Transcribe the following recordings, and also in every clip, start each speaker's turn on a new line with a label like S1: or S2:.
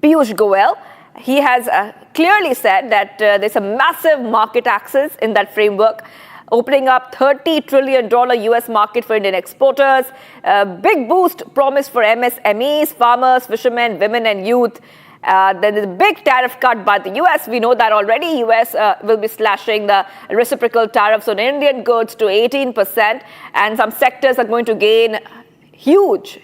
S1: Piyush Goyal. He has clearly said that there's a massive market access in that framework, opening up $30 trillion US market for Indian exporters. Big boost promised for MSMEs, farmers, fishermen, women and youth. Then there's a big tariff cut by the US. We know that already. US will be slashing the reciprocal tariffs on Indian goods to 18%. And some sectors are going to gain huge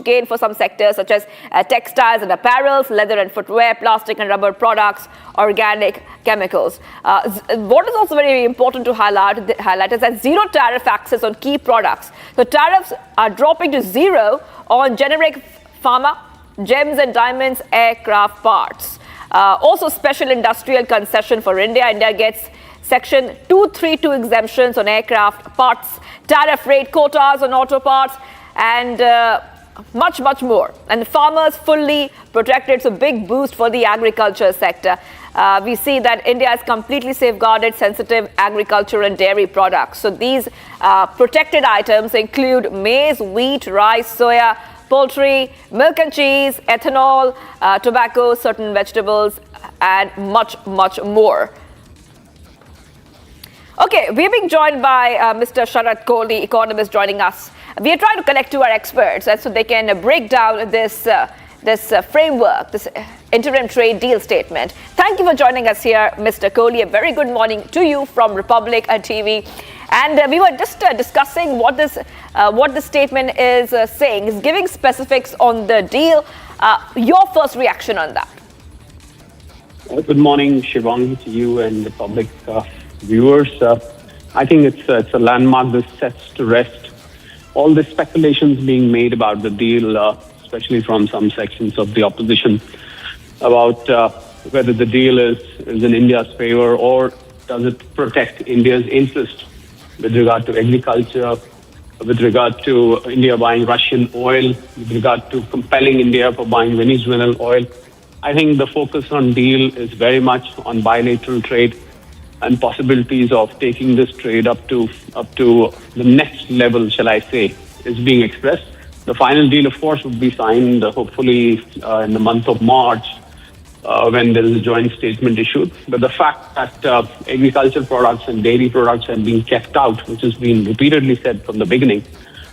S1: gain for some sectors such as textiles and apparels, leather and footwear, plastic and rubber products, organic chemicals. What is also very important to highlight is that zero tariff access on key products. So tariffs are dropping to zero on generic pharma, gems and diamonds, aircraft parts. Also special industrial concession for India. India gets Section 232 exemptions on aircraft parts, tariff rate quotas on auto parts, and much more. And the farmers fully protected, so big boost for the agriculture sector. We see that India has completely safeguarded sensitive agriculture and dairy products. So these protected items include maize, wheat, rice, soya, poultry, milk and cheese, ethanol, tobacco, certain vegetables, and much more. Okay, we're being joined by Mr. Sharat Kohli, Economist, joining us. We are trying to connect to our experts so they can break down this framework, this interim trade deal statement. Thank you for joining us here, Mr. Kohli. A very good morning to you from Republic TV. And we were just discussing what this statement is saying. It's giving specifics on the deal. Your first reaction on that?
S2: Good morning, Shivang, to you and the public viewers. I think it's a landmark. This sets to rest all the speculations being made about the deal, especially from some sections of the opposition, about whether the deal is in India's favor or does it protect India's interest with regard to agriculture, with regard to India buying Russian oil, with regard to compelling India for buying Venezuelan oil. I think the focus on deal is very much on bilateral trade and possibilities of taking this trade up to the next level, shall I say, is being expressed. The final deal, of course, would be signed hopefully in the month of March when there is a joint statement issued. But the fact that agricultural products and dairy products have been kept out, which has been repeatedly said from the beginning.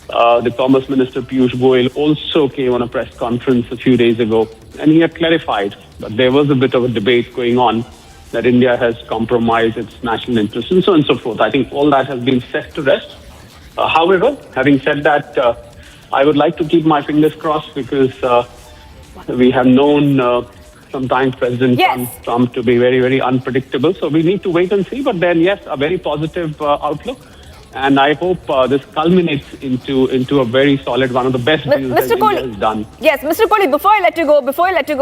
S2: The Commerce Minister Piyush Goyal also came on a press conference a few days ago, and he had clarified that there was a bit of a debate going on that India has compromised its national interests and so on and so forth. I think all that has been set to rest. However, having said that, I would like to keep my fingers crossed because we have known sometimes President Trump to be very unpredictable. So we need to wait and see. But then, yes, a very positive outlook. And I hope this culminates into a very solid, one of the best deals that India has done.
S1: Yes, Mr. Kohli, before I let you go,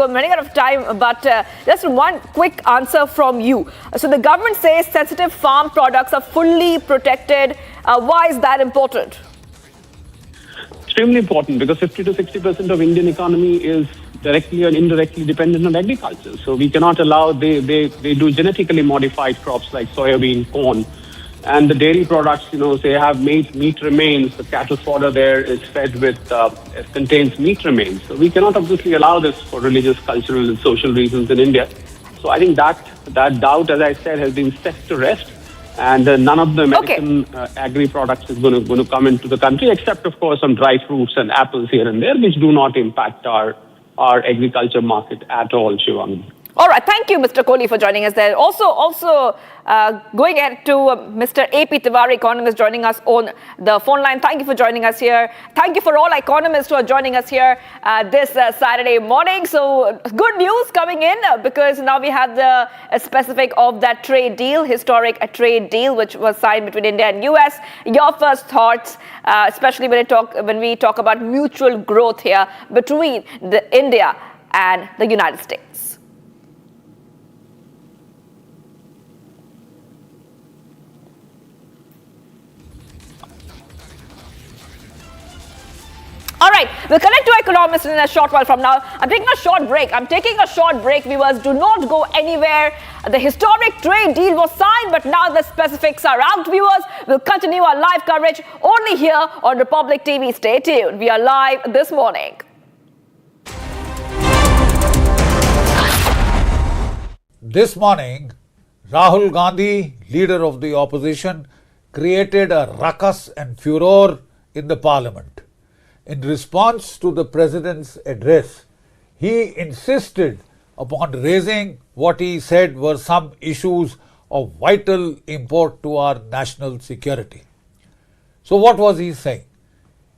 S1: I'm running out of time, but just one quick answer from you. So the government says sensitive farm products are fully protected. Why is that important?
S2: Extremely important because 50 to 60% of Indian economy is directly or indirectly dependent on agriculture. So we cannot allow, they do genetically modified crops like soybean, corn. And the dairy products, they have meat remains. The cattle fodder there is fed with, it contains meat remains. So we cannot obviously allow this for religious, cultural and social reasons in India. So I think that doubt, as I said, has been set to rest. And none of the American agri products is going to come into the country, except, of course, some dry fruits and apples here and there, which do not impact our agriculture market at all, Shivang.
S1: All right. Thank you, Mr. Kohli, for joining us there. Also going ahead to Mr. A.P. Tiwari, economist, joining us on the phone line. Thank you for joining us here. Thank you for all economists who are joining us here this Saturday morning. So good news coming in because now we have the specific of that trade deal, historic trade deal, which was signed between India and US. Your first thoughts, especially when we talk about mutual growth here between India and the United States. All right, we'll connect to Economist in a short while from now. I'm taking a short break. Viewers, do not go anywhere. The historic trade deal was signed, but now the specifics are out, viewers. We'll continue our live coverage only here on Republic TV. Stay tuned. We are live this morning.
S3: This morning, Rahul Gandhi, leader of the opposition, created a ruckus and furor in the parliament. In response to the president's address, he insisted upon raising what he said were some issues of vital import to our national security. So what was he saying?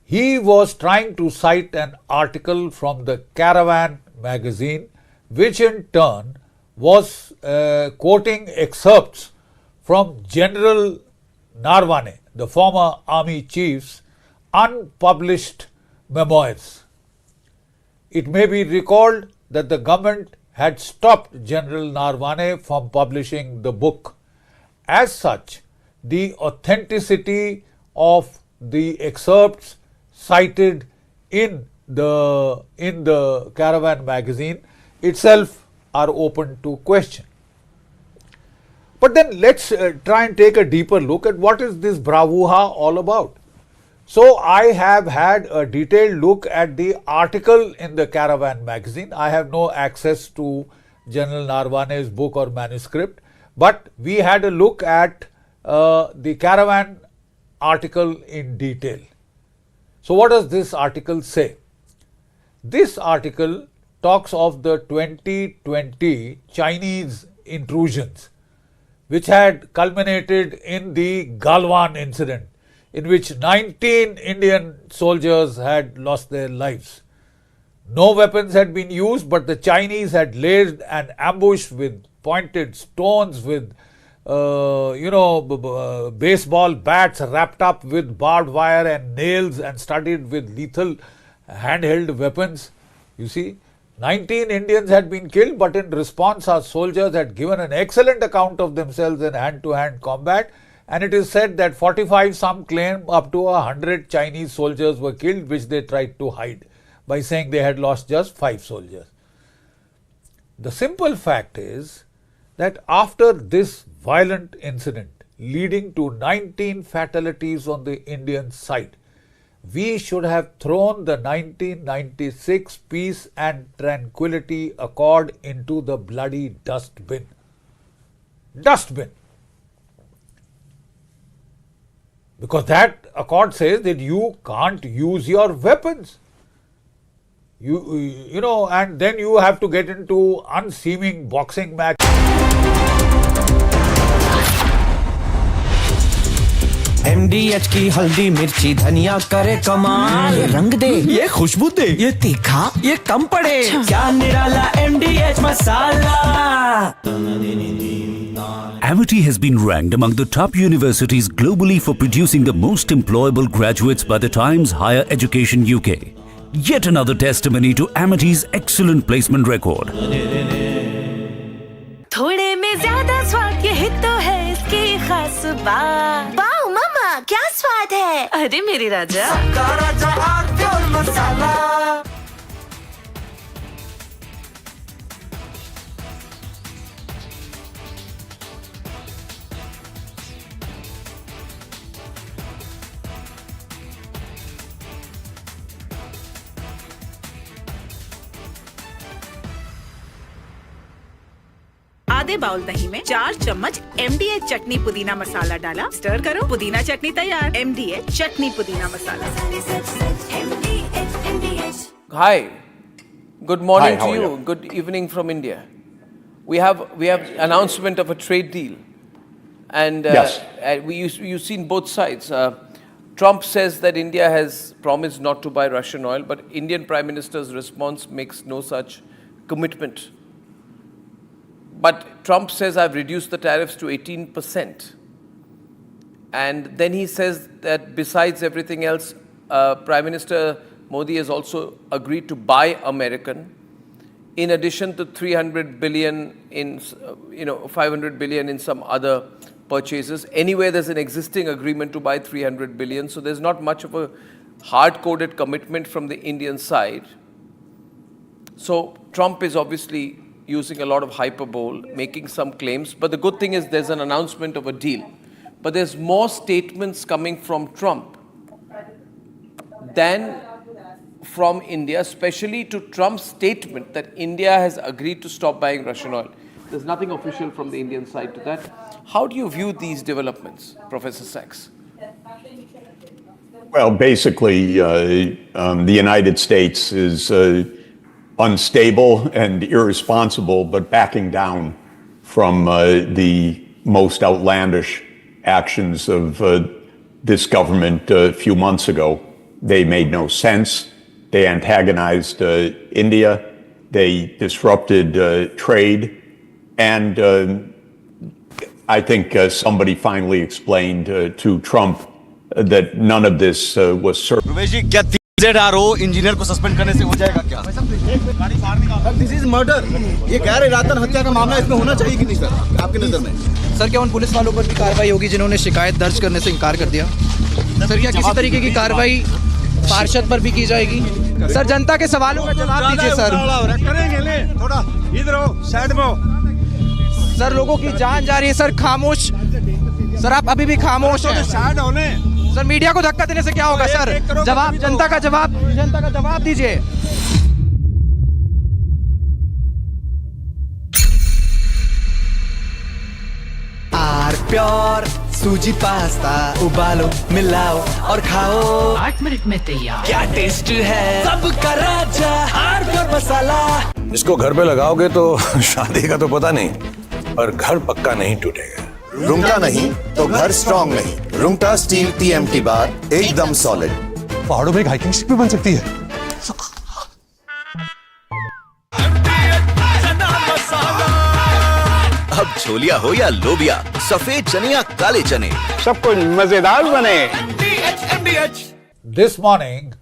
S3: He was trying to cite an article from the Caravan magazine, which in turn was quoting excerpts from General Narwane, the former army chief's unpublished memoirs. It may be recalled that the government had stopped General Narwane from publishing the book. As such, the authenticity of the excerpts cited in the Caravan magazine itself are open to question. But then let's try and take a deeper look at what is this bravura all about. So I have had a detailed look at the article in the Caravan magazine. I have no access to General Narwane's book or manuscript, but we had a look at the Caravan article in detail. So what does this article say? This article talks of the 2020 Chinese intrusions, which had culminated in the Galwan incident, in which 19 Indian soldiers had lost their lives. No weapons had been used, but the Chinese had laid an ambush with pointed stones, with baseball bats wrapped up with barbed wire and nails and studded with lethal handheld weapons. You see, 19 Indians had been killed, but in response our soldiers had given an excellent account of themselves in hand-to-hand combat, and it is said that 45, some claim up to 100 Chinese soldiers were killed, which they tried to hide by saying they had lost just 5 soldiers. The simple fact is that after this violent incident leading to 19 fatalities on the Indian side, we should have thrown the 1996 Peace and Tranquility Accord into the bloody dustbin. Dustbin. Because that accord says that you can't use your weapons. And then you have to get into unseeming boxing match.
S4: MDH की हल्दी मिर्ची धनिया करे कमाल, ये रंग दे, ये खुशबू दे, ये तीखा, ये कम पड़े, क्या निराला MDH masala.
S5: Amity has been ranked among the top universities globally for producing the most employable graduates by the Times Higher Education UK. Yet another testimony to Amity's excellent placement record.
S6: थोड़े में ज्यादा स्वाद, यही तो है इसकी खास बात। वाओ मामा, क्या स्वाद है? अरे मेरे राजा, सबका राजा और मसाला।
S7: आधे बाउल दही में 4 चम्मच MDH चटनी पुदीना मसाला डाला, स्टर करो, पुदीना चटनी तैयार। MDH चटनी पुदीना मसाला।
S8: Hi, good morning
S9: Hi,
S8: to you. Good evening from India. We have announcement of a trade deal, and
S9: Yes.
S8: you've seen both sides. Trump says that India has promised not to buy Russian oil, but Indian Prime Minister's response makes no such commitment. But Trump says, I've reduced the tariffs to 18%. And then he says that besides everything else, Prime Minister Modi has also agreed to buy American, in addition to 300 billion in, 500 billion in some other purchases. Anyway, there's an existing agreement to buy 300 billion. So there's not much of a hard-coded commitment from the Indian side. So Trump is obviously using a lot of hyperbole, making some claims. But the good thing is there's an announcement of a deal. But there's more statements coming from Trump than from India, especially to Trump's statement that India has agreed to stop buying Russian oil. There's nothing official from the Indian side to that. How do you view these developments, Professor Sachs?
S9: Well, basically, the United States is unstable and irresponsible, but backing down from the most outlandish actions of this government a few months ago. They made no sense. They antagonized India. They disrupted trade. And I think somebody finally explained to Trump that none of this was certain.
S10: Ramesh ji, क्या ZRO engineer को suspend करने से हो जाएगा क्या? This is murder. ये गैर इरादतन हत्या का मामला इसमें होना चाहिए कि नहीं सर, आपकी नजर में?
S11: सर, क्या उन पुलिस वालों पर भी कार्रवाई होगी जिन्होंने शिकायत दर्ज करने से इनकार कर दिया? सर, क्या किसी तरीके की कार्रवाई पार्षद पर भी की जाएगी? सर, जनता के सवालों का जवाब दीजिए सर।
S10: करेंगे, ले थोड़ा इधर हो, साइड में हो।
S11: सर, लोगों की जान जा रही है सर, खामोश। सर, आप अभी भी खामोश हैं।
S10: साइड होने।
S11: सर, मीडिया को धक्का देने से क्या होगा सर? जवाब, जनता का जवाब दीजिए।
S4: आर प्योर सूजी पास्ता उबालो, मिलाओ और खाओ।
S6: 8 मिनट में तैयार।
S4: क्या टेस्ट है सबका राजा आर प्योर मसाला।
S12: इसको घर पे लगाओगे तो शादी का तो पता नहीं, पर घर पक्का नहीं टूटेगा।
S13: रुंगटा नहीं तो घर स्ट्रॉन्ग नहीं। रुंगटा स्टील TMT बार एकदम सॉलिड।
S12: पहाड़ों में एक हाइकिंग शिप भी बन सकती है।
S10: अब छोलिया हो या लोबिया, सफेद चने या काले चने,
S2: सब कुछ मजेदार बने।
S3: This morning,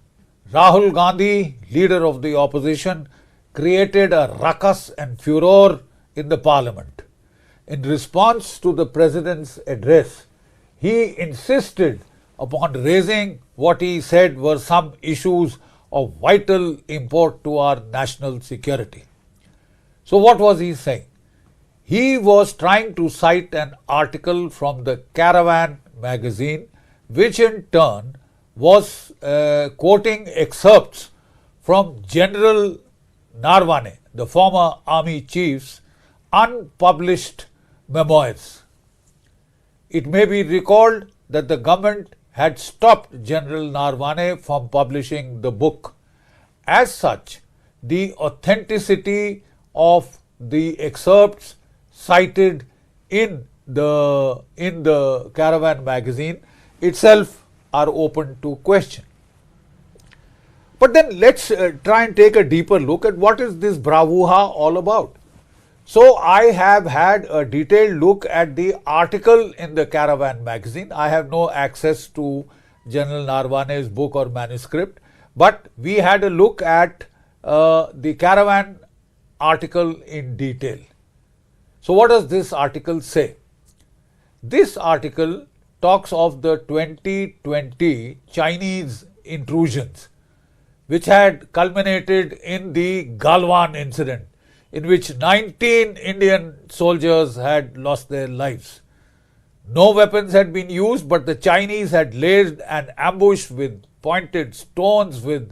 S3: Rahul Gandhi, leader of the opposition, created a ruckus and furor in the parliament. In response to the president's address, he insisted upon raising what he said were some issues of vital import to our national security. So what was he saying? He was trying to cite an article from the Caravan magazine, which in turn was quoting excerpts from General Narwane, the former army chief's unpublished memoirs. It may be recalled that the government had stopped General Narwane from publishing the book. As such, the authenticity of the excerpts cited in the Caravan magazine itself are open to question. But then let's try and take a deeper look at what is this bravura all about. So I have had a detailed look at the article in the Caravan magazine. I have no access to General Narwane's book or manuscript, but we had a look at the Caravan article in detail. So what does this article say? This article talks of the 2020 Chinese intrusions, which had culminated in the Galwan incident, in which 19 Indian soldiers had lost their lives. No weapons had been used, but the Chinese had laid an ambush with pointed stones, with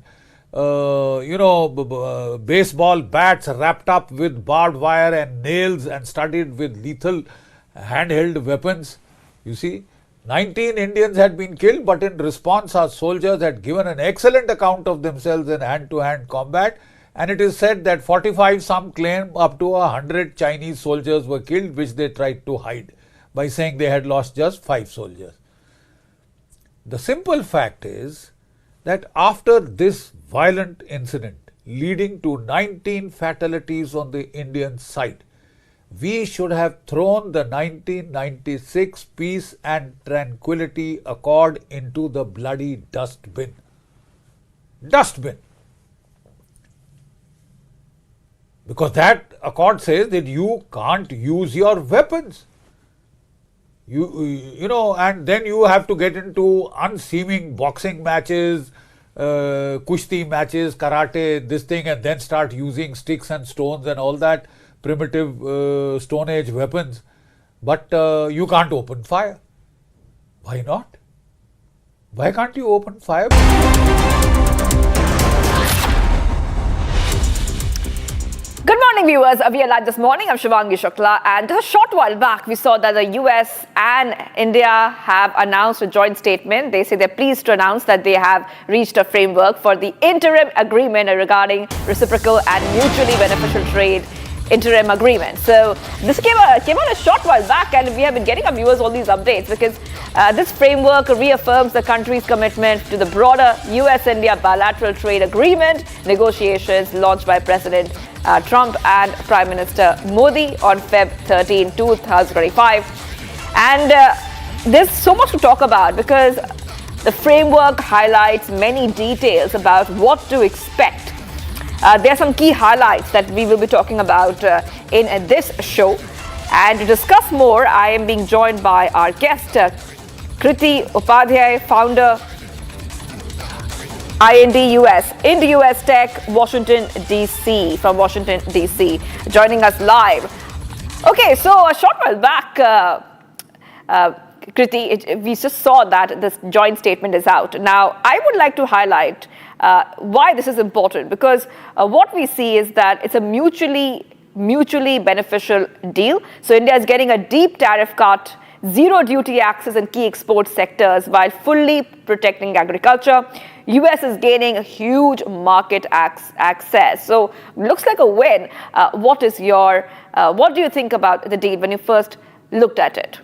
S3: baseball bats wrapped up with barbed wire and nails and studded with lethal handheld weapons. You see, 19 Indians had been killed, but in response our soldiers had given an excellent account of themselves in hand-to-hand combat, and it is said that 45, some claim up to 100 Chinese soldiers were killed, which they tried to hide by saying they had lost just 5 soldiers. The simple fact is that after this violent incident leading to 19 fatalities on the Indian side, we should have thrown the 1996 Peace and Tranquility Accord into the bloody dustbin. Dustbin. Because that accord says that you can't use your weapons. And then you have to get into unseeming boxing matches, kushti matches, karate, this thing, and then start using sticks and stones and all that primitive Stone Age weapons. But you can't open fire. Why not? Why can't you open fire?
S1: Good morning. morning, viewers. We are live this morning. I'm Shivangi Shukla, and a short while back, we saw that the US and India have announced a joint statement. They say they're pleased to announce that they have reached a framework for the interim agreement regarding reciprocal and mutually beneficial trade interim agreement. So this came out a short while back, and we have been getting our viewers all these updates because this framework reaffirms the country's commitment to the broader US-India bilateral trade agreement negotiations launched by President Trump and Prime Minister Modi on Feb 13, 2025. And there's so much to talk about because the framework highlights many details about what to expect. There are some key highlights that we will be talking about in this show. And to discuss more, I am being joined by our guest, Kriti Upadhyay, founder, Ind US Tech, Washington, D.C., from Washington, D.C., joining us live. Okay, so a short while back, Kriti, we just saw that this joint statement is out. Now, I would like to highlight why this is important, because what we see is that it's a mutually beneficial deal. So India is getting a deep tariff cut, zero duty access in key export sectors while fully protecting agriculture. US is gaining a huge market access. So looks like a win. What do you think about the deal when you first looked at it?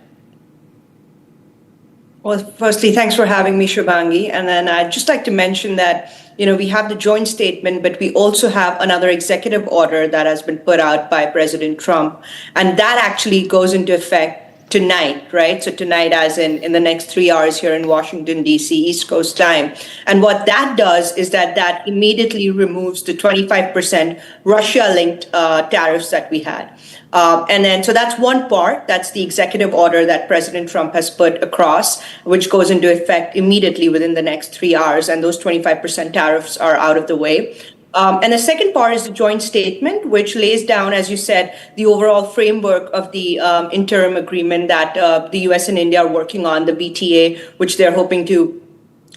S14: Well, firstly, thanks for having me, Shivangi. And then I'd just like to mention that, we have the joint statement, but we also have another executive order that has been put out by President Trump. And that actually goes into effect tonight, right? So tonight, as in the next 3 hours here in Washington, D.C., East Coast time. And what that does is that immediately removes the 25% Russia-linked tariffs that we had. So that's one part. That's the executive order that President Trump has put across, which goes into effect immediately within the next 3 hours. And those 25% tariffs are out of the way. And the second part is the joint statement, which lays down, as you said, the overall framework of the interim agreement that the US and India are working on, the BTA, which they're hoping to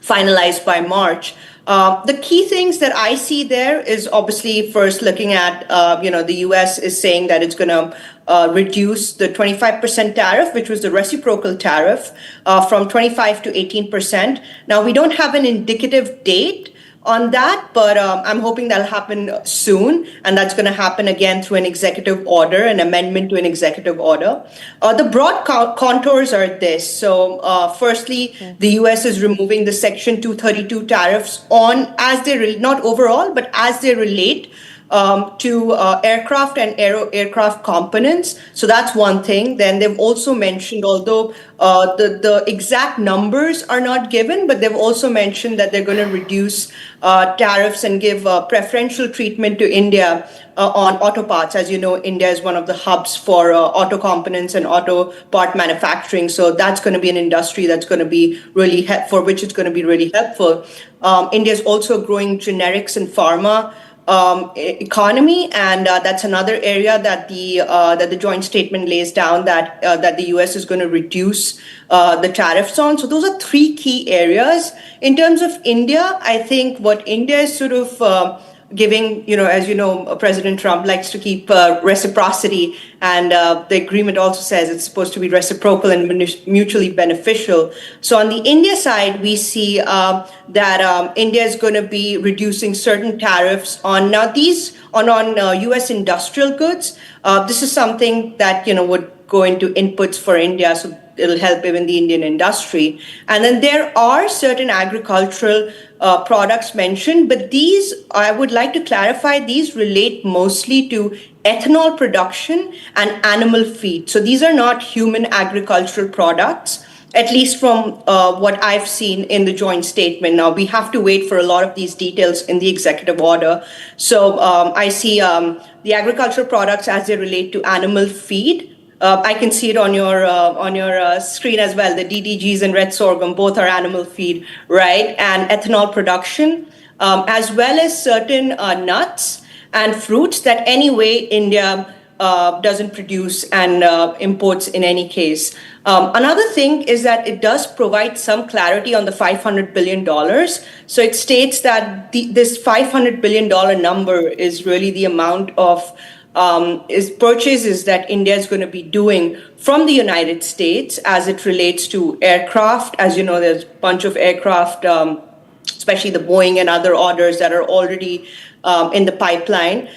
S14: finalize by March. The key things that I see there is obviously first looking at, the US is saying that it's going to reduce the 25% tariff, which was the reciprocal tariff, from 25 to 18%. Now, we don't have an indicative date on that, but I'm hoping that'll happen soon, and that's going to happen again through an executive order, an amendment to an executive order. The broad contours are this. So firstly, the US is removing the Section 232 tariffs not overall, but as they relate to aircraft and aircraft components. So that's one thing. Then they've also mentioned, although the exact numbers are not given, but they've also mentioned that they're going to reduce tariffs and give preferential treatment to India on auto parts. As you know, India is one of the hubs for auto components and auto part manufacturing. So that's going to be an industry that's going to be really for which it's going to be really helpful. India is also growing generics and pharma economy, and that's another area that the joint statement lays down that the US is going to reduce the tariffs on. So those are three key areas. In terms of India, I think what India is sort of giving, as you know, President Trump likes to keep reciprocity, and the agreement also says it's supposed to be reciprocal and mutually beneficial. So on the India side, we see that India is going to be reducing certain tariffs on U.S. industrial goods. This is something that would go into inputs for India, so it'll help even the Indian industry. And then there are certain agricultural products mentioned, but these, I would like to clarify, these relate mostly to ethanol production and animal feed. So these are not human agricultural products, at least from what I've seen in the joint statement. Now, we have to wait for a lot of these details in the executive order. So I see the agricultural products as they relate to animal feed. I can see it on your screen as well. The DDGs and red sorghum, both are animal feed, right? And ethanol production, as well as certain nuts and fruits that anyway India doesn't produce and imports in any case. Another thing is that it does provide some clarity on the $500 billion. So it states that this $500 billion number is really the amount of is purchases that India is going to be doing from the United States as it relates to aircraft. As you know, there's a bunch of aircraft, especially the Boeing and other orders that are already in the pipeline,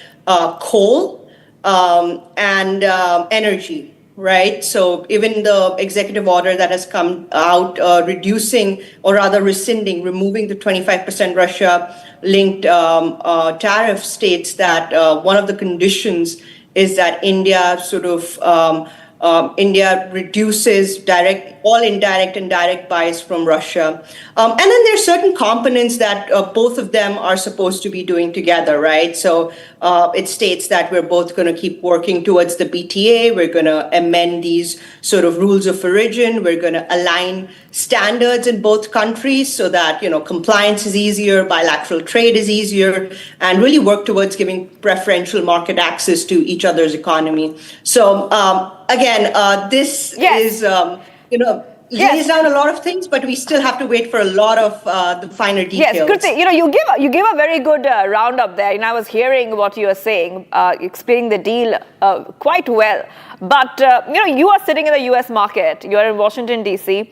S14: coal and energy. Right. So even the executive order that has come out reducing or rather rescinding, removing the 25% Russia-linked tariff states that one of the conditions is that India India reduces all indirect and direct buys from Russia. And then there's certain components that both of them are supposed to be doing together, right? So it states that we're both going to keep working towards the BTA. We're going to amend these sort of rules of origin. We're going to align standards in both countries so that, compliance is easier, bilateral trade is easier, and really work towards giving preferential market access to each other's economy. So again, this is, lays down a lot of things, but we still have to wait for a lot of the finer details.
S1: Yes, Kriti, you give a very good roundup there, and I was hearing what you were saying, explaining the deal quite well. But you are sitting in the U.S. market. You are in Washington D.C.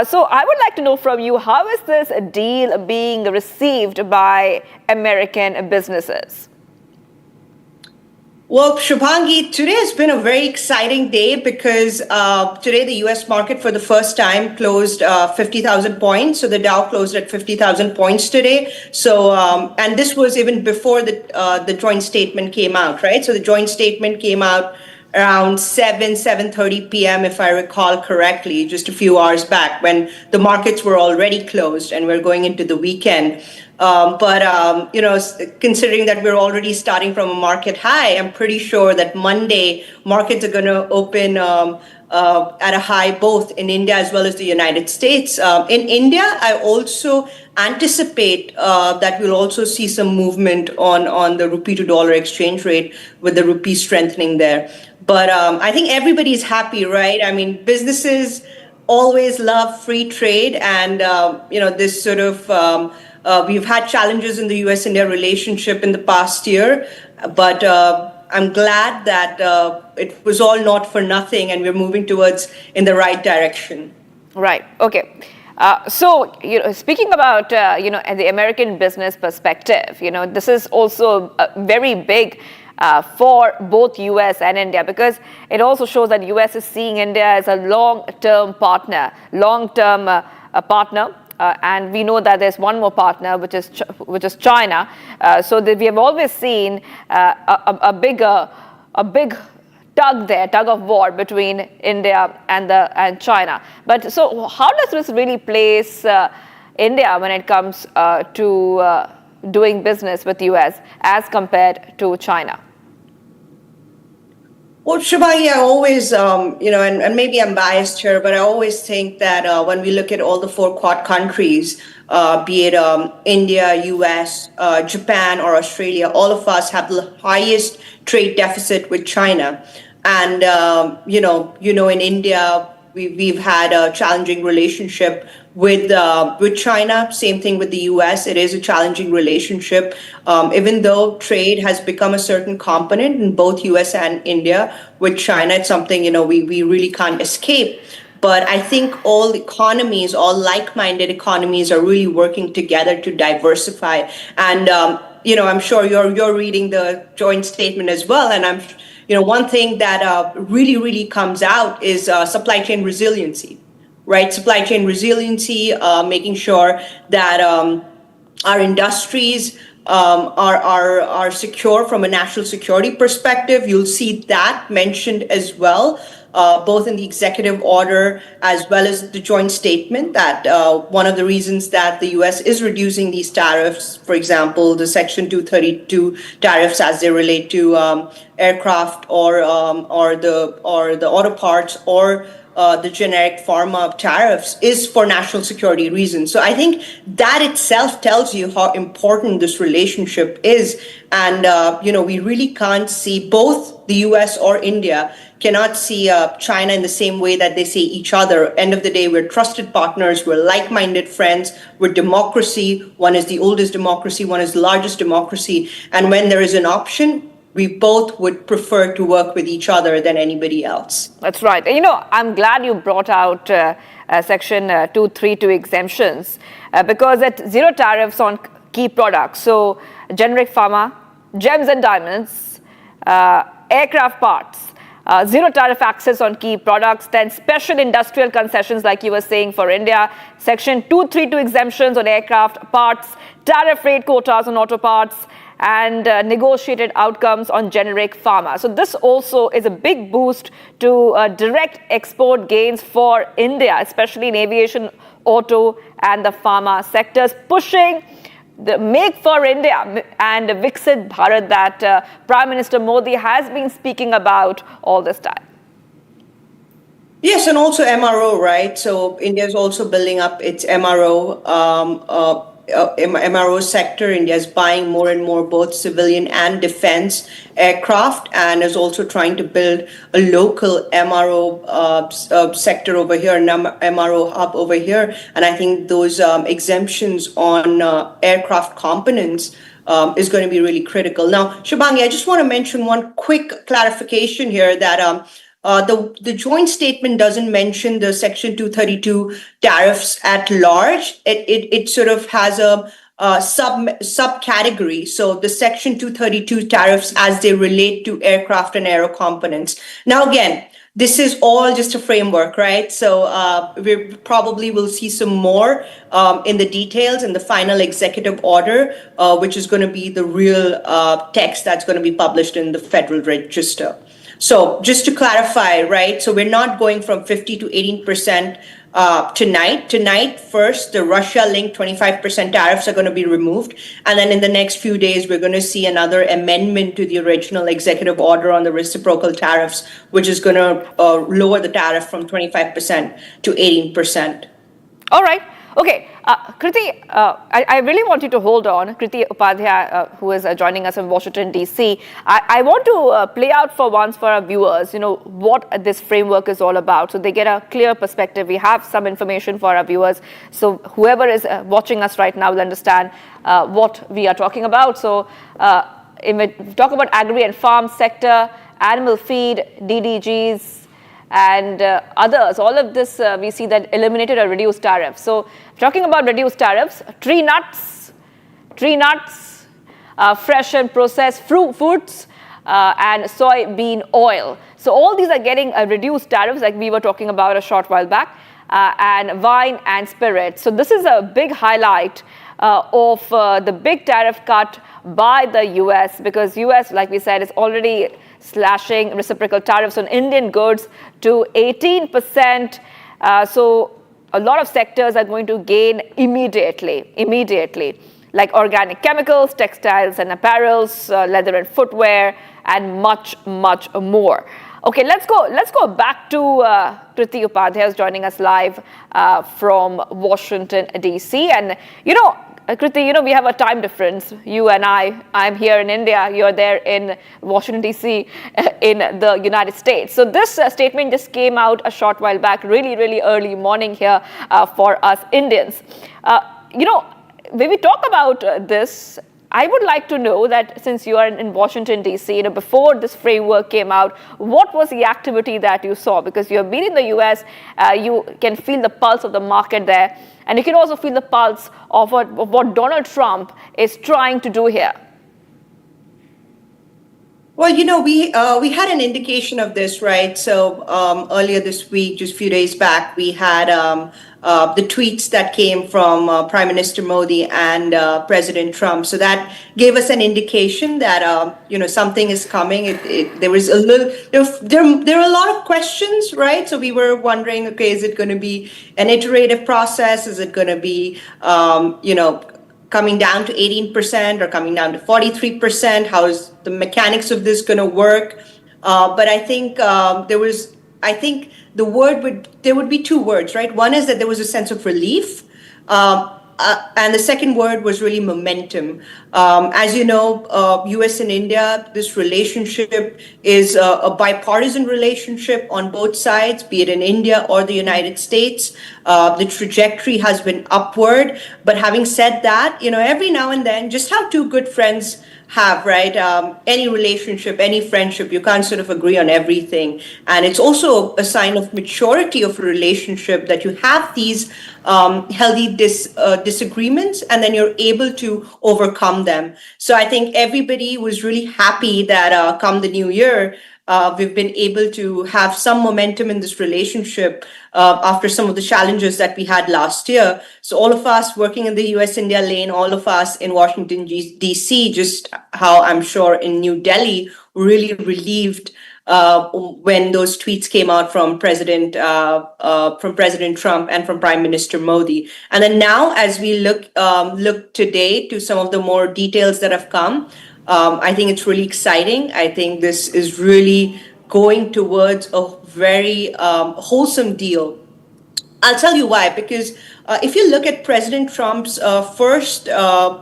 S1: So I would like to know from you, how is this deal being received by American businesses?
S14: Well, Shubhangi, today has been a very exciting day because today the U.S. market for the first time closed 50,000 points. So the Dow closed at 50,000 points today. So, and this was even before the joint statement came out, right? So the joint statement came out around 7:30 p.m., if I recall correctly, just a few hours back when the markets were already closed and we're going into the weekend. But considering that we're already starting from a market high, I'm pretty sure that Monday markets are going to open at a high both in India as well as the United States. In India, I also anticipate that we'll also see some movement on the rupee to dollar exchange rate with the rupee strengthening there. But I think everybody's happy, right? I mean, businesses always love free trade, and this sort of we've had challenges in the U.S.-India relationship in the past year, but I'm glad that it was all not for nothing, and we're moving towards in the right direction.
S1: Right. Okay. So, speaking about, the American business perspective, this is also very big for both US and India, because it also shows that US is seeing India as a long-term partner, and we know that there's one more partner, which is China. So that we have always seen a big tug of war between India and China. But so how does this really place India when it comes to doing business with US as compared to China?
S14: Well, Shubhangi, I always, and maybe I'm biased here, but I always think that when we look at all the 4 Quad countries, be it India, US, Japan, or Australia, all of us have the highest trade deficit with China. And, in India, we've had a challenging relationship with China. Same thing with the US. It is a challenging relationship. Even though trade has become a certain component in both US and India, with China, it's something, we really can't escape. But I think all economies, all like-minded economies are really working together to diversify. And, I'm sure you're reading the joint statement as well. And one thing that really, really comes out is supply chain resiliency. Right, supply chain resiliency, making sure that our industries are secure from a national security perspective. You'll see that mentioned as well, both in the executive order as well as the joint statement, that one of the reasons that the U.S. is reducing these tariffs, for example, the Section 232 tariffs as they relate to aircraft or the auto parts or the generic pharma tariffs, is for national security reasons. So I think that itself tells you how important this relationship is. And, we really can't see both the US or India cannot see China in the same way that they see each other. End of the day, we're trusted partners. We're like-minded friends. We're democracy. One is the oldest democracy. One is the largest democracy. And when there is an option, we both would prefer to work with each other than anybody else.
S1: That's right. And, I'm glad you brought out Section 232 exemptions because it's zero tariffs on key products. So generic pharma, gems and diamonds, aircraft parts, zero tariff access on key products, then special industrial concessions like you were saying for India, Section 232 exemptions on aircraft parts, tariff rate quotas on auto parts, and negotiated outcomes on generic pharma. So this also is a big boost to direct export gains for India, especially in aviation, auto, and the pharma sectors, pushing the Make for India and Viksit Bharat that Prime Minister Modi has been speaking about all this time.
S14: Yes, and also MRO, right? So India is also building up its MRO sector. India is buying more and more both civilian and defense aircraft, and is also trying to build a local MRO sector over here, an MRO hub over here. And I think those exemptions on aircraft components is going to be really critical. Now, Shubhangi, I just want to mention one quick clarification here that the joint statement doesn't mention the Section 232 tariffs at large. It sort of has a subcategory. So the Section 232 tariffs as they relate to aircraft and aero components. Now, again, this is all just a framework, right? So we probably will see some more in the details in the final executive order, which is going to be the real text that's going to be published in the Federal Register. So just to clarify, right, so we're not going from 50 to 18% tonight. Tonight, first, the Russia-linked 25% tariffs are going to be removed. And then in the next few days, we're going to see another amendment to the original executive order on the reciprocal tariffs, which is going to lower the tariff from 25% to 18%.
S1: All right. Okay. Kriti, I really want you to hold on. Kriti Upadhyay, who is joining us in Washington, D.C. I want to play out for once for our viewers, what this framework is all about, so they get a clear perspective. We have some information for our viewers, so whoever is watching us right now will understand what we are talking about. So if we talk about agri and farm sector, animal feed, DDGs, and others, all of this we see that eliminated or reduced tariffs. So talking about reduced tariffs, tree nuts, fresh and processed foods, and soybean oil. So all these are getting reduced tariffs like we were talking about a short while back, and wine and spirits. So this is a big highlight of the big tariff cut by the US, because US, like we said, is already slashing reciprocal tariffs on Indian goods to 18%. So a lot of sectors are going to gain immediately, like organic chemicals, textiles and apparels, leather and footwear, and much, much more. Okay, let's go back to Kriti Upadhyay, who's joining us live from Washington, D.C. And, Kriti, we have a time difference. You and I'm here in India, you're there in Washington, D.C., in the United States. So this statement just came out a short while back, really, really early morning here for us Indians. When we talk about this, I would like to know that since you are in Washington, D.C., before this framework came out, what was the activity that you saw? Because you have been in the U.S., you can feel the pulse of the market there, and you can also feel the pulse of what Donald Trump is trying to do here.
S14: Well, we had an indication of this, right? So earlier this week, just a few days back, we had the tweets that came from Prime Minister Modi and President Trump. So that gave us an indication that something is coming. There was there are a lot of questions, right? So we were wondering, okay, is it going to be an iterative process? Is it going to be coming down to 18% or coming down to 43%? How is the mechanics of this going to work? But I think there would be two words, right? One is that there was a sense of relief. And the second word was really momentum. As you know, US and India, this relationship is a bipartisan relationship on both sides, be it in India or the United States. The trajectory has been upward. But having said that, every now and then, just how two good friends have, right? Any relationship, any friendship, you can't sort of agree on everything. And it's also a sign of maturity of a relationship that you have these healthy disagreements, and then you're able to overcome them. So I think everybody was really happy that come the new year, we've been able to have some momentum in this relationship after some of the challenges that we had last year. So all of us working in the US-India lane, all of us in Washington, D.C., just how I'm sure in New Delhi, really relieved when those tweets came out from President Trump and from Prime Minister Modi. And then now, as we look today to some of the more details that have come, I think it's really exciting. I think this is really going towards a very wholesome deal. I'll tell you why, because if you look at President Trump's first term,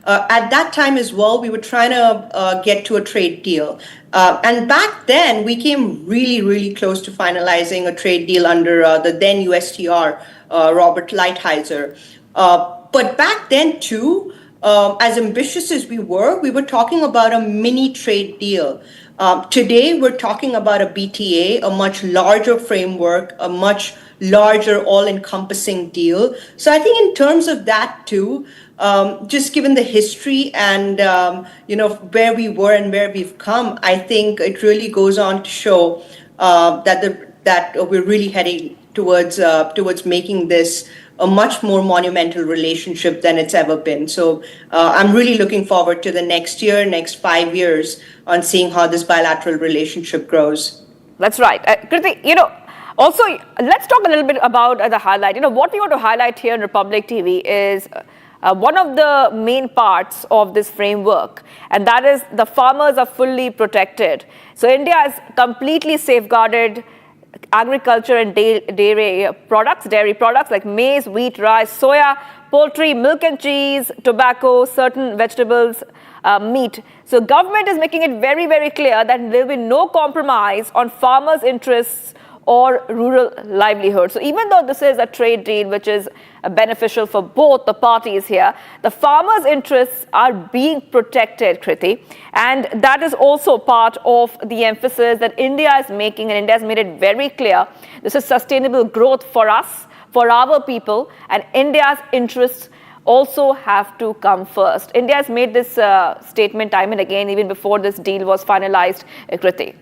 S14: at that time as well, we were trying to get to a trade deal. And back then, we came really, really close to finalizing a trade deal under the then USTR, Robert Lighthizer. But back then, too, as ambitious as we were talking about a mini trade deal. Today, we're talking about a BTA, a much larger framework, a much larger all-encompassing deal. So I think in terms of that too, just given the history and where we were and where we've come, I think it really goes on to show that we're really heading towards making this a much more monumental relationship than it's ever been. So I'm really looking forward to the next year, next 5 years on seeing how this bilateral relationship grows.
S1: That's right. Kriti, also, let's talk a little bit about the highlight. What we want to highlight here in Republic TV is one of the main parts of this framework, and that is the farmers are fully protected. So India has completely safeguarded agriculture and dairy products like maize, wheat, rice, soya, poultry, milk and cheese, tobacco, certain vegetables, meat. So government is making it very, very clear that there will be no compromise on farmers' interests or rural livelihood. So even though this is a trade deal which is beneficial for both the parties here, the farmers' interests are being protected, Kriti. And that is also part of the emphasis that India is making, and India has made it very clear. This is sustainable growth for us, for our people, and India's interests also have to come first. India has made this statement time and again, even before this deal was finalized, Kriti.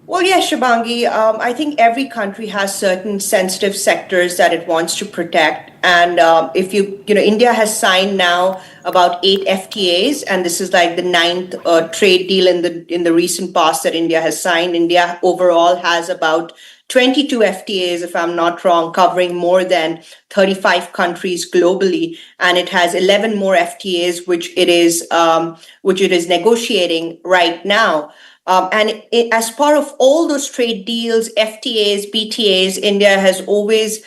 S14: Well, yes, Shubhangi. I think every country has certain sensitive sectors that it wants to protect. And India has signed now about 8 FTAs, and this is like the 9th trade deal in the recent past that India has signed. India overall has about 22 FTAs, if I'm not wrong, covering more than 35 countries globally, and it has 11 more FTAs which it is negotiating right now. As part of all those trade deals, FTAs, BTAs, India has always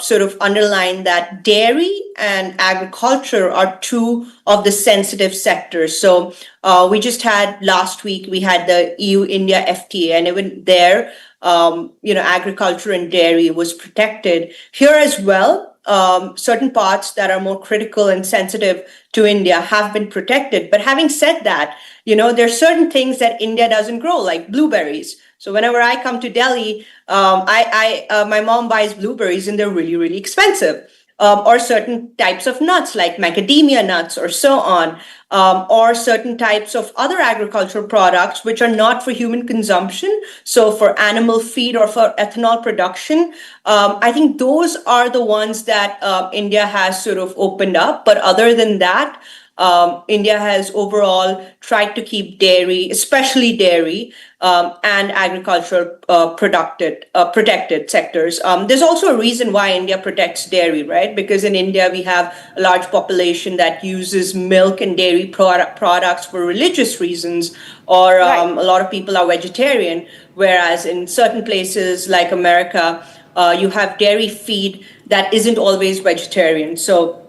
S14: sort of underlined that dairy and agriculture are two of the sensitive sectors. So we just had last week, we had the EU-India FTA, and even there, agriculture and dairy was protected. Here as well, certain parts that are more critical and sensitive to India have been protected. But having said that, there are certain things that India doesn't grow, like blueberries. So whenever I come to Delhi, my mom buys blueberries and they're really, really expensive. Or certain types of nuts like macadamia nuts or so on, or certain types of other agricultural products which are not for human consumption. So for animal feed or for ethanol production, I think those are the ones that India has sort of opened up. But other than that, India has overall tried to keep dairy, especially dairy, and agricultural protected sectors. There's also a reason why India protects dairy, right? Because in India, we have a large population that uses milk and dairy products for religious reasons, or a lot of people are vegetarian, whereas in certain places like America, you have dairy feed that isn't always vegetarian. So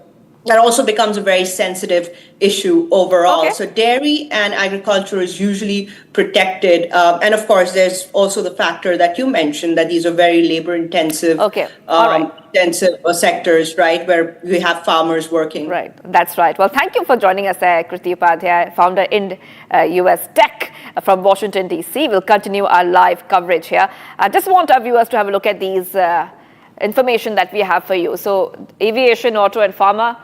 S14: that also becomes a very sensitive issue overall.
S1: Okay.
S14: So dairy and agriculture is usually protected. And of course, there's also the factor that you mentioned that these are very labor-intensive sectors, right, where we have farmers working.
S1: Right, that's right. Well, thank you for joining us there, Kriti Upadhyay, founder in US Tech from Washington, D.C. We'll continue our live coverage here. I just want our viewers to have a look at these information that we have for you. So aviation, auto and pharma,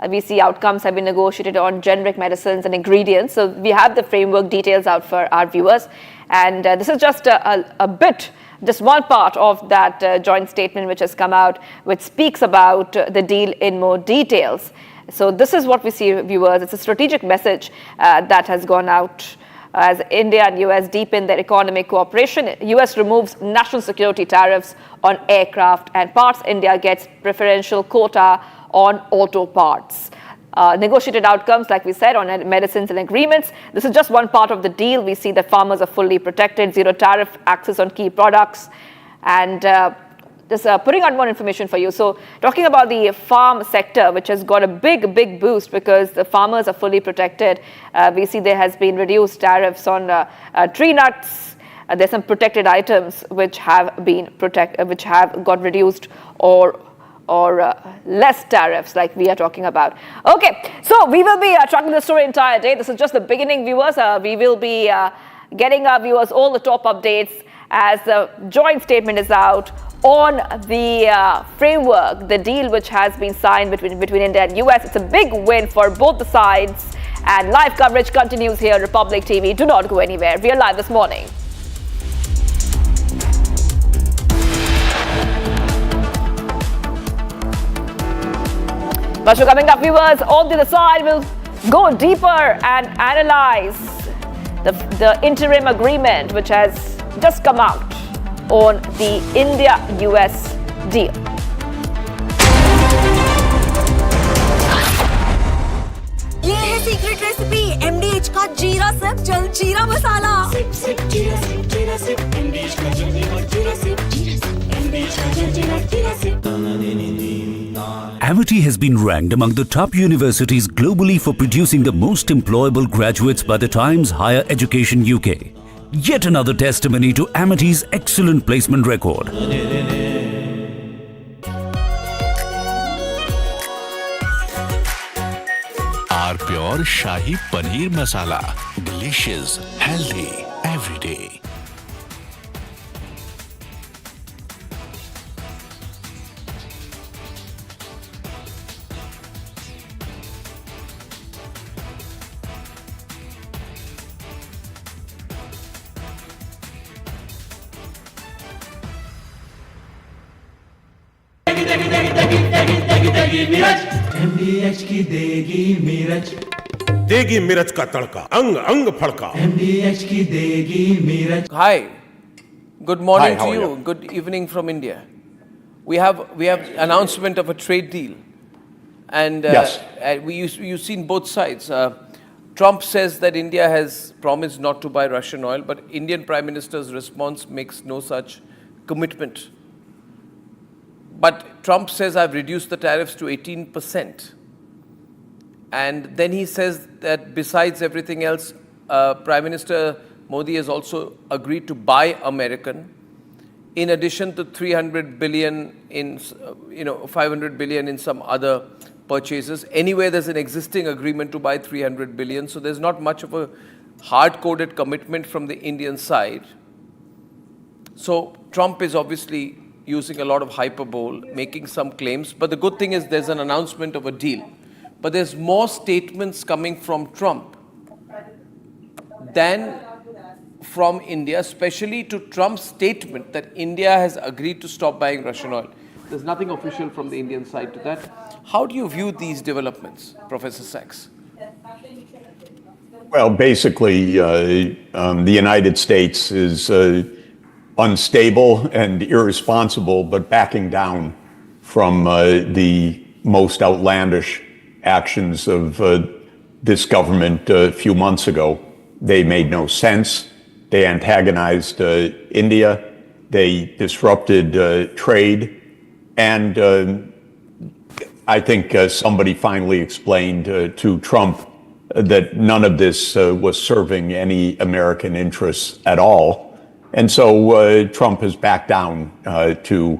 S1: we see outcomes have been negotiated on generic medicines and ingredients. So we have the framework details out for our viewers. And this is just just one part of that joint statement which has come out, which speaks about the deal in more details. So this is what we see, viewers. It's a strategic message that has gone out as India and US deepen their economic cooperation. US removes national security tariffs on aircraft and parts. India gets preferential quota on auto parts. Negotiated outcomes, like we said, on medicines and agreements. This is just one part of the deal. We see that farmers are fully protected, zero tariff access on key products, and just putting out more information for you. So talking about the farm sector, which has got a big boost because the farmers are fully protected. We see there has been reduced tariffs on tree nuts. There's some protected items which have got reduced or less tariffs, like we are talking about. Okay, so we will be tracking the story entire day. This is just the beginning, viewers. We will be getting our viewers all the top updates as the joint statement is out on the framework, the deal which has been signed between India and US. It's a big win for both the sides, and live coverage continues here on Republic TV. Do not go anywhere. We are live this morning. But coming up, viewers, on the other side, we'll go deeper and analyze the interim agreement which has just come out on the India-US deal.
S6: ये है secret recipe MDH का jeera sip jaljeera masala. Sip sip jeera sip MDH का jaljeera sip MDH का jaljeera SIP.
S5: Amity has been ranked among the top universities globally for producing the most employable graduates by the Times Higher Education UK. Yet another testimony to Amity's excellent placement record.
S15: Our pure Shahi Paneer Masala. Delicious, healthy, every day.
S4: MDH की देगी मिर्च,
S16: देगी मिर्च का तड़का, अंग अंग फड़का।
S4: MDH की देगी मिर्च।
S8: Hi, good morning
S9: Hi, how
S8: to
S9: are
S8: you.
S9: you?
S8: Good evening from India. We have announcement of a trade deal, and
S9: Yes.
S8: you've seen both sides. Trump says that India has promised not to buy Russian oil, but Indian Prime Minister's response makes no such commitment. But Trump says, I've reduced the tariffs to 18%. And then he says that besides everything else, Prime Minister Modi has also agreed to buy American, in addition to 300 billion in, 500 billion in some other purchases. Anyway, there's an existing agreement to buy 300 billion. So there's not much of a hard-coded commitment from the Indian side. So Trump is obviously using a lot of hyperbole, making some claims. But the good thing is there's an announcement of a deal. But there's more statements coming from Trump than from India, especially to Trump's statement that India has agreed to stop buying Russian oil. There's nothing official from the Indian side to that. How do you view these developments, Professor Sachs?
S9: Well, basically, the United States is unstable and irresponsible, but backing down from the most outlandish actions of this government a few months ago. They made no sense. They antagonized India. They disrupted trade. And I think somebody finally explained to Trump that none of this was serving any American interests at all. And so Trump has backed down to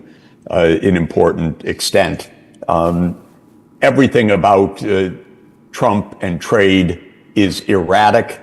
S9: an important extent. Everything about Trump and trade is erratic,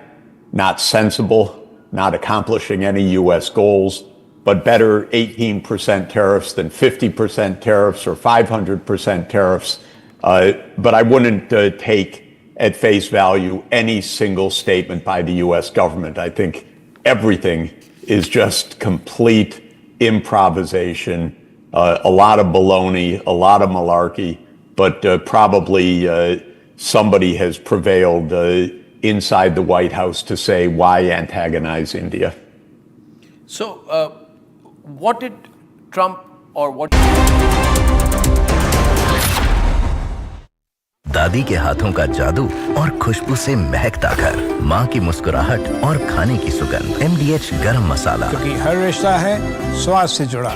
S9: not sensible, not accomplishing any U.S. goals, but better 18% tariffs than 50% tariffs or 500% tariffs. But I wouldn't take at face value any single statement by the U.S. government. I think everything is just complete improvisation, a lot of baloney, a lot of malarkey, but probably somebody has prevailed inside the White House to say, why antagonize India?
S8: So, what did Trump or what...
S17: दादी के हाथों का जादू और खुशबू से महकता घर, माँ की मुस्कुराहट और खाने की सुगंध। MDH गरम मसाला,
S18: क्योंकि हर रिश्ता है स्वाद से जुड़ा।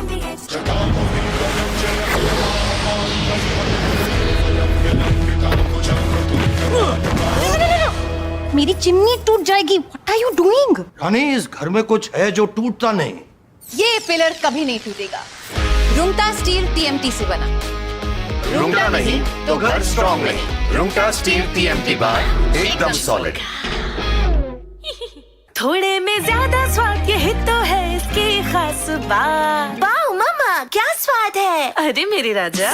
S6: मेरी चिमनी टूट जाएगी। What are you doing?
S10: रानी, इस घर में कुछ है जो टूटता नहीं।
S6: ये पिलर कभी नहीं टूटेगा। रुंगटा स्टील TMT से बना।
S13: रुंगटा नहीं तो घर स्ट्रॉन्ग नहीं। रुंगटा स्टील TMT बार एकदम सॉलिड।
S6: थोड़े में ज्यादा स्वाद, यही तो है इसकी खास बात। वाओ मामा, क्या स्वाद है? अरे मेरे राजा।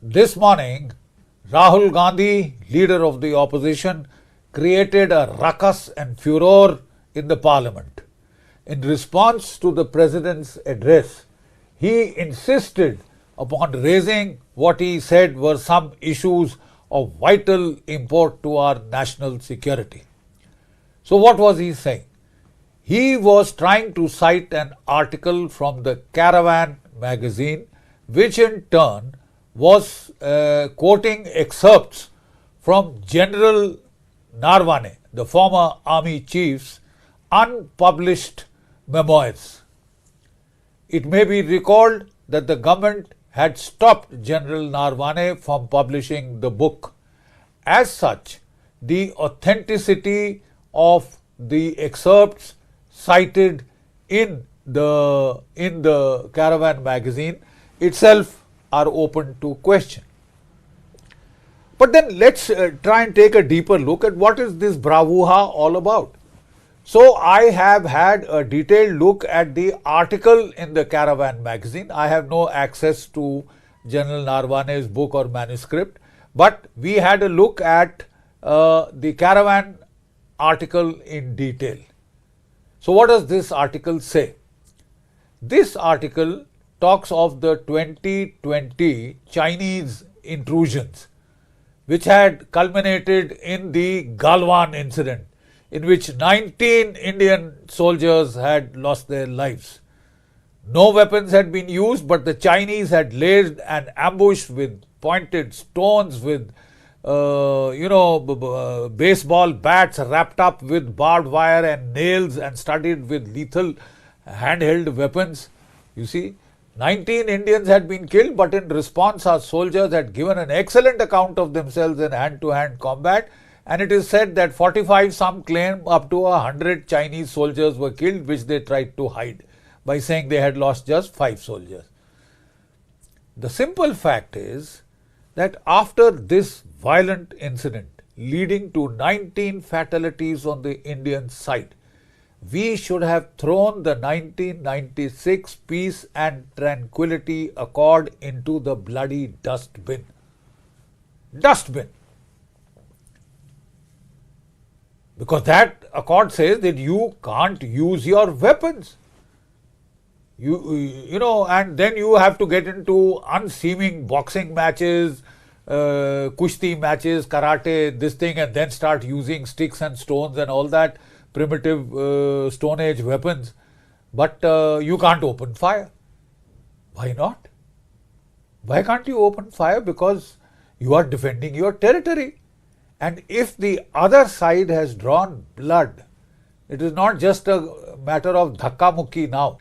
S3: This morning, Rahul Gandhi, leader of the opposition, created a ruckus and furor in the parliament. In response to the president's address, he insisted upon raising what he said were some issues of vital import to our national security. So what was he saying? He was trying to cite an article from the Caravan magazine, which in turn was quoting excerpts from General Narwane, the former army chief's unpublished memoirs. It may be recalled that the government had stopped General Narwane from publishing the book. As such, the authenticity of the excerpts cited in the Caravan magazine itself are open to question. But then let's try and take a deeper look at what is this bravura all about. So I have had a detailed look at the article in the Caravan magazine. I have no access to General Narwane's book or manuscript, but we had a look at the Caravan article in detail. So what does this article say? This article talks of the 2020 Chinese intrusions, which had culminated in the Galwan incident, in which 19 Indian soldiers had lost their lives. No weapons had been used, but the Chinese had laid an ambush with pointed stones, with baseball bats wrapped up with barbed wire and nails and studded with lethal handheld weapons. You see, 19 Indians had been killed, but in response our soldiers had given an excellent account of themselves in hand-to-hand combat. And it is said that 45, some claim up to 100 Chinese soldiers were killed, which they tried to hide by saying they had lost just 5 soldiers. The simple fact is that after this violent incident leading to 19 fatalities on the Indian side, we should have thrown the 1996 Peace and Tranquility Accord into the bloody dustbin. Dustbin. Because that accord says that you can't use your weapons. And then you have to get into unseeming boxing matches, kushti matches, karate, this thing, and then start using sticks and stones and all that primitive Stone Age weapons. But you can't open fire. Why not? Why can't you open fire? Because you are defending your territory. And if the other side has drawn blood, it is not just a matter of dhakka mukki now.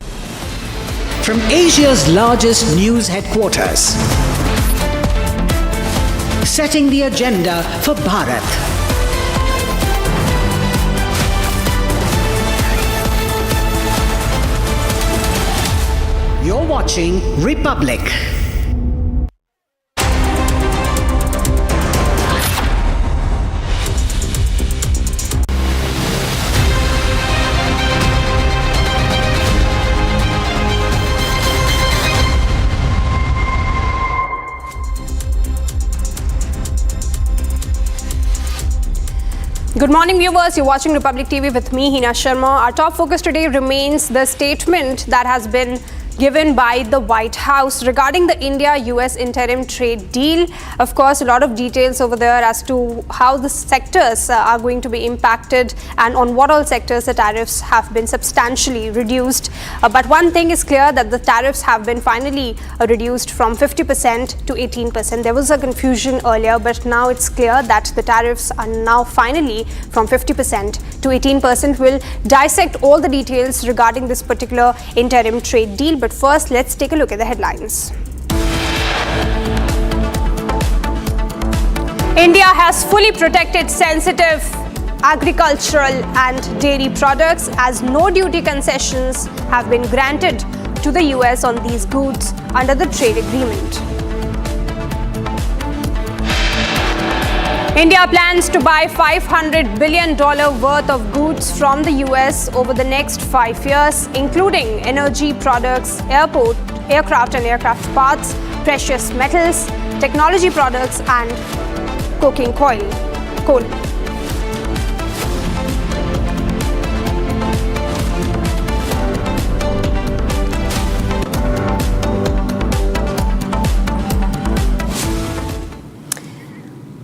S19: from Asia's largest news headquarters. Setting the agenda for Bharat. You're watching Republic.
S20: Good morning, viewers. You're watching Republic TV with me, Hina Sharma. Our top focus today remains the statement that has been given by the White House regarding the India-US interim trade deal. Of course, a lot of details over there as to how the sectors are going to be impacted and on what all sectors the tariffs have been substantially reduced. But one thing is clear, that the tariffs have been finally reduced from 50% to 18%. There was a confusion earlier, but now it's clear that the tariffs are now finally from 50% to 18%. We'll dissect all the details regarding this particular interim trade deal. But first, let's take a look at the headlines. India has fully protected sensitive agricultural and dairy products as no duty concessions have been granted to the US on these goods under the trade agreement. India plans to buy $500 billion worth of goods from the US over the next 5 years, including energy products, aircraft and aircraft parts, precious metals, technology products and coking coal.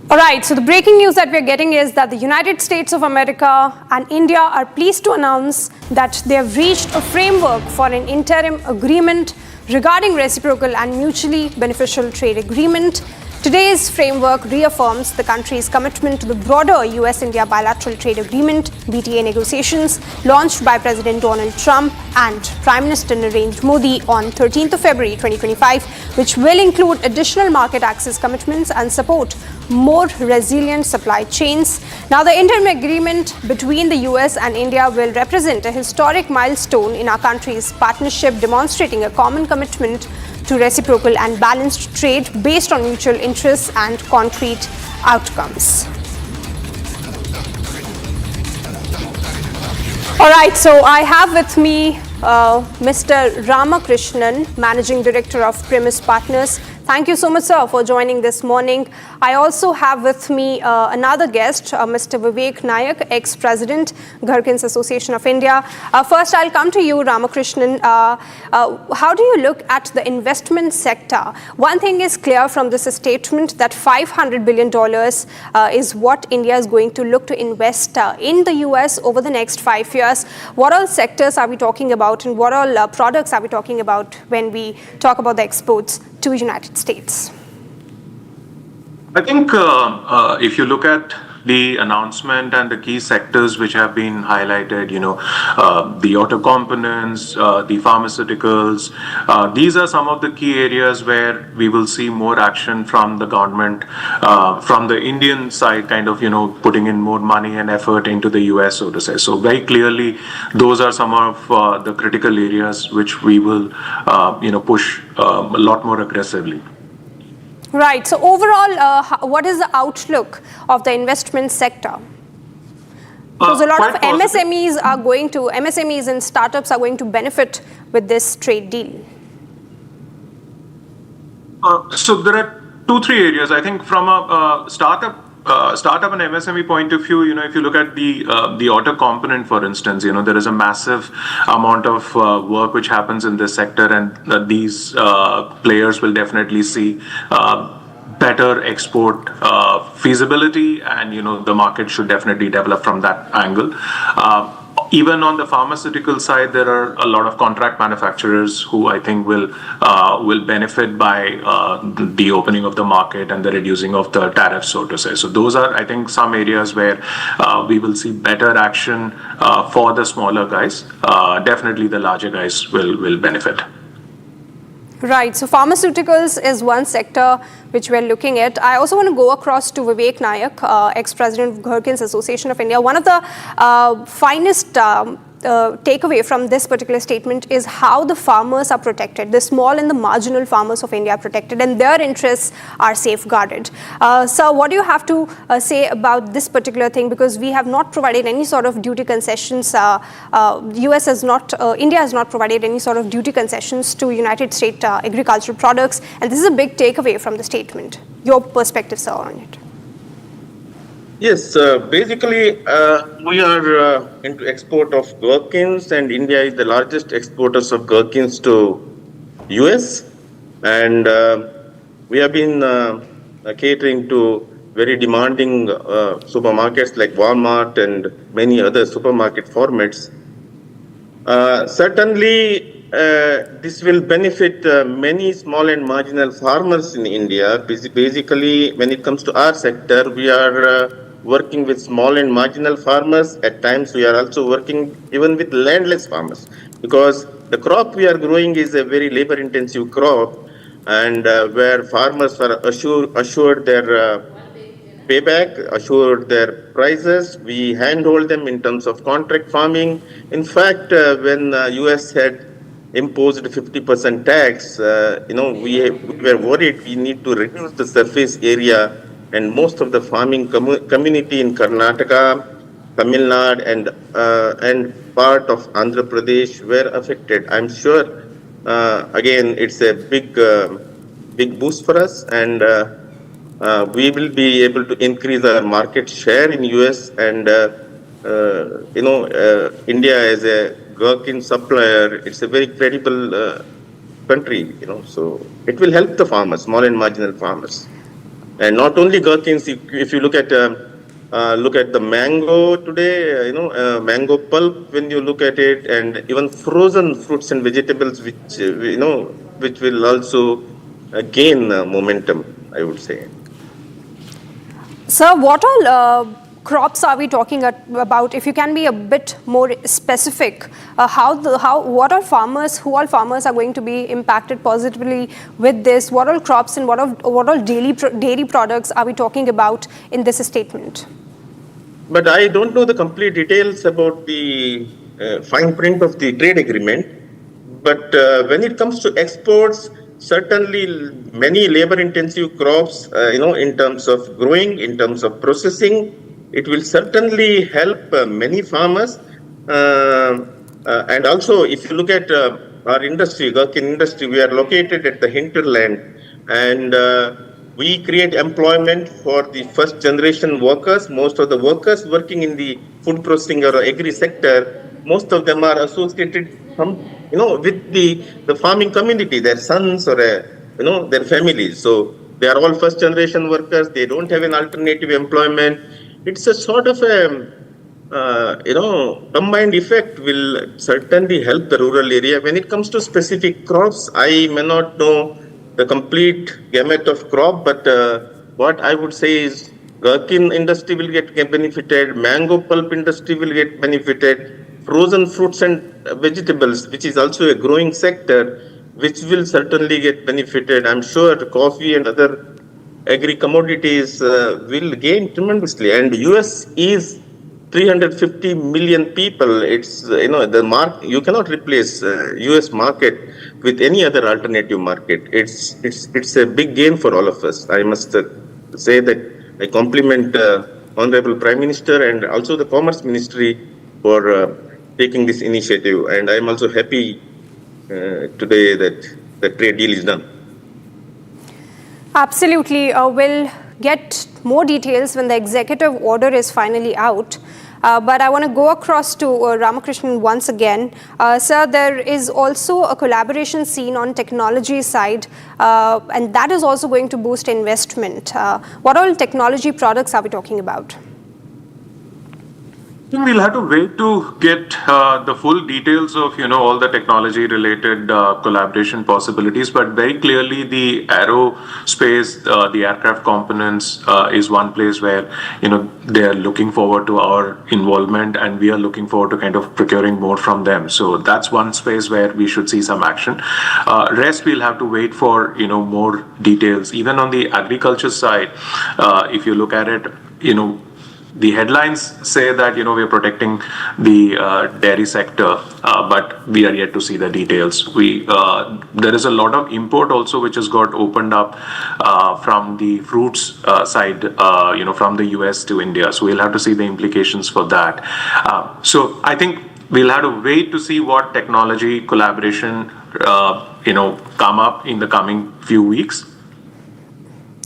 S20: Alright, so the breaking news that we're getting is that the United States of America and India are pleased to announce that they have reached a framework for an interim agreement regarding reciprocal and mutually beneficial trade agreement. Today's framework reaffirms the country's commitment to the broader US-India bilateral trade agreement, BTA negotiations, launched by President Donald Trump and Prime Minister Narendra Modi on 13th of February 2025, which will include additional market access commitments and support more resilient supply chains. Now, the interim agreement between the US and India will represent a historic milestone in our country's partnership, demonstrating a common commitment to reciprocal and balanced trade based on mutual interests and concrete outcomes. All right, so I have with me Mr. Ramakrishnan, Managing Director of Premise Partners. Thank you so much, sir, for joining this morning. I also have with me another guest, Mr. Vivek Nayak, ex-President, Gharkins Association of India. First, I'll come to you, Ramakrishnan. How do you look at the investment sector? One thing is clear from this statement, that $500 billion is what India is going to look to invest in the US over the next 5 years. What all sectors are we talking about, and what all products are we talking about when we talk about the exports to the United States?
S21: I think if you look at the announcement and the key sectors which have been highlighted, the auto components, the pharmaceuticals, these are some of the key areas where we will see more action from the government, from the Indian side, kind of, putting in more money and effort into the US, so to say. So very clearly, those are some of the critical areas which we will, push a lot more aggressively.
S20: Right. So overall, what is the outlook of the investment sector? Because a lot of MSMEs and startups are going to benefit with this trade deal.
S21: So there are 2-3 areas. I think from a startup and MSME point of view, if you look at the auto component, for instance, there is a massive amount of work which happens in this sector, and these players will definitely see better export feasibility, and the market should definitely develop from that angle. Even on the pharmaceutical side, there are a lot of contract manufacturers who I think will benefit by the opening of the market and the reducing of the tariffs, so to say. So those are, I think, some areas where we will see better action for the smaller guys. Definitely the larger guys will benefit.
S20: Right. So pharmaceuticals is one sector which we're looking at. I also want to go across to Vivek Nayak, ex-president of Gherkins Association of India. One of the finest takeaway from this particular statement is how the farmers are protected. The small and the marginal farmers of India are protected and their interests are safeguarded. So what do you have to say about this particular thing? Because we have not provided any sort of duty concessions. US has not, India has not provided any sort of duty concessions to United States agricultural products. And this is a big takeaway from the statement. Your perspective, sir, on it.
S7: Yes, basically we are into export of gherkins, and India is the largest exporters of gherkins to US, and we have been catering to very demanding supermarkets like Walmart and many other supermarket formats. Certainly this will benefit many small and marginal farmers in India. Basically, when it comes to our sector, we are working with small and marginal farmers. At times, we are also working even with landless farmers, because the crop we are growing is a very labor-intensive crop, and where farmers are assured their payback, assured their prices. We handhold them in terms of contract farming. In fact, when US had imposed 50% tax, we were worried we need to reduce the surface area, and most of the farming community in Karnataka, Tamil Nadu, and part of Andhra Pradesh were affected. I'm sure, again, it's a big boost for us, and we will be able to increase our market share in US, and India as a gherkin supplier, it's a very credible country, so it will help the farmers, small and marginal farmers. And not only gherkins, if you look at the mango today, mango pulp, when you look at it, and even frozen fruits and vegetables, which will also gain momentum, I would say.
S20: Sir, what all crops are we talking about? If you can be a bit more specific, what are farmers, who all farmers are going to be impacted positively with this? What all crops and what all dairy products are we talking about in this statement?
S7: But I don't know the complete details about the fine print of the trade agreement. But when it comes to exports, certainly many labor-intensive crops, in terms of growing, in terms of processing, it will certainly help many farmers. And also, if you look at our industry, gherkin industry, we are located at the hinterland, and we create employment for the first generation workers. Most of the workers working in the food processing or agri sector, most of them are associated with the farming community, their sons or their families. So they are all first generation workers. They don't have an alternative employment. It's a sort of a combined effect will certainly help the rural area. When it comes to specific crops, I may not know the complete gamut of crop, but what I would say is gherkin industry will get benefited, mango pulp industry will get benefited, frozen fruits and vegetables, which is also a growing sector, which will certainly get benefited. I'm sure coffee and other agri commodities will gain tremendously. And US is 350 million people. It's, the market, you cannot replace US market with any other alternative market. It's a big gain for all of us. I must say that I compliment Honorable Prime Minister and also the Commerce Ministry for taking this initiative. And I'm also happy today that the trade deal is done.
S20: Absolutely. We'll get more details when the executive order is finally out. But I want to go across to Ramakrishnan once again. Sir, there is also a collaboration seen on technology side, and that is also going to boost investment. What all technology products are we talking about?
S21: I think we'll have to wait to get the full details of all the technology related collaboration possibilities, but very clearly the aerospace, the aircraft components is one place where they are looking forward to our involvement, and we are looking forward to kind of procuring more from them. So that's one space where we should see some action. Rest we'll have to wait for more details. Even on the agriculture side, if you look at it, the headlines say that we are protecting the dairy sector, but we are yet to see the details. There is a lot of import also which has got opened up from the fruits side, from the US to India. So we'll have to see the implications for that. So I think we'll have to wait to see what technology collaboration come up in the coming few weeks.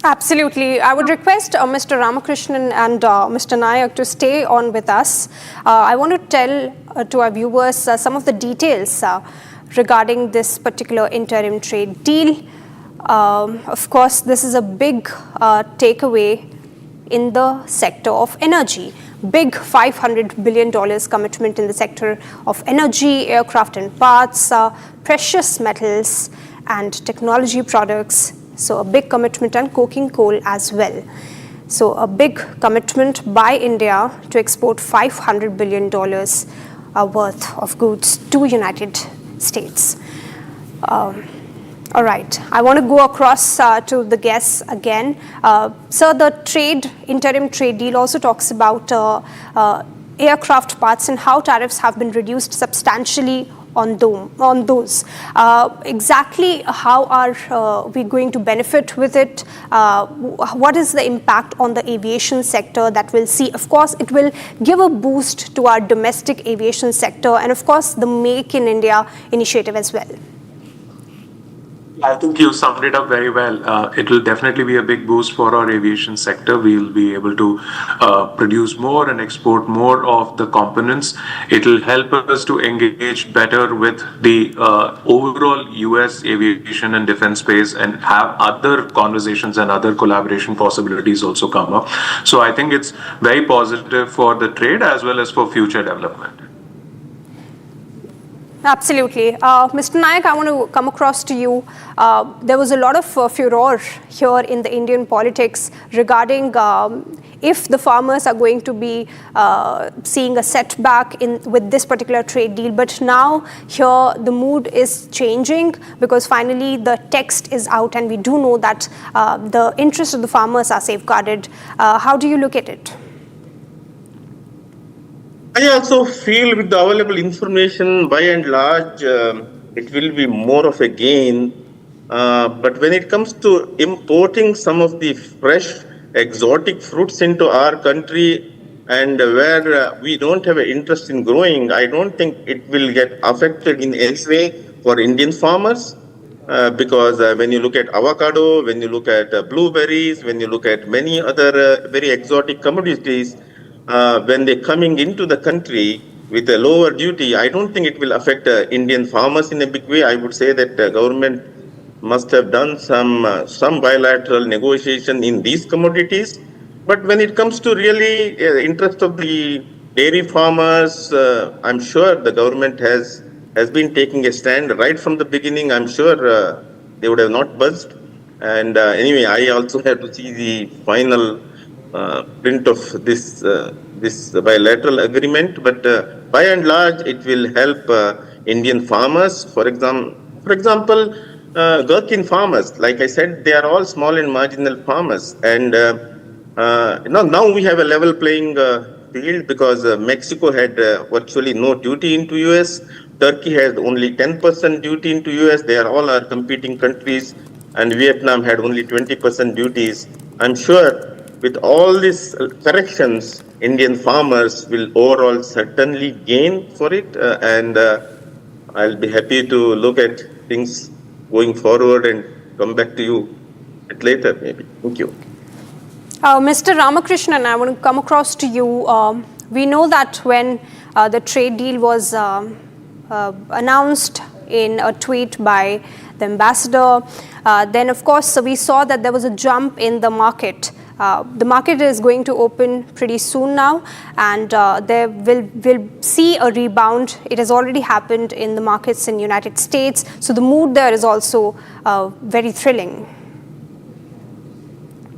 S20: Absolutely. I would request Mr. Ramakrishnan and Mr. Nayak to stay on with us. I want to tell to our viewers some of the details regarding this particular interim trade deal. Of course, this is a big takeaway in the sector of energy. Big $500 billion commitment in the sector of energy, aircraft and parts, precious metals and technology products. So a big commitment, and coking coal as well. So a big commitment by India to export $500 billion worth of goods to United States. All right, I want to go across to the guests again. Sir, the interim trade deal also talks about aircraft parts and how tariffs have been reduced substantially on those. Exactly how are we going to benefit with it? What is the impact on the aviation sector that we'll see? Of course, it will give a boost to our domestic aviation sector and of course the Make in India initiative as well.
S21: I think you summed it up very well. It will definitely be a big boost for our aviation sector. We'll be able to produce more and export more of the components. It will help us to engage better with the overall US aviation and defense space and have other conversations and other collaboration possibilities also come up. So I think it's very positive for the trade as well as for future development.
S20: Absolutely. Mr. Nayak, I want to come across to you. There was a lot of furor here in the Indian politics regarding if the farmers are going to be seeing a setback with this particular trade deal. But now here the mood is changing because finally the text is out and we do know that the interests of the farmers are safeguarded. How do you look at it?
S7: I also feel with the available information, by and large, it will be more of a gain. But when it comes to importing some of the fresh exotic fruits into our country and where we don't have an interest in growing, I don't think it will get affected in any way for Indian farmers. Because when you look at avocado, when you look at blueberries, when you look at many other very exotic commodities, when they're coming into the country with a lower duty, I don't think it will affect Indian farmers in a big way. I would say that the government must have done some bilateral negotiation in these commodities. But when it comes to really interest of the dairy farmers, I'm sure the government has been taking a stand right from the beginning. I'm sure they would have not buzzed. And anyway, I also have to see the final print of this bilateral agreement, but by and large, it will help Indian farmers. For example, gherkin farmers. Like I said, they are all small and marginal farmers, and now we have a level playing field because Mexico had virtually no duty into US. Turkey has only 10% duty into US. They are all our competing countries, and Vietnam had only 20% duties. I'm sure with all these corrections, Indian farmers will overall certainly gain for it, and I'll be happy to look at things going forward and come back to you later, maybe. Thank you.
S20: Mr. Ramakrishnan, I want to come across to you. We know that when the trade deal was announced in a tweet by the ambassador, then of course we saw that there was a jump in the market The market is going to open pretty soon now, and there will see a rebound. It has already happened in the markets in United States, so the mood there is also very thrilling.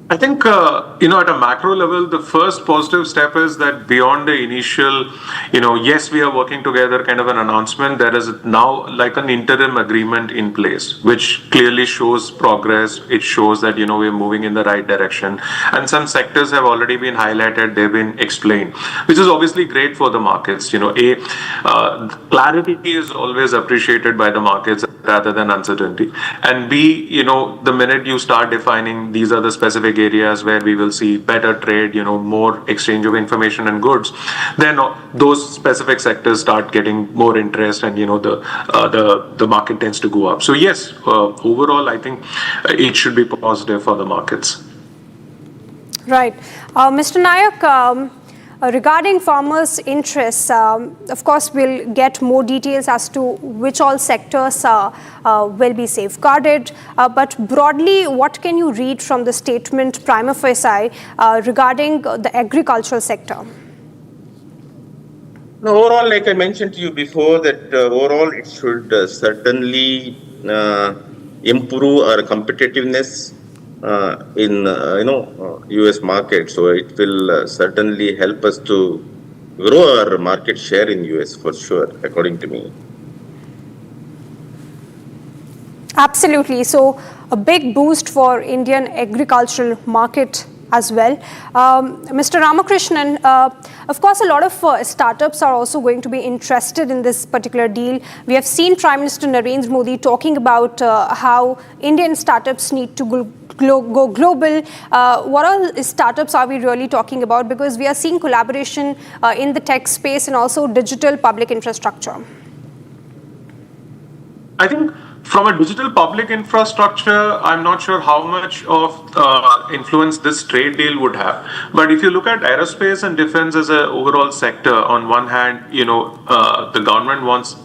S21: I think, at a macro level, the first positive step is that beyond the initial, yes, we are working together kind of an announcement, there is now like an interim agreement in place, which clearly shows progress. It shows that, we're moving in the right direction. And some sectors have already been highlighted, they've been explained, which is obviously great for the markets. Clarity is always appreciated by the markets rather than uncertainty. And B, the minute you start defining these are the specific areas where we will see better trade, more exchange of information and goods, then those specific sectors start getting more interest, and the market tends to go up. So yes, overall I think it should be positive for the markets.
S20: Right. Mr. Nayak, regarding farmers' interests, of course, we'll get more details as to which all sectors will be safeguarded. But broadly, what can you read from the statement prima facie regarding the agricultural sector?
S7: No, overall, like I mentioned to you before, that overall it should certainly improve our competitiveness in US market. So it will certainly help us to grow our market share in US for sure, according to me.
S20: Absolutely. So a big boost for Indian agricultural market as well. Mr. Ramakrishnan, of course, a lot of startups are also going to be interested in this particular deal. We have seen Prime Minister Narendra Modi talking about how Indian startups need to go global. What all startups are we really talking about? Because we are seeing collaboration in the tech space and also digital public infrastructure.
S21: I think from a digital public infrastructure, I'm not sure how much of influence this trade deal would have. But if you look at aerospace and defense as an overall sector, on one hand, the government wants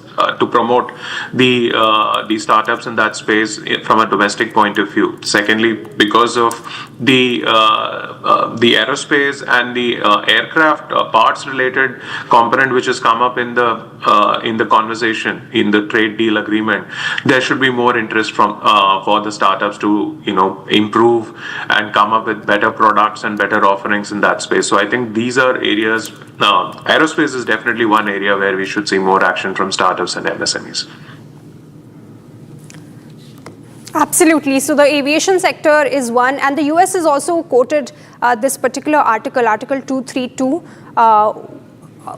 S21: to promote the startups in that space from a domestic point of view. Secondly, because of the aerospace and the aircraft parts related component which has come up in the conversation in the trade deal agreement, there should be more interest from for the startups to improve and come up with better products and better offerings in that space. So I think these are areas. Aerospace is definitely one area where we should see more action from startups and MSMEs.
S20: Absolutely. So the aviation sector is one, and the US has also quoted this particular article, Article 232,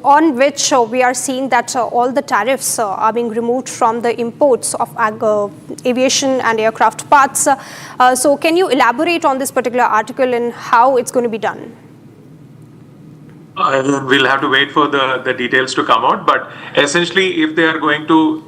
S20: on which we are seeing that all the tariffs are being removed from the imports of aviation and aircraft parts. So can you elaborate on this particular article and how it's going to be done?
S21: We'll have to wait for the details to come out, but essentially if they are going to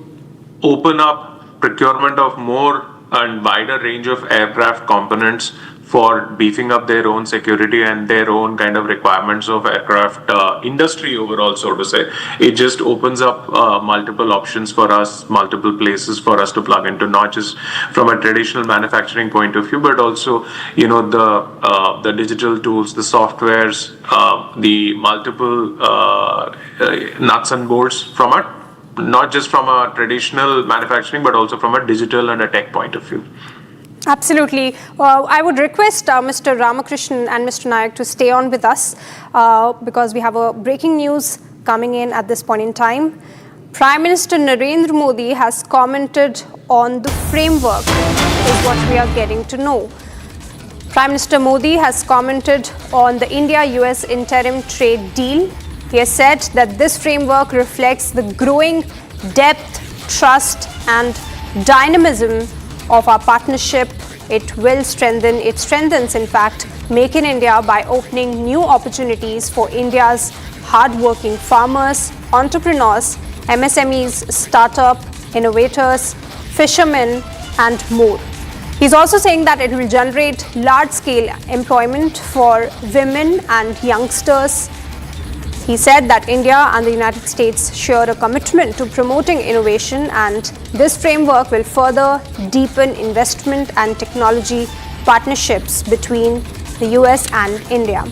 S21: open up procurement of more and wider range of aircraft components for beefing up their own security and their own kind of requirements of aircraft industry overall, so to say, it just opens up multiple options for us, multiple places for us to plug into, not just from a traditional manufacturing point of view, but also, the digital tools, the softwares, the multiple nuts and bolts from not just from a traditional manufacturing, but also from a digital and a tech point of view.
S20: Absolutely. I would request Mr. Ramakrishnan and Mr. Nayak to stay on with us because we have a breaking news coming in at this point in time. Prime Minister Narendra Modi has commented on the framework, is what we are getting to know. Prime Minister Modi has commented on the India-US interim trade deal. He has said that this framework reflects the growing depth, trust and dynamism of our partnership. It strengthens in fact Make in India by opening new opportunities for India's hard-working farmers, entrepreneurs, MSMEs, startup, innovators, fishermen and more. He's also saying that it will generate large-scale employment for women and youngsters. He said that India and the United States share a commitment to promoting innovation, and this framework will further deepen investment and technology partnerships between the US and India.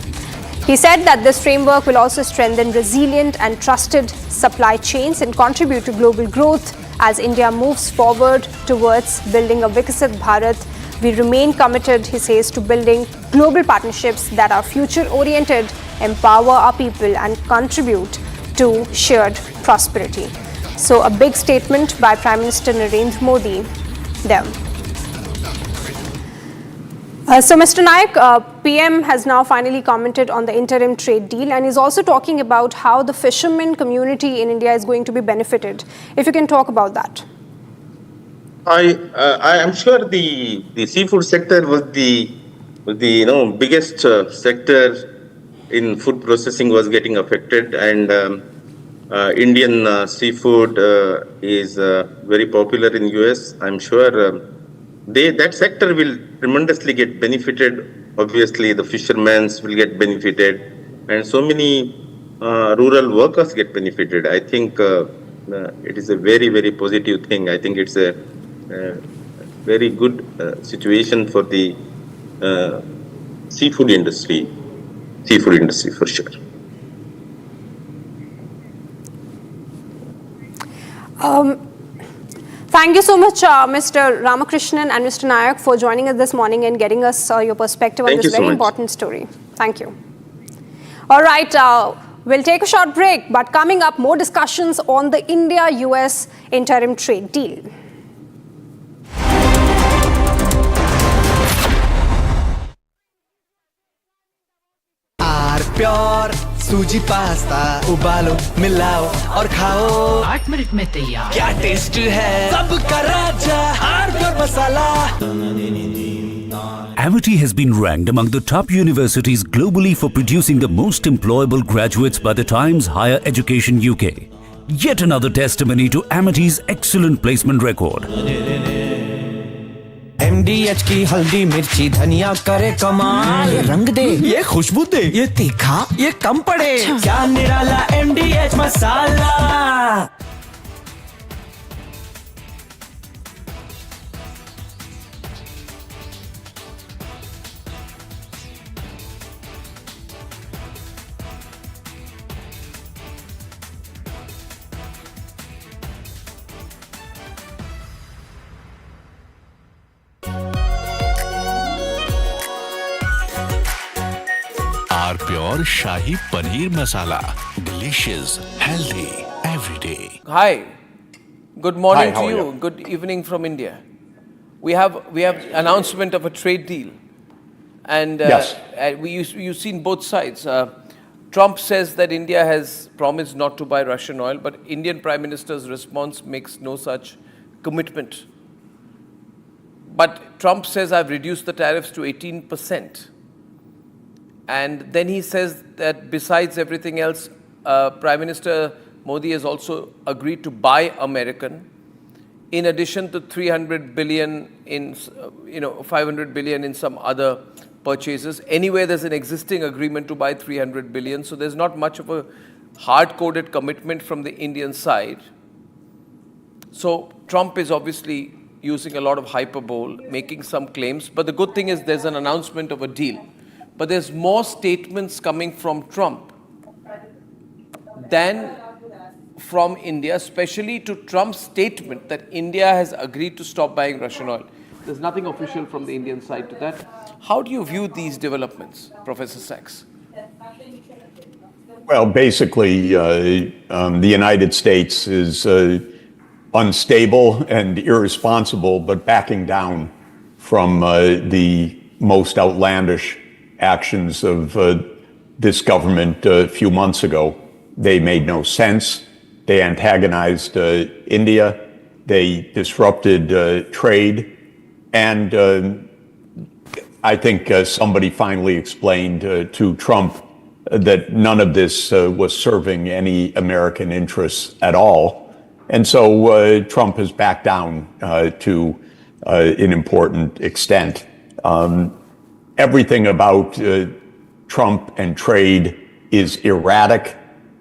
S20: He said that this framework will also strengthen resilient and trusted supply chains and contribute to global growth as India moves forward towards building a Viksit Bharat. We remain committed, he says, to building global partnerships that are future-oriented, empower our people and contribute to shared prosperity. So a big statement by Prime Minister Narendra Modi there. So Mr. Nayak, PM has now finally commented on the interim trade deal and is also talking about how the fishermen community in India is going to be benefited. If you can talk about that.
S7: I am sure the seafood sector was the biggest sector in food processing was getting affected, and Indian seafood is very popular in US. I'm sure that sector will tremendously get benefited. Obviously, the fishermen will get benefited, and so many rural workers get benefited. I think it is a very, very positive thing. I think it's a very good situation for the seafood industry for sure.
S20: Thank you so much, Mr. Ramakrishnan and Mr. Nayak, for joining us this morning and getting us your perspective on this very important story. Thank you. All right, we'll take a short break, but coming up, more discussions on the India-US interim trade deal.
S4: Pure सूजी pasta उबालो मिलाओ और खाओ
S19: 8 minute में तैयार
S4: क्या taste है सबका राजा R pure masala
S5: Amity has been ranked among the top universities globally for producing the most employable graduates by the Times Higher Education UK. Yet another testimony to Amity's excellent placement record.
S4: MDH की हल्दी मिर्ची धनिया करे कमाल ये रंग दे ये खुशबू दे ये तीखा ये कम पड़े क्या निराला MDH masala
S15: Pure Shahi Paneer Masala. Delicious, healthy, every day.
S8: Hi. Good morning
S9: Hi,
S8: to you. Good evening from India. We have announcement of a trade deal. And
S9: Yes.
S8: you've seen both sides. Trump says that India has promised not to buy Russian oil, but Indian Prime Minister's response makes no such commitment. But Trump says, I've reduced the tariffs to 18%. And then he says that besides everything else, Prime Minister Modi has also agreed to buy American, in addition to 300 billion in, 500 billion in some other purchases. Anyway, there's an existing agreement to buy 300 billion, so there's not much of a hard-coded commitment from the Indian side. So Trump is obviously using a lot of hyperbole, making some claims, but the good thing is there's an announcement of a deal. But there's more statements coming from Trump than from India, especially to Trump's statement that India has agreed to stop buying Russian oil. There's nothing official from the Indian side to that. How do you view these developments, Professor Sachs?
S9: Well, basically, the United States is unstable and irresponsible, but backing down from the most outlandish actions of this government a few months ago. They made no sense. They antagonized India. They disrupted trade. And I think somebody finally explained to Trump that none of this was serving any American interests at all. And so Trump has backed down to an important extent. Everything about Trump and trade is erratic,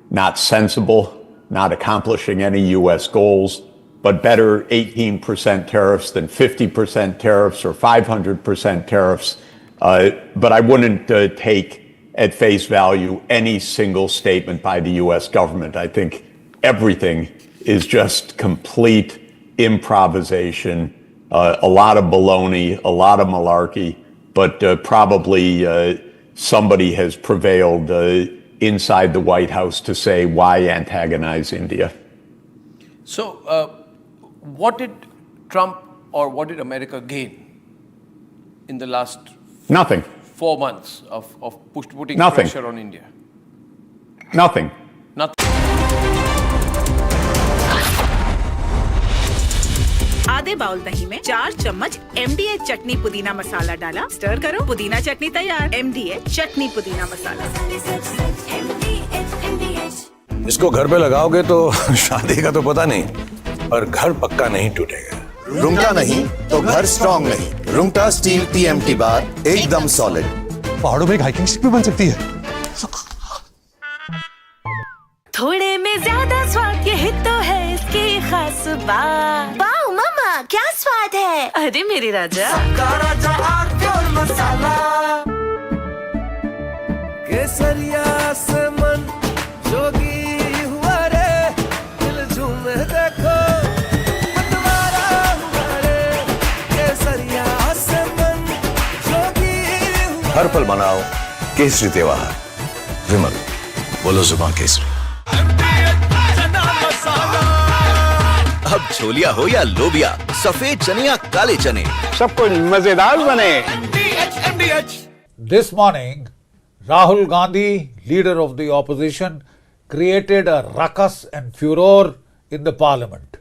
S9: not sensible, not accomplishing any U.S. goals, but better 18% tariffs than 50% tariffs or 500% tariffs. But I wouldn't take at face value any single statement by the U.S. government. I think everything is just complete improvisation, a lot of baloney, a lot of malarkey, but probably somebody has prevailed inside the White House to say, why antagonize India?
S8: So, what did Trump or what did America gain in the last
S9: Nothing.
S8: 4 months of putting
S9: Nothing.
S8: pressure on India?
S9: Nothing.
S8: Nothing.
S19: आधे bowl दही में 4 चम्मच MDH चटनी पुदीना मसाला डाला, stir करो, पुदीना चटनी तैयार। MDH चटनी पुदीना मसाला।
S12: इसको घर पे लगाओगे तो शादी का तो पता नहीं, पर घर पक्का नहीं टूटेगा।
S13: रुंगटा नहीं तो घर स्ट्रॉन्ग नहीं। रुंगटा स्टील TMT बार एकदम सॉलिड।
S10: पहाड़ों में एक हाइकिंग स्टिक भी बन सकती है।
S19: थोड़े में ज्यादा स्वाद, यही तो है इसकी खास बात।
S6: वाओ मामा, क्या स्वाद है?
S19: अरे मेरे राजा,
S4: केसरिया से मन जोगी हुआ रे, दिल झूमे देखो मतवारा हुआ रे, केसरिया से मन जोगी हुआ।
S12: हर पल मनाओ केसरी त्योहार। विमल, बोलो जुबान केसरी।
S17: अब छोलिया हो या लोबिया, सफेद चने या काले चने,
S3: सब कुछ मजेदार बने। This morning, Rahul Gandhi, leader of the opposition, created a ruckus and furor in the parliament.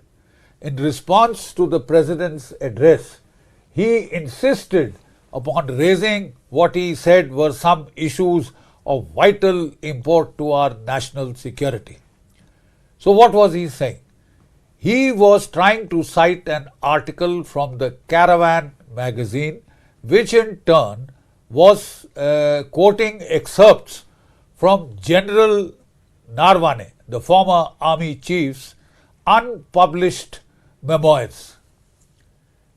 S3: In response to the president's address, he insisted upon raising what he said were some issues of vital import to our national security. So what was he saying? He was trying to cite an article from the Caravan magazine, which in turn was quoting excerpts from General Narwane, the former army chief's unpublished memoirs.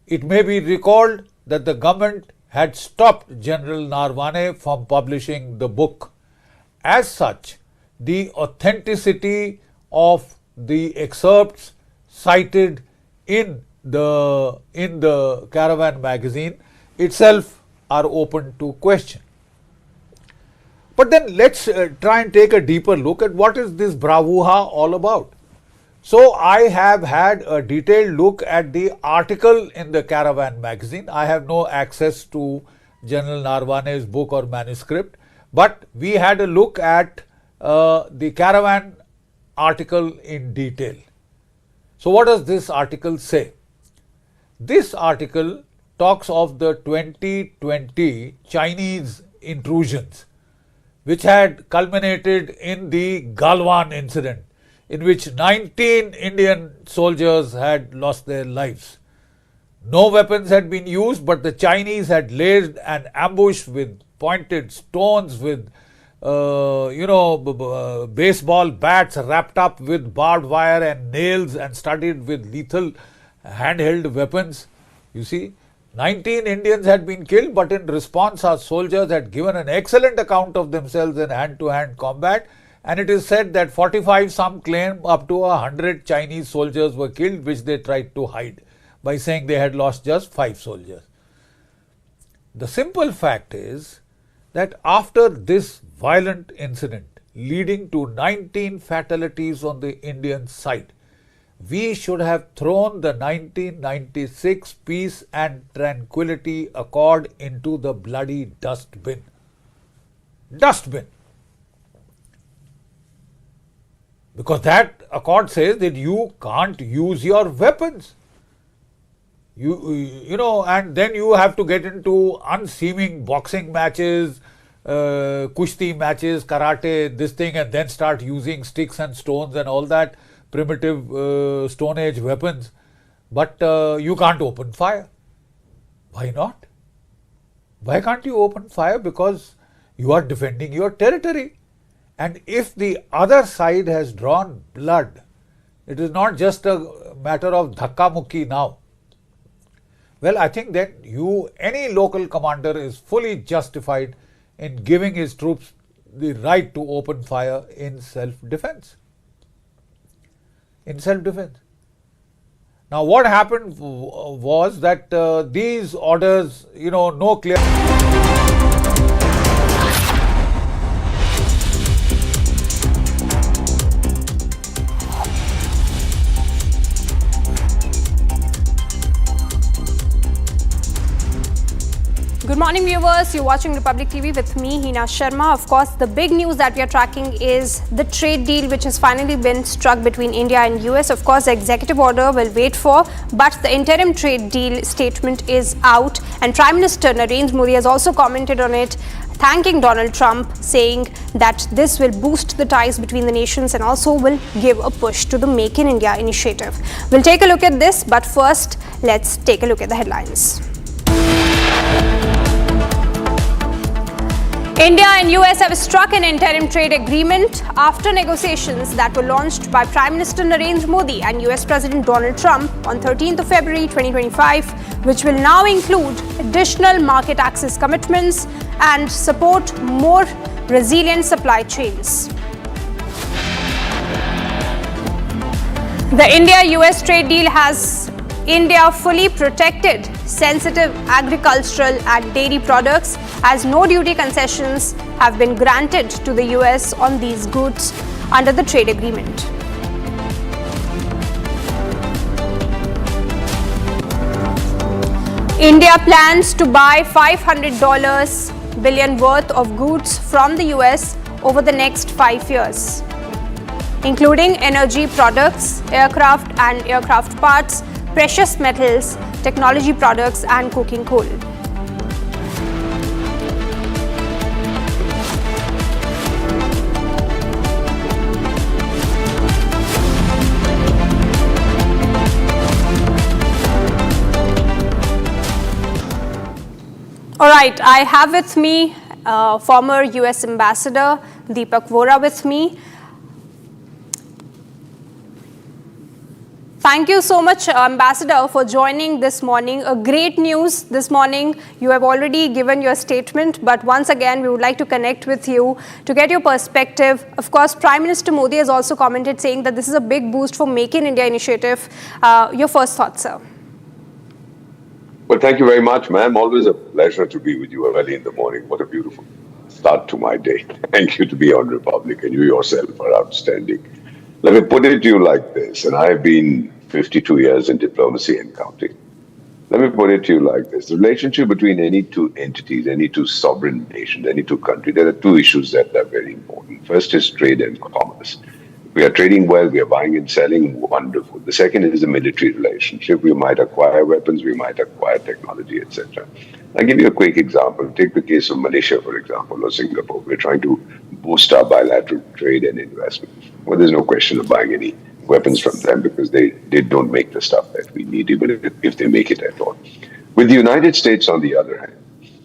S3: It may be recalled that the government had stopped General Narwane from publishing the book. As such, the authenticity of the excerpts cited in the Caravan magazine itself are open to question. But then let's try and take a deeper look at what is this bravura all about. So I have had a detailed look at the article in the Caravan magazine. I have no access to General Narwane's book or manuscript, but we had a look at the Caravan article in detail. So what does this article say? This article talks of the 2020 Chinese intrusions, which had culminated in the Galwan incident, in which 19 Indian soldiers had lost their lives. No weapons had been used, but the Chinese had laid an ambush with pointed stones, with baseball bats wrapped up with barbed wire and nails and studded with lethal handheld weapons. You see, 19 Indians had been killed, but in response our soldiers had given an excellent account of themselves in hand-to-hand combat, and it is said that 45, some claim up to 100 Chinese soldiers were killed, which they tried to hide by saying they had lost just 5 soldiers. The simple fact is that after this violent incident leading to 19 fatalities on the Indian side, we should have thrown the 1996 Peace and Tranquility Accord into the bloody dustbin. Dustbin. Because that accord says that you can't use your weapons. And then you have to get into unseeming boxing matches, kushti matches, karate, this thing, and then start using sticks and stones and all that primitive Stone Age weapons. But you can't open fire. Why not? Why can't you open fire? Because you are defending your territory. And if the other side has drawn blood, it is not just a matter of dhakka mukki now. Well, I think that any local commander is fully justified in giving his troops the right to open fire in self-defense. Now, what happened was that these orders, no clear...
S20: Good morning, viewers. You're watching Republic TV with me, Hina Sharma. Of course, the big news that we are tracking is the trade deal which has finally been struck between India and US. Of course, the executive order will wait for, but the interim trade deal statement is out, and Prime Minister Narendra Modi has also commented on it, thanking Donald Trump, saying that this will boost the ties between the nations and also will give a push to the Make in India initiative. We'll take a look at this, but first, let's take a look at the headlines. India and US have struck an interim trade agreement after negotiations that were launched by Prime Minister Narendra Modi and US President Donald Trump on 13th of February 2025, which will now include additional market access commitments and support more resilient supply chains. The India-US trade deal has India fully protected sensitive agricultural and dairy products, as no duty concessions have been granted to the US on these goods under the trade agreement. India plans to buy $500 billion worth of goods from the US over the next 5 years, including energy products, aircraft and aircraft parts, precious metals, technology products and coking coal. All right, I have with me former US Ambassador Deepak Vora with me. Thank you so much, Ambassador, for joining this morning. A great news this morning. You have already given your statement, but once again, we would like to connect with you to get your perspective. Of course, Prime Minister Modi has also commented saying that this is a big boost for Make in India initiative. Your first thoughts, sir?
S11: Well, thank you very much, ma'am. Always a pleasure to be with you early in the morning. What a beautiful start to my day. Thank you to be on Republic, and you yourself are outstanding. Let me put it to you like this, and I've been 52 years in diplomacy and counting. Let me put it to you like this. The relationship between any two entities, any two sovereign nations, any two countries, there are two issues that are very important. First is trade and commerce. We are trading well, we are buying and selling, wonderful. The second is the military relationship. We might acquire weapons, we might acquire technology, etc. I'll give you a quick example. Take the case of Malaysia, for example, or Singapore. We're trying to boost our bilateral trade and investment. Well, there's no question of buying any weapons from them because they don't make the stuff that we need, even if they make it at all. With the United States, on the other hand,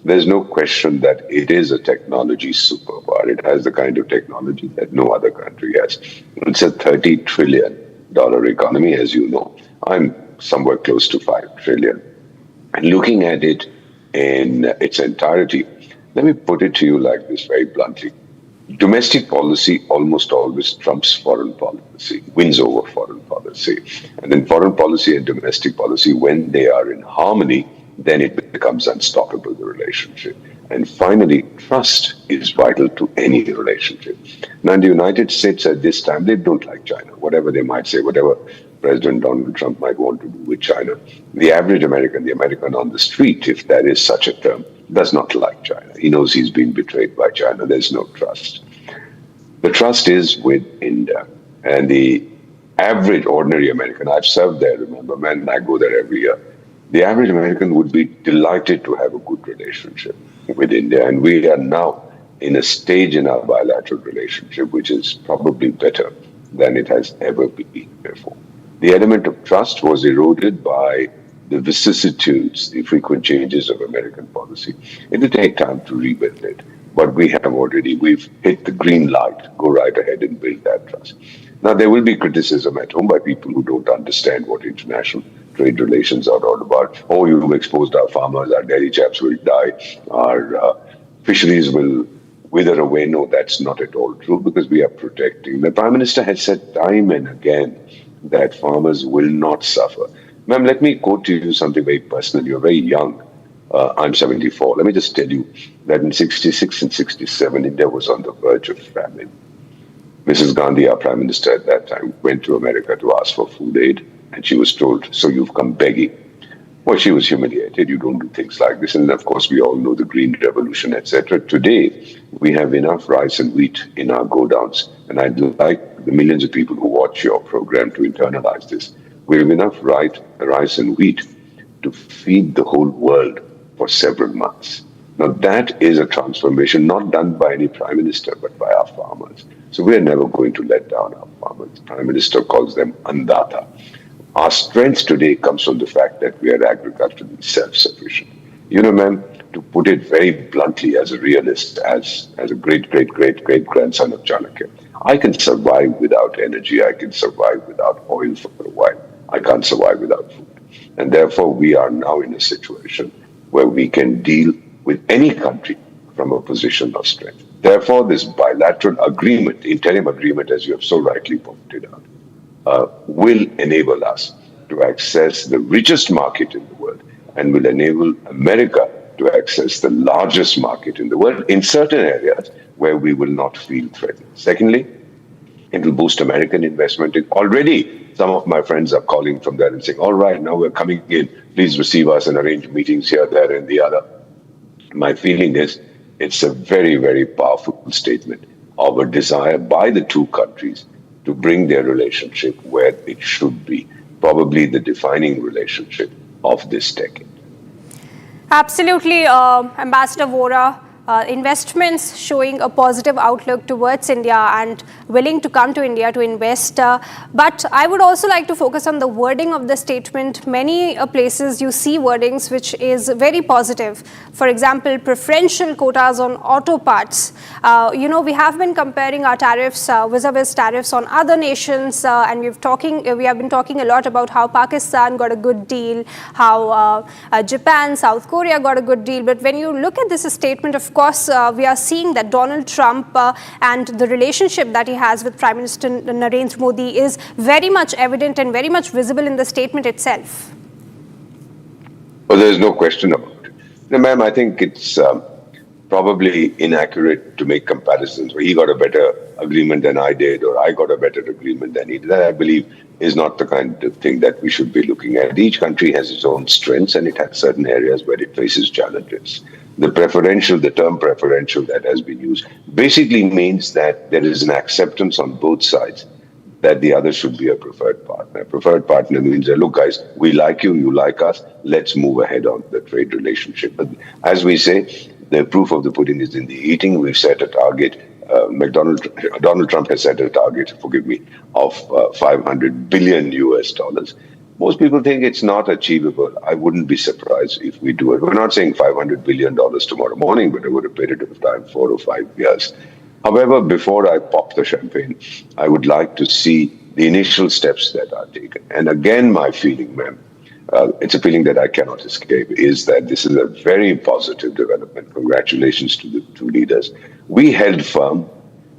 S11: there's no question that it is a technology superpower. It has the kind of technology that no other country has. It's a $30 trillion economy, as you know. I'm somewhere close to $5 trillion. And looking at it in its entirety, let me put it to you like this very bluntly. Domestic policy almost always trumps foreign policy, wins over foreign policy. And then foreign policy and domestic policy, when they are in harmony, then it becomes unstoppable, the relationship. And finally, trust is vital to any relationship. Now, in the United States at this time, they don't like China, whatever they might say, whatever President Donald Trump might want to do with China. The average American, the American on the street, if that is such a term, does not like China. He knows he's been betrayed by China. There's no trust. The trust is with India. And the average ordinary American, I've served there, remember, man, I go there every year. The average American would be delighted to have a good relationship with India. And we are now in a stage in our bilateral relationship which is probably better than it has ever been before. The element of trust was eroded by the vicissitudes, the frequent changes of American policy. It will take time to rebuild it. But we've hit the green light. Go right ahead and build that trust. Now, there will be criticism at home by people who don't understand what international trade relations are all about. Oh, you've exposed our farmers, our dairy chaps will die, our fisheries will wither away. No, that's not at all true, because we are protecting. The Prime Minister has said time and again that farmers will not suffer. Ma'am, let me quote to you something very personal. You're very young. I'm 74. Let me just tell you that in 66 and 67, India was on the verge of famine. Mrs. Gandhi, our Prime Minister at that time, went to America to ask for food aid, and she was told, so you've come begging. Well, she was humiliated. You don't do things like this. And of course, we all know the Green Revolution, etc. Today, we have enough rice and wheat in our godowns. And I'd like the millions of people who watch your program to internalize this. We have enough rice and wheat to feed the whole world for several months. Now, that is a transformation not done by any Prime Minister, but by our farmers. So we are never going to let down our farmers. The Prime Minister calls them Andata. Our strength today comes from the fact that we are agriculturally self-sufficient. You know, ma'am, to put it very bluntly, as a realist, as a great-great-great-great-grandson of Chanakya, I can survive without energy. I can survive without oil for a while. I can't survive without food. And therefore, we are now in a situation where we can deal with any country from a position of strength. Therefore, this bilateral agreement, interim agreement, as you have so rightly pointed out, will enable us to access the richest market in the world and will enable America to access the largest market in the world in certain areas where we will not feel threatened. Secondly, it will boost American investment. Already, some of my friends are calling from there and saying, all right, now we're coming in. Please receive us and arrange meetings here, there, and the other. My feeling is it's a very, very powerful statement of a desire by the two countries to bring their relationship where it should be, probably the defining relationship of this decade.
S20: Absolutely, Ambassador Vora. Investments showing a positive outlook towards India and willing to come to India to invest. But I would also like to focus on the wording of the statement. Many places you see wordings which is very positive. For example, preferential quotas on auto parts. We have been comparing our tariffs, vis-a-vis tariffs on other nations, and we have been talking a lot about how Pakistan got a good deal, how Japan, South Korea got a good deal. But when you look at this statement, of course, we are seeing that Donald Trump and the relationship that he has with Prime Minister Narendra Modi is very much evident and very much visible in the statement itself.
S11: Well, there's no question about it. Now, ma'am, I think it's probably inaccurate to make comparisons where he got a better agreement than I did or I got a better agreement than he did. That, I believe, is not the kind of thing that we should be looking at. Each country has its own strengths and it has certain areas where it faces challenges. The term preferential that has been used basically means that there is an acceptance on both sides that the other should be a preferred partner. A preferred partner means that, look, guys, we like you, you like us, let's move ahead on the trade relationship. But as we say, the proof of the pudding is in the eating. We've set a target. Donald Trump has set a target, forgive me, of $500 billion US. Most people think it's not achievable. I wouldn't be surprised if we do it. We're not saying $500 billion tomorrow morning, but over a period of time, 4 or 5 years. However, before I pop the champagne, I would like to see the initial steps that are taken. And again, my feeling, ma'am, it's a feeling that I cannot escape, is that this is a very positive development. Congratulations to the two leaders. We held firm.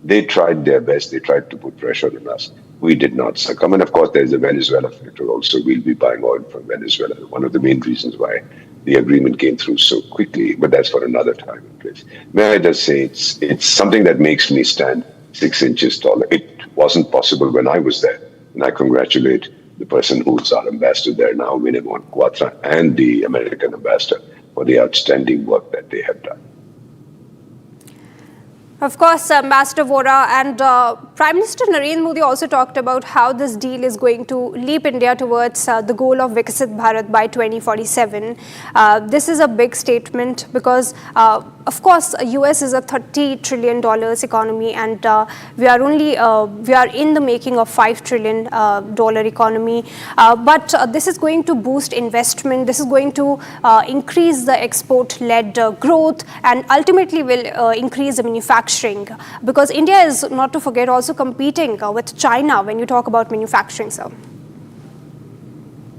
S11: They tried their best. They tried to put pressure on us. We did not succumb. And of course, there's a Venezuela factor also. We'll be buying oil from Venezuela. One of the main reasons why the agreement came through so quickly. But that's for another time and place. May I just say, it's something that makes me stand 6 inches taller. It wasn't possible when I was there. And I congratulate the person who's our ambassador there now, Vinay Quatra, and the American ambassador for the outstanding work that they have done.
S20: Of course, Ambassador Vora, and Prime Minister Narendra Modi also talked about how this deal is going to leap India towards the goal of Viksit Bharat by 2047. This is a big statement because, of course, US is a $30 trillion economy, and we are in the making of $5 trillion economy. But this is going to boost investment. This is going to increase the export-led growth, and ultimately will increase the manufacturing. Because India is, not to forget, also competing with China when you talk about manufacturing, sir.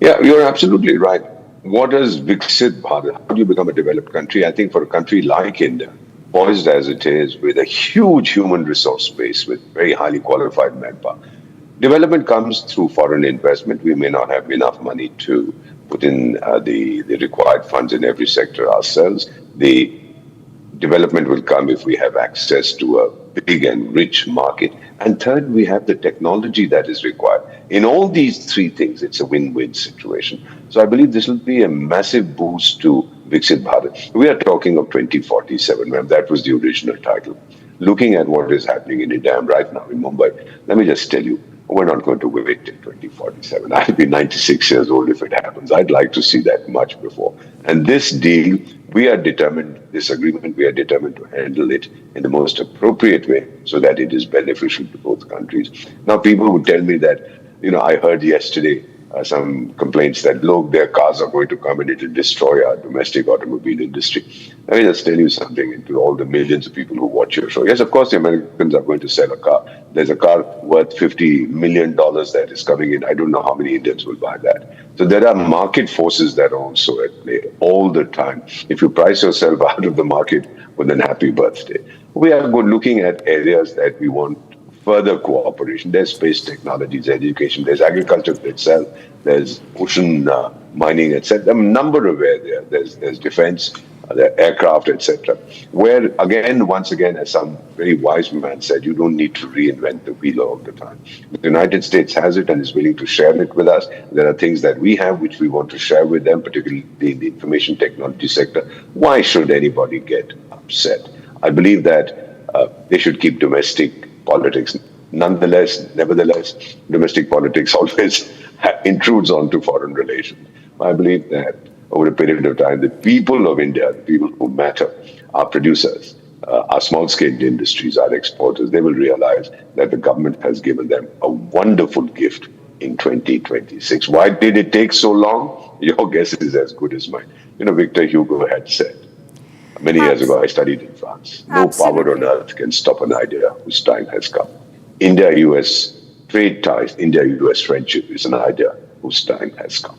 S11: Yeah, you're absolutely right. What does Viksit Bharat? How do you become a developed country? I think for a country like India, poised as it is, with a huge human resource base, with very highly qualified manpower, development comes through foreign investment. We may not have enough money to put in the required funds in every sector ourselves. The development will come if we have access to a big and rich market. And third, we have the technology that is required. In all these three things, it's a win-win situation. So I believe this will be a massive boost to Viksit Bharat. We are talking of 2047, ma'am. That was the original title. Looking at what is happening in India right now in Mumbai, let me just tell you, we're not going to wait till 2047. I'll be 96 years old if it happens. I'd like to see that much before. And this deal, we are determined, this agreement, we are determined to handle it in the most appropriate way so that it is beneficial to both countries. Now, people would tell me that, I heard yesterday some complaints that, look, their cars are going to come and it will destroy our domestic automobile industry. Let me just tell you something, and to all the millions of people who watch your show. Yes, of course, the Americans are going to sell a car. There's a car worth $50 million that is coming in. I don't know how many Indians will buy that. So there are market forces that are also at play all the time. If you price yourself out of the market, well, then happy birthday. We are looking at areas that we want further cooperation. There's space technologies, education, there's agriculture itself, there's ocean mining, etc. A number of areas. There's defense, the aircraft, etc. Where, again, once again, as some very wise man said, you don't need to reinvent the wheel all the time. The United States has it and is willing to share it with us. There are things that we have which we want to share with them, particularly in the information technology sector. Why should anybody get upset? I believe that they should keep domestic politics. Nevertheless, domestic politics always intrudes onto foreign relations. I believe that over a period of time, the people of India, the people who matter, our producers, our small-scale industries, our exporters, they will realize that the government has given them a wonderful gift in 2026. Why did it take so long? Your guess is as good as mine. Victor Hugo had said, many years ago, I studied in France. No power on earth can stop an idea whose time has come. India-US trade ties, India-US friendship is an idea whose time has come.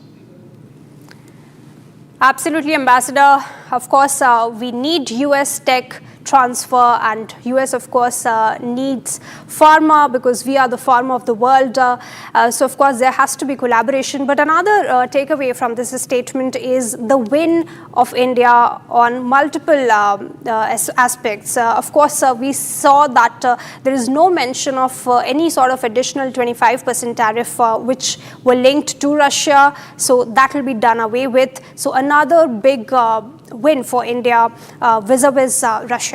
S20: Absolutely, Ambassador. Of course, we need US tech transfer, and US, of course, needs pharma because we are the pharma of the world. So, of course, there has to be collaboration. But another takeaway from this statement is the win of India on multiple aspects. Of course, we saw that there is no mention of any sort of additional 25% tariff which were linked to Russia. So that will be done away with. So another big win for India vis-a-vis Russia.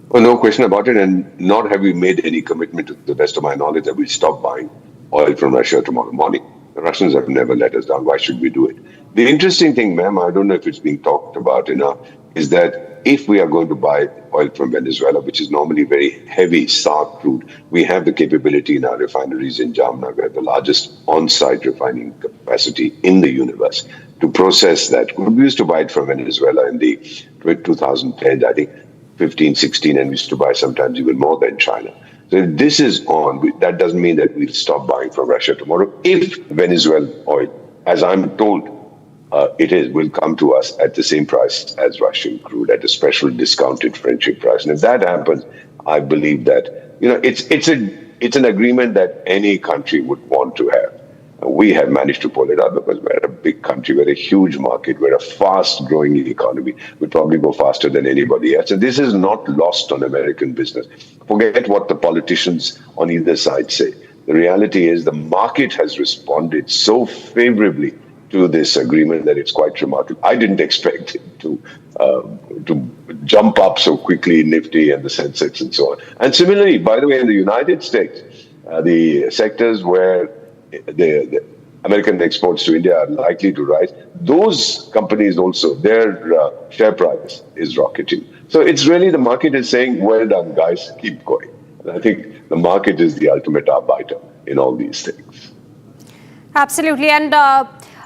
S11: Well, no question about it, and nor have we made any commitment, to the best of my knowledge, that we'll stop buying oil from Russia tomorrow morning. The Russians have never let us down. Why should we do it? The interesting thing, ma'am, I don't know if it's being talked about enough, is that if we are going to buy oil from Venezuela, which is normally very heavy, sour crude, we have the capability in our refineries in Jamnagar, the largest on-site refining capacity in the universe, to process that. We used to buy it from Venezuela in the 2010, I think, 15, 16, and we used to buy sometimes even more than China. So if this is on, that doesn't mean that we'll stop buying from Russia tomorrow. If Venezuelan oil, as I'm told it is, will come to us at the same price as Russian crude, at a special discounted friendship price. And if that happens, I believe that, it's an agreement that any country would want to have. We have managed to pull it out because we're a big country, we're a huge market, we're a fast-growing economy. We probably go faster than anybody else. And this is not lost on American business. Forget what the politicians on either side say. The reality is the market has responded so favorably to this agreement that it's quite remarkable. I didn't expect it to jump up so quickly in Nifty and the Sensex and so on. And similarly, by the way, in the United States, the sectors where the American exports to India are likely to rise, those companies also, their share price is rocketing. So it's really the market is saying, well done, guys, keep going. And I think the market is the ultimate arbiter in all these things.
S20: Absolutely. And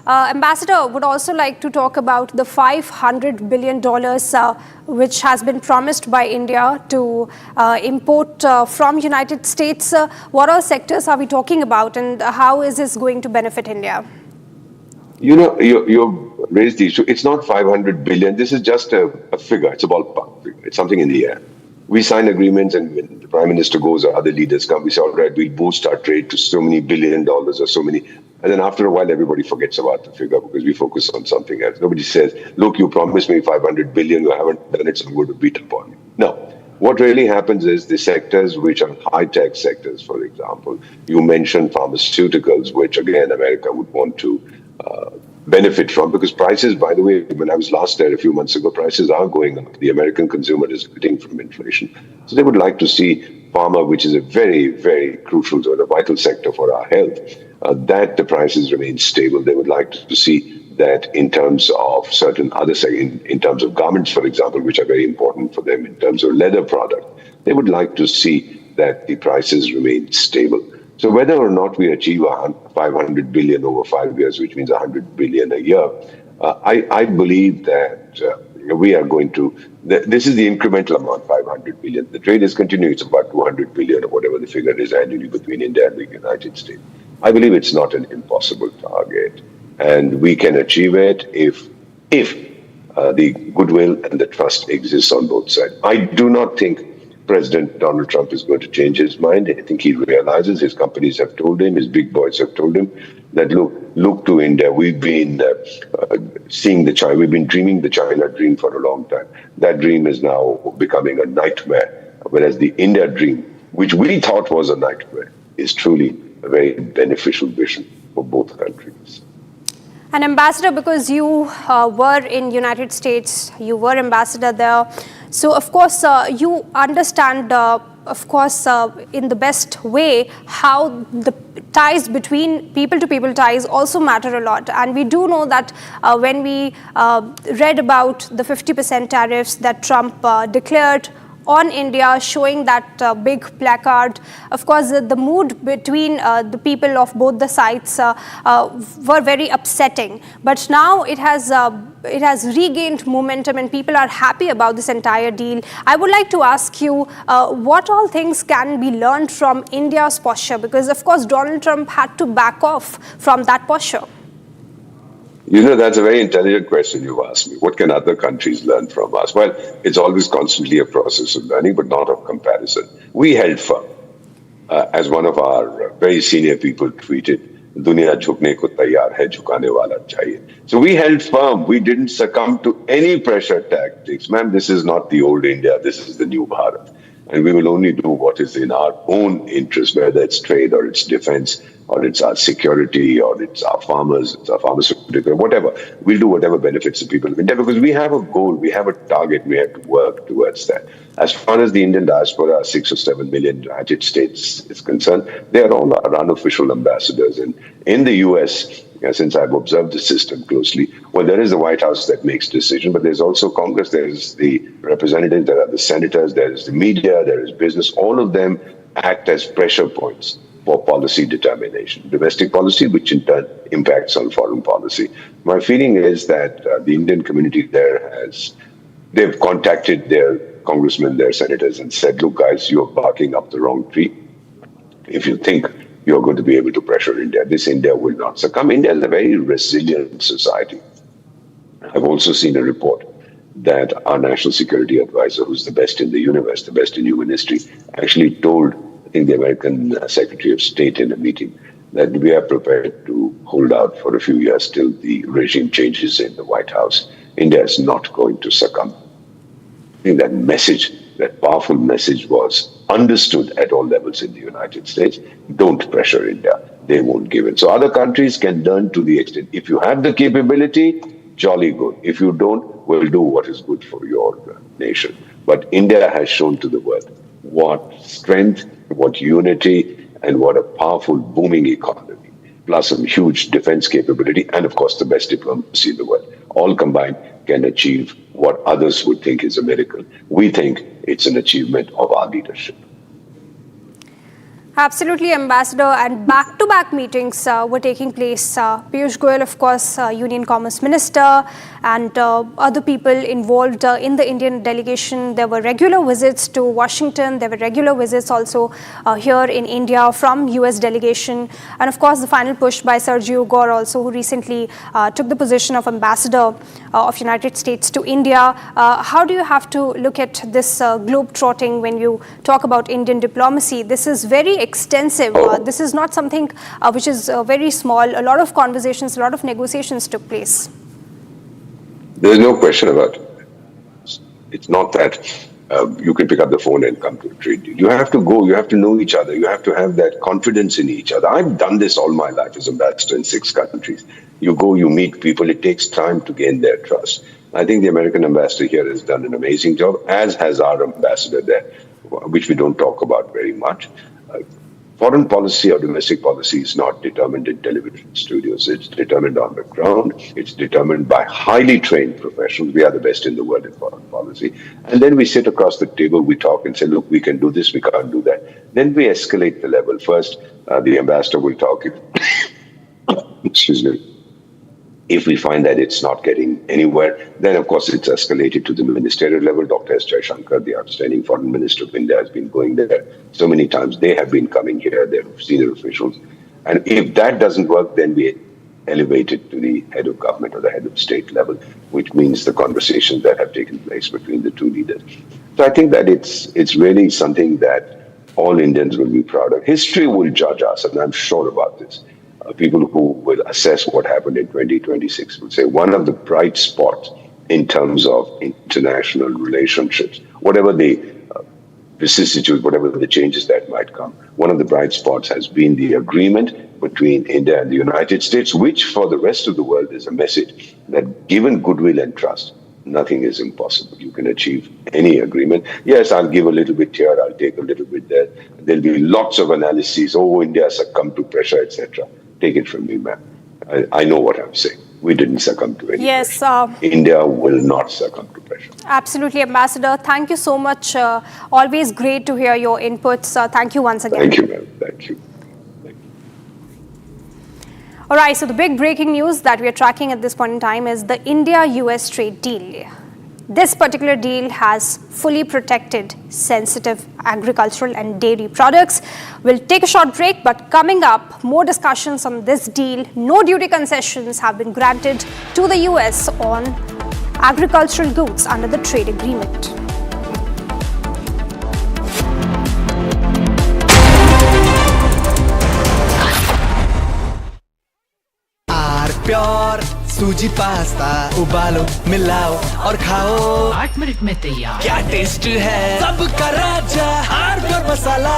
S20: Ambassador would also like to talk about the $500 billion which has been promised by India to import from United States. What all sectors are we talking about, and how is this going to benefit India?
S11: You know, you raised the issue. It's not 500 billion. This is just a figure. It's a ballpark figure. It's something in the air. We sign agreements, and when the Prime Minister goes or other leaders come, we say, all right, we'll boost our trade to so many $1 billion or so many. And then after a while, everybody forgets about the figure because we focus on something else. Nobody says, look, you promised me 500 billion, you haven't done it, so I'm going to beat upon you. No. What really happens is the sectors which are high-tech sectors, for example, you mentioned pharmaceuticals, which again, America would want to benefit from, because prices, by the way, when I was last there a few months ago, prices are going up. The American consumer is getting from inflation. So they would like to see pharma, which is a very, very crucial or a vital sector for our health, that the prices remain stable. They would like to see that in terms of certain other, in terms of garments, for example, which are very important for them, in terms of leather product, they would like to see that the prices remain stable. So whether or not we achieve 500 billion over 5 years, which means 100 billion a year, I believe that we are going to, this is the incremental amount, 500 billion. The trade is continuing. It's about 200 billion or whatever the figure is annually between India and the United States. I believe it's not an impossible target, and we can achieve it if the goodwill and the trust exists on both sides. I do not think President Donald Trump is going to change his mind. I think he realizes, his companies have told him, his big boys have told him that look to India. We've been seeing we've been dreaming the China dream for a long time. That dream is now becoming a nightmare, whereas the India dream, which we thought was a nightmare, is truly a very beneficial vision for both countries.
S20: And Ambassador, because you were in United States, you were ambassador there, so of course you understand, in the best way, how the ties between people-to-people ties also matter a lot. And we do know that when we read about the 50% tariffs that Trump declared on India, showing that big placard, of course, the mood between the people of both the sides were very upsetting. But now it has regained momentum, and people are happy about this entire deal. I would like to ask you, what all things can be learned from India's posture? Because, of course, Donald Trump had to back off from that posture.
S11: You know, that's a very intelligent question you've asked me. What can other countries learn from us? Well, it's always constantly a process of learning, but not of comparison. We held firm. As one of our very senior people tweeted, "Duniya jhukne ko taiyar hai, jhukane wala chahiye." So we held firm. We didn't succumb to any pressure tactics. Ma'am, this is not the old India. This is the new Bharat. And we will only do what is in our own interest, whether it's trade or it's defense, or it's our security, or it's our farmers, it's our pharmaceutical, whatever. We'll do whatever benefits the people of India, because we have a goal, we have a target, we have to work towards that. As far as the Indian diaspora, 6 or 7 million United States is concerned, they are all our unofficial ambassadors. And in the US, since I've observed the system closely, well, there is the White House that makes decisions, but there's also Congress, there's the representatives, there are the senators, there is the media, there is business. All of them act as pressure points for policy determination, domestic policy, which in turn impacts on foreign policy. My feeling is that the Indian community there they've contacted their congressmen, their senators, and said, look, guys, you're barking up the wrong tree. If you think you're going to be able to pressure India, this India will not succumb. India is a very resilient society. I've also seen a report that our national security advisor, who's the best in the universe, the best in human history, actually told, I think, the American Secretary of State in a meeting, that we are prepared to hold out for a few years till the regime changes in the White House. India is not going to succumb. I think that message, that powerful message, was understood at all levels in the United States. Don't pressure India. They won't give in. So other countries can learn to the extent. If you have the capability, jolly good. If you don't, we'll do what is good for your nation. But India has shown to the world what strength, what unity, and what a powerful, booming economy, plus some huge defense capability, and of course the best diplomacy in the world, all combined can achieve what others would think is a miracle. We think it's an achievement of our leadership.
S20: Absolutely, Ambassador. And back-to-back meetings were taking place. Piyush Goyal, of course, Union Commerce Minister, and other people involved in the Indian delegation. There were regular visits to Washington. There were regular visits also here in India from US delegation. And of course, the final push by Sergio Gore also, who recently took the position of Ambassador of United States to India. How do you have to look at this globe-trotting when you talk about Indian diplomacy? This is very extensive. This is not something which is very small. A lot of conversations, a lot of negotiations took place.
S11: There's no question about it. It's not that you can pick up the phone and come to a trade deal. You have to go, you have to know each other, you have to have that confidence in each other. I've done this all my life as ambassador in 6 countries. You go, you meet people, it takes time to gain their trust. I think the American ambassador here has done an amazing job, as has our ambassador there, which we don't talk about very much. Foreign policy or domestic policy is not determined in television studios. It's determined on the ground. It's determined by highly trained professionals. We are the best in the world in foreign policy. And then we sit across the table, we talk and say, look, we can do this, we can't do that. Then we escalate the level. First, the ambassador will talk. Excuse me. If we find that it's not getting anywhere, then of course it's escalated to the ministerial level. Dr. S. Jaishankar, the outstanding foreign minister of India, has been going there so many times. They have been coming here, they're senior officials. And if that doesn't work, then we elevate it to the head of government or the head of state level, which means the conversations that have taken place between the two leaders. So I think that it's really something that all Indians will be proud of. History will judge us, and I'm sure about this. People who will assess what happened in 2026 will say one of the bright spots in terms of international relationships, whatever the vicissitudes, whatever the changes that might come, one of the bright spots has been the agreement between India and the United States, which for the rest of the world is a message that given goodwill and trust, nothing is impossible. You can achieve any agreement. Yes, I'll give a little bit here, I'll take a little bit there. There'll be lots of analyses. Oh, India succumbed to pressure, etc. Take it from me, ma'am. I know what I'm saying. We didn't succumb to any pressure. India will not succumb to pressure.
S20: Absolutely, Ambassador. Thank you so much. Always great to hear your inputs. Thank you once again.
S11: Thank you, ma'am. Thank you.
S20: All right, so the big breaking news that we are tracking at this point in time is the India-US trade deal. This particular deal has fully protected sensitive agricultural and dairy products. We'll take a short break, but coming up, more discussions on this deal. No duty concessions have been granted to the US on agricultural goods under the trade agreement.
S4: Pure सूजी pasta उबालो मिलाओ और खाओ 8 minute में तैयार क्या taste है सबका राजा pure masala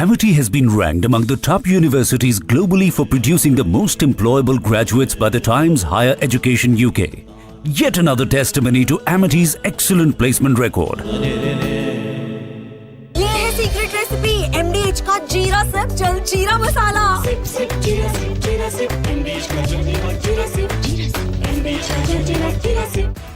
S5: Amity has been ranked among the top universities globally for producing the most employable graduates by the Times Higher Education UK. Yet another testimony to Amity's excellent placement record.
S6: Secret recipe MDH का jeera sip jaljeera masala sip sip jeera sip MDH का jaljeera sip MDH का jaljeera SIP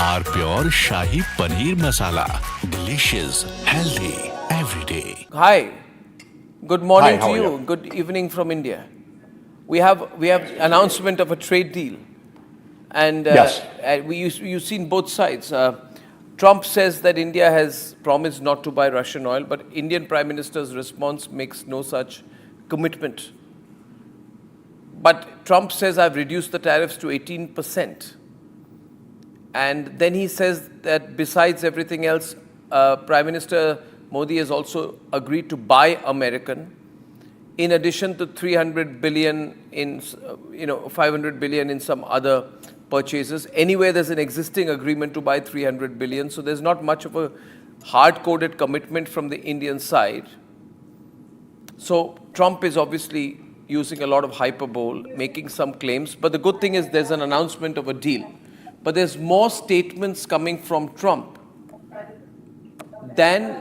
S15: Our pure Shahi Paneer Masala. Delicious, healthy, every day.
S8: Hi. Good morning
S9: Hi, how
S8: to
S9: are
S8: you.
S9: you?
S8: Good evening from India. We have announcement of a trade deal. And
S9: Yes.
S8: you've seen both sides. Trump says that India has promised not to buy Russian oil, but Indian Prime Minister's response makes no such commitment. But Trump says, I've reduced the tariffs to 18%. And then he says that besides everything else, Prime Minister Modi has also agreed to buy American, in addition to 300 billion in, 500 billion in some other purchases. Anyway, there's an existing agreement to buy 300 billion, so there's not much of a hard-coded commitment from the Indian side. So Trump is obviously using a lot of hyperbole, making some claims. But the good thing is there's an announcement of a deal. But there's more statements coming from Trump than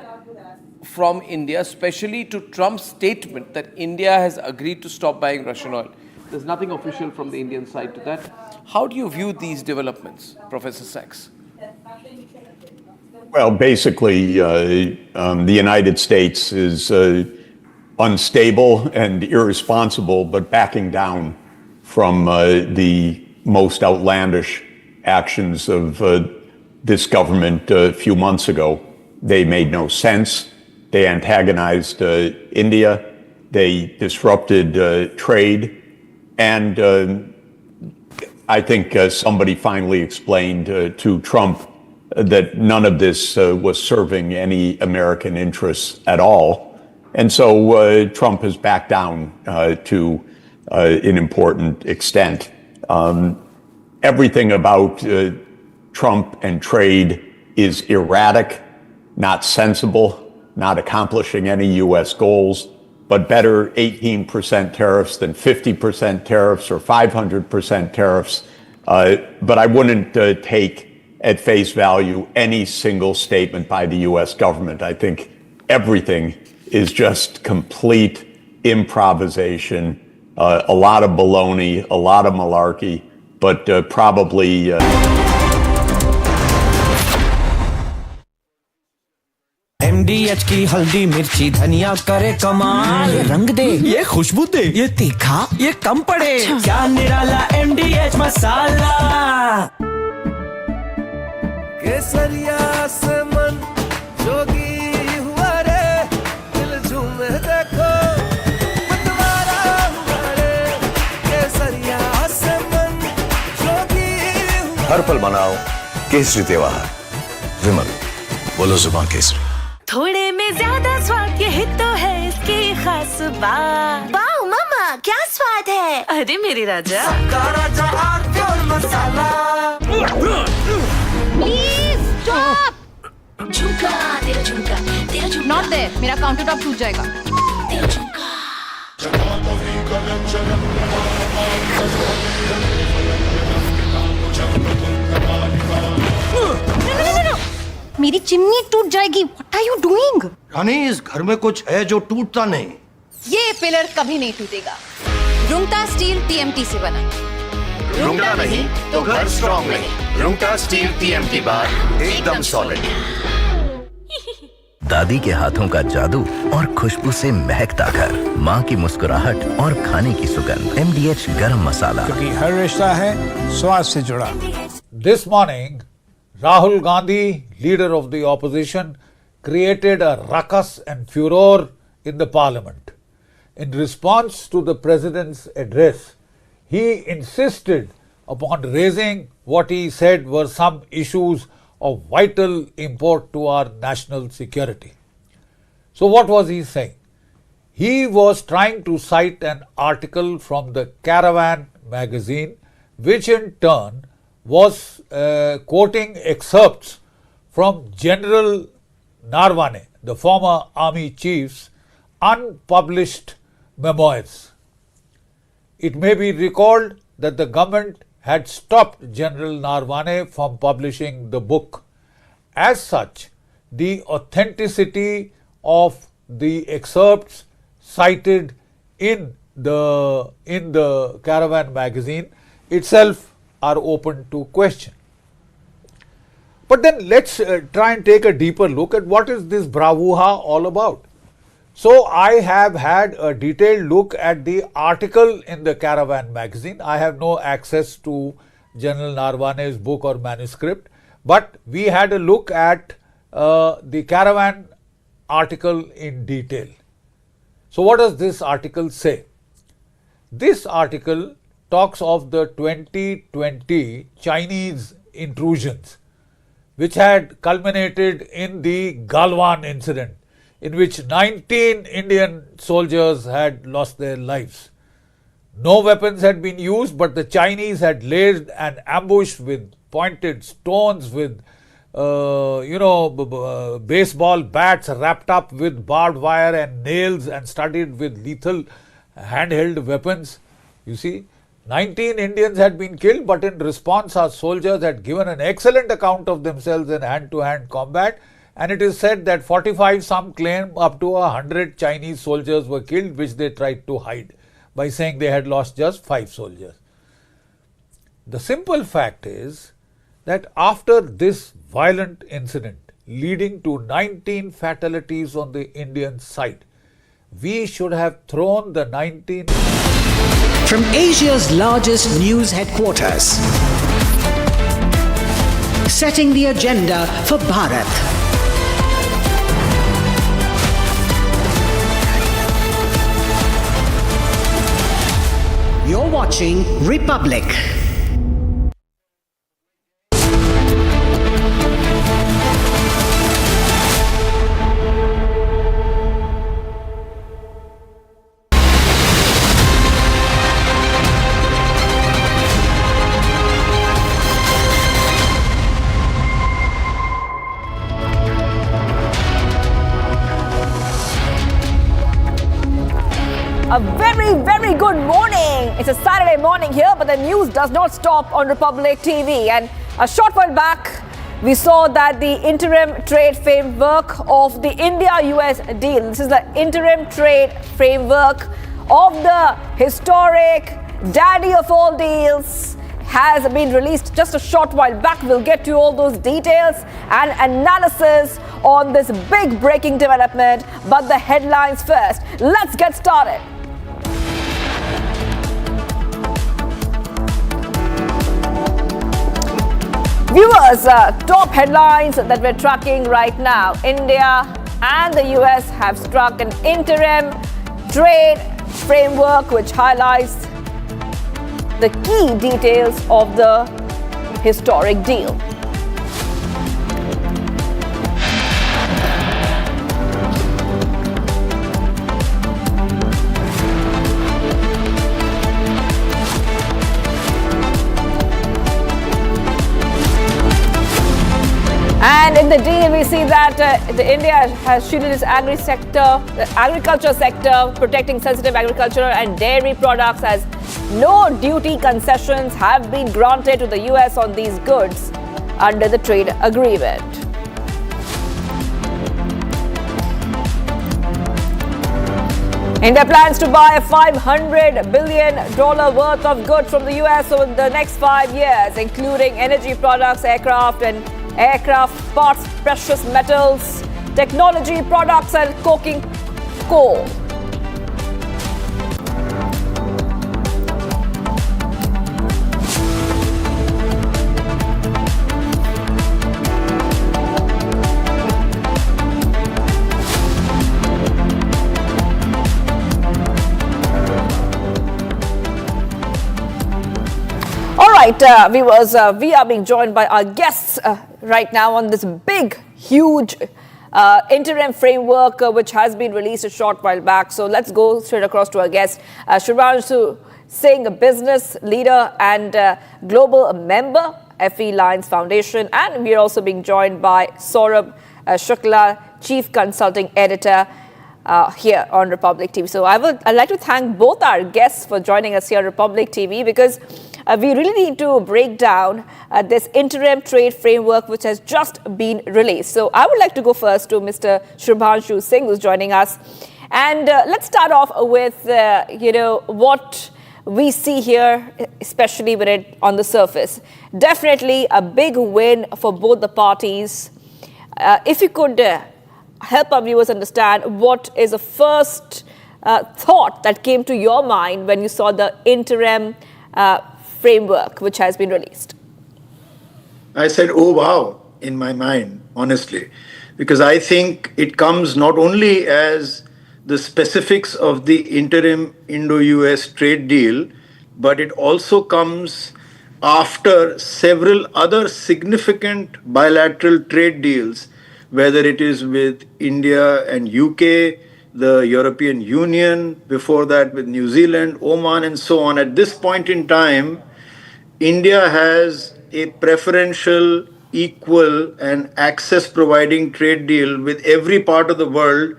S8: from India, especially to Trump's statement that India has agreed to stop buying Russian oil. There's nothing official from the Indian side to that. How do you view these developments, Professor Sachs?
S9: Well, basically, the United States is unstable and irresponsible, but backing down from the most outlandish actions of this government a few months ago. They made no sense. They antagonized India. They disrupted trade. And I think somebody finally explained to Trump that none of this was serving any American interests at all. And so Trump has backed down to an important extent. Everything about Trump and trade is erratic, not sensible, not accomplishing any U.S. goals, but better 18% tariffs than 50% tariffs or 500% tariffs. But I wouldn't take at face value any single statement by the U.S. government. I think everything is just complete improvisation, a lot of baloney, a lot of malarkey, but probably...
S4: MDH की हल्दी मिर्ची धनिया करे कमाल, ये रंग दे, ये खुशबू दे, ये तीखा, ये कम पड़े, क्या निराला MDH मसाला। केसरिया से मन जोगी हुआ रे, दिल झूमे देखो मतवारा हुआ रे, केसरिया से मन जोगी हुआ।
S12: हर पल मनाओ केसरी त्योहार। विमल, बोलो जुबान केसरी।
S6: थोड़े में ज्यादा स्वाद, यही तो है इसकी खास बात। वाओ मामा, क्या स्वाद है? अरे मेरे राजा, सबका राजा प्योर मसाला। Please stop. झुमका, तेरा झुमका, तेरा झुमका। नॉट देयर, मेरा काउंटर टॉप टूट जाएगा। तेरा झुमका। मेरी चिमनी टूट जाएगी। What are you doing?
S10: रानी, इस घर में कुछ है जो टूटता नहीं।
S6: ये पिलर कभी नहीं टूटेगा। रुंगटा स्टील TMT से बना।
S13: रुंगटा नहीं तो घर स्ट्रॉन्ग नहीं। रुंगटा स्टील TMT बार एकदम सॉलिड।
S17: दादी के हाथों का जादू और खुशबू से महकता घर, माँ की मुस्कुराहट और खाने की सुगंध। MDH गरम मसाला,
S18: क्योंकि हर रिश्ता है स्वाद से जुड़ा।
S3: This morning, Rahul Gandhi, leader of the opposition, created a ruckus and furor in the parliament. In response to the president's address, he insisted upon raising what he said were some issues of vital import to our national security. So what was he saying? He was trying to cite an article from the Caravan magazine, which in turn was quoting excerpts from General Narwane, the former army chief's unpublished memoirs. It may be recalled that the government had stopped General Narwane from publishing the book. As such, the authenticity of the excerpts cited in the Caravan magazine itself are open to question. But then let's try and take a deeper look at what is this bravura all about. So I have had a detailed look at the article in the Caravan magazine. I have no access to General Narwane's book or manuscript, but we had a look at the Caravan article in detail. So what does this article say? This article talks of the 2020 Chinese intrusions, which had culminated in the Galwan incident, in which 19 Indian soldiers had lost their lives. No weapons had been used, but the Chinese had laid an ambush with pointed stones, with baseball bats wrapped up with barbed wire and nails and studded with lethal handheld weapons. You see, 19 Indians had been killed, but in response our soldiers had given an excellent account of themselves in hand-to-hand combat, and it is said that 45, some claim up to 100 Chinese soldiers were killed, which they tried to hide by saying they had lost just 5 soldiers. The simple fact is that after this violent incident leading to 19 fatalities on the Indian side, we should have thrown the 19...
S2: From Asia's largest news headquarters, setting the agenda for Bharat. You're watching Republic.
S1: A very, very good morning. It's a Saturday morning here, but the news does not stop on Republic TV. And a short while back, we saw that the interim trade framework of the India-US deal, this is the interim trade framework of the historic daddy of all deals, has been released just a short while back. We'll get to all those details and analysis on this big breaking development. But the headlines first. Let's get started. Viewers, top headlines that we're tracking right now. India and the US have struck an interim trade framework which highlights the key details of the historic deal. And in the deal, we see that India has shielded its agriculture sector, protecting sensitive agricultural and dairy products, as no duty concessions have been granted to the US on these goods under the trade agreement. India plans to buy $500 billion worth of goods from the US over the next 5 years, including energy products, aircraft parts, precious metals, technology products, and coking coal. All right, viewers, we are being joined by our guests right now on this big, huge interim framework which has been released a short while back. So let's go straight across to our guest, Shubhanshu Singh, a business leader and global member, FE Lions Foundation. And we are also being joined by Saurabh Shukla, Chief Consulting Editor here on Republic TV. So I'd like to thank both our guests for joining us here on Republic TV, because we really need to break down this interim trade framework which has just been released. So I would like to go first to Mr. Shubhanshu Singh, who's joining us. And let's start off with, what we see here, especially with it on the surface. Definitely a big win for both the parties. If you could help our viewers understand, what is the first thought that came to your mind when you saw the interim framework which has been released?
S22: I said, oh, wow, in my mind, honestly, because I think it comes not only as the specifics of the interim Indo-US trade deal, but it also comes after several other significant bilateral trade deals, whether it is with India and UK, the European Union, before that with New Zealand, Oman, and so on. At this point in time, India has a preferential, equal, and access-providing trade deal with every part of the world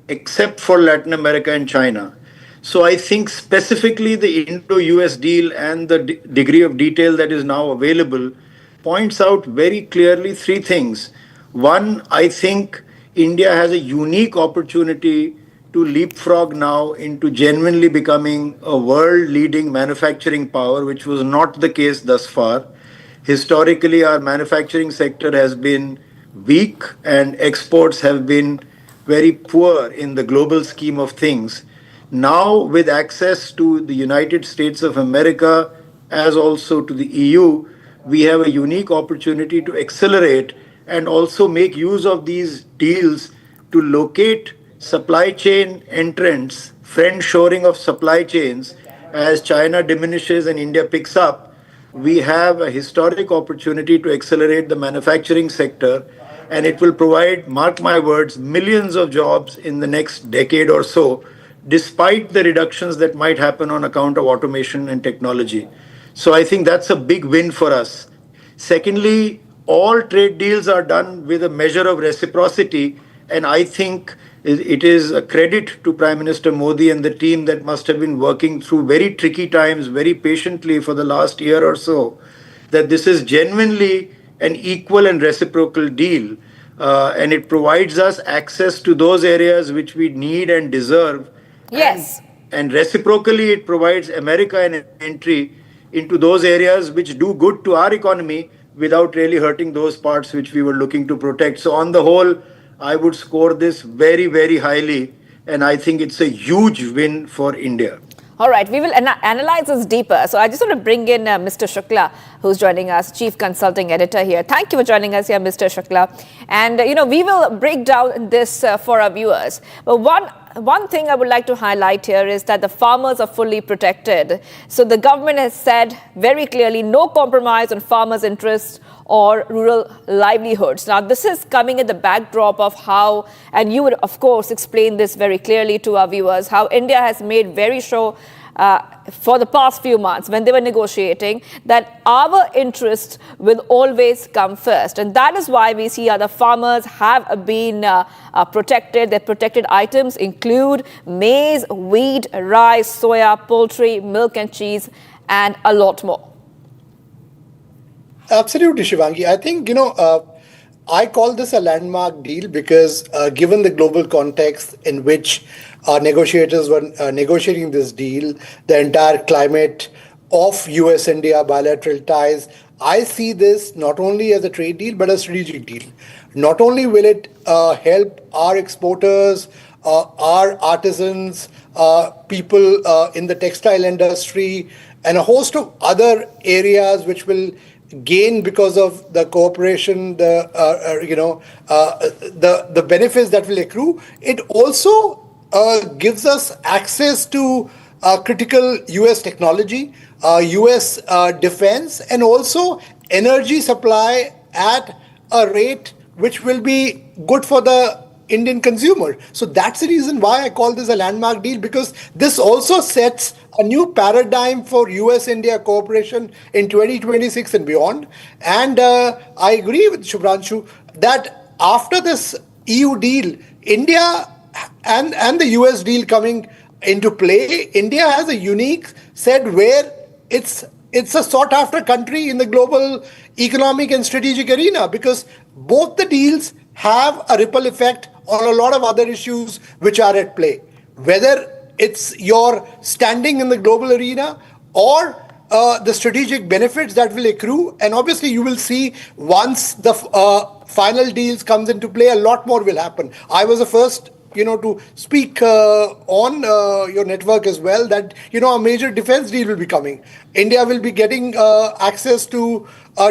S22: except for Latin America and China. So I think specifically the Indo-US deal and the degree of detail that is now available points out very clearly three things. One, I think India has a unique opportunity to leapfrog now into genuinely becoming a world-leading manufacturing power, which was not the case thus far. Historically, our manufacturing sector has been weak and exports have been very poor in the global scheme of things. Now, with access to the United States of America as also to the EU, we have a unique opportunity to accelerate and also make use of these deals to locate supply chain entrants, friend shoring of supply chains. As China diminishes and India picks up, we have a historic opportunity to accelerate the manufacturing sector, and it will provide, mark my words, millions of jobs in the next decade or so, despite the reductions that might happen on account of automation and technology. So I think that's a big win for us. Secondly, all trade deals are done with a measure of reciprocity, and I think it is a credit to Prime Minister Modi and the team that must have been working through very tricky times very patiently for the last year or so, that this is genuinely an equal and reciprocal deal. And it provides us access to those areas which we need and deserve.
S1: Yes.
S22: And reciprocally, it provides America an entry into those areas which do good to our economy without really hurting those parts which we were looking to protect. So on the whole, I would score this very, very highly, and I think it's a huge win for India.
S1: All right, we will analyze this deeper. So I just want to bring in Mr. Shukla, who's joining us, Chief Consulting Editor here. Thank you for joining us here, Mr. Shukla. And, we will break down this for our viewers. But one thing I would like to highlight here is that the farmers are fully protected. So the government has said very clearly, no compromise on farmers' interests or rural livelihoods. Now, this is coming in the backdrop of how, and you would, of course, explain this very clearly to our viewers, how India has made very sure for the past few months when they were negotiating that our interests will always come first. And that is why we see other farmers have been protected. Their protected items include maize, wheat, rice, soya, poultry, milk and cheese, and a lot more.
S14: Absolutely, Shivangi. I think, I call this a landmark deal because given the global context in which our negotiators were negotiating this deal, the entire climate of US-India bilateral ties, I see this not only as a trade deal, but a strategic deal. Not only will it help our exporters, our artisans, people in the textile industry, and a host of other areas which will gain because of the cooperation, the benefits that will accrue. It also gives us access to critical US technology, US defense, and also energy supply at a rate which will be good for the Indian consumer. So that's the reason why I call this a landmark deal, because this also sets a new paradigm for US-India cooperation in 2026 and beyond. And I agree with Shubhranshu that after this EU deal, India and the US deal coming into play, India has a unique set where it's a sought-after country in the global economic and strategic arena, because both the deals have a ripple effect on a lot of other issues which are at play. Whether it's your standing in the global arena or the strategic benefits that will accrue. And obviously you will see once the final deals comes into play, a lot more will happen. I was the first to speak on your network as well, that, a major defense deal will be coming. India will be getting access to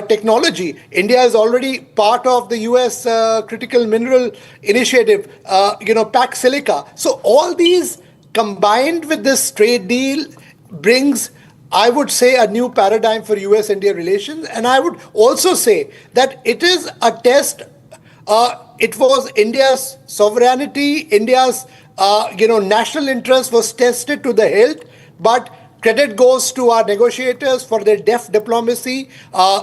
S14: technology. India is already part of the US Critical Mineral Initiative, pact silica. So all these combined with this trade deal brings, I would say, a new paradigm for US-India relations. And I would also say that it is a test. It was India's sovereignty, India's national interest was tested to the hilt, but Credit goes to our negotiators for their deft diplomacy,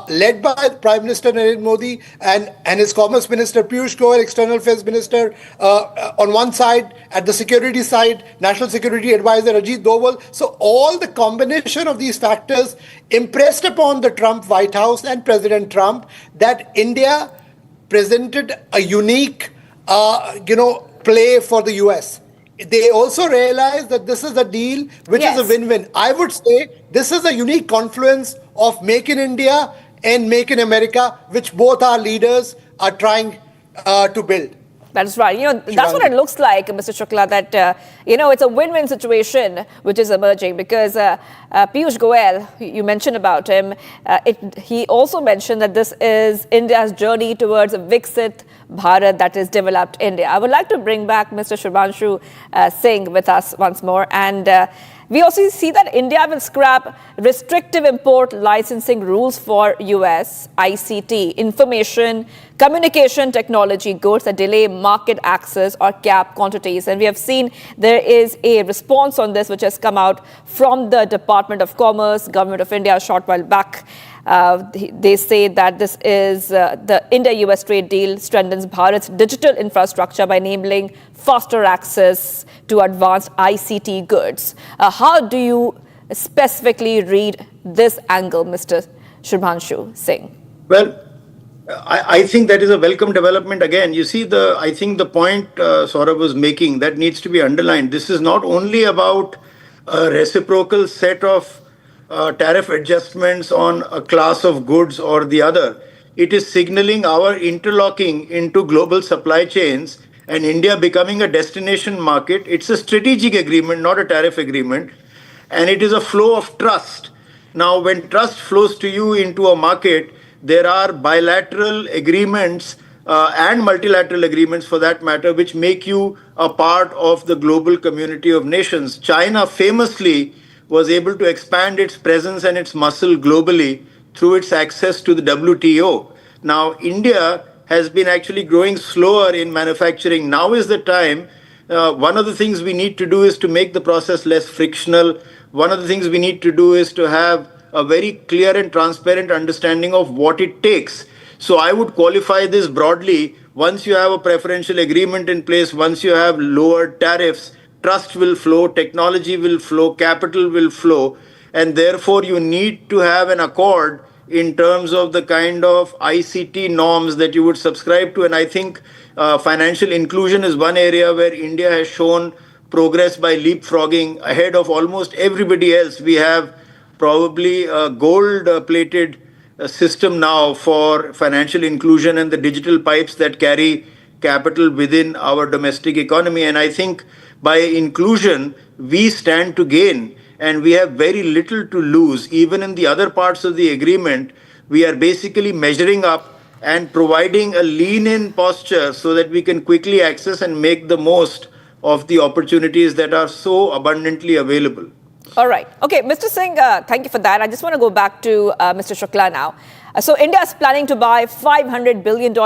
S14: led by Prime Minister Narendra Modi and his Commerce Minister Piyush Goyal, External Affairs Minister on one side, at the security side, National Security Advisor Ajit Doval. So all the combination of these factors impressed upon the Trump White House and President Trump that India presented a unique, play for the US. They also realize that this is a deal which is a win-win. I would say this is a unique confluence of Make in India and Make in America, which both our leaders are trying to build.
S1: That's right. That's what it looks like, Mr. Shukla, that, it's a win-win situation which is emerging because Piyush Goyal, you mentioned about him, he also mentioned that this is India's journey towards a Viksit Bharat, that is developed India. I would like to bring back Mr. Shubhanshu Singh with us once more. And we also see that India will scrap restrictive import licensing rules for US, ICT, information, communication technology goods that delay market access or cap quantities. And we have seen there is a response on this which has come out from the Department of Commerce, Government of India a short while back. They say that this is the India-US trade deal strengthens Bharat's digital infrastructure by enabling faster access to advanced ICT goods. How do you specifically read this angle, Mr. Shubhanshu Singh?
S22: Well, I think that is a welcome development. Again, you see, I think the point Saurabh was making, that needs to be underlined. This is not only about a reciprocal set of tariff adjustments on a class of goods or the other. It is signaling our interlocking into global supply chains and India becoming a destination market. It's a strategic agreement, not a tariff agreement. And it is a flow of trust. Now, when trust flows to you into a market, there are bilateral agreements and multilateral agreements for that matter, which make you a part of the global community of nations. China famously was able to expand its presence and its muscle globally through its access to the WTO. Now, India has been actually growing slower in manufacturing. Now is the time. One of the things we need to do is to make the process less frictional. One of the things we need to do is to have a very clear and transparent understanding of what it takes. So I would qualify this broadly. Once you have a preferential agreement in place, once you have lowered tariffs, trust will flow, technology will flow, capital will flow, and therefore you need to have an accord in terms of the kind of ICT norms that you would subscribe to. And I think financial inclusion is one area where India has shown progress by leapfrogging ahead of almost everybody else. We have probably a gold-plated system now for financial inclusion and the digital pipes that carry capital within our domestic economy. And I think by inclusion, we stand to gain and we have very little to lose. Even in the other parts of the agreement, we are basically measuring up and providing a lean-in posture so that we can quickly access and make the most of the opportunities that are so abundantly available.
S1: All right. Okay, Mr. Singh, thank you for that. I just want to go back to Mr. Shukla now. So India is planning to buy $500 billion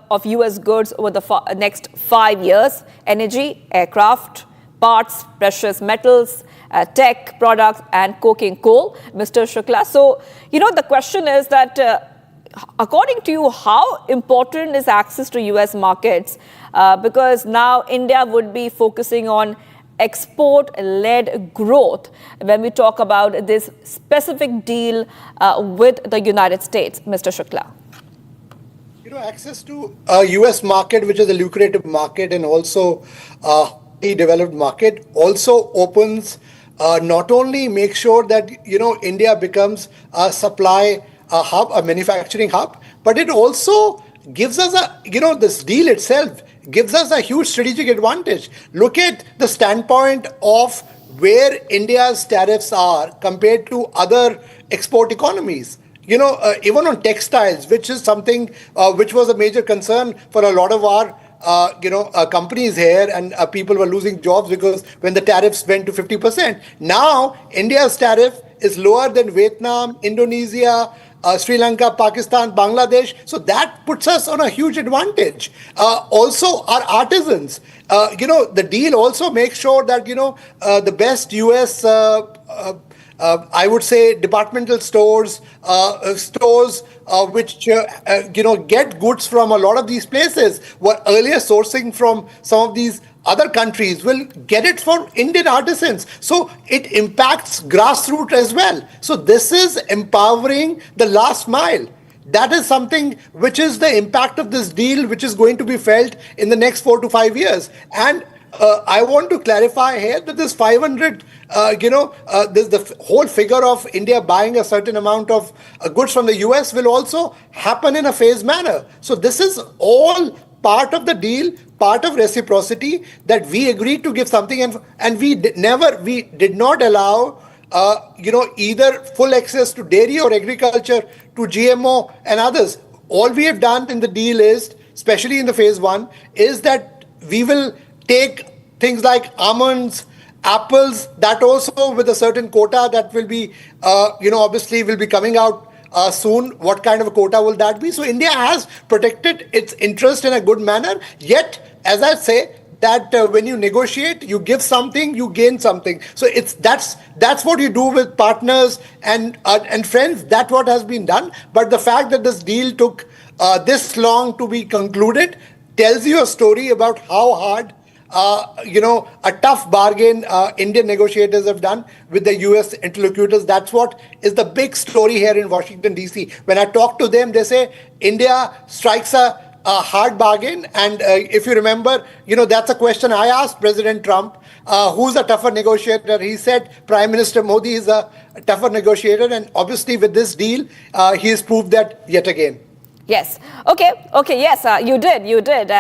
S1: of US goods over the next 5 years. Energy, aircraft, parts, precious metals, tech products, and coking coal, Mr. Shukla. So, the question is that, according to you, how important is access to US markets? Because now India would be focusing on export-led growth when we talk about this specific deal with the United States, Mr. Shukla.
S14: Access to a US market, which is a lucrative market and also a developed market, also opens, not only make sure that, India becomes a supply hub, a manufacturing hub, but it also gives us this deal itself gives us a huge strategic advantage. Look at the standpoint of where India's tariffs are compared to other export economies. Even on textiles, which is something which was a major concern for a lot of our companies here, and people were losing jobs because when the tariffs went to 50%. Now, India's tariff is lower than Vietnam, Indonesia, Sri Lanka, Pakistan, Bangladesh. So that puts us on a huge advantage. Also, our artisans, the deal also makes sure that, the best US I would say departmental stores, stores which get goods from a lot of these places were earlier sourcing from some of these other countries will get it from Indian artisans. So it impacts grassroots as well. So this is empowering the last mile. That is something which is the impact of this deal, which is going to be felt in the next 4 to 5 years. And I want to clarify here that this 500, the whole figure of India buying a certain amount of goods from the US will also happen in a phased manner. So this is all part of the deal, part of reciprocity, that we agreed to give something, and we did not allow either full access to dairy or agriculture, to GMO and others. All we have done in the deal is, especially in the phase 1, is that we will take things like almonds, apples, that also with a certain quota that will be, obviously will be coming out soon. What kind of a quota will that be? So India has protected its interest in a good manner. Yet, as I say, that when you negotiate, you give something, you gain something. So that's what you do with partners and friends. That's what has been done. But the fact that this deal took this long to be concluded tells you a story about how hard a tough bargain Indian negotiators have done with the US interlocutors. That's what is the big story here in Washington, D.C. When I talk to them, they say India strikes a hard bargain. And if you remember, that's a question I asked President Trump, who's a tougher negotiator? He said Prime Minister Modi is a tougher negotiator. And obviously with this deal, he has proved that yet again.
S1: Yes. Okay. Yes, you did.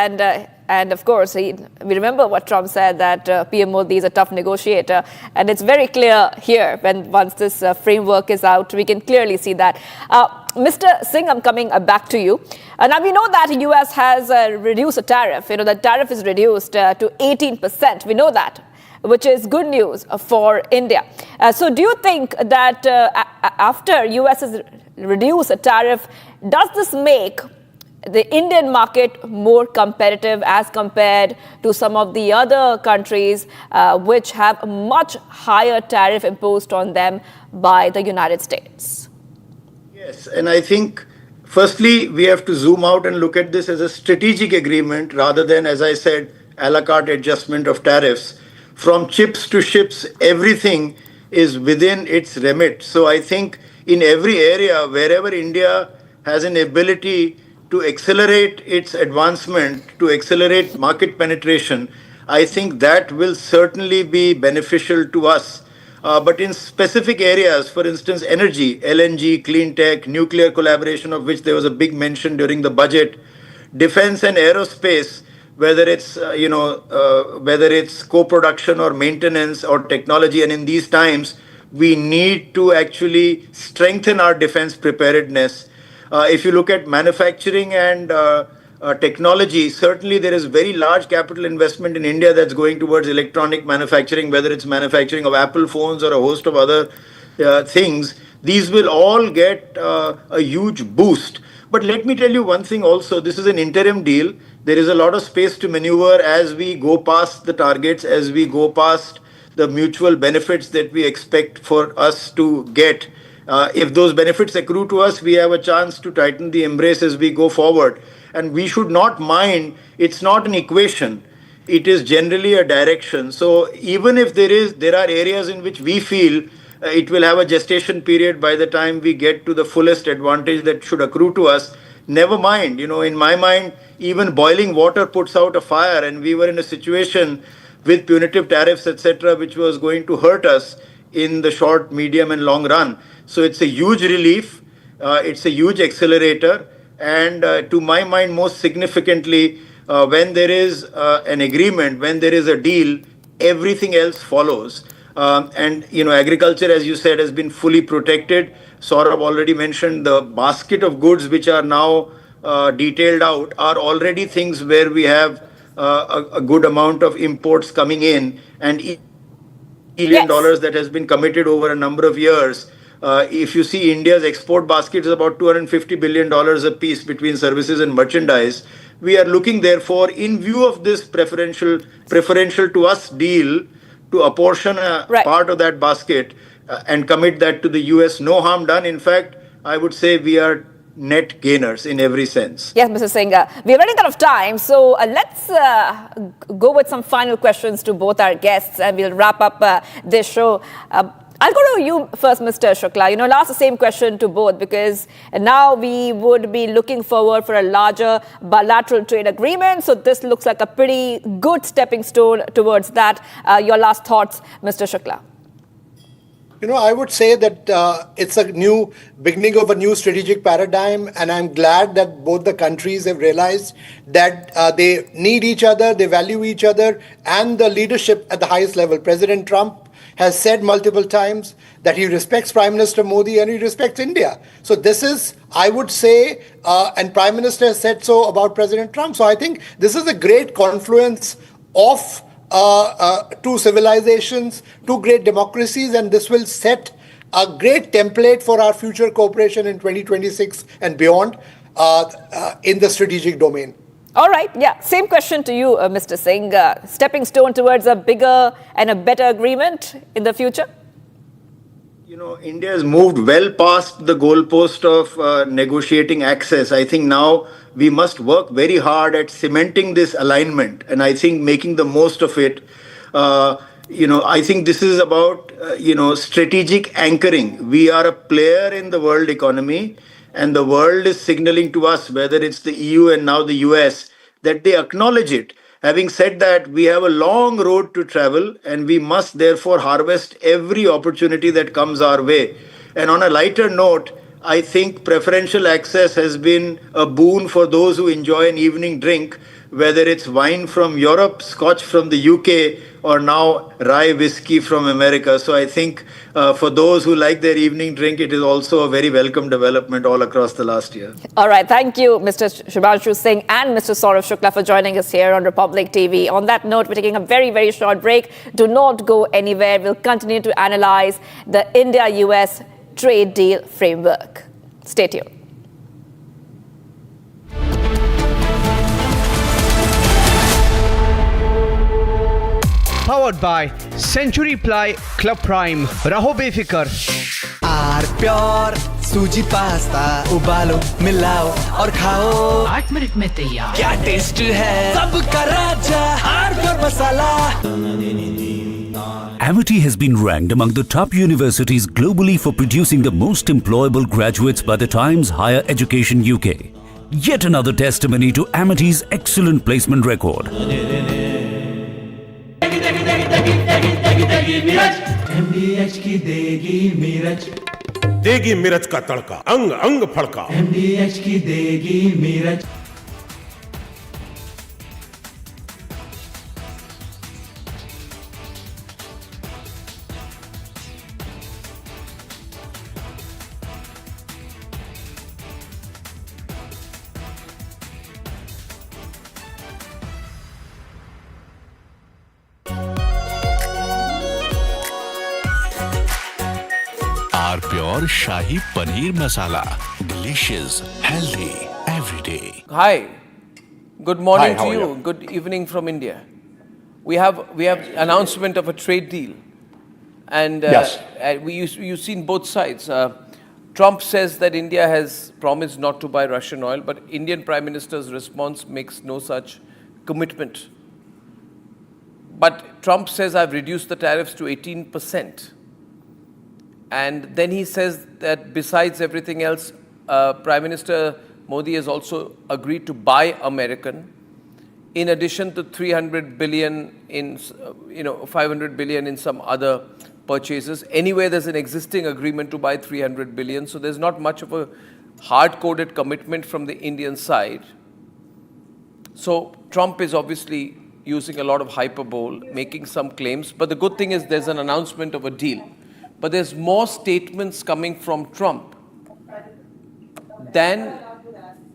S1: And of course, we remember what Trump said, that PM Modi is a tough negotiator. And it's very clear here, once this framework is out, we can clearly see that. Mr. Singh, I'm coming back to you. Now, we know that the US has reduced a tariff. The tariff is reduced to 18%. We know that, which is good news for India. So do you think that after US has reduced a tariff, does this make the Indian market more competitive as compared to some of the other countries which have a much higher tariff imposed on them by the United States?
S22: Yes, and I think firstly, we have to zoom out and look at this as a strategic agreement rather than, as I said, a la carte adjustment of tariffs. From chips to ships, everything is within its remit. So I think in every area, wherever India has an ability to accelerate its advancement, to accelerate market penetration, I think that will certainly be beneficial to us. But in specific areas, for instance, energy, LNG, clean tech, nuclear collaboration, of which there was a big mention during the budget, defense and aerospace, whether it's co-production or maintenance or technology, and in these times, we need to actually strengthen our defense preparedness. If you look at manufacturing and technology, certainly there is very large capital investment in India that's going towards electronic manufacturing, whether it's manufacturing of Apple phones or a host of other things. These will all get a huge boost. But let me tell you one thing also, this is an interim deal. There is a lot of space to maneuver as we go past the targets, as we go past the mutual benefits that we expect for us to get. If those benefits accrue to us, we have a chance to tighten the embrace as we go forward. And we should not mind, it's not an equation, it is generally a direction. So even if there are areas in which we feel it will have a gestation period by the time we get to the fullest advantage that should accrue to us, never mind. In my mind, even boiling water puts out a fire, and we were in a situation with punitive tariffs, etc., which was going to hurt us in the short, medium, and long run. So it's a huge relief, it's a huge accelerator, and to my mind, most significantly, when there is an agreement, when there is a deal, everything else follows. And agriculture, as you said, has been fully protected. Saurabh already mentioned the basket of goods which are now detailed out are already things where we have a good amount of imports coming in, and $1 billion that has been committed over a number of years. If you see India's export basket is about $250 billion a piece between services and merchandise. We are looking, therefore, in view of this preferential to us deal, to apportion a part of that basket. and commit that to the US, no harm done. In fact, I would say we are net gainers in every sense.
S1: Yes, Mr. Singh, we're running out of time, so let's go with some final questions to both our guests, and we'll wrap up this show. I'll go to you first, Mr. Shukla. I'll ask the same question to both, because now we would be looking forward for a larger bilateral trade agreement. So this looks like a pretty good stepping stone towards that. Your last thoughts, Mr. Shukla?
S14: I would say that it's a new beginning of a new strategic paradigm, and I'm glad that both the countries have realized that they need each other, they value each other, and the leadership at the highest level. President Trump has said multiple times that he respects Prime Minister Modi and he respects India. So this is, I would say, and Prime Minister has said so about President Trump. So I think this is a great confluence of two civilizations, two great democracies, and this will set a great template for our future cooperation in 2026 and beyond in the strategic domain.
S1: All right. Yeah. Same question to you, Mr. Singh. Stepping stone towards a bigger and a better agreement in the future?
S22: India has moved well past the goalpost of negotiating access. I think now we must work very hard at cementing this alignment, and I think making the most of it. I think this is about, strategic anchoring. We are a player in the world economy, and the world is signaling to us, whether it's the EU and now the US, that they acknowledge it. Having said that, we have a long road to travel, and we must therefore harvest every opportunity that comes our way. And on a lighter note, I think preferential access has been a boon for those who enjoy an evening drink, whether it's wine from Europe, scotch from the UK, or now rye whiskey from America. So I think for those who like their evening drink, it is also a very welcome development all across the last year.
S1: All right. Thank you, Mr. Shubhanshu Singh and Mr. Saurav Shukla, for joining us here on Republic TV. On that note, we're taking a very, very short break. Do not go anywhere. We'll continue to analyze the India-US trade deal framework. Stay tuned.
S16: Powered by Century Ply Club Prime. Raho befikar.
S4: R pure सूजी pasta उबालो मिलाओ और खाओ
S2: 8 minute में तैयार।
S4: क्या taste है सबका राजा R pure masala.
S5: Amity has been ranked among the top universities globally for producing the most employable graduates by the Times Higher Education UK. Yet another testimony to Amity's excellent placement record.
S4: MDH की देगी मिर्च,
S21: देगी मिर्च का तड़का, अंग अंग फड़का।
S4: MDH की देगी मिर्च।
S15: Our pure Shahi Paneer Masala. Delicious, healthy, every day.
S8: Hi. Good morning
S21: Hi, how
S8: to
S21: are
S8: you.
S21: you?
S8: Good evening from India. We have announcement of a trade deal. And
S21: Yes.
S8: you've seen both sides. Trump says that India has promised not to buy Russian oil, but Indian Prime Minister's response makes no such commitment. But Trump says, I've reduced the tariffs to 18%. And then he says that besides everything else, Prime Minister Modi has also agreed to buy American, in addition to 300 billion in, 500 billion in some other purchases. Anyway, there's an existing agreement to buy 300 billion. So there's not much of a hard-coded commitment from the Indian side. So Trump is obviously using a lot of hyperbole, making some claims. But the good thing is there's an announcement of a deal. But there's more statements coming from Trump than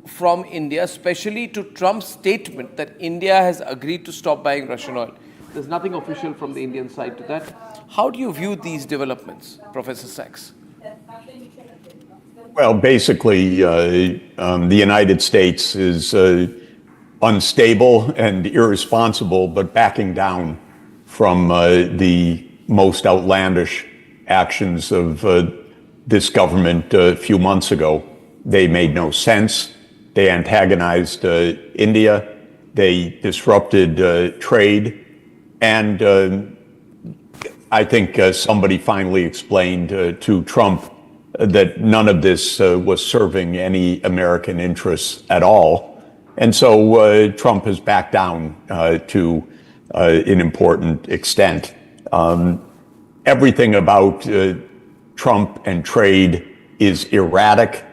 S8: from India, especially to Trump's statement that India has agreed to stop buying Russian oil. There's nothing official from the Indian side to that. How do you view these developments, Professor Sachs?
S9: Well, basically, the United States is unstable and irresponsible, but backing down from the most outlandish actions of this government a few months ago. They made no sense. They antagonized India. They disrupted trade. And I think somebody finally explained to Trump that none of this was serving any American interests at all. And so Trump has backed down to an important extent. Everything about Trump and trade is erratic,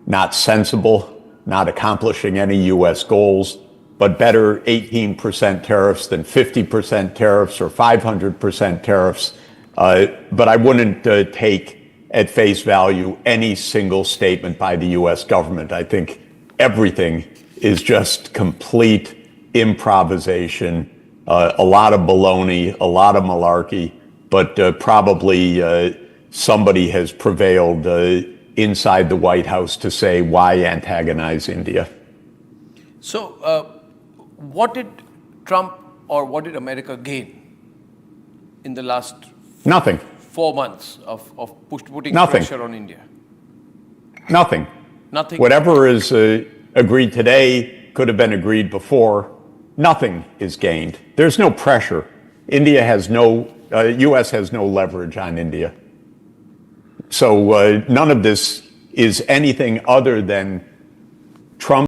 S9: not sensible, not accomplishing any U.S. goals, but better 18% tariffs than 50% tariffs or 500% tariffs. But I wouldn't take at face value any single statement by the U.S. government. I think everything is just complete improvisation, a lot of baloney, a lot of malarkey, but probably somebody has prevailed inside the White House to say, why antagonize India?
S8: So, what did Trump or what did America gain in the last
S9: Nothing.
S8: 4 months of putting
S9: Nothing.
S8: pressure on India?
S9: Nothing.
S8: Nothing.
S9: Whatever is agreed today could have been agreed before. Nothing is gained. There's no pressure. India has no, U.S. has no leverage on India. So none of this is anything other than Trump.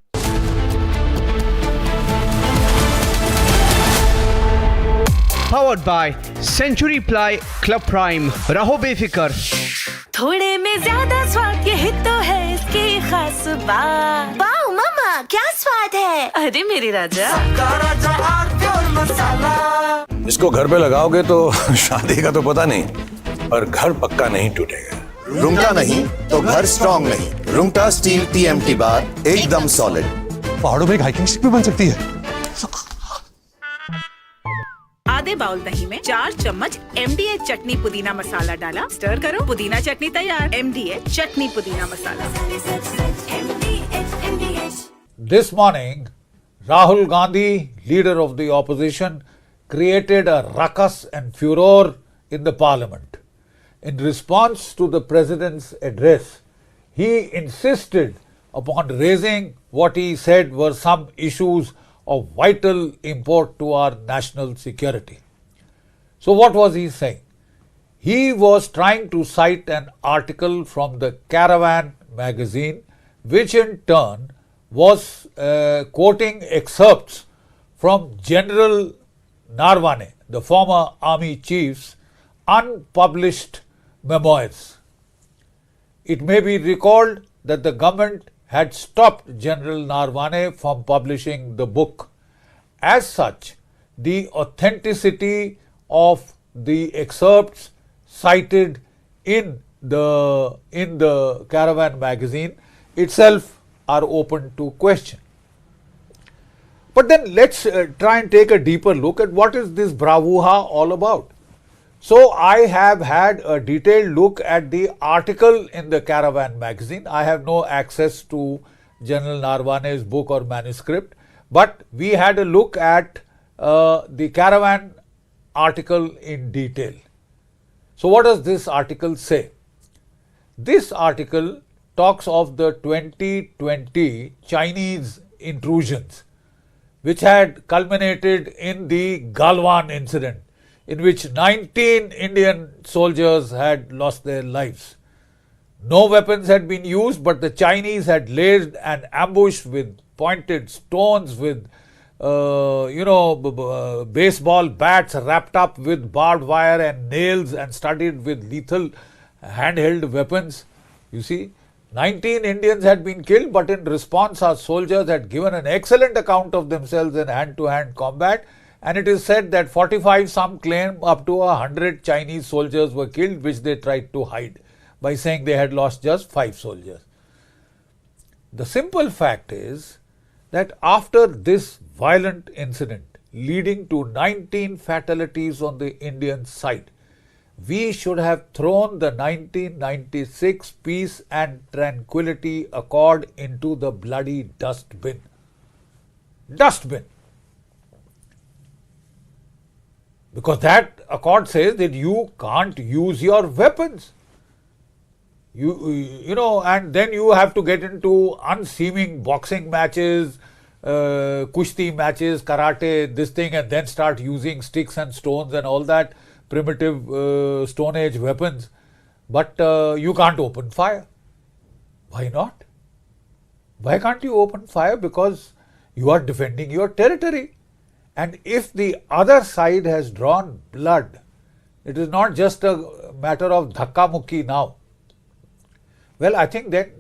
S16: Powered by Century Ply Club Prime. रहो बेफिक्र.
S6: थोड़े में ज्यादा स्वाद ये तो है इसकी खास बात. वाओ मामा क्या स्वाद है? अरे मेरे राजा.
S12: इसको घर पे लगाओगे तो शादी का तो पता नहीं, पर घर पक्का नहीं टूटेगा.
S13: रुंगटा नहीं तो घर स्ट्रॉन्ग नहीं. रुंगटा स्टील TMT बार एकदम सॉलिड.
S10: पहाड़ों में एक हाइकिंग स्टिक भी बन सकती है.
S2: आधे बाउल दही में 4 चम्मच MDH चटनी पुदीना मसाला डाला. स्टर करो, पुदीना चटनी तैयार. MDH चटनी पुदीना मसाला.
S3: This morning, Rahul Gandhi, leader of the opposition, created a ruckus and furor in the parliament. In response to the president's address, he insisted upon raising what he said were some issues of vital import to our national security. So what was he saying? He was trying to cite an article from the Caravan magazine, which in turn was quoting excerpts from General Narwane, the former army chief's unpublished memoirs. It may be recalled that the government had stopped General Narwane from publishing the book. As such, the authenticity of the excerpts cited in the Caravan magazine itself are open to question. But then let's try and take a deeper look at what is this bravura all about. So I have had a detailed look at the article in the Caravan magazine. I have no access to General Narwane's book or manuscript, but we had a look at the Caravan article in detail. So what does this article say? This article talks of the 2020 Chinese intrusions, which had culminated in the Galwan incident, in which 19 Indian soldiers had lost their lives. No weapons had been used, but the Chinese had laid an ambush with pointed stones, with baseball bats wrapped up with barbed wire and nails and studded with lethal handheld weapons. You see, 19 Indians had been killed, but in response our soldiers had given an excellent account of themselves in hand-to-hand combat. And it is said that 45, some claim up to 100 Chinese soldiers were killed, which they tried to hide by saying they had lost just 5 soldiers. The simple fact is that after this violent incident leading to 19 fatalities on the Indian side, we should have thrown the 1996 Peace and Tranquility Accord into the bloody dustbin. Dustbin. Because that accord says that you can't use your weapons. You know, and then you have to get into unseeming boxing matches, kushti matches, karate, this thing, and then start using sticks and stones and all that primitive Stone Age weapons. But you can't open fire. Why not? Why can't you open fire? Because you are defending your territory. And if the other side has drawn blood, it is not just a matter of dhakka mukki now. Well, I think that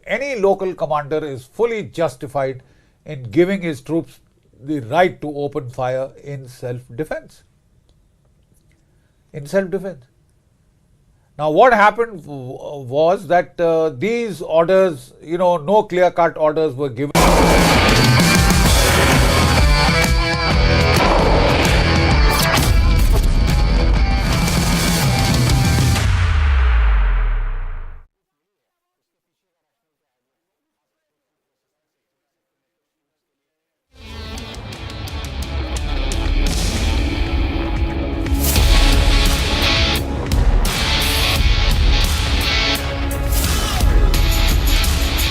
S3: any local commander is fully justified in giving his troops the right to open fire in self-defense. Now, what happened was that these orders, no clear-cut orders were given.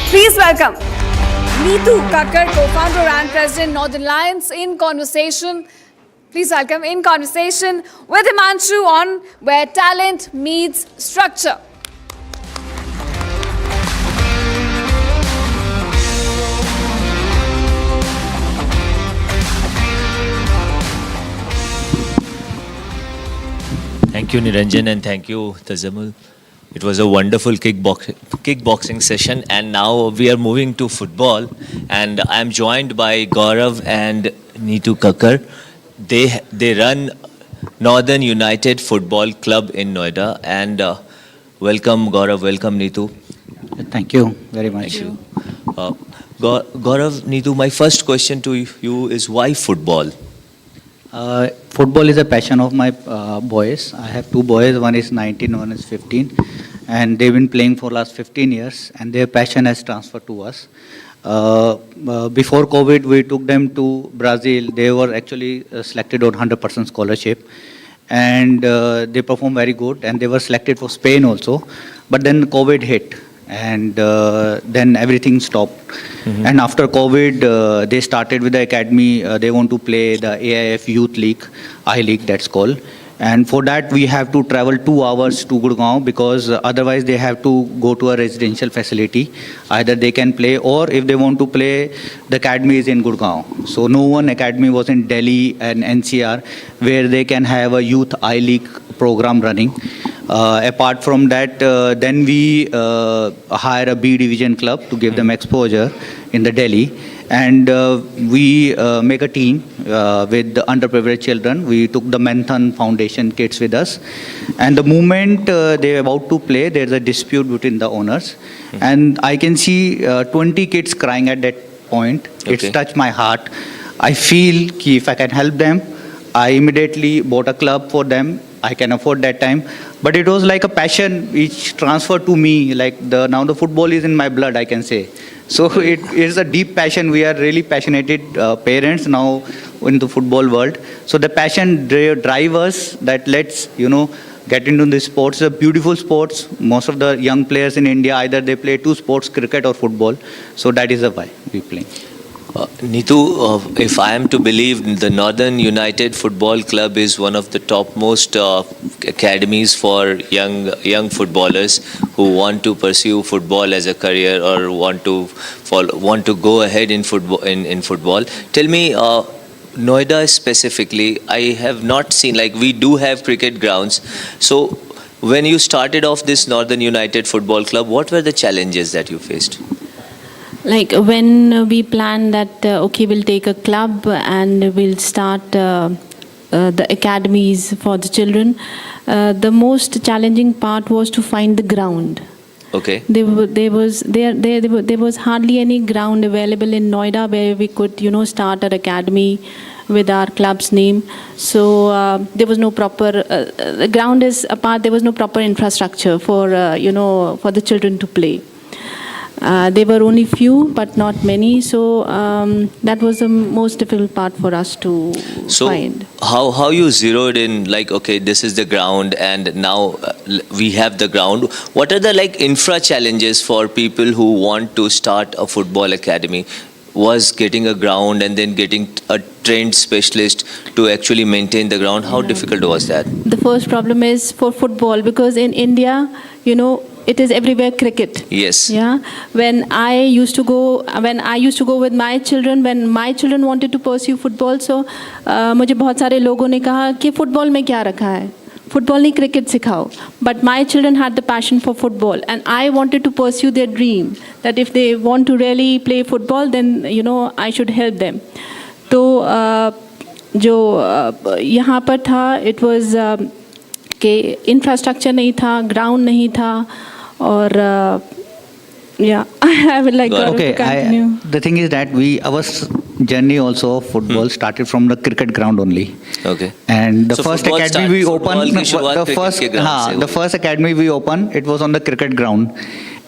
S7: Please welcome Neetu Kakkar, co-founder and president, Northern Alliance, in conversation. Please welcome in conversation with Himanshu on where talent meets structure.
S19: Thank you, Niranjan, and thank you, Tazamul. It was a wonderful kickboxing session, and now we are moving to football. And I am joined by Gaurav and Neetu Kakkar. They run Northern United Football Club in Noida. And welcome, Gaurav. Welcome, Neetu.
S23: Thank you very much.
S19: Thank you. Gaurav, Neetu, my first question to you is why football?
S23: Football is a passion of my boys. I have two boys, one is 19, one is 15, and they've been playing for last 15 years, and their passion has transferred to us. Before COVID, we took them to Brazil. They were actually selected on 100% scholarship, and they performed very good, and they were selected for Spain also. But then COVID hit, and then everything stopped. And after COVID, they started with the academy. They want to play the AIF Youth League, I-League that's called. And for that, we have to travel 2 hours to Gurgaon, because otherwise they have to go to a residential facility. Either they can play, or if they want to play, the academy is in Gurgaon. So no one academy was in Delhi and NCR where they can have a youth I-League program running. Apart from that, then we hire a B division club to give them exposure in the Delhi. And we make a team with the underprivileged children. We took the Manthan Foundation kids with us. And the moment they're about to play, there's a dispute between the owners. And I can see 20 kids crying at that point. Okay. It's touched my heart. I feel if I can help them, I immediately bought a club for them. I can afford that time. But it was like a passion which transferred to me. Like now the football is in my blood, I can say. So it is a deep passion. We are really passionate parents now in the football world. So the passion drive us that let's, get into this sports. It's a beautiful sports. Most of the young players in India, either they play 2 sports, cricket or football. So that is why we play.
S19: Neetu, if I am to believe, the Northern United Football Club is one of the topmost academies for young footballers who want to pursue football as a career or want to go ahead in football. Tell me, Noida specifically, I have not seen, we do have cricket grounds. So when you started off this Northern United Football Club, what were the challenges that you faced?
S24: When we planned that, we'll take a club and we'll start the academies for the children, the most challenging part was to find the ground.
S19: Okay.
S24: There was hardly any ground available in Noida where we could, start our academy with our club's name. So there was no proper, the ground is apart, there was no proper infrastructure for, for the children to play. There were only few, but not many. So that was the most difficult part for us to find.
S19: How you zeroed in, like, okay, this is the ground, and now we have the ground. What are the like infra challenges for people who want to start a football academy? Was getting a ground and then getting a trained specialist to actually maintain the ground. How difficult was that?
S24: The first problem is for football, because in India, you know, it is everywhere cricket.
S19: Yes.
S24: Yeah. When I used to go with my children, when my children wanted to pursue football, so मुझे बहुत सारे लोगों ने कहा कि football में क्या रखा है, फुटबॉल नहीं क्रिकेट सिखाओ. But my children had the passion for football, and I wanted to pursue their dream that if they want to really play football, then you know I should help them. तो जो यहाँ पर था, it was कि infrastructure नहीं था, ground नहीं था, और yeah, I would like to continue.
S23: The thing is that our journey also of football started from the cricket ground only.
S19: Okay.
S23: And the
S19: So
S23: first
S19: football
S23: academy we opened,
S19: the
S23: first academy we opened, it was on the cricket ground.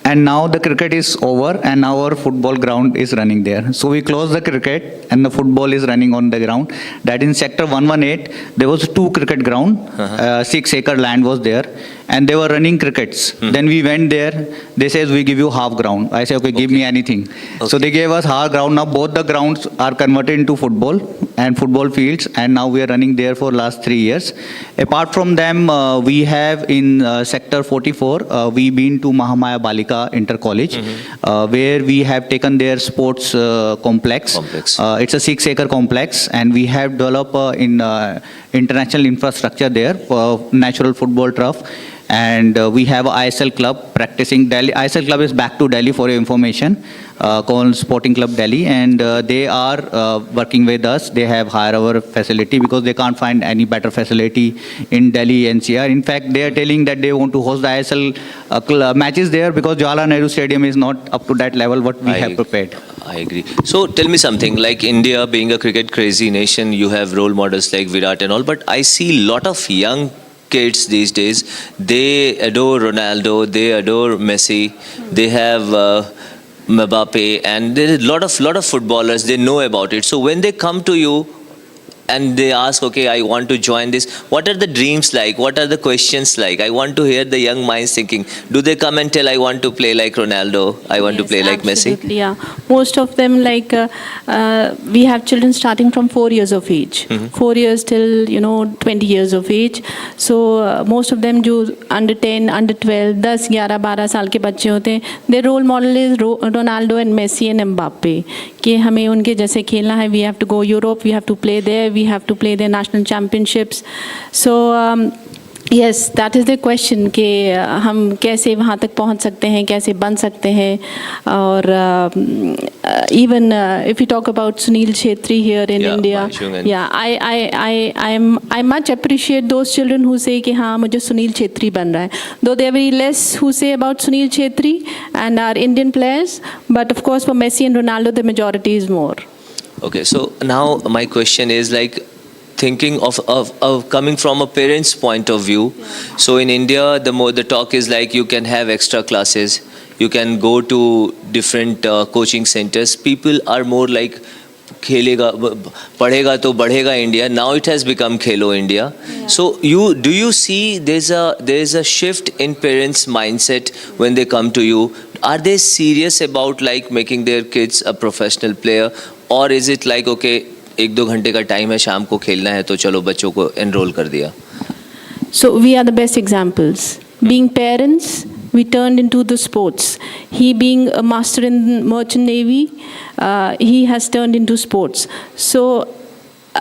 S23: And now the cricket is over, and now our football ground is running there. So we closed the cricket, and the football is running on the ground. That in sector 118, there was 2 cricket ground, 6-acre land was there, and they were running crickets. Then we went there. They says we give you half ground. I say okay, give me anything. So they gave us half ground. Now both the grounds are converted into football and football fields, and now we are running there for last 3 years. Apart from them, we have in sector 44, we been to Mahamaya Balika Inter College, where we have taken their sports complex. It's a 6-acre complex, and we have developed in international infrastructure there for natural football turf. And we have ISL club practicing Delhi. ISL club is back to Delhi for your information, called Sporting Club Delhi, and they are working with us. They have hired our facility because they can't find any better facility in Delhi NCR. In fact, they are telling that they want to host the ISL matches there because Jawaharlal Nehru Stadium is not up to that level what we have prepared.
S19: I agree. So tell me something, like India being a cricket crazy nation, you have role models like Virat and all, but I see a lot of young kids these days, they adore Ronaldo, they adore Messi, they have Mbappe, and there is a lot of footballers, they know about it. So when they come to you and they ask, okay, I want to join this, what are the dreams like? What are the questions like? I want to hear the young minds thinking. Do they come and tell, I want to play like Ronaldo, I want to play like Messi?
S24: Absolutely, yeah. Most of them, like, we have children starting from 4 years of age. 4 years till, 20 years of age. So most of them जो under 10, under 12, 10, 11, 12 साल के बच्चे होते हैं, their role model is Ronaldo and Messi and Mbappe. कि हमें उनके जैसे खेलना है, we have to go Europe, we have to play there, we have to play their national championships. So yes, that is the question कि हम कैसे वहाँ तक पहुँच सकते हैं, कैसे बन सकते हैं. और even if we talk about Sunil Chhetri here in India, I much appreciate those children who say कि हाँ मुझे सुनील छेत्री बन रहा है. Though they are very less who say about Sunil Chhetri and our Indian players, but of course for Messi and Ronaldo the majority is more.
S19: Okay, so now my question is like, thinking of coming from a parent's point of view. So in India, the talk is like you can have extra classes, you can go to different coaching centers. People are more like खेलेगा पढ़ेगा तो बढ़ेगा India. Now it has become Khelo India. So do you see there's a shift in parents' mindset when they come to you? Are they serious about like making their kids a professional player, or is it like okay 1-2 घंटे का time है, शाम को खेलना है तो चलो बच्चों को एनरोल कर दिया?
S24: So we are the best examples. Being parents, we turned into the sports. He being a master in merchant navy, he has turned into sports. So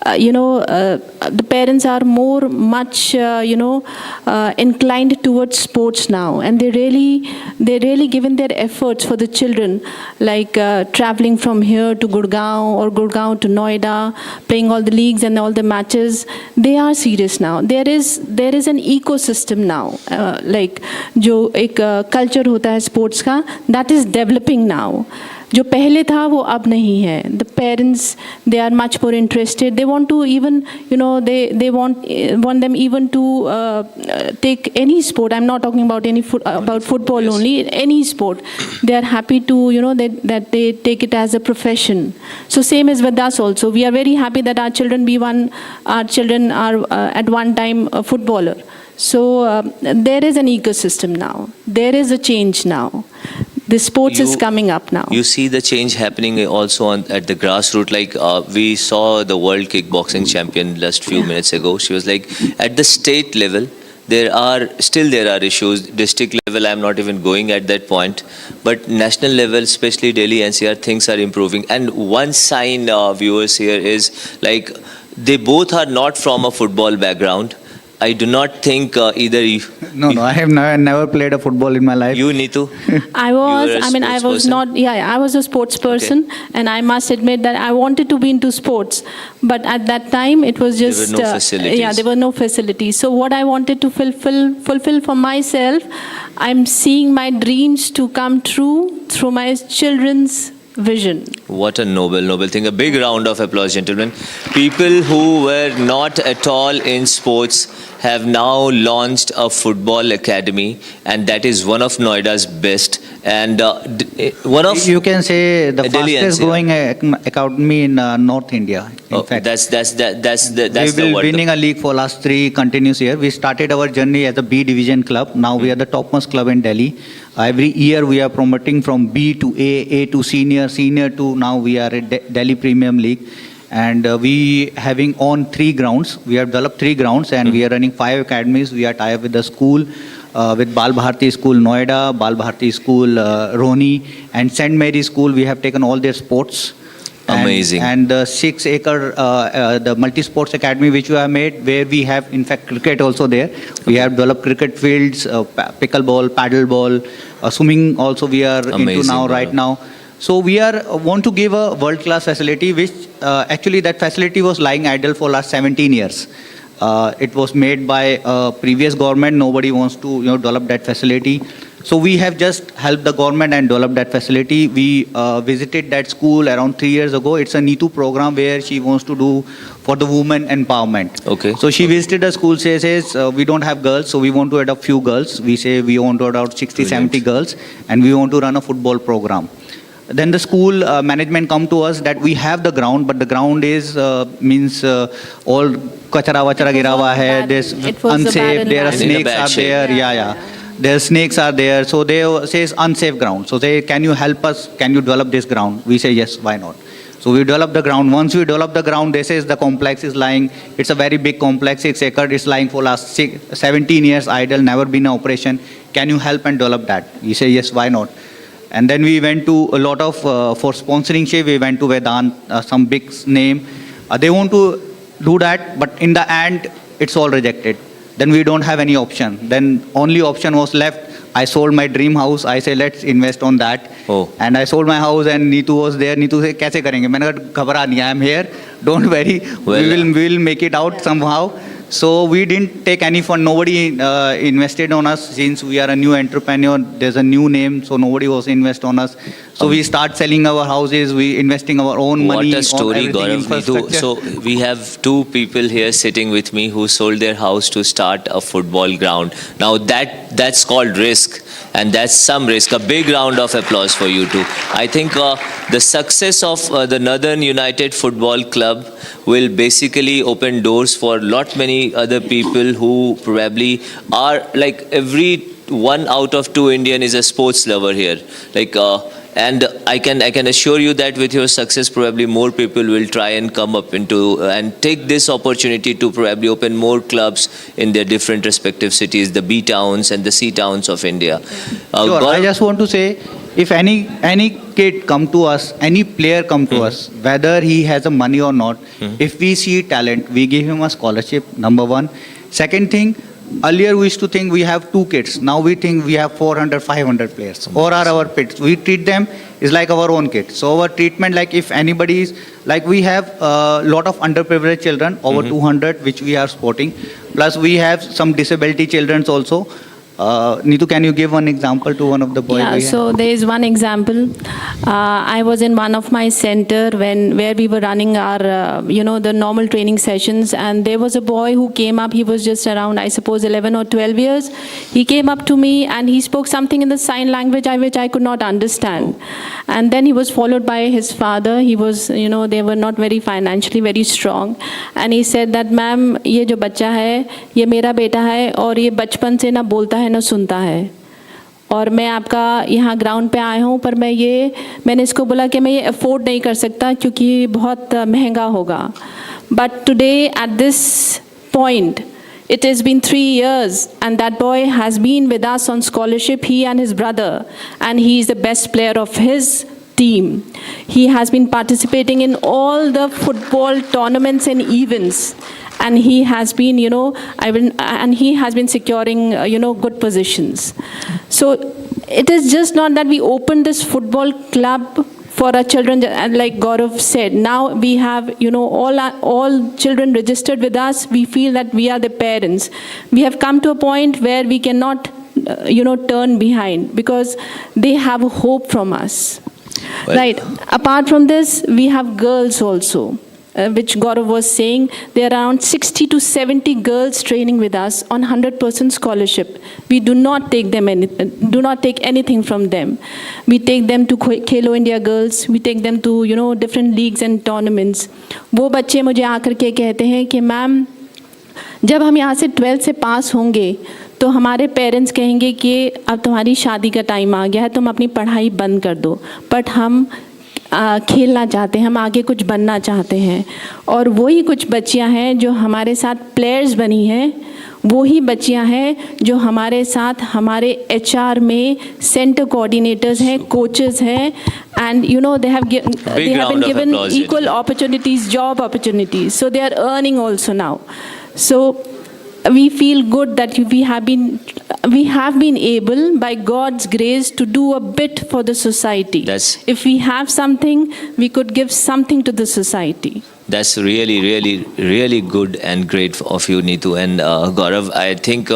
S24: the parents are much inclined towards sports now, and they really given their efforts for the children, like traveling from here to Gurgaon or Gurgaon to Noida, playing all the leagues and all the matches. They are serious now. There is an ecosystem now, like जो एक culture होता है sports का, that is developing now. जो पहले था वो अब नहीं है. The parents, they are much more interested. They want to even, they want them even to take any sport. I'm not talking about about football only. Any sport, they are happy to, that they take it as a profession. So same as with us also. We are very happy that our children are at one time a footballer. So there is an ecosystem now. There is a change now. The sports is coming up now.
S19: You see the change happening also at the grassroots. Like we saw the world kickboxing champion last few minutes ago. She was like, at the state level, there are issues. District level, I'm not even going at that point. But national level, especially Delhi NCR, things are improving. And one sign, viewers here, is like they both are not from a football background. I do not think either you...
S23: No, I have never played a football in my life.
S19: You, Neetu?
S24: I was a sports person, and I must admit that I wanted to be into sports. But at that time, it was just...
S19: There were no facilities.
S24: There were no facilities. So what I wanted to fulfill for myself, I'm seeing my dreams to come true through my children's vision.
S19: What a noble thing. A big round of applause, gentlemen. People who were not at all in sports have now launched a football academy, and that is one of Noida's best, and one of...
S23: You can say the fastest growing academy in North India. In fact,
S19: that's
S23: we've
S19: the
S23: been
S19: word.
S23: winning a league for last 3 continuous years. We started our journey as a B division club. Now we are the topmost club in Delhi. Every year we are promoting from B to A to senior to now we are at Delhi Premium League. And we having on 3 grounds. We have developed 3 grounds, and we are running 5 academies. We are tied up with the school, with Bal Bharti School Noida, Bal Bharti School Roni, and St. Mary School. We have taken all their sports.
S19: Amazing.
S23: And the 6-acre, the multi-sports academy which we have made, where we have in fact cricket also there. We have developed cricket fields, pickleball, paddleball, swimming also we are into now, right now. So we want to give a world-class facility, which actually that facility was lying idle for last 17 years. It was made by previous government. Nobody wants to develop that facility. So we have just helped the government and developed that facility. We visited that school around 3 years ago. It's a NITU program where she wants to do for the women empowerment.
S19: Okay.
S23: So she visited the school, says we don't have girls, so we want to adopt few girls. We say we want to adopt 60, 70 girls, and we want to run a football program. Then the school management come to us that we have the ground, but the ground is all kachara vachara gira hua hai. There's unsafe. There are snakes are there. Yeah. Their snakes are there. So they says unsafe ground. So they, can you help us? Can you develop this ground? We say yes. Why not? So we develop the ground. Once we develop the ground, they says the complex is lying. It's a very big complex. 6 acres. It's lying for last 17 years idle. Never been in operation. Can you help and develop that? We say yes. Why not? And then we went to a lot of, for sponsoring ship, we went to Vedant, some big name. They want to do that, but in the end, it's all rejected. Then we don't have any option. Then only option was left. I sold my dream house. I say, let's invest on that.
S19: Oh.
S23: And I sold my house, and Neetu was there. Neetu said, "Kaise karenge?" मैंने कहा, घबरा नहीं, I am here. Don't worry. We will make it out somehow. So we didn't take any fund. Nobody invested on us since we are a new entrepreneur. There's a new name, so nobody was invest on us. So we start selling our houses. We investing our own money.
S19: What a story, Gaurav. So we have 2 people here sitting with me who sold their house to start a football ground. Now that's called risk, and that's some risk. A big round of applause for you too. I think the success of the Northern United Football Club will basically open doors for many other people who probably are like every 1 out of 2 Indian is a sports lover here. And I can assure you that with your success, probably more people will try and come up into and take this opportunity to probably open more clubs in their different respective cities, the B towns and the C towns of India.
S23: Sure, I just want to say, if any kid come to us, any player come to us, whether he has a money or not, if we see talent, we give him a scholarship, number 1. Second thing, earlier we used to think we have 2 kids. Now we think we have 400, 500 players. Or are our kids. We treat them is like our own kids. So our treatment, like if anybody is, like we have a lot of underprivileged children, over 200, which we are supporting. Plus we have some disability children also. Neetu, can you give one example to one of the boys?
S24: Yeah, so there is one example. I was in one of my center where we were running our, the normal training sessions, and there was a boy who came up. He was just around, I suppose, 11 or 12 years. He came up to me and he spoke something in the sign language which I could not understand. And then he was followed by his father. He was, they were not very financially very strong. And he said that, ma'am, ये जो बच्चा है, ये मेरा बेटा है और ये बचपन से ना बोलता है ना सुनता है. और मैं आपका यहाँ ग्राउंड पे आया हूँ, पर मैंने इसको बोला कि मैं ये अफोर्ड नहीं कर सकता क्योंकि बहुत महंगा होगा. But today at this point it has been 3 years and that boy has been with us on scholarship, he and his brother, and he is the best player of his team. He has been participating in all the football tournaments and events, and he has been, and he has been securing, good positions. So it is just not that we opened this football club for our children, and like Gaurav said, now we have, all children registered with us. We feel that we are the parents. We have come to a point where we cannot, turn behind because they have hope from us. Well, right. Apart from this, we have girls also, which Gaurav was saying. There are around 60 to 70 girls training with us on 100% scholarship. We do not take anything from them. We take them to Khelo India Girls. We take them to different leagues and tournaments. वो बच्चे मुझे आकर के कहते हैं कि ma'am, जब हम यहाँ से 12th से पास होंगे तो हमारे पेरेंट्स कहेंगे कि अब तुम्हारी शादी का टाइम आ गया है, तुम अपनी पढ़ाई बंद कर दो. बट हम खेलना चाहते हैं, हम आगे कुछ बनना चाहते हैं. और वही कुछ बच्चियां हैं जो हमारे साथ प्लेयर्स बनी हैं, वही बच्चियां हैं जो हमारे साथ हमारे HR में सेंटर कोऑर्डिनेटर्स हैं, कोचेस हैं, and they have been given equal opportunities, job opportunities, so they are earning also now. So we feel good that we have been able, by God's grace, to do a bit for the society. If we have something, we could give something to the society.
S19: That's really, really, really good and great of you, Neetu and Gaurav. I think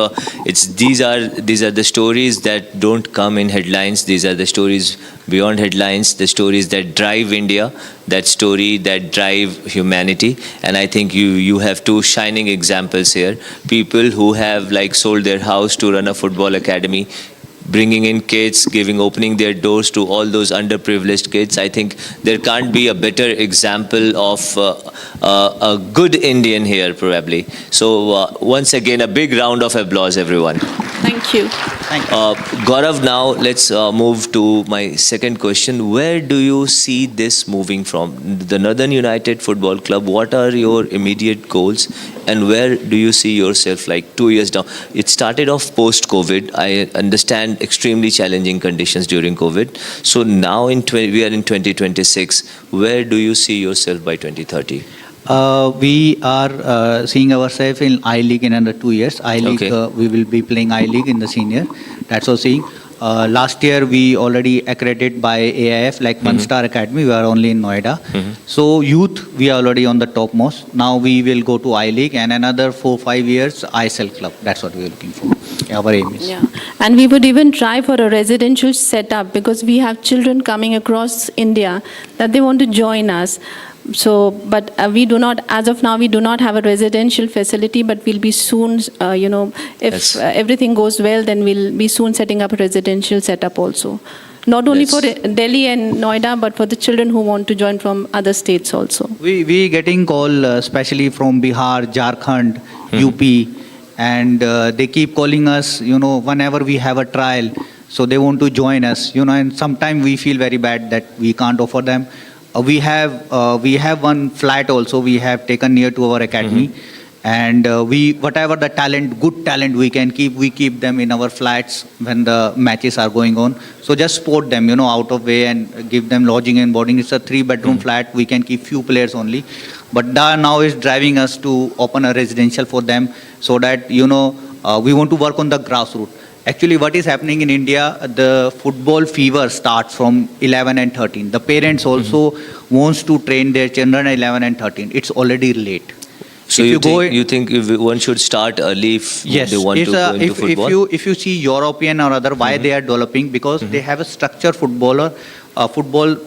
S19: these are the stories that don't come in headlines. These are the stories beyond headlines, the stories that drive India, that story that drive humanity. And I think you have two shining examples here. People who have sold their house to run a football academy, bringing in kids, opening their doors to all those underprivileged kids. I think there can't be a better example of a good Indian here, probably. So once again, a big round of applause, everyone.
S24: Thank you.
S23: Thank you.
S19: Gaurav, now let's move to my second question. Where do you see this moving from? The Northern United Football Club, what are your immediate goals? And where do you see yourself 2 years down? It started off post-COVID. I understand extremely challenging conditions during COVID. So now we are in 2026. Where do you see yourself by 2030?
S23: We are seeing ourselves in I-League in under 2 years. I-League, okay. We will be playing I-League in the senior. That's what seeing. Last year, we already accredited by AIF, One Star Academy. We are only in Noida. So youth, we are already on the topmost. Now we will go to I-League, and another 4-5 years, ISL club. That's what we are looking for. Our aim is.
S24: Yeah. And we would even try for a residential setup because we have children coming across India that they want to join us. So, but we do not, as of now, we do not have a residential facility, but we'll be soon, if everything goes well, then we'll be soon setting up a residential setup also. Not only for Delhi and Noida, but for the children who want to join from other states also.
S23: We getting call, especially from Bihar, Jharkhand, UP, and they keep calling us, whenever we have a trial. So they want to join us, and sometimes we feel very bad that we can't offer them. We have one flat also we have taken near to our academy, and whatever the good talent we can keep, we keep them in our flats when the matches are going on. So just support them, out of way, and give them lodging and boarding. It's a 3-bedroom flat. We can keep few players only, but now is driving us to open a residential for them, so that we want to work on the grassroots. Actually, what is happening in India, the football fever starts from 11 and 13. The parents also wants to train their children at 11 and 13. It's already late.
S19: So you think one should start early if they want to go into football?
S23: If you see European or other, why they are developing? Because they have a structured football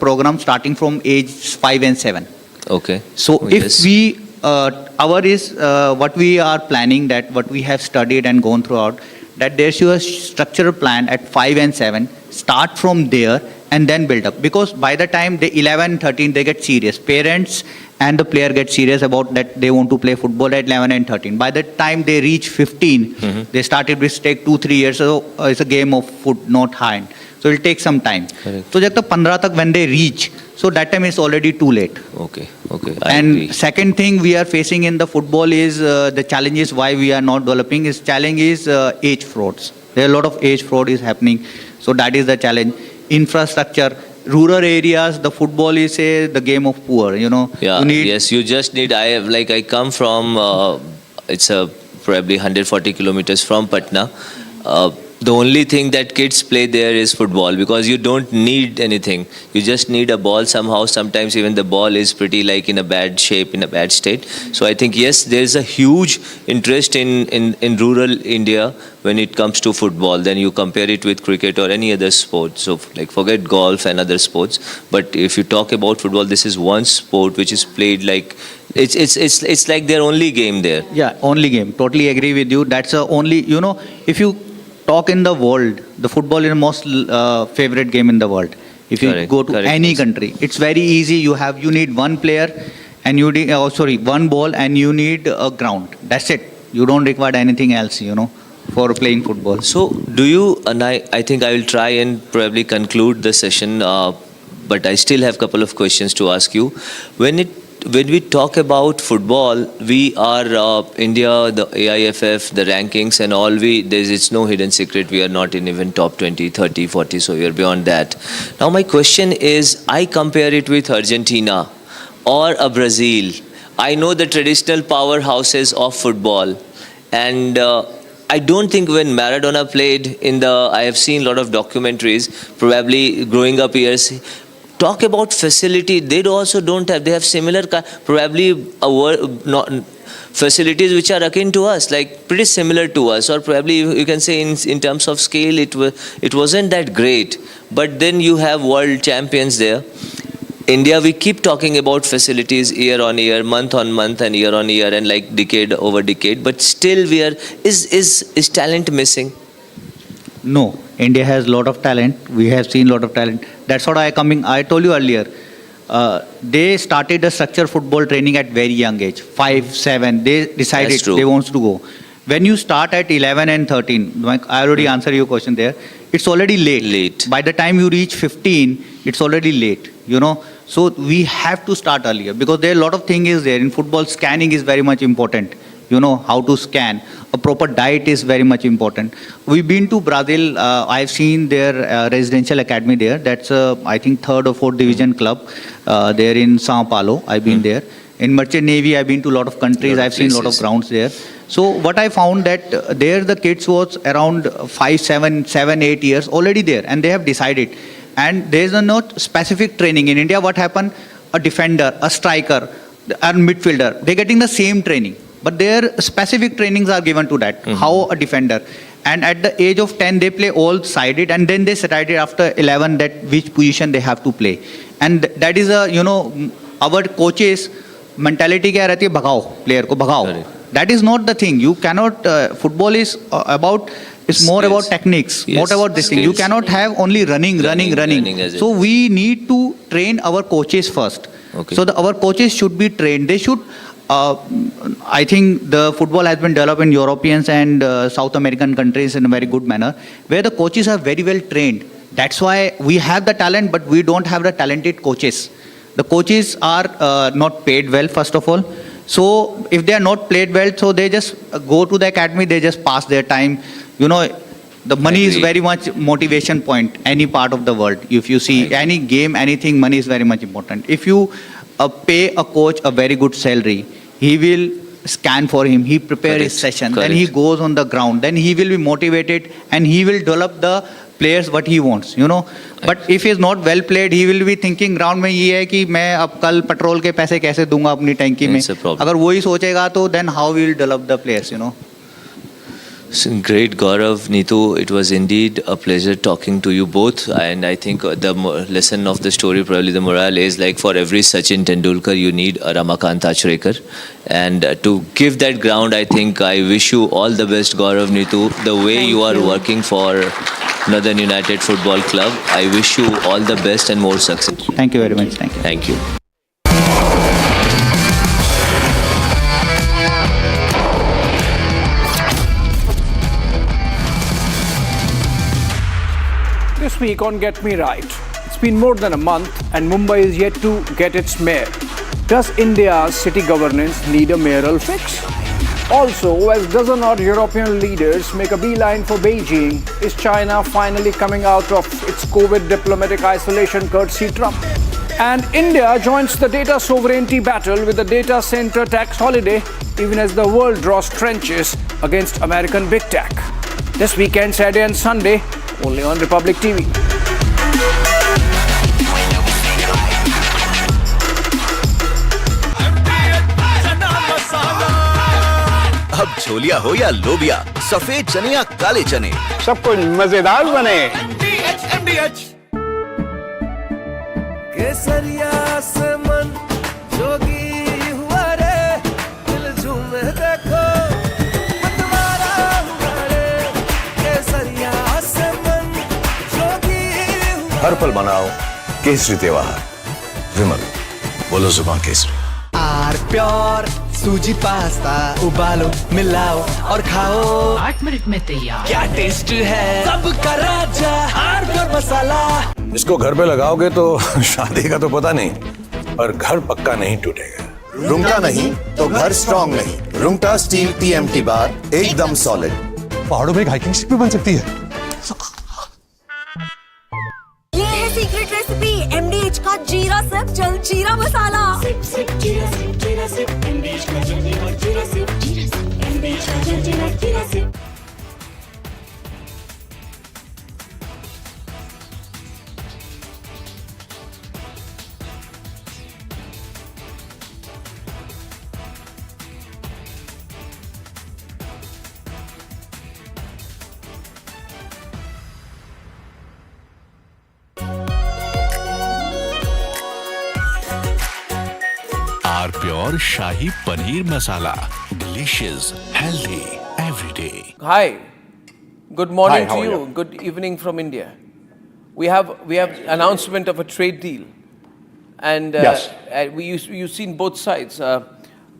S23: program starting from age 5 and 7.
S19: Okay.
S23: So if we, what we are planning, that what we have studied and gone throughout, that there's a structured plan at 5 and 7, start from there and then build up. Because by the time they 11, 13, they get serious. Parents and the player get serious about that they want to play football at 11 and 13. By the time they reach 15, they started with take 2-3 years. So it's a game of foot, not hand. So it will take some time.
S19: Correct.
S23: So jab tak 15 tak when they reach, so that time it's already too late.
S19: Okay.
S23: And
S19: agree.
S23: second thing we are facing in the football is the challenges why we are not developing is age frauds. There are a lot of age fraud is happening. So that is the challenge. Infrastructure. Rural areas, the football is the game of poor,
S19: Yeah, you just need, I come from, it's probably 140 kilometers from Patna. The only thing that kids play there is football because you don't need anything. You just need a ball somehow. Sometimes even the ball is pretty in a bad shape, in a bad state. So I think, yes, there's a huge interest in rural India when it comes to football. Then you compare it with cricket or any other sport. So forget golf and other sports. But if you talk about football, this is one sport which is played it's like their only game there.
S23: Yeah, only game. Totally agree with you. That's the only, if you talk in the world, the football is the most favorite game in the world. If you go to any country, it's very easy. You need one player and you need, one ball and you need a ground. That's it. You don't require anything else, for playing football.
S19: So do you, and I think I will try and probably conclude the session, but I still have a couple of questions to ask you. When we talk about football, we are India, the AIFF, the rankings and all, it's no hidden secret, we are not in even top 20, 30, 40, so we are beyond that. Now my question is, I compare it with Argentina or a Brazil. I know the traditional powerhouses of football, and I don't think when Maradona played I have seen a lot of documentaries, probably growing up years, talk about facility, they also don't have, they have similar, probably facilities which are akin to us, pretty similar to us, or probably you can say in terms of scale, it wasn't that great. But then you have world champions there. India, we keep talking about facilities year on year, month on month and year on year and decade over decade, but still is talent missing?
S23: No, India has a lot of talent. We have seen a lot of talent. That's what I told you earlier. They started the structured football training at very young age, 5, 7. They decided they want to go. When you start at 11 and 13, I already answered your question there, it's already late. By the time you reach 15, it's already late, So we have to start earlier because there are a lot of things there. In football, scanning is very much important. How to scan. A proper diet is very much important. We've been to Brazil. I've seen their residential academy there. That's I think 3rd or 4th division club there in Sao Paulo. I've been there. In Merchant Navy, I've been to a lot of countries. I've seen a lot of grounds there. So what I found that there the kids was around 5, 7, 8 years already there, and they have decided. And there is not specific training in India. What happened? A defender, a striker, a midfielder. They're getting the same training. But their specific trainings are given to that, how a defender. And at the age of 10, they play all sided, and then they decided after 11 that which position they have to play. And that is our coaches' mentality kya rehti hai, bhagao, player ko bhagao. That is not the thing. You cannot, football is more about techniques, not about this thing. You cannot have only running. So we need to train our coaches first. So our coaches should be trained. They should, I think the football has been developed in Europeans and South American countries in a very good manner, where the coaches are very well trained. That's why we have the talent, but we don't have the talented coaches. The coaches are not paid well, first of all. So if they are not paid well, so they just go to the academy, they just pass their time. The money is very much motivation point, any part of the world. If you see any game, anything, money is very much important. If you pay a coach a very good salary, he will scan for him, he prepare his session, then he goes on the ground, then he will be motivated and he will develop the players what he wants, you know. But if he is not well played, he will be thinking ground में ये है कि मैं अब कल petrol के पैसे कैसे दूंगा अपनी टैंकी में. अगर वही सोचेगा तो then how we will develop the players, you know.
S19: Great, Gaurav, Neetu. It was indeed a pleasure talking to you both. And I think the lesson of the story, probably the morale, is like for every Sachin Tendulkar, you need a Ramakant Achrekar. And to give that ground, I think I wish you all the best, Gaurav, Neetu. The way you are working for Northern United Football Club, I wish you all the best and more success.
S23: Thank you very much. Thank you.
S19: Thank you.
S11: This week on Get Me Right, it's been more than a month and Mumbai is yet to get its mayor. Does India's city governance need a mayoral fix? Also, as dozen-odd European leaders make a beeline for Beijing, is China finally coming out of its COVID diplomatic isolation courtesy Trump? And India joins the data sovereignty battle with the data center tax holiday, even as the world draws trenches against American big tech. This weekend, Saturday and Sunday, only on Republic TV.
S10: अब छोलिया हो या लोबिया, सफेद चने या काले चने, सब कुछ मजेदार बने।
S4: केसरिया से मन जोगी हुआ रे, दिल झूमे देखो मतवारा हुआ रे, केसरिया से मन जोगी हुआ।
S12: हर पल मनाओ केसरी त्योहार। विमल, बोलो जुबान केसरी।
S4: आर प्योर सूजी पास्ता उबालो मिलाओ और खाओ 8 मिनट में तैयार। क्या टेस्ट है सबका राजा आर प्योर मसाला।
S12: इसको घर पे लगाओगे तो शादी का तो पता नहीं, पर घर पक्का नहीं टूटेगा।
S13: रुंगटा नहीं तो घर स्ट्रॉन्ग नहीं। रुंगटा स्टील TMT बार एकदम सॉलिड।
S10: पहाड़ों में एक हाइकिंग शिप भी बन सकती है।
S6: ये है सीक्रेट रेसिपी MDH का जीरा सिर्फ जल जीरा masala. Sip sip jeera SIP jeera sip MDH का जल जीरा सिप MDH का jaljeera SIP.
S15: Our pure Shahi Paneer Masala. Delicious, healthy, every day.
S8: Hi. Good morning
S15: Hi, how
S8: to
S15: are
S8: you.
S15: you?
S8: Good evening from India. We have announcement of a trade deal, and
S9: Yes.
S8: you've seen both sides.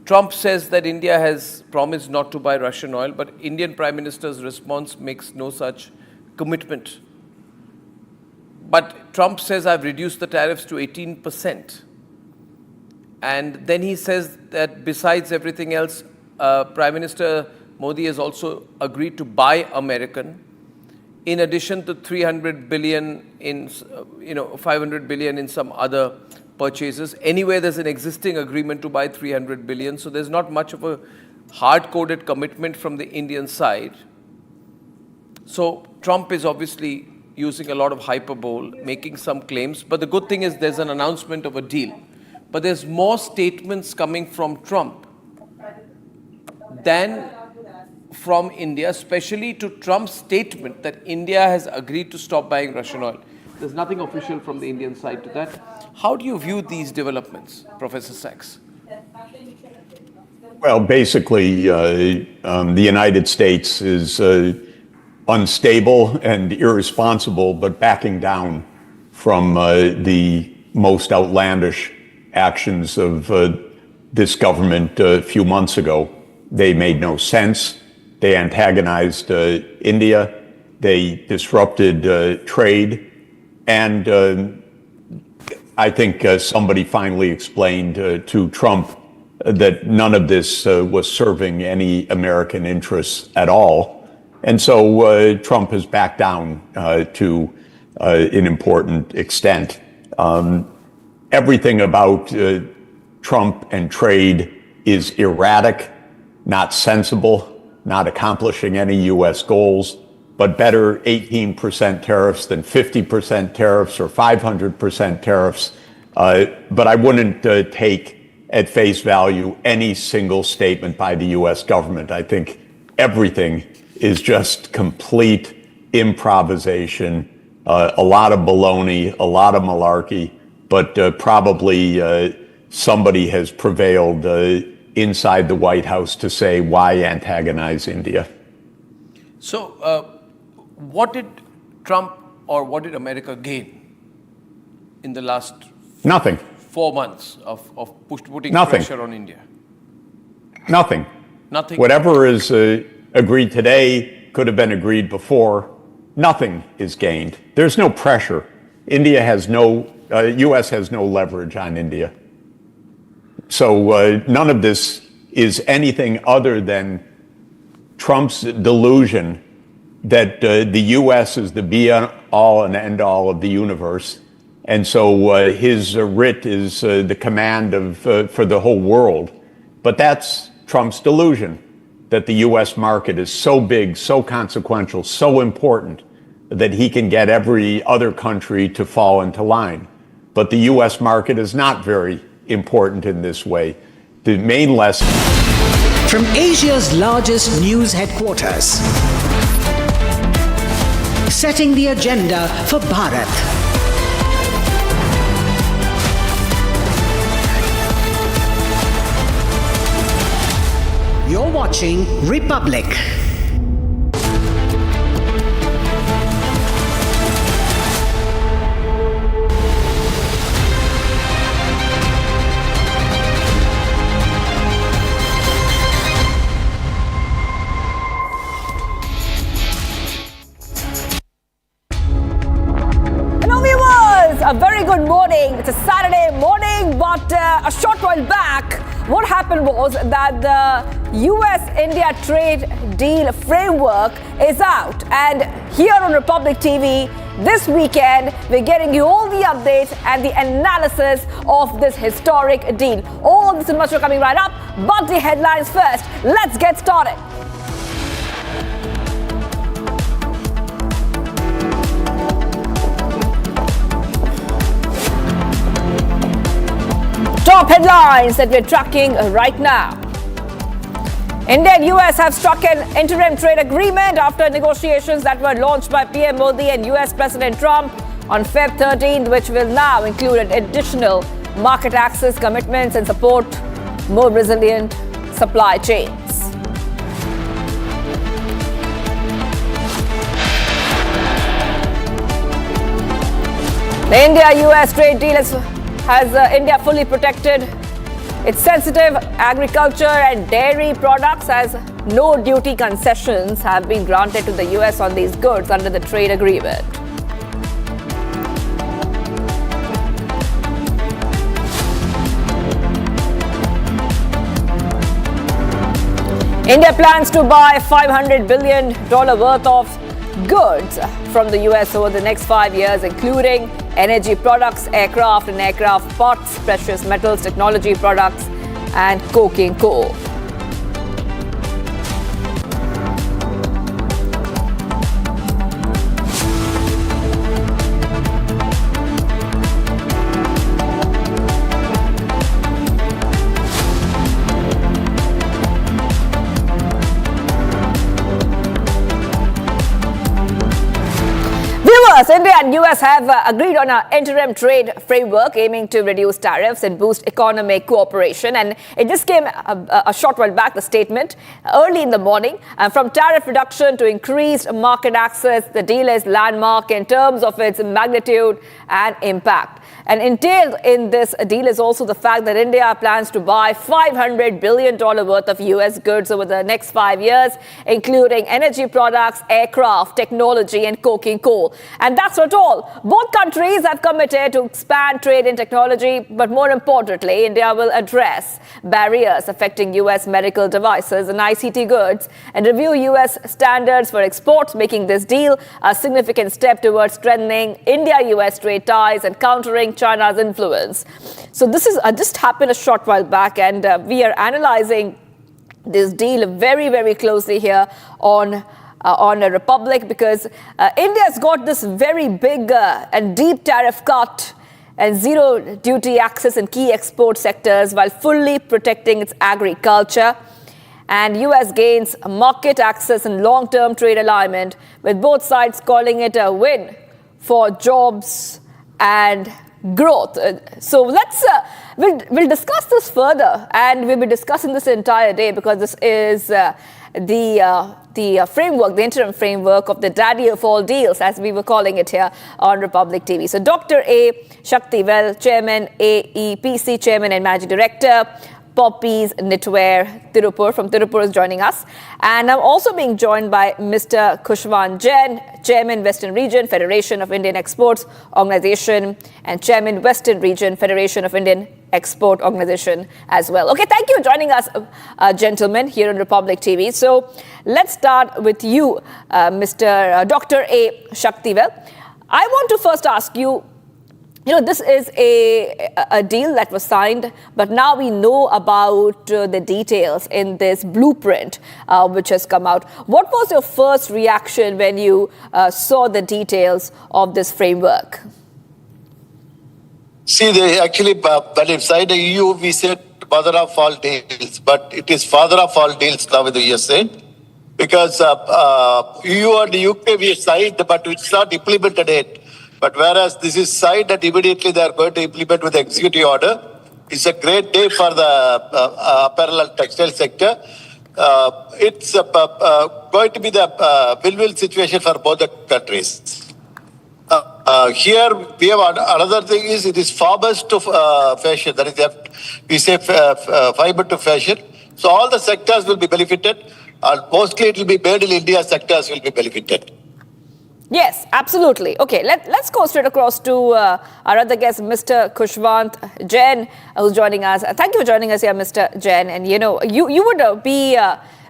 S8: Trump says that India has promised not to buy Russian oil, but Indian Prime Minister's response makes no such commitment. But Trump says I've reduced the tariffs to 18%. And then he says that besides everything else, Prime Minister Modi has also agreed to buy American, in addition to 300 billion in, 500 billion in some other purchases. Anyway, there's an existing agreement to buy 300 billion, so there's not much of a hard-coded commitment from the Indian side. So Trump is obviously using a lot of hyperbole, making some claims, but the good thing is there's an announcement of a deal. But there's more statements coming from Trump than from India, especially to Trump's statement that India has agreed to stop buying Russian oil. There's nothing official from the Indian side to that. How do you view these developments, Professor Sachs?
S9: Well, basically, the United States is unstable and irresponsible, but backing down from the most outlandish actions of this government a few months ago. They made no sense. They antagonized India. They disrupted trade. And I think somebody finally explained to Trump that none of this was serving any American interests at all. And so Trump has backed down to an important extent. Everything about Trump and trade is erratic, not sensible, not accomplishing any U.S. goals. but better 18% tariffs than 50% tariffs or 500% tariffs. But I wouldn't take at face value any single statement by the U.S. government. I think everything is just complete improvisation, a lot of baloney, a lot of malarkey, but probably somebody has prevailed inside the White House to say, why antagonize India?
S8: So, what did Trump or what did America gain in the last
S9: Nothing.
S8: 4 months of putting
S9: Nothing.
S8: pressure on India?
S9: Nothing.
S8: Nothing.
S9: Whatever is agreed today could have been agreed before. Nothing is gained. There's no pressure. India has no, U.S. has no leverage on India. So none of this is anything other than Trump's delusion that the U.S. is the be-all and end-all of the universe. And so his writ is the command of for the whole world. But that's Trump's delusion, that the U.S. market is so big, so consequential, so important that he can get every other country to fall into line. But the U.S. market is not very important in this way. The main lesson
S14: from Asia's largest news headquarters, setting the agenda for Bharat. You're watching Republic.
S1: A very good morning. It's a Saturday morning, but a short while back, what happened was that the US-India trade deal framework is out. And here on Republic TV, this weekend, we're getting you all the updates and the analysis of this historic deal. All this and much more coming right up, but the headlines first. Let's get started. Top headlines that we're tracking right now. India and US have struck an interim trade agreement after negotiations that were launched by PM Modi and US President Trump on Feb 13th, which will now include additional market access commitments and support more resilient supply chains. The India-US trade deal has India fully protected its sensitive agriculture and dairy products, as no duty concessions have been granted to the US on these goods under the trade agreement. India plans to buy $500 billion worth of goods from the US over the next 5 years, including energy products, aircraft and aircraft parts, precious metals, technology products, and coking coal. India and US have agreed on an interim trade framework aiming to reduce tariffs and boost economic cooperation. And it just came a short while back, the statement, early in the morning. And from tariff reduction to increased market access, the deal is landmark in terms of its magnitude and impact. And entailed in this deal is also the fact that India plans to buy $500 billion worth of US goods over the next 5 years, including energy products, aircraft, technology, and coking coal. And that's not all. Both countries have committed to expand trade in technology, but more importantly, India will address barriers affecting US medical devices and ICT goods and review US standards for exports, making this deal a significant step towards strengthening India-US trade ties and countering China's influence. So this is just happened a short while back, and we are analyzing this deal very, very closely here on on a Republic, because India's got this very big and deep tariff cut and zero duty access in key export sectors while fully protecting its agriculture. And US gains market access and long-term trade alignment, with both sides calling it a win for jobs and growth. So we'll discuss this further, and we'll be discussing this the entire day, because this is the framework, the interim framework of the daddy of all deals, as we were calling it here on Republic TV. So Dr. A. Shaktivel, Chairman, AEPC Chairman and Managing Director, Poppies Knitwear, Tirupur, from Tirupur, is joining us. And I'm also being joined by Mr. Kushwan Jain, Chairman, Western Region, Federation of Indian Exports Organization, and Chairman, Western Region, Federation of Indian Export Organization as well. Okay, thank you for joining us, gentlemen, here on Republic TV. So let's start with you, Mr. Dr. A. Shaktivel. I want to first ask you, this is a deal that was signed, but now we know about the details in this blueprint which has come out. What was your first reaction when you saw the details of this framework?
S17: See, they actually, when inside the EU, we said mother of all deals, but it is father of all deals now with the USA. Because EU and the UK, we signed, but it's not implemented yet. But whereas this is signed and immediately they are going to implement with the executive order, it's a great day for the apparel and textile sector. It's going to be the win-win situation for both the countries. Here we have another thing is it is farmers to fashion. That is, we say fiber to fashion. So all the sectors will be benefited, and mostly it will be made in India sectors will be benefited.
S1: Yes, absolutely. Okay, let's go straight across to our other guest, Mr. Kushwant Jain, who's joining us. Thank you for joining us here, Mr. Jain. And you would be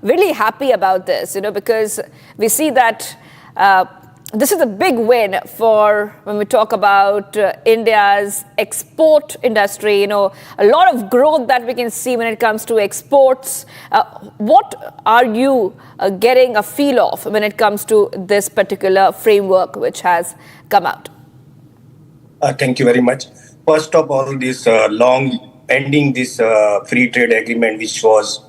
S1: really happy about this, because we see that this is a big win for when we talk about India's export industry. A lot of growth that we can see when it comes to exports. What are you getting a feel of when it comes to this particular framework which has come out?
S18: Thank you very much. First of all, this ending this free trade agreement, which was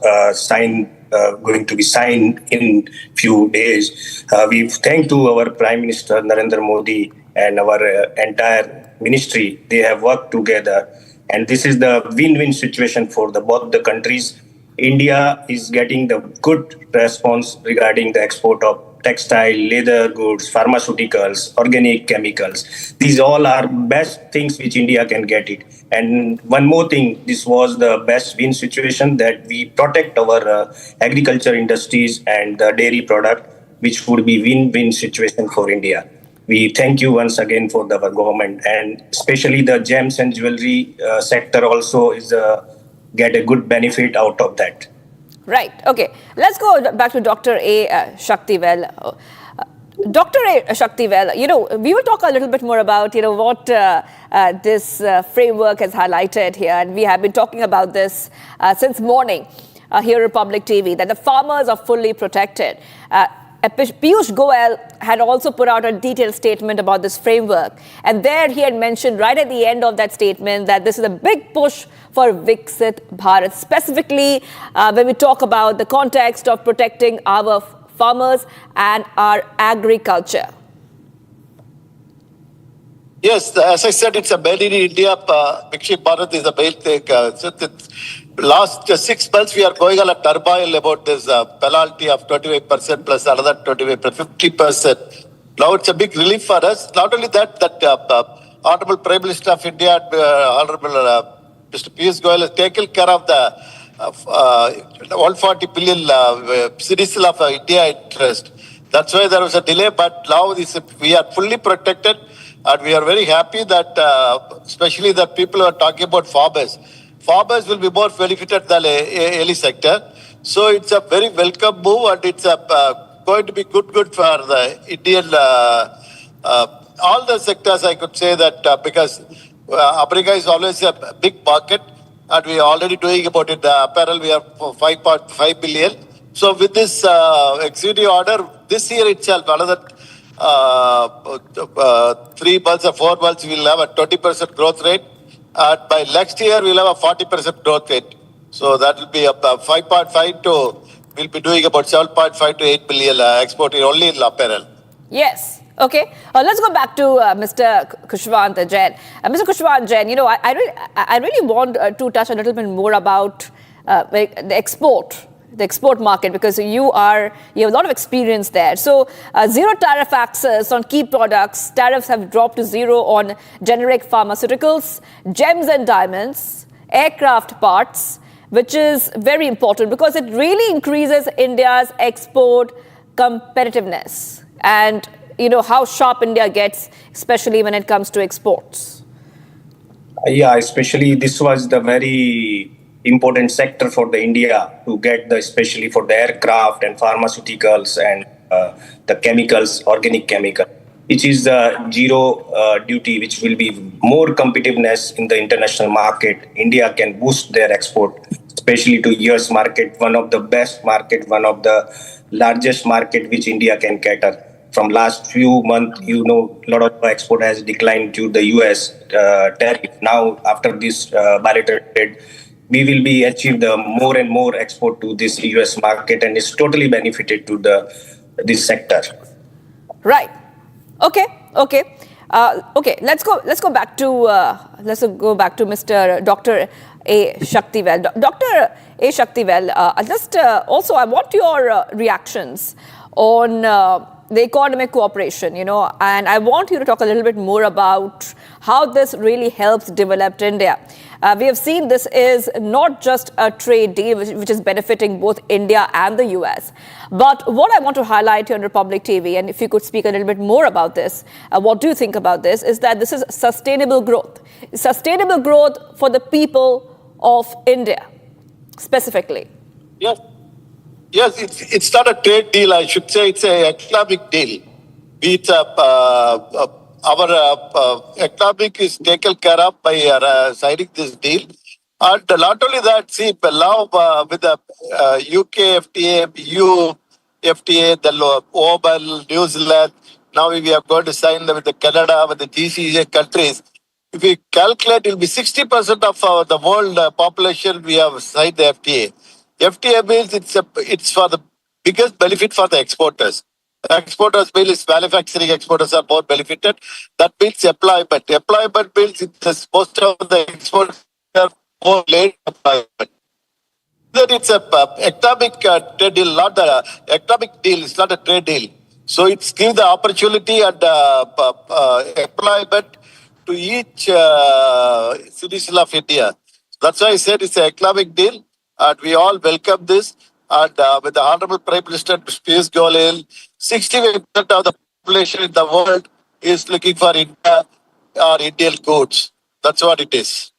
S18: going to be signed in few days. We thank to our Prime Minister Narendra Modi and our entire ministry. They have worked together, and this is the win-win situation for both the countries. India is getting the good response regarding the export of textile, leather goods, pharmaceuticals, organic chemicals. These all are best things which India can get it. And one more thing, this was the best win situation that we protect our agriculture industries and the dairy product, which would be win-win situation for India. We thank you once again for our government, and especially the gems and jewelry sector also is get a good benefit out of that.
S1: Right. Okay. Let's go back to Dr. A. Shaktivel. Dr. A. Shaktivel, we will talk a little bit more about, what this framework has highlighted here. And we have been talking about this since morning here at Republic TV, that the farmers are fully protected. Piyush Goyal had also put out a detailed statement about this framework. And there he had mentioned right at the end of that statement that this is a big push for Viksit Bharat, specifically when we talk about the context of protecting our farmers and our agriculture.
S17: Yes, as I said, it's a made in India. Viksit Bharat is a main thing. Last 6 months, we are going on a turmoil about this penalty of 25% plus another 50%. Now it's a big relief for us. Not only that, Honorable Prime Minister of India, Honorable Mr. Piyush Goyal has taken care of the 140 billion citizens of India interest. That's why there was a delay, but now we are fully protected, and we are very happy that, especially that people are talking about farmers. Farmers will be more benefited than any sector. So it's a very welcome move, and it's going to be good for the Indian, all the sectors, I could say that, because America is always a big market, and we are already doing about it. The apparel, we are 5.5 billion. So with this executive order, this year itself, another 3 months or 4 months, we'll have a 20% growth rate. And by next year, we'll have a 40% growth rate. So that will be up 5.5 to, we'll be doing about 7.5 to 8 billion exporting only in apparel.
S1: Yes. Okay. Let's go back to Mr. Khushwant Jain. Mr. Khushwant Jain, I really want to touch a little bit more about the export market, because you have a lot of experience there. So zero tariff access on key products. Tariffs have dropped to zero on generic pharmaceuticals, gems and diamonds, aircraft parts, which is very important because it really increases India's export competitiveness and how sharp India gets, especially when it comes to exports.
S18: Yeah, especially this was the very important sector for the India to get especially for the aircraft and pharmaceuticals and the chemicals, organic chemical, which is the zero duty, which will be more competitiveness in the international market. India can boost their export, especially to US market, one of the best market, one of the largest market which India can cater. From last few months, a lot of export has declined to the US tariff. Now, after this bilateral trade, we will be achieve the more and more export to this US market, and it's totally benefited to this sector.
S1: Right. Okay. Let's go back to Mr. Dr. A. Shaktivel. Dr. A. Shaktivel, I want your reactions on the economic cooperation, and I want you to talk a little bit more about how this really helps developed India. We have seen this is not just a trade deal which is benefiting both India and the US. But what I want to highlight here on Republic TV, and if you could speak a little bit more about this, what do you think about this, is that this is sustainable growth. Sustainable growth for the people of India, specifically.
S17: Yes, it's not a trade deal. I should say it's an economic deal. Our economic is taken care of by signing this deal. And not only that, see, now with the UK FTA, EU FTA, the Oman, New Zealand, now we are going to sign with the Canada, with the GCC countries. If we calculate, it will be 60% of the world population we have signed the FTA. FTA means it's for the biggest benefit for the exporters. Exporters means manufacturing exporters are more benefited. That means employment. Employment means most of the exporters are more late employment. Then it's a economic trade deal, not an economic deal. It's not a trade deal. So it's give the opportunity and employment to each citizen of India. That's why I said it's an economic deal. And we all welcome this. And with the Honorable Prime Minister Piyush Goyal, 60% of the population in the world is looking for India or Indian goods. That's what it is.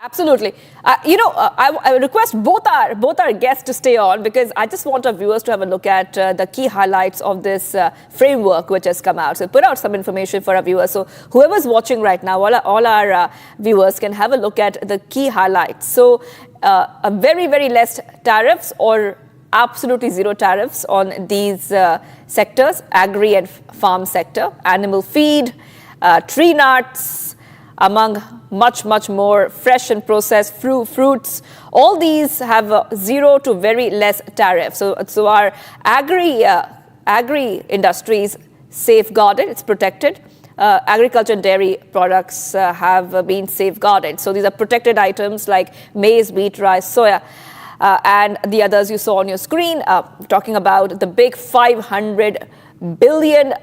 S1: Absolutely. I request both our guests to stay on, because I just want our viewers to have a look at the key highlights of this framework which has come out. So put out some information for our viewers. So whoever's watching right now, all our viewers can have a look at the key highlights. So a very, very less tariffs or absolutely zero tariffs on these sectors, agri and farm sector, animal feed, tree nuts, among much more fresh and processed fruits. All these have zero to very less tariff. So our agri industry is safeguarded, it's protected. Agriculture and dairy products have been safeguarded. So these are protected items like maize, wheat, rice, soya, and the others you saw on your screen, talking about the big $500 billion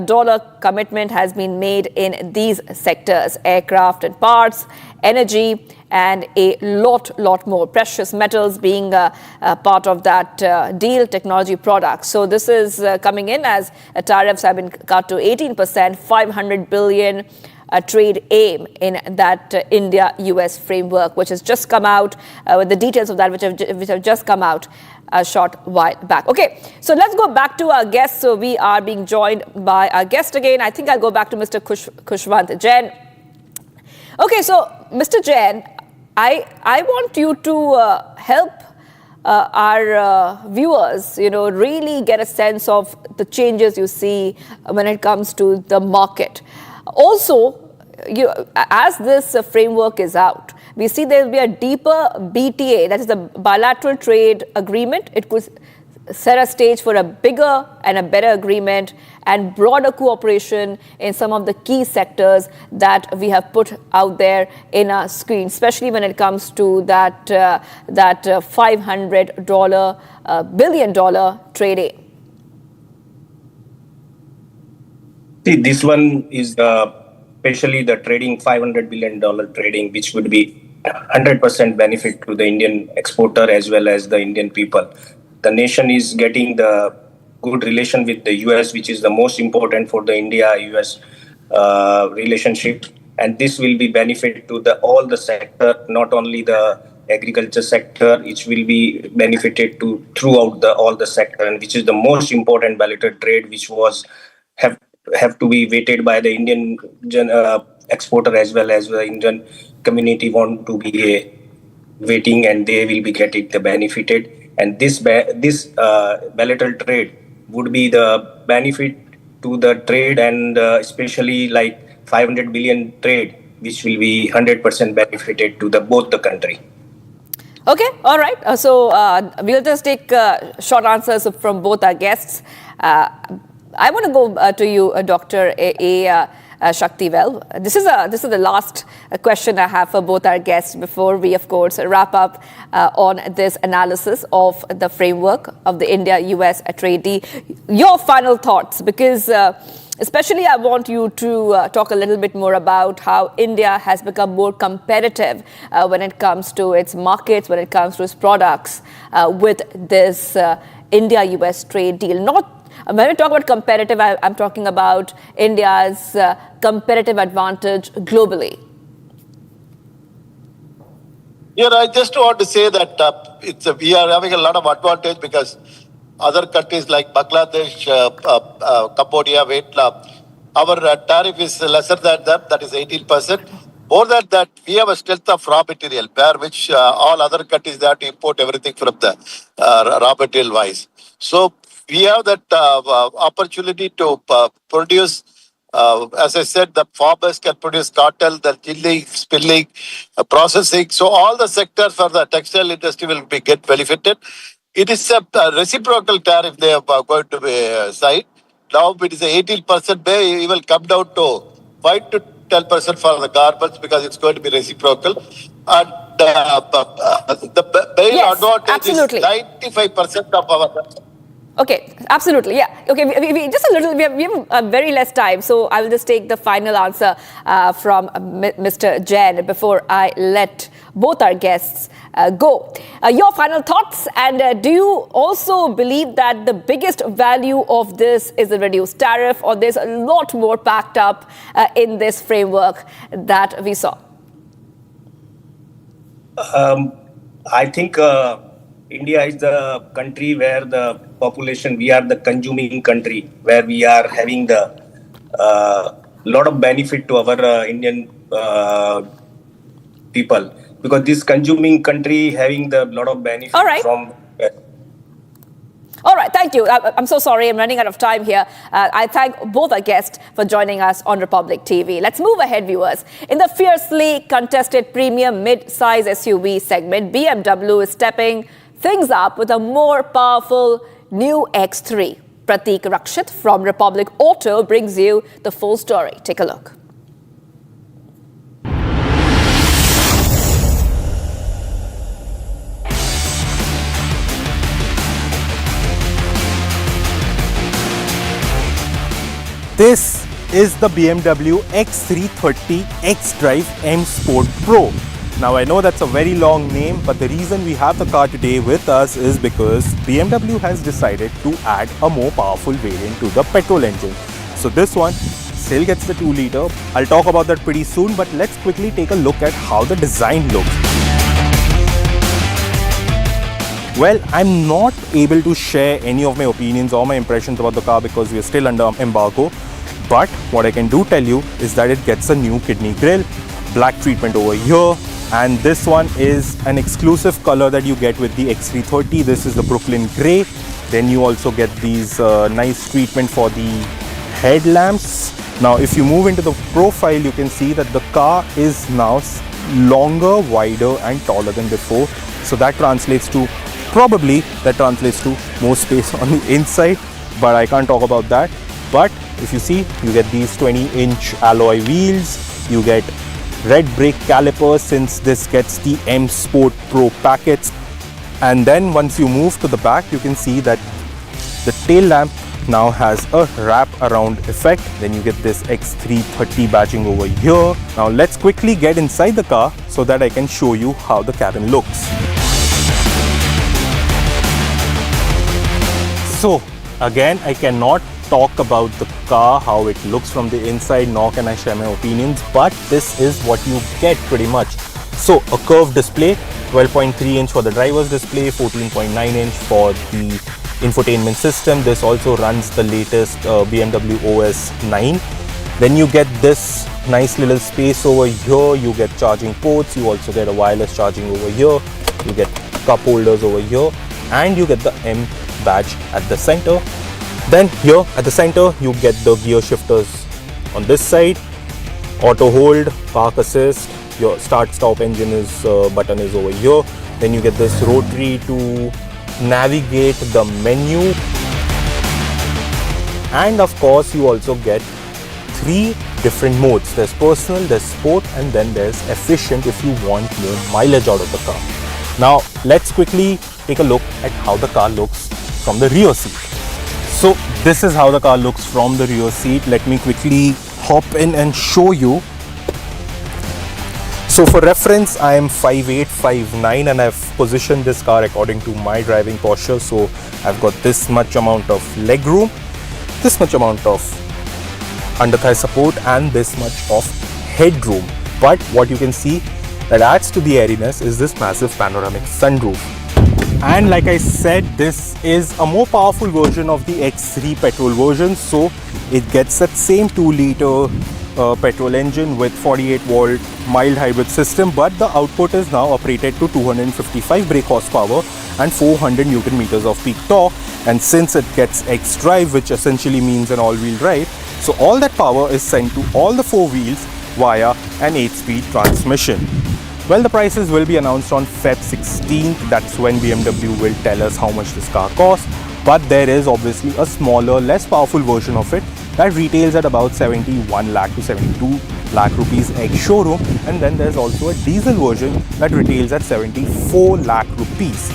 S1: dollar commitment has been made in these sectors: aircraft and parts, energy, and a lot more. Precious metals being part of that deal, technology products. So this is coming in as tariffs have been cut to 18%, $500 billion trade aim in that India-US framework, which has just come out, with the details of that which have just come out a short while back. Okay, so let's go back to our guests. So we are being joined by our guest again. I think I'll go back to Mr. Khushwant Jain. Okay, so Mr. Jain, I want you to help our viewers, really get a sense of the changes you see when it comes to the market. Also, as this framework is out, we see there will be a deeper BTA, that is the bilateral trade agreement. It could set a stage for a bigger and a better agreement and broader cooperation in some of the key sectors that we have put out there in our screen, especially when it comes to that $500 billion trade aid.
S18: See, this one is especially the trading $500 billion trading, which would be 100% benefit to the Indian exporter as well as the Indian people. The nation is getting the good relation with the US, which is the most important for the India-US relationship. And this will be benefit to all the sector, not only the agriculture sector, it will be benefited to throughout all the sector, and which is the most important bilateral trade, which was have to be weighted by the Indian exporter as well as the Indian community want to be waiting, and they will be getting the benefited. And this bilateral trade would be the benefit to the trade, and especially like 500 billion trade, which will be 100% benefited to both the country.
S1: Okay, all right. So we'll just take short answers from both our guests. I want to go to you, Dr. A. Shaktivel. This is the last question I have for both our guests before we, of course, wrap up on this analysis of the framework of the India-US trade deal. Your final thoughts, because especially I want you to talk a little bit more about how India has become more competitive when it comes to its markets, when it comes to its products with this India-US trade deal. When I talk about competitive, I'm talking about India's competitive advantage globally.
S17: Yeah, I just want to say that we are having a lot of advantage because other countries like Bangladesh, Cambodia, Vietnam, our tariff is lesser than them, that is 18%. More than that, we have a strength of raw material, where which all other countries, they have to import everything from the raw material wise. So we have that opportunity to produce, as I said, the farmers can produce cotton, the chilling, spilling, processing. So all the sectors for the textile industry will get benefited. It is a reciprocal tariff they are going to be signed. Now it is 18%, it will come down to 5 to 10% for the garments because it's going to be reciprocal. And the main advantage
S1: absolutely.
S17: is 95% of our...
S1: Okay, absolutely, yeah. Okay, we just a little, we have very less time, so I will just take the final answer from Mr. Jain before I let both our guests go. Your final thoughts, and do you also believe that the biggest value of this is a reduced tariff, or there's a lot more packed up in this framework that we saw?
S18: I think India is the country where the population, we are the consuming country, where we are having the lot of benefit to our Indian people, because this consuming country having the lot of benefit from...
S1: All right, thank you. I'm so sorry, I'm running out of time here. I thank both our guests for joining us on Republic TV. Let's move ahead, viewers. In the fiercely contested premium mid-size SUV segment, BMW is stepping things up with a more powerful new X3. Pratik Rakshit from Republic Auto brings you the full story. Take a look.
S5: This is the BMW X330 X-Drive M Sport Pro. Now I know that's a very long name, but the reason we have the car today with us is because BMW has decided to add a more powerful variant to the petrol engine. So this one still gets the 2-liter. I'll talk about that pretty soon, but let's quickly take a look at how the design looks. Well, I'm not able to share any of my opinions or my impressions about the car because we are still under embargo. But what I can do tell you is that it gets a new kidney grille, black treatment over here, And this one is an exclusive color that you get with the X330. This is the Brooklyn Grey. Then you also get these nice treatment for the headlamps. Now if you move into the profile, you can see that the car is now longer, wider and taller than before. So that translates to more space on the inside, but I can't talk about that. But if you see, you get these 20-inch alloy wheels, you get red brake calipers since this gets the M Sport Pro packets. And then once you move to the back, you can see that the tail lamp now has a wrap around effect. Then you get this X330 badging over here. Now let's quickly get inside the car so that I can show you how the cabin looks. So again, I cannot talk about the car, how it looks from the inside, nor can I share my opinions, but this is what you get pretty much. So a curved display, 12.3 inch for the driver's display, 14.9 inch for the infotainment system. This also runs the latest BMW OS 9. Then you get this nice little space over here. You get charging ports. You also get a wireless charging over here. You get cup holders over here, and you get the M badge at the center. Then here at the center, you get the gear shifters on this side, auto hold, park assist. Your start-stop engine is button is over here. Then you get this rotary to navigate the menu, and of course you also get 3 different modes. There's personal, there's sport, and then there's efficient if you want more mileage out of the car. Now let's quickly take a look at how the car looks from the rear seat. So this is how the car looks from the rear seat. Let me quickly hop in and show you. So for reference, I am 5'8", 5'9", and I've positioned this car according to my driving posture. So I've got this much amount of leg room, this much amount of under thigh support, and this much of headroom. But what you can see that adds to the airiness is this massive panoramic sunroof. And like I said, this is a more powerful version of the X3 petrol version. So it gets that same 2-liter petrol engine with 48-volt mild hybrid system, but the output is now operated to 255 brake horsepower and 400 Newton meters of peak torque. And since it gets X drive, which essentially means an all-wheel drive, so all that power is sent to all the 4 wheels via an 8-speed transmission. Well, the prices will be announced on Feb 16th. That's when BMW will tell us how much this car costs. But there is obviously a smaller, less powerful version of it that retails at about 71 lakh to 72 lakh rupees ex-showroom. And then there's also a diesel version that retails at 74 lakh rupees.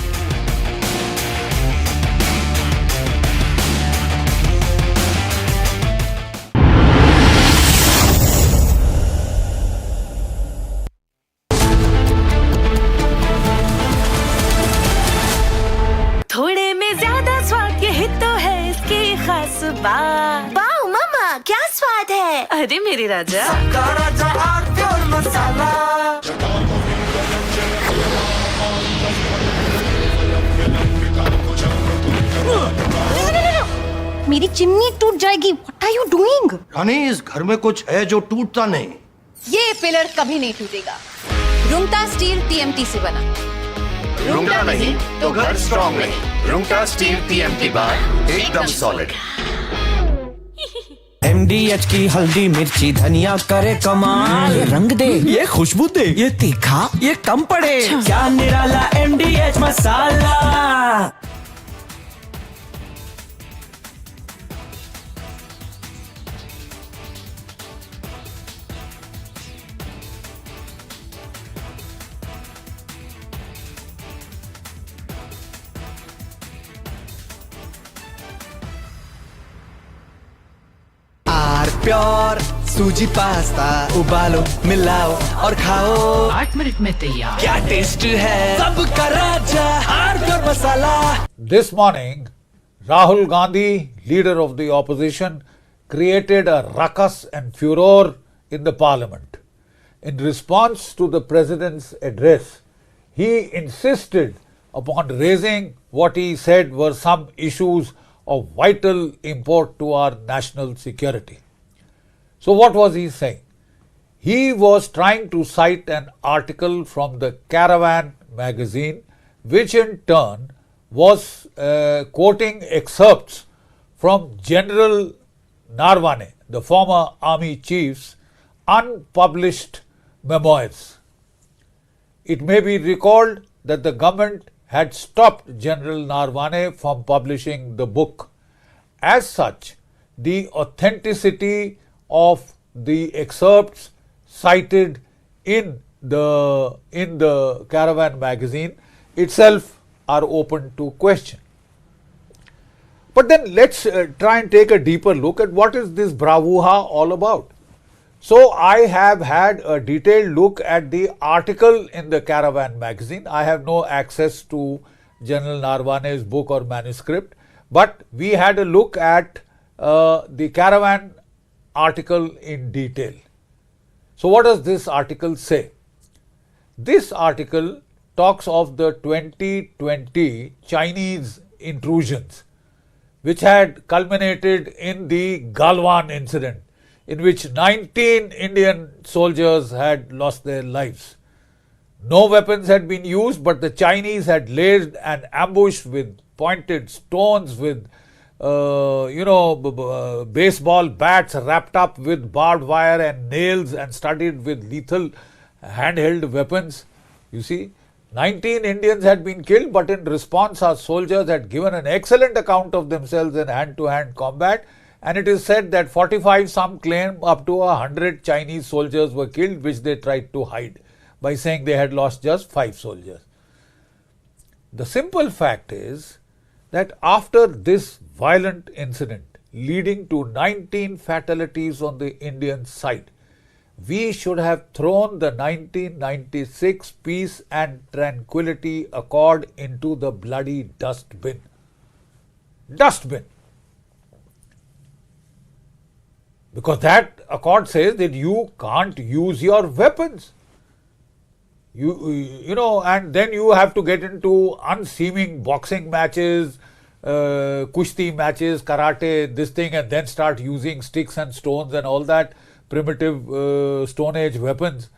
S6: थोड़े में ज्यादा स्वाद यही तो है इसकी खास बात। वाओ मामा, क्या स्वाद है? अरे मेरे राजा, सबका राजा और प्योर मसाला। मेरी चिमनी टूट जाएगी। What are you doing?
S10: रानी, इस घर में कुछ है जो टूटता नहीं।
S16: ये पिलर कभी नहीं टूटेगा। रुंगटा स्टील TMT से बना।
S13: रुंगटा नहीं तो घर स्ट्रॉन्ग नहीं। रुंगटा स्टील TMT बार एकदम सॉलिड।
S4: MDH की हल्दी मिर्ची धनिया करे कमाल, ये रंग दे, ये खुशबू दे, ये तीखा, ये कम पड़े, क्या निराला MDH मसाला। प्योर सूजी पास्ता उबालो, मिलाओ और खाओ, 8 मिनट में तैयार। क्या टेस्ट है, सबका राजा pure masala.
S3: This morning, Rahul Gandhi, leader of the opposition, created a ruckus and furor in the parliament. In response to the president's address, he insisted upon raising what he said were some issues of vital import to our national security. So what was he saying? He was trying to cite an article from the Caravan magazine, which in turn was quoting excerpts from General Narwane, the former army chief's unpublished memoirs. It may be recalled that the government had stopped General Narwane from publishing the book. As such, the authenticity of the excerpts cited in the Caravan magazine itself are open to question. But then let's try and take a deeper look at what is this bravura all about. So I have had a detailed look at the article in the Caravan magazine. I have no access to General Narwane's book or manuscript, but we had a look at the Caravan article in detail. So what does this article say? This article talks of the 2020 Chinese intrusions, which had culminated in the Galwan incident, in which 19 Indian soldiers had lost their lives. No weapons had been used, but the Chinese had laid an ambush with pointed stones, with baseball bats wrapped up with barbed wire and nails and studded with lethal handheld weapons. You see, 19 Indians had been killed, but in response our soldiers had given an excellent account of themselves in hand-to-hand combat, and it is said that 45, some claim up to 100 Chinese soldiers were killed, which they tried to hide by saying they had lost just 5 soldiers. The simple fact is that after this violent incident leading to 19 fatalities on the Indian side, we should have thrown the 1996 Peace and Tranquility Accord into the bloody dustbin. Dustbin. Because that accord says that you can't use your weapons. And then you have to get into unseeming boxing matches, kushti matches, karate, this thing, and then start using sticks and stones and all that primitive Stone Age weapons.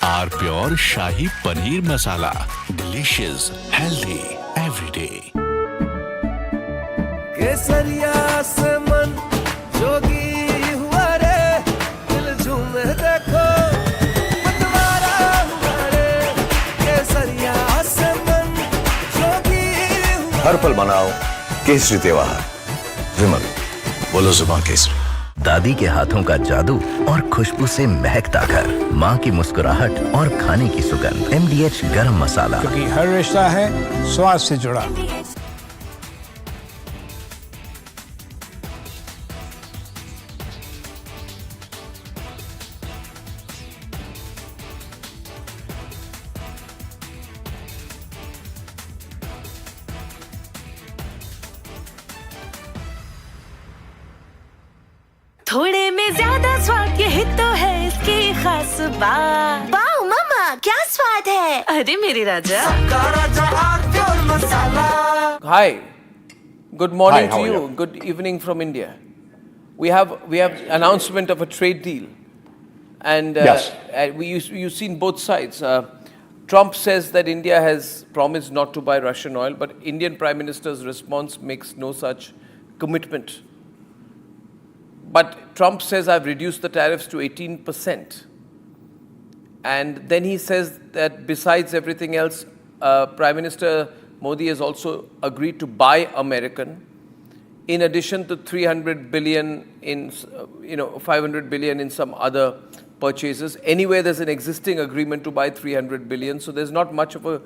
S15: Our pure Shahi Paneer Masala. Delicious, healthy, every day.
S4: केसरिया से मन जोगी हुआ रे दिल झूमे देखो मतवारा हुआ रे केसरिया से मन जोगी हुआ
S12: हर पल मनाओ केसरी त्योहार विमल बोलो जुबान केसरी
S2: दादी के हाथों का जादू और खुशबू से महकता घर, माँ की मुस्कुराहट और खाने की सुगंध। MDH गरम मसाला,
S11: क्योंकि हर रिश्ता है स्वाद से जुड़ा।
S6: थोड़े में ज्यादा स्वाद, यही तो है इसकी खास बात। वाओ मामा, क्या स्वाद है? अरे मेरे राजा।
S8: Hi, good morning
S9: Hi, how
S8: to
S9: are
S8: you.
S9: you?
S8: Good evening from India. We have announcement of a trade deal, and
S9: Yes.
S8: you've seen both sides. Trump says that India has promised not to buy Russian oil, but Indian Prime Minister's response makes no such commitment. But Trump says, I've reduced the tariffs to 18%. And then he says that besides everything else, Prime Minister Modi has also agreed to buy American, in addition to 300 billion in, 500 billion in some other purchases. Anyway, there's an existing agreement to buy 300 billion. So there's not much of a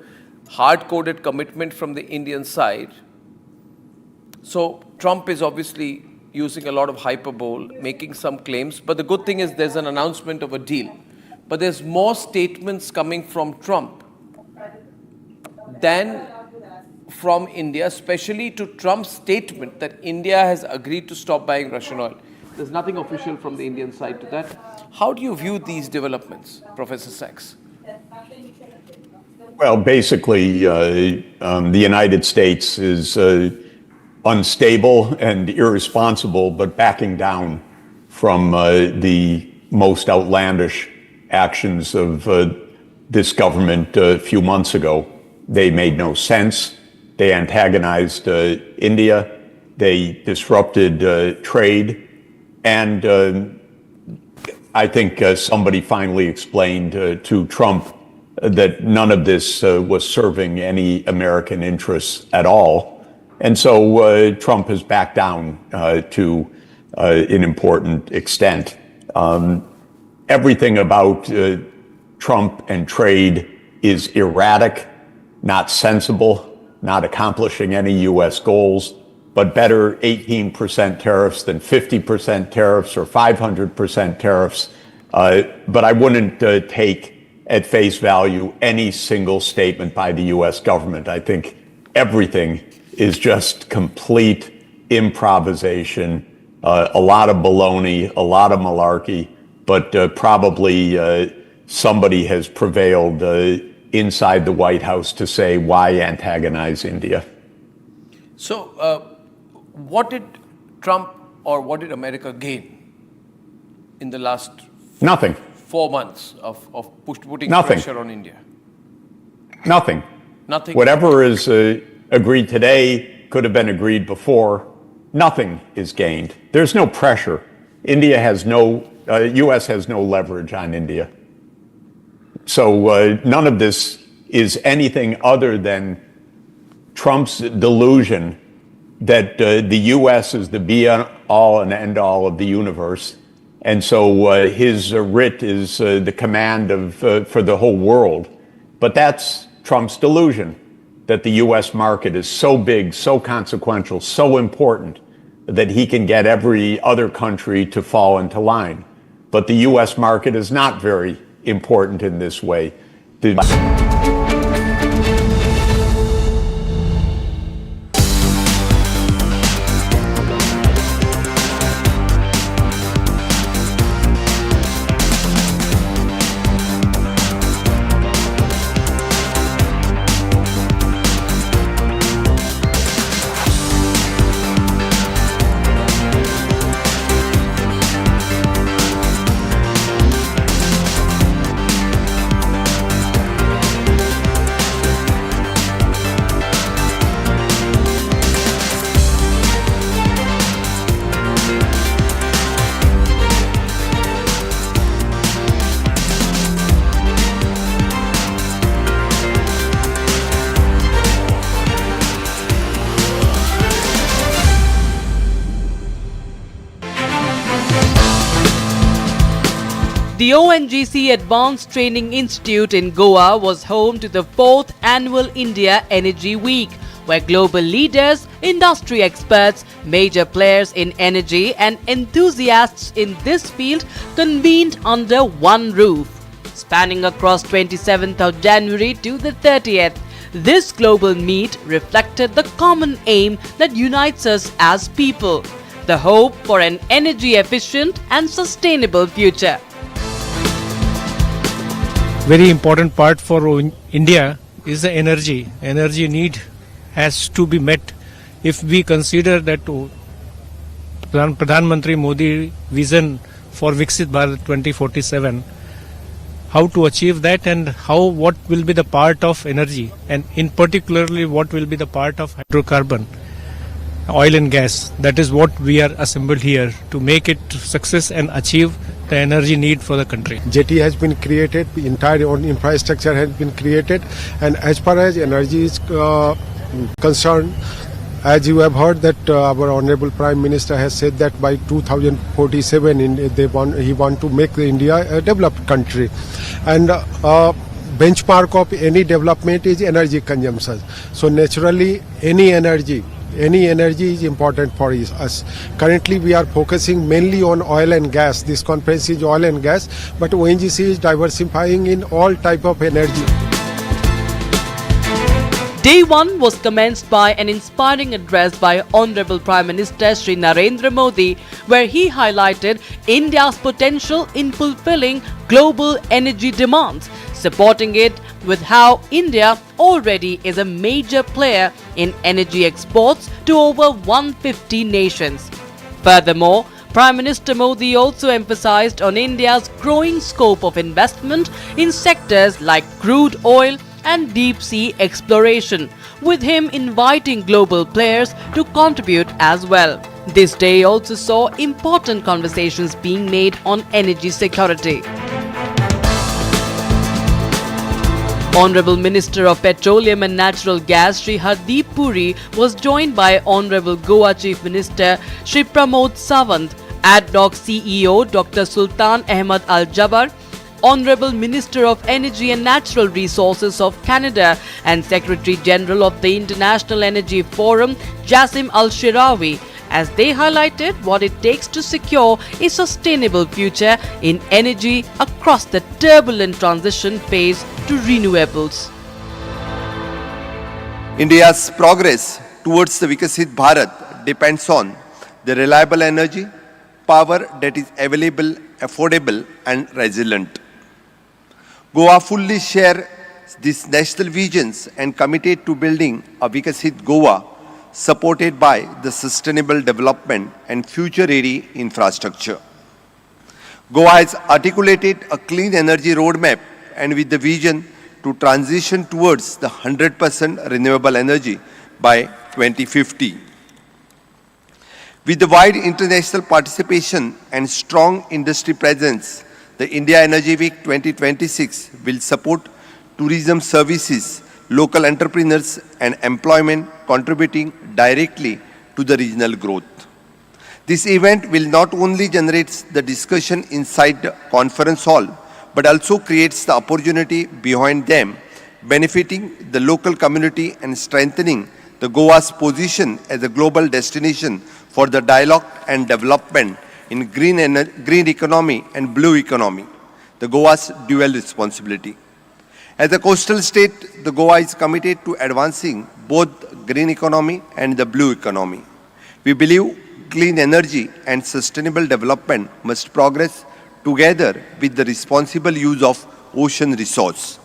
S8: hard-coded commitment from the Indian side. So Trump is obviously using a lot of hyperbole, making some claims. But the good thing is there's an announcement of a deal. but there's more statements coming from Trump than from India, especially to Trump's statement that India has agreed to stop buying Russian oil. There's nothing official from the Indian side to that. How do you view these developments, Professor Sachs?
S9: Well, basically, the United States is unstable and irresponsible, but backing down from the most outlandish actions of this government a few months ago. They made no sense. They antagonized India. They disrupted trade. And I think somebody finally explained to Trump that none of this was serving any American interests at all. And so Trump has backed down to an important extent. Everything about Trump and trade is erratic, not sensible, not accomplishing any U.S. goals, but better 18% tariffs than 50% tariffs or 500% tariffs. But I wouldn't take at face value any single statement by the U.S. government. I think everything is just complete improvisation, a lot of baloney, a lot of malarkey, but probably somebody has prevailed inside the White House to say, why antagonize India?
S8: So, what did Trump or what did America gain in the last
S9: Nothing.
S8: 4 months of putting
S9: Nothing.
S8: pressure on India?
S9: Nothing.
S8: Nothing.
S9: Whatever is agreed today could have been agreed before. Nothing is gained. There's no pressure. India has no, U.S. has no leverage on India. So none of this is anything other than Trump's delusion that the U.S. is the be-all and end-all of the universe. And so his writ is the command of for the whole world. But that's Trump's delusion, that the U.S. market is so big, so consequential, so important that he can get every other country to fall into line. But the U.S. market is not very important in this way.
S7: The ONGC Advanced Training Institute in Goa was home to the 4th Annual India Energy Week, where global leaders, industry experts, major players in energy and enthusiasts in this field convened under one roof. Spanning across 27th of January to the 30th, this global meet reflected the common aim that unites us as people, the hope for an energy efficient and sustainable future.
S20: Very important part for India is the energy. Energy need has to be met. If we consider that Pradhan Mantri Modi vision for Viksit Bharat 2047, how to achieve that and what will be the part of energy, and in particularly what will be the part of hydrocarbon, oil and gas. That is what we are assembled here to make it success and achieve the energy need for the country.
S21: Jetty has been created, the entire infrastructure has been created, and as far as energy is concerned, as you have heard that our Honorable Prime Minister has said that by 2047 he want to make India a developed country, and benchmark of any development is energy consumption. So naturally any energy any energy is important for us. Currently, we are focusing mainly on oil and gas. This conference is oil and gas, but ONGC is diversifying in all type of energy.
S7: Day 1 was commenced by an inspiring address by Honorable Prime Minister Shri Narendra Modi, where he highlighted India's potential in fulfilling global energy demands, supporting it with how India already is a major player in energy exports to over 150 nations. Furthermore, Prime Minister Modi also emphasized on India's growing scope of investment in sectors like crude oil and deep-sea exploration, with him inviting global players to contribute as well. This day also saw important conversations being made on energy security. Honorable Minister of Petroleum and Natural Gas Shri Hardeep Puri was joined by Honorable Goa Chief Minister Shri Pramod Sawant, ADNOC CEO Dr. Sultan Ahmed Al Jaber, Honorable Minister of Energy and Natural Resources of Canada and Secretary General of the International Energy Forum Jassim Al-Shirawi, as they highlighted what it takes to secure a sustainable future in energy across the turbulent transition phase to renewables.
S19: India's progress towards the Vikasit Bharat depends on the reliable energy, power that is available, affordable and resilient. Goa fully shares these national visions and committed to building a Vikasit Goa supported by the sustainable development and future-ready infrastructure. Goa has articulated a clean energy roadmap and with the vision to transition towards the 100% renewable energy by 2050. With the wide international participation and strong industry presence, the India Energy Week 2026 will support tourism services, local entrepreneurs and employment, contributing directly to the regional growth. This event will not only generate the discussion inside the conference hall, but also creates the opportunity behind them, benefiting the local community and strengthening the Goa's position as a global destination for the dialogue and development in green economy and blue economy, the Goa's dual responsibility. As a coastal state, the Goa is committed to advancing both green economy and the blue economy. We believe clean energy and sustainable development must progress together with the responsible use of ocean resource.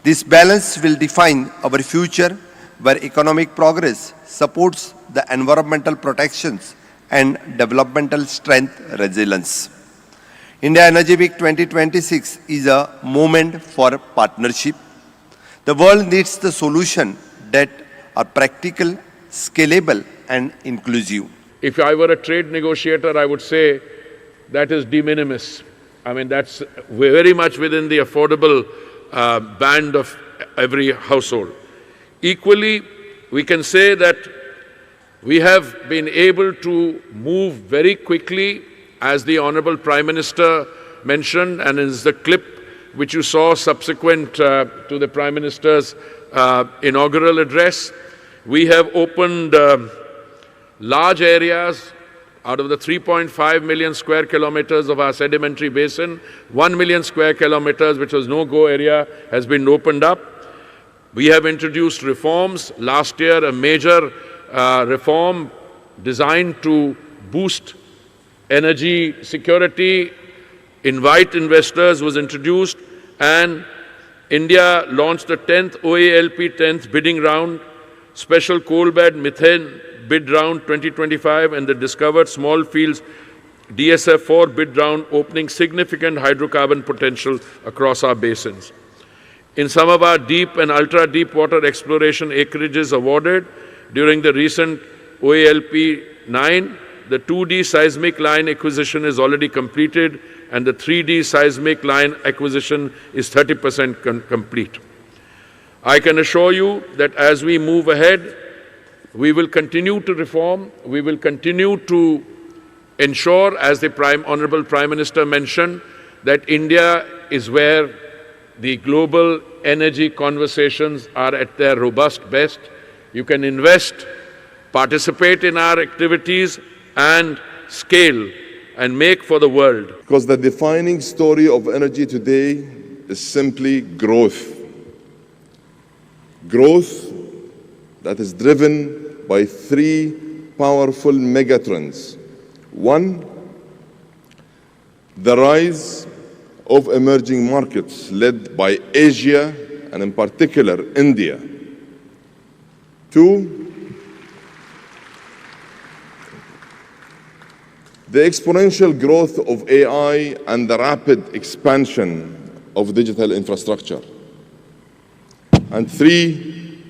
S19: This balance will define our future, where economic progress supports the environmental protections and developmental strength resilience. India Energy Week 2026 is a moment for partnership. The world needs the solution that are practical, scalable and inclusive.
S22: If I were a trade negotiator, I would say that is de minimis. I mean, that's very much within the affordable band of every household. Equally, we can say that we have been able to move very quickly, as the Honorable Prime Minister mentioned, and is the clip which you saw subsequent to the Prime Minister's inaugural address. We have opened large areas. Out of the 3.5 million square kilometers of our sedimentary basin, 1 million square kilometers, which was no-go area, has been opened up. We have introduced reforms. Last year, a major reform designed to boost energy security, invite investors was introduced, and India launched the 10th OALP 10th bidding round, special coal bed methane bid round 2025, and the discovered small fields DSF4 bid round, opening significant hydrocarbon potential across our basins. In some of our deep and ultra-deep water exploration acreages awarded during the recent OALP 9, the 2D seismic line acquisition is already completed and the 3D seismic line acquisition is 30% complete. I can assure you that as we move ahead, we will continue to reform, we will continue to ensure, as the Honorable Prime Minister mentioned, that India is where the global energy conversations are at their robust best. You can invest participate in our activities and scale and make for the world.
S14: Because the defining story of energy today is simply growth. Growth that is driven by three powerful megatrends. One, the rise of emerging markets led by Asia and in particular India. Two, the exponential growth of AI and the rapid expansion of digital infrastructure. And three,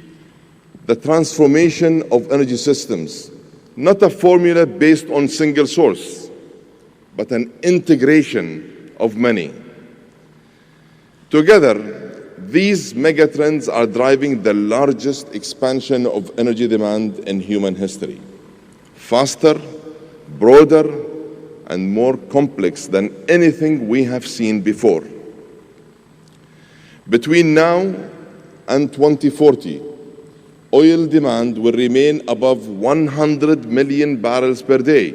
S14: the transformation of energy systems, not a formula based on single source, but an integration of many. Together, these megatrends are driving the largest expansion of energy demand in human history. Faster, broader, and more complex than anything we have seen before. Between now and 2040, oil demand will remain above 100 million barrels per day.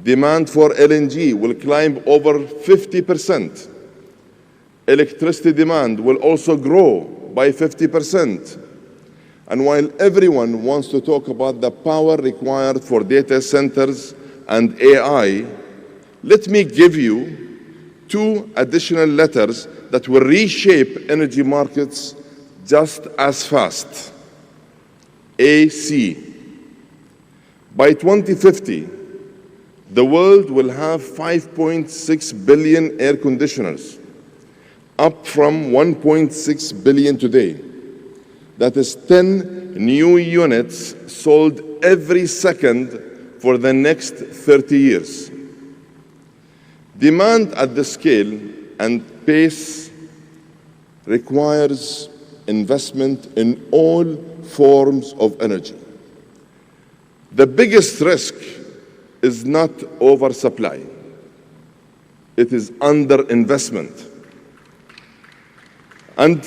S14: Demand for LNG will climb over 50%. Electricity demand will also grow by 50%. And while everyone wants to talk about the power required for data centers and AI, let me give you two additional letters that will reshape energy markets just as fast. AC. By 2050, the world will have 5.6 billion air conditioners, up from 1.6 billion today. That is 10 new units sold every second for the next 30 years. Demand at this scale and pace requires investment in all forms of energy. The biggest risk is not oversupply. It is underinvestment. And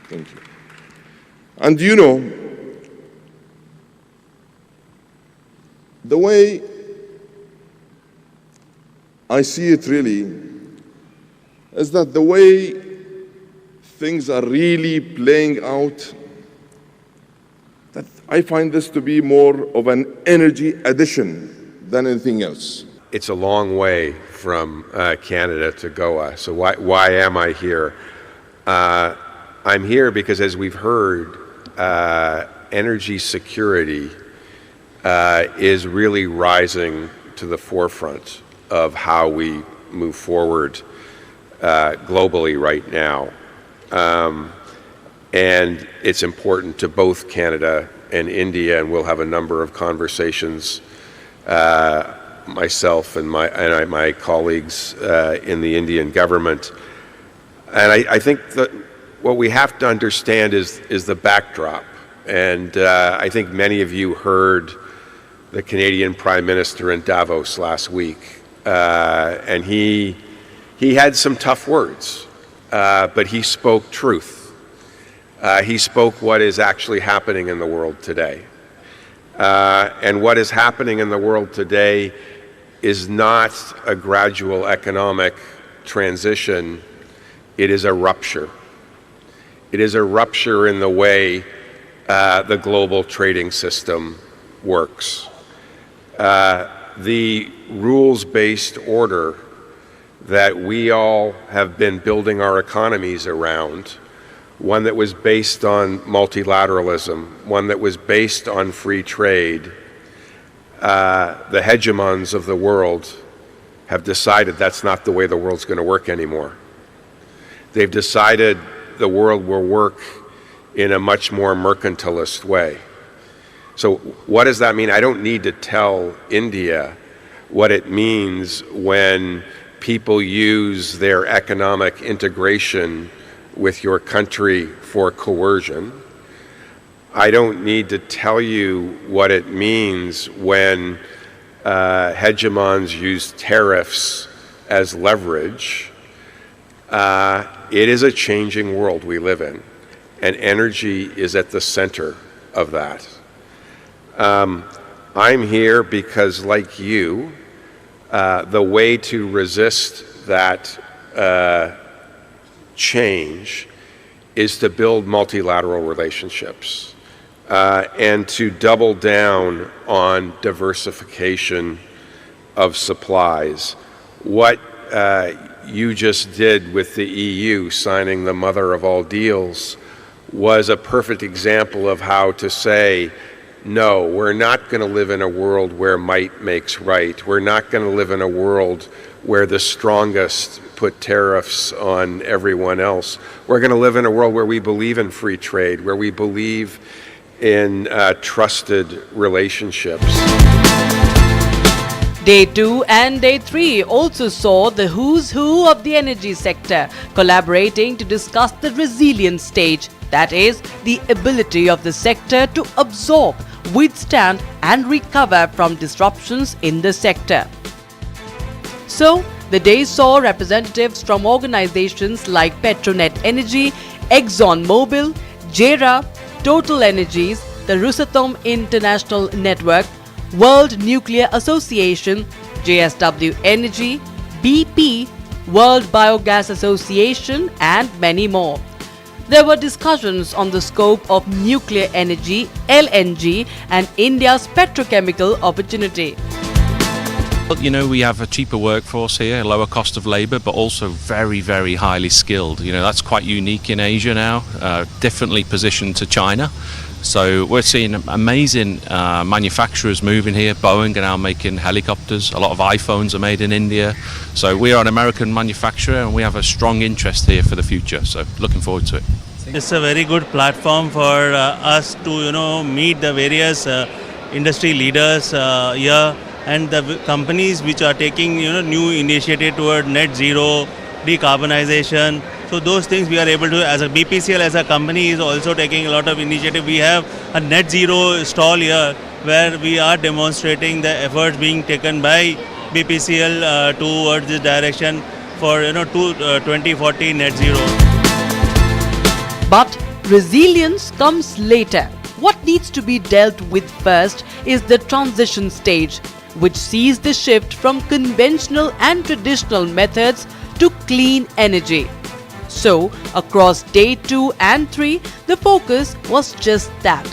S14: thank you. And you know, the way I see it really is that the way things are really playing out, that I find this to be more of an energy addition than anything else.
S17: It's a long way from Canada to Goa. So why am I here? I'm here because, as we've heard, energy security is really rising to the forefront of how we move forward globally right now. And it's important to both Canada and India, and we'll have a number of conversations, myself and my colleagues in the Indian government. And I think that what we have to understand is the backdrop. And I think many of you heard the Canadian Prime Minister in Davos last week. And he had some tough words, but he spoke truth. He spoke what is actually happening in the world today. And what is happening in the world today is not a gradual economic transition. It is a rupture. It is a rupture in the way the global trading system works. The rules-based order that we all have been building our economies around, one that was based on multilateralism, one that was based on free trade, the hegemons of the world have decided that's not the way the world's going to work anymore. They've decided the world will work in a much more mercantilist way. So what does that mean? I don't need to tell India what it means when people use their economic integration with your country for coercion. I don't need to tell you what it means when hegemons use tariffs as leverage. It is a changing world we live in, and energy is at the center of that. I'm here because, like you, the way to resist that change is to build multilateral relationships and to double down on diversification of supplies. What you just did with the EU signing the mother of all deals was a perfect example of how to say, no, we're not going to live in a world where might makes right. We're not going to live in a world where the strongest put tariffs on everyone else. We're going to live in a world where we believe in free trade, where we believe in trusted relationships.
S7: Day 2 and Day 3 also saw the who's who of the energy sector collaborating to discuss the resilience stage, that is, the ability of the sector to absorb, withstand and recover from disruptions in the sector. So, the day saw representatives from organizations like Petronet Energy, ExxonMobil, JERA, Total Energies, the Rosatom International Network, World Nuclear Association, JSW Energy, BP, World Biogas Association and many more. There were discussions on the scope of nuclear energy, LNG and India's petrochemical opportunity.
S15: You know, we have a cheaper workforce here, a lower cost of labour, but also very, very highly skilled. You know, that's quite unique in Asia now, differently positioned to China. So we're seeing amazing manufacturers moving here. Boeing are now making helicopters. A lot of iPhones are made in India. So we are an American manufacturer and we have a strong interest here for the future. So looking forward to it.
S1: It's a very good platform for us to, meet the various industry leaders here and the companies which are taking, new initiative toward net zero, decarbonization. So those things we are able to, as a BPCL as a company is also taking a lot of initiative. We have a net zero stall here where we are demonstrating the efforts being taken by BPCL towards this direction for 2040 net zero.
S7: But resilience comes later. What needs to be dealt with first is the transition stage, which sees the shift from conventional and traditional methods to clean energy. So, across Day 2 and 3, the focus was just that.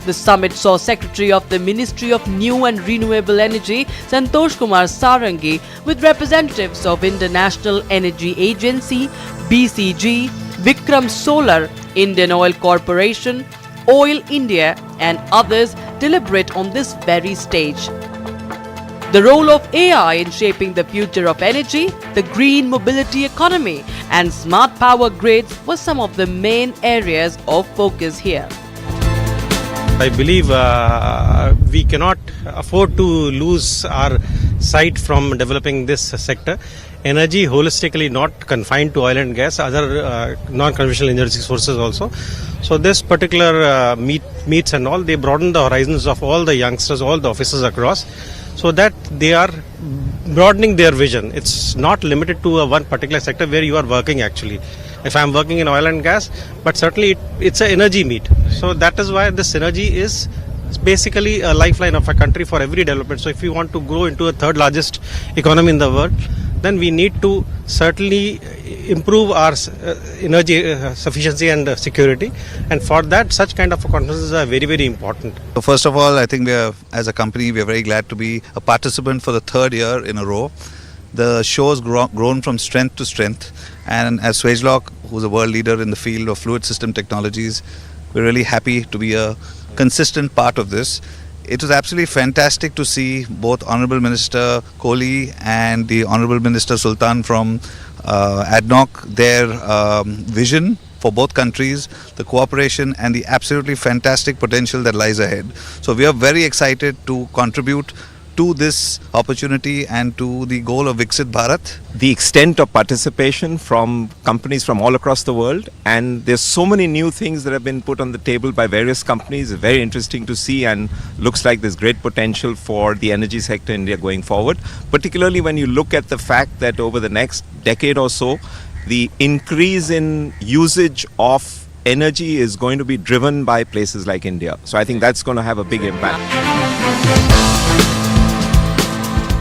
S7: The summit saw Secretary of the Ministry of New and Renewable Energy, Santosh Kumar Sarangi, with representatives of International Energy Agency, BCG, Vikram Solar, Indian Oil Corporation, Oil India and others deliberate on this very stage. The role of AI in shaping the future of energy, the green mobility economy and smart power grids were some of the main areas of focus here.
S20: I believe we cannot afford to lose our sight from developing this sector. Energy holistically, not confined to oil and gas, other non-conventional energy sources also. So this particular meets and all, they broaden the horizons of all the youngsters, all the officers across, so that they are broadening their vision. It's not limited to one particular sector where you are working actually. If I am working in oil and gas, but certainly it's an energy meet. So that is why this energy is basically a lifeline of a country for every development. So if we want to grow into a third largest economy in the world, then we need to certainly improve our energy sufficiency and security, and for that such kind of conferences are very, very important.
S18: So first of all, I think as a company we are very glad to be a participant for the third year in a row. The show has grown from strength to strength, and as Swagelok, who's a world leader in the field of fluid system technologies, we're really happy to be a consistent part of this. It was absolutely fantastic to see both Honourable Minister Kohli and the Honourable Minister Sultan from ADNOC, their vision for both countries, the cooperation and the absolutely fantastic potential that lies ahead. So we are very excited to contribute to this opportunity and to the goal of Viksit Bharat.
S23: The extent of participation from companies from all across the world, and there's so many new things that have been put on the table by various companies. Very interesting to see, and looks like there's great potential for the energy sector in India going forward, particularly when you look at the fact that over the next decade or so, the increase in usage of energy is going to be driven by places like India. So I think that's going to have a big impact.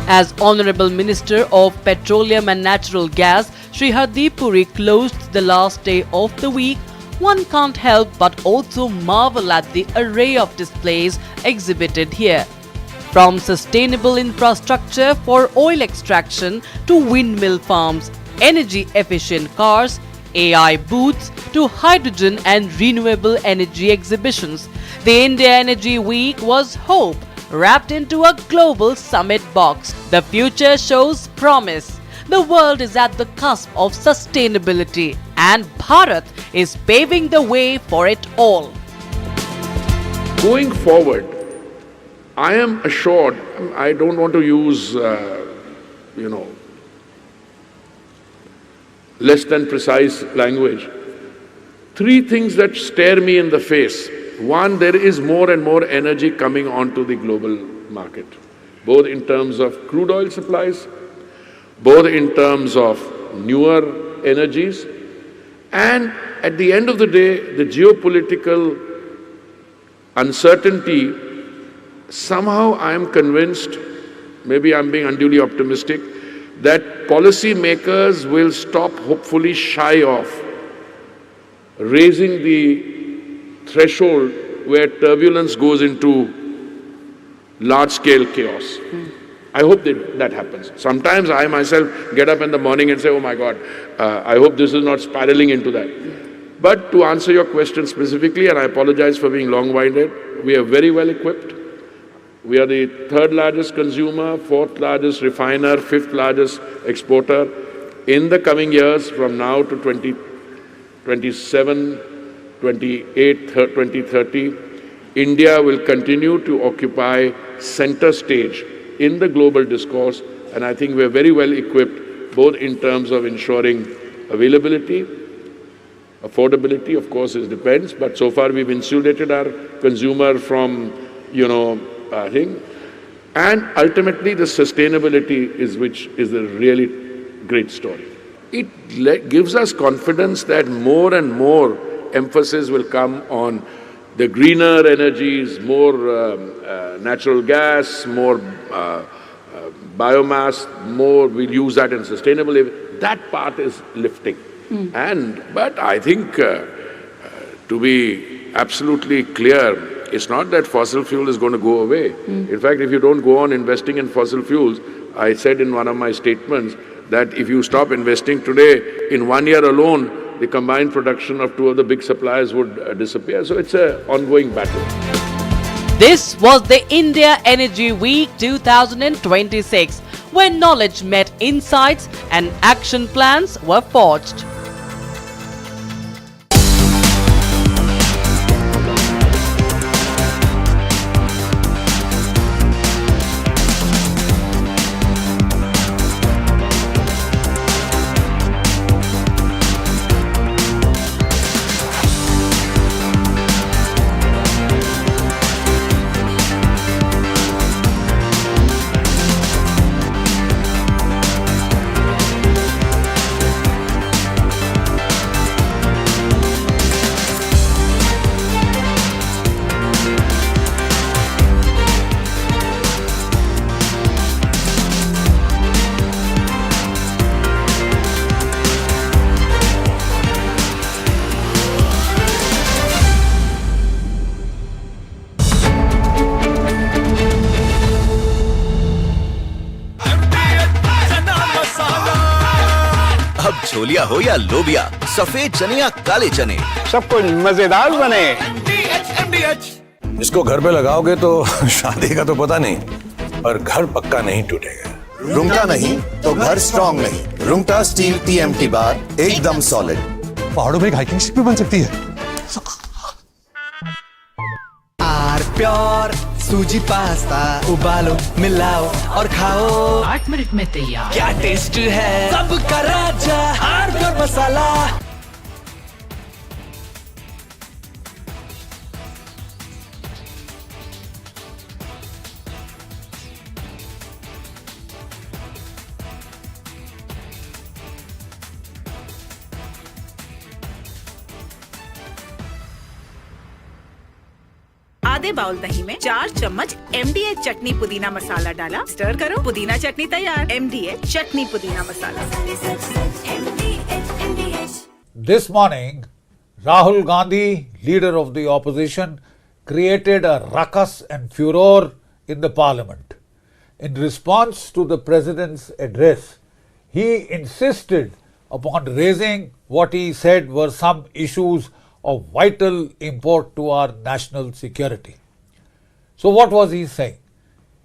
S7: As Honourable Minister of Petroleum and Natural Gas, Shri Hardeep Puri closed the last day of the week, one can't help but also marvel at the array of displays exhibited here. From sustainable infrastructure for oil extraction to windmill farms, energy-efficient cars, AI booths to hydrogen and renewable energy exhibitions, the India Energy Week was hope wrapped into a global summit box. The future shows promise. The world is at the cusp of sustainability and Bharat is paving the way for it all.
S22: Going forward, I am assured, I don't want to use, less than precise language. Three things that stare me in the face. One, there is more and more energy coming onto the global market, both in terms of crude oil supplies, both in terms of newer energies, and at the end of the day, the geopolitical uncertainty, somehow I am convinced, maybe I'm being unduly optimistic, that policy makers will stop hopefully shy of raising the threshold where turbulence goes into large-scale chaos. I hope that happens. Sometimes I myself get up in the morning and say, oh my God, I hope this is not spiraling into that. But to answer your question specifically, and I apologize for being long-winded, we are very well equipped. We are the third largest consumer, fourth largest refiner, fifth largest exporter. In the coming years, from now to 2027, 28, 2030, India will continue to occupy center stage in the global discourse, and I think we're very well equipped, both in terms of ensuring availability, affordability, of course, it depends, but so far we've insulated our consumer from, thing, and ultimately the sustainability is which is a really great story. It gives us confidence that more and more emphasis will come on the greener energies, more natural gas, more biomass, more we'll use that in sustainable. That part is lifting. But I think to be absolutely clear, it's not that fossil fuel is going to go away. In fact, if you don't go on investing in fossil fuels, I said in one of my statements that if you stop investing today, in 1 year alone, the combined production of two of the big suppliers would disappear. So it's an ongoing battle.
S7: This was the India Energy Week 2026, where knowledge met insights and action plans were forged.
S2: अब छोलिया हो या लोबिया, सफेद चने या काले चने,
S11: सब कुछ मजेदार बने।
S12: इसको घर पे लगाओगे तो शादी का तो पता नहीं, पर घर पक्का नहीं टूटेगा।
S13: रुंगटा नहीं तो घर स्ट्रॉन्ग नहीं। रुंगटा स्टील TMT बार एकदम सॉलिड।
S12: पहाड़ों में एक हाइकिंग शिप भी बन सकती है।
S4: प्योर सूजी पास्ता उबालो, मिलाओ और खाओ, 8 मिनट में तैयार। क्या टेस्ट है सबका राजा, प्योर मसाला।
S5: आधे बाउल दही में 4 चम्मच MDH चटनी पुदीना मसाला डाला, स्टर करो, पुदीना चटनी तैयार। MDH चटनी पुदीना मसाला।
S3: This morning, Rahul Gandhi, leader of the opposition, created a ruckus and furor in the parliament. In response to the president's address, he insisted upon raising what he said were some issues of vital import to our national security. So what was he saying?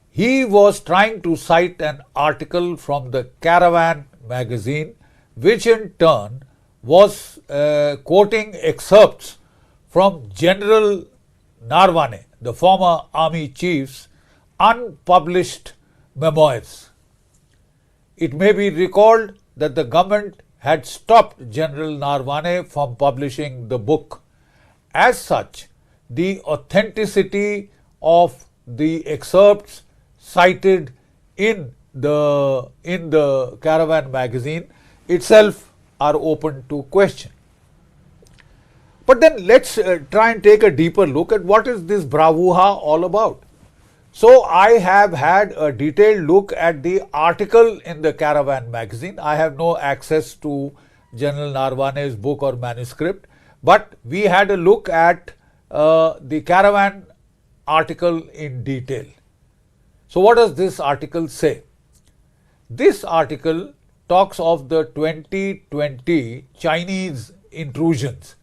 S3: He was trying to cite an article from the Caravan magazine, which in turn was quoting excerpts from General Narwane, the former army chief's unpublished memoirs. It may be recalled that the government had stopped General Narwane from publishing the book. As such, the authenticity of the excerpts cited in the Caravan magazine itself are open to question. But then let's try and take a deeper look at what is this bravura all about. So I have had a detailed look at the article in the Caravan magazine. I have no access to General Narwane's book or manuscript, but we had a look at the Caravan article in detail. So what does this article say? This article talks of the 2020 Chinese intrusions,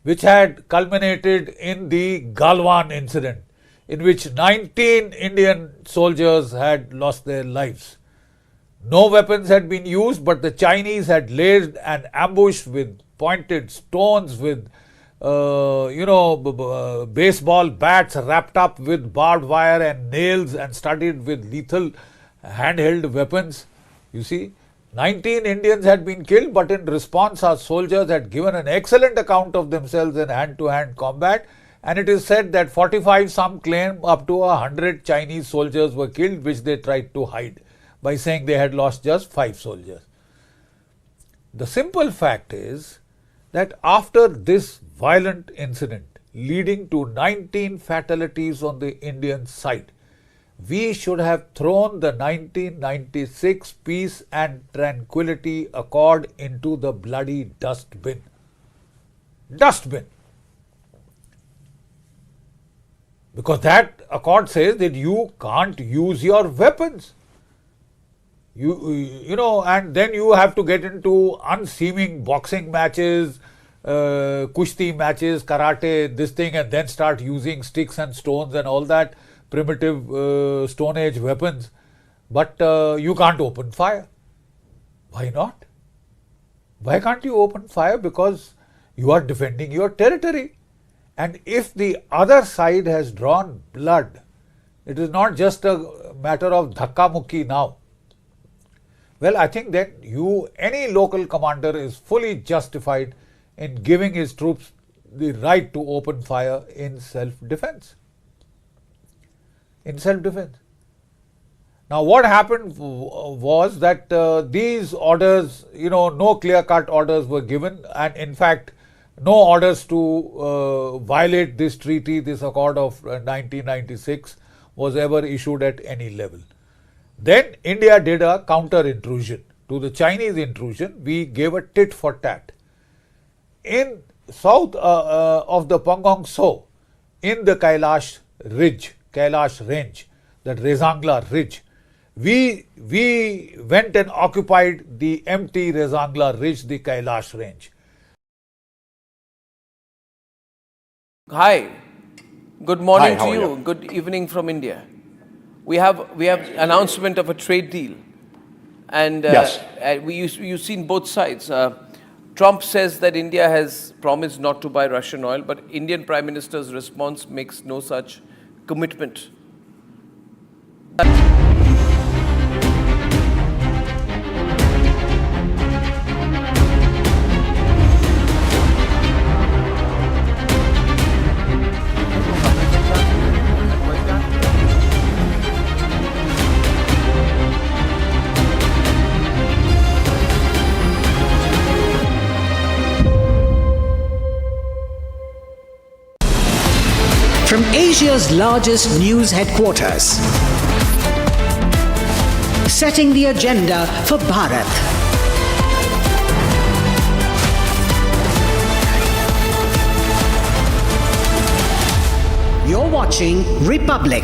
S3: which had culminated in the Galwan incident, in which 19 Indian soldiers had lost their lives. No weapons had been used, but the Chinese had laid an ambush with pointed stones, with baseball bats wrapped up with barbed wire and nails and studded with lethal handheld weapons. You see, 19 Indians had been killed, but in response our soldiers had given an excellent account of themselves in hand-to-hand combat, and it is said that 45, some claim up to 100 Chinese soldiers were killed, which they tried to hide by saying they had lost just 5 soldiers. The simple fact is that after this violent incident leading to 19 fatalities on the Indian side, we should have thrown the 1996 Peace and Tranquility Accord into the bloody dustbin. Dustbin. Because that accord says that you can't use your weapons. And then you have to get into unseeming boxing matches, kushti matches, karate, this thing, and then start using sticks and stones and all that primitive Stone Age weapons. But you can't open fire. Why not? Why can't you open fire? Because you are defending your territory. And if the other side has drawn blood, it is not just a matter of dhakka mukki now. Well, I think that any local commander is fully justified in giving his troops the right to open fire in self-defense. Now, what happened was that these orders, no clear-cut orders were given, and in fact, no orders to violate this treaty, this accord of 1996 was ever issued at any level. Then India did a counter-intrusion to the Chinese intrusion. We gave a tit for tat. In south of the Pangong Tso, in the Kailash range, that Rezangla ridge, we went and occupied the empty Rezangla ridge, the Kailash range.
S8: Hi, good morning
S9: Hi,
S8: to
S9: how are
S8: you.
S9: you?
S8: Good evening from India. We have announcement of a trade deal, and
S9: Yes.
S8: you've seen both sides. Trump says that India has promised not to buy Russian oil, but Indian Prime Minister's response makes no such commitment.
S4: From Asia
S6: Asia's largest news headquarters, setting the agenda for Bharat. You're watching Republic.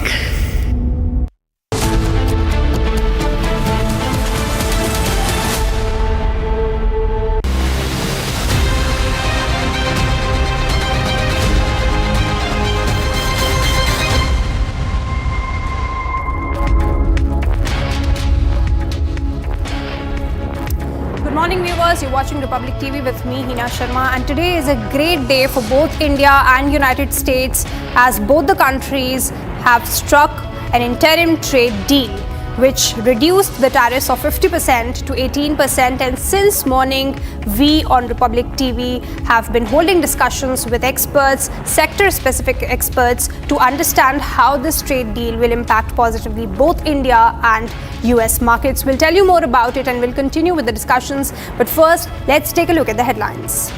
S10: Good morning viewers, you're watching Republic TV with me Hina Sharma, and today is a great day for both India and United States as both the countries have struck an interim trade deal which reduced the tariffs of 50% to 18%, and since morning we on Republic TV have been holding discussions with experts, sector specific experts, to understand how this trade deal will impact positively both India and US markets. We'll tell you more about it and we'll continue with the discussions, but first let's take a look at the headlines.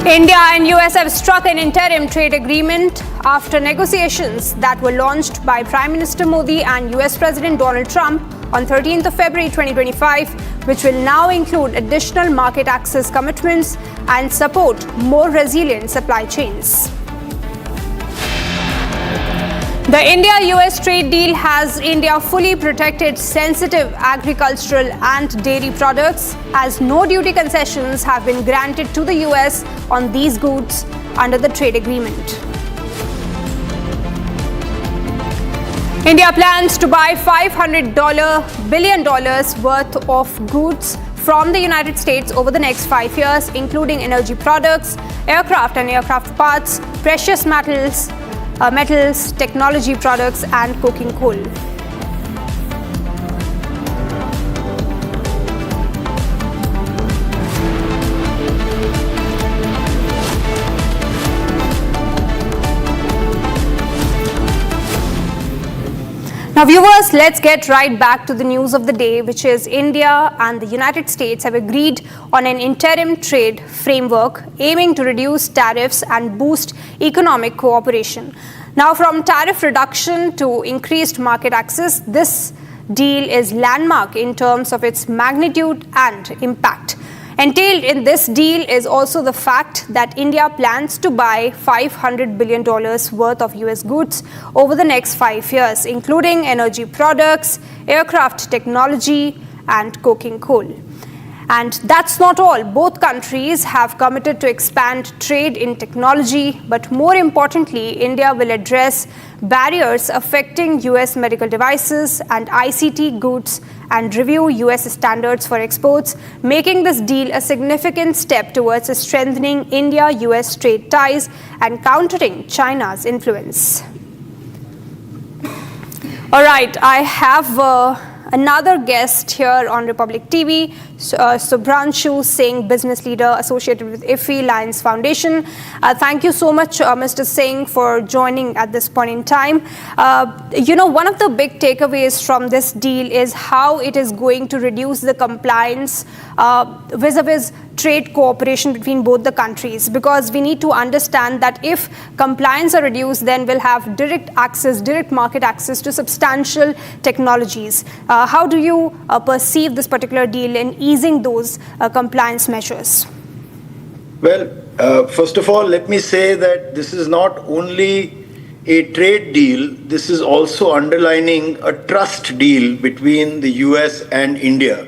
S10: India and US have struck an interim trade agreement after negotiations that were launched by Prime Minister Modi and US President Donald Trump on 13th of February 2025, which will now include additional market access commitments and support more resilient supply chains. The India-US trade deal has India fully protected sensitive agricultural and dairy products, as no duty concessions have been granted to the US on these goods under the trade agreement. India plans to buy $500 billion worth of goods from the United States over the next 5 years, including energy products, aircraft and aircraft parts, precious metals, technology products and coking coal. Now viewers, let's get right back to the news of the day, which is India and the United States have agreed on an interim trade framework aiming to reduce tariffs and boost economic cooperation. Now, from tariff reduction to increased market access, this deal is landmark in terms of its magnitude and impact. Entailed in this deal is also the fact that India plans to buy $500 billion worth of US goods over the next 5 years, including energy products, aircraft technology, and coking coal. And that's not all. Both countries have committed to expand trade in technology, but more importantly, India will address barriers affecting US medical devices and ICT goods and review US standards for exports, making this deal a significant step towards strengthening India-US trade ties and countering China's influence. All right, I have another guest here on Republic TV, Subhranshu Singh, business leader associated with IFFI Lions Foundation. Thank you so much, Mr. Singh, for joining at this point in time. One of the big takeaways from this deal is how it is going to reduce the compliance vis-a-vis trade cooperation between both the countries, because we need to understand that if compliance are reduced, then we'll have direct market access to substantial technologies. How do you perceive this particular deal in easing those compliance measures?
S16: Well, first of all, let me say that this is not only a trade deal, this is also underlining a trust deal between the US and India.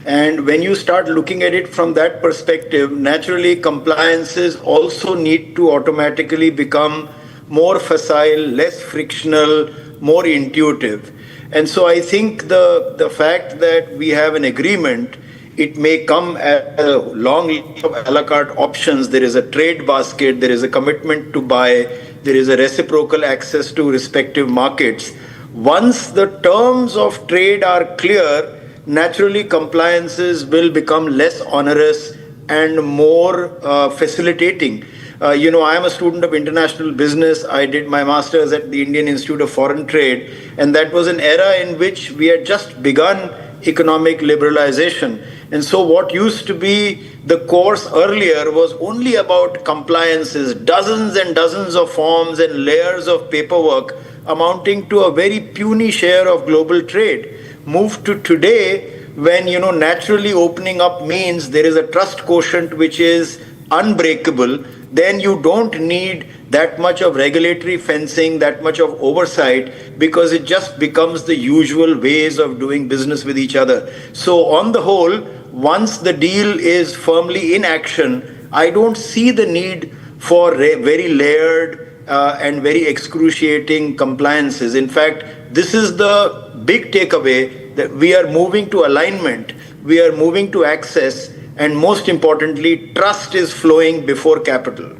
S16: And when you start looking at it from that perspective, naturally compliances also need to automatically become more facile, less frictional, more intuitive. And so I think the fact that we have an agreement, it may come at a long list of a la carte options. There is a trade basket, there is a commitment to buy, there is a reciprocal access to respective markets. Once the terms of trade are clear, naturally compliances will become less onerous and more facilitating. I am a student of international business. I did my master's at the Indian Institute of Foreign Trade, and that was an era in which we had just begun economic liberalization. And so what used to be the course earlier was only about compliances, dozens and dozens of forms and layers of paperwork amounting to a very puny share of global trade, moved to today when, naturally opening up means there is a trust quotient which is unbreakable. Then you don't need that much of regulatory fencing, that much of oversight, because it just becomes the usual ways of doing business with each other. So on the whole, once the deal is firmly in action, I don't see the need for very layered and very excruciating compliances. In fact, this is the big takeaway, that we are moving to alignment, we are moving to access, and most importantly, trust is flowing before capital.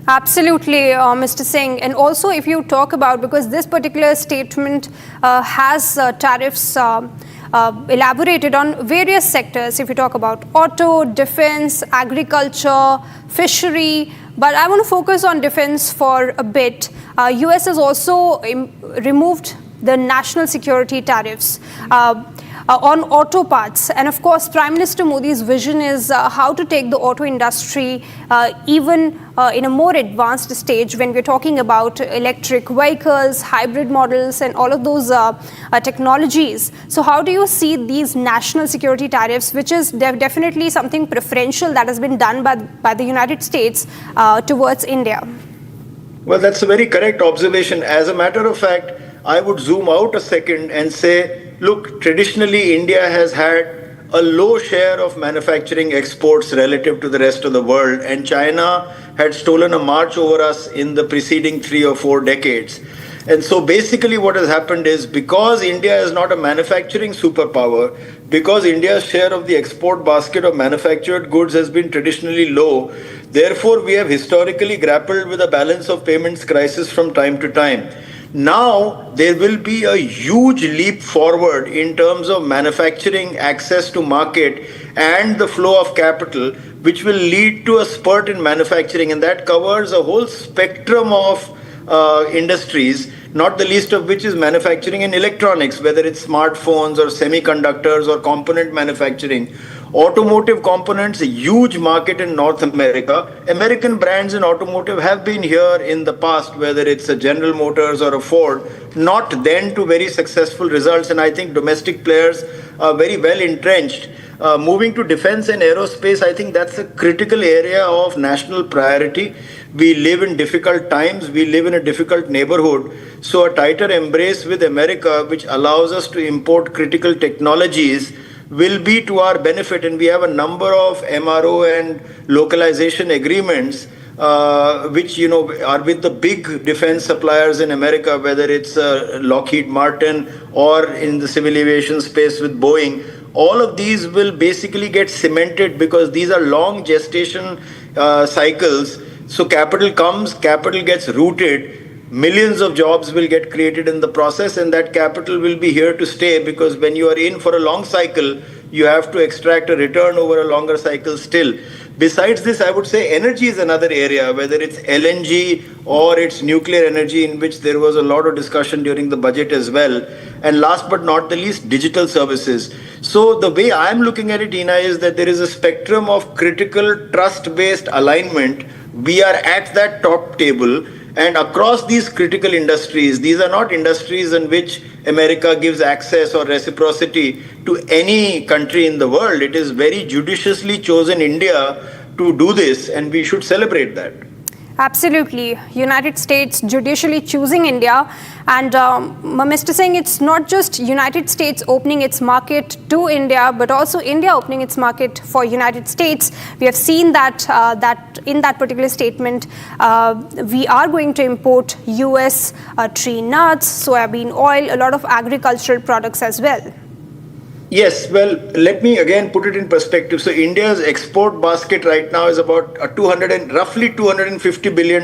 S10: Absolutely, Mr. Singh. And also, if you talk about, because this particular statement has tariffs elaborated on various sectors, if you talk about auto, defense, agriculture, fishery, but I want to focus on defense for a bit. US has also removed the national security tariffs on auto parts. And of course, Prime Minister Modi's vision is how to take the auto industry even in a more advanced stage when we're talking about electric vehicles, hybrid models, and all of those technologies. So how do you see these national security tariffs, which is definitely something preferential that has been done by the United States towards India?
S16: Well, that's a very correct observation. As a matter of fact, I would zoom out a second and say, look, traditionally India has had a low share of manufacturing exports relative to the rest of the world, and China had stolen a march over us in the preceding 3 or 4 decades. And so basically what has happened is, because India is not a manufacturing superpower, because India's share of the export basket of manufactured goods has been traditionally low, therefore we have historically grappled with a balance of payments crisis from time to time. Now, there will be a huge leap forward in terms of manufacturing access to market and the flow of capital, which will lead to a spurt in manufacturing, and that covers a whole spectrum of industries, not the least of which is manufacturing and electronics, whether it's smartphones or semiconductors or component manufacturing. Automotive components, a huge market in North America. American brands in automotive have been here in the past, whether it's a General Motors or a Ford, not then to very successful results, and I think domestic players are very well entrenched. Moving to defense and aerospace, I think that's a critical area of national priority. We live in difficult times, we live in a difficult neighborhood, so a tighter embrace with America, which allows us to import critical technologies, will be to our benefit. And we have a number of MRO and localization agreements which are with the big defense suppliers in America, whether it's Lockheed Martin or in the civil aviation space with Boeing. All of these will basically get cemented because these are long gestation cycles. So capital comes, capital gets rooted, millions of jobs will get created in the process, and that capital will be here to stay, because when you are in for a long cycle, you have to extract a return over a longer cycle still. Besides this, I would say energy is another area, whether it's LNG or it's nuclear energy, in which there was a lot of discussion during the budget as well. And last but not the least, digital services. So the way I'm looking at it, Ina, is that there is a spectrum of critical trust-based alignment. We are at that top table. And across these critical industries, these are not industries in which America gives access or reciprocity to any country in the world. It is very judiciously chosen India to do this, and we should celebrate that.
S10: Absolutely. United States judicially choosing India. And Mr. Singh, it's not just United States opening its market to India, but also India opening its market for United States. We have seen that in that particular statement, we are going to import US tree nuts, soybean oil, a lot of agricultural products as well.
S16: Yes, well, let me again put it in perspective. So India's export basket right now is about roughly $250 billion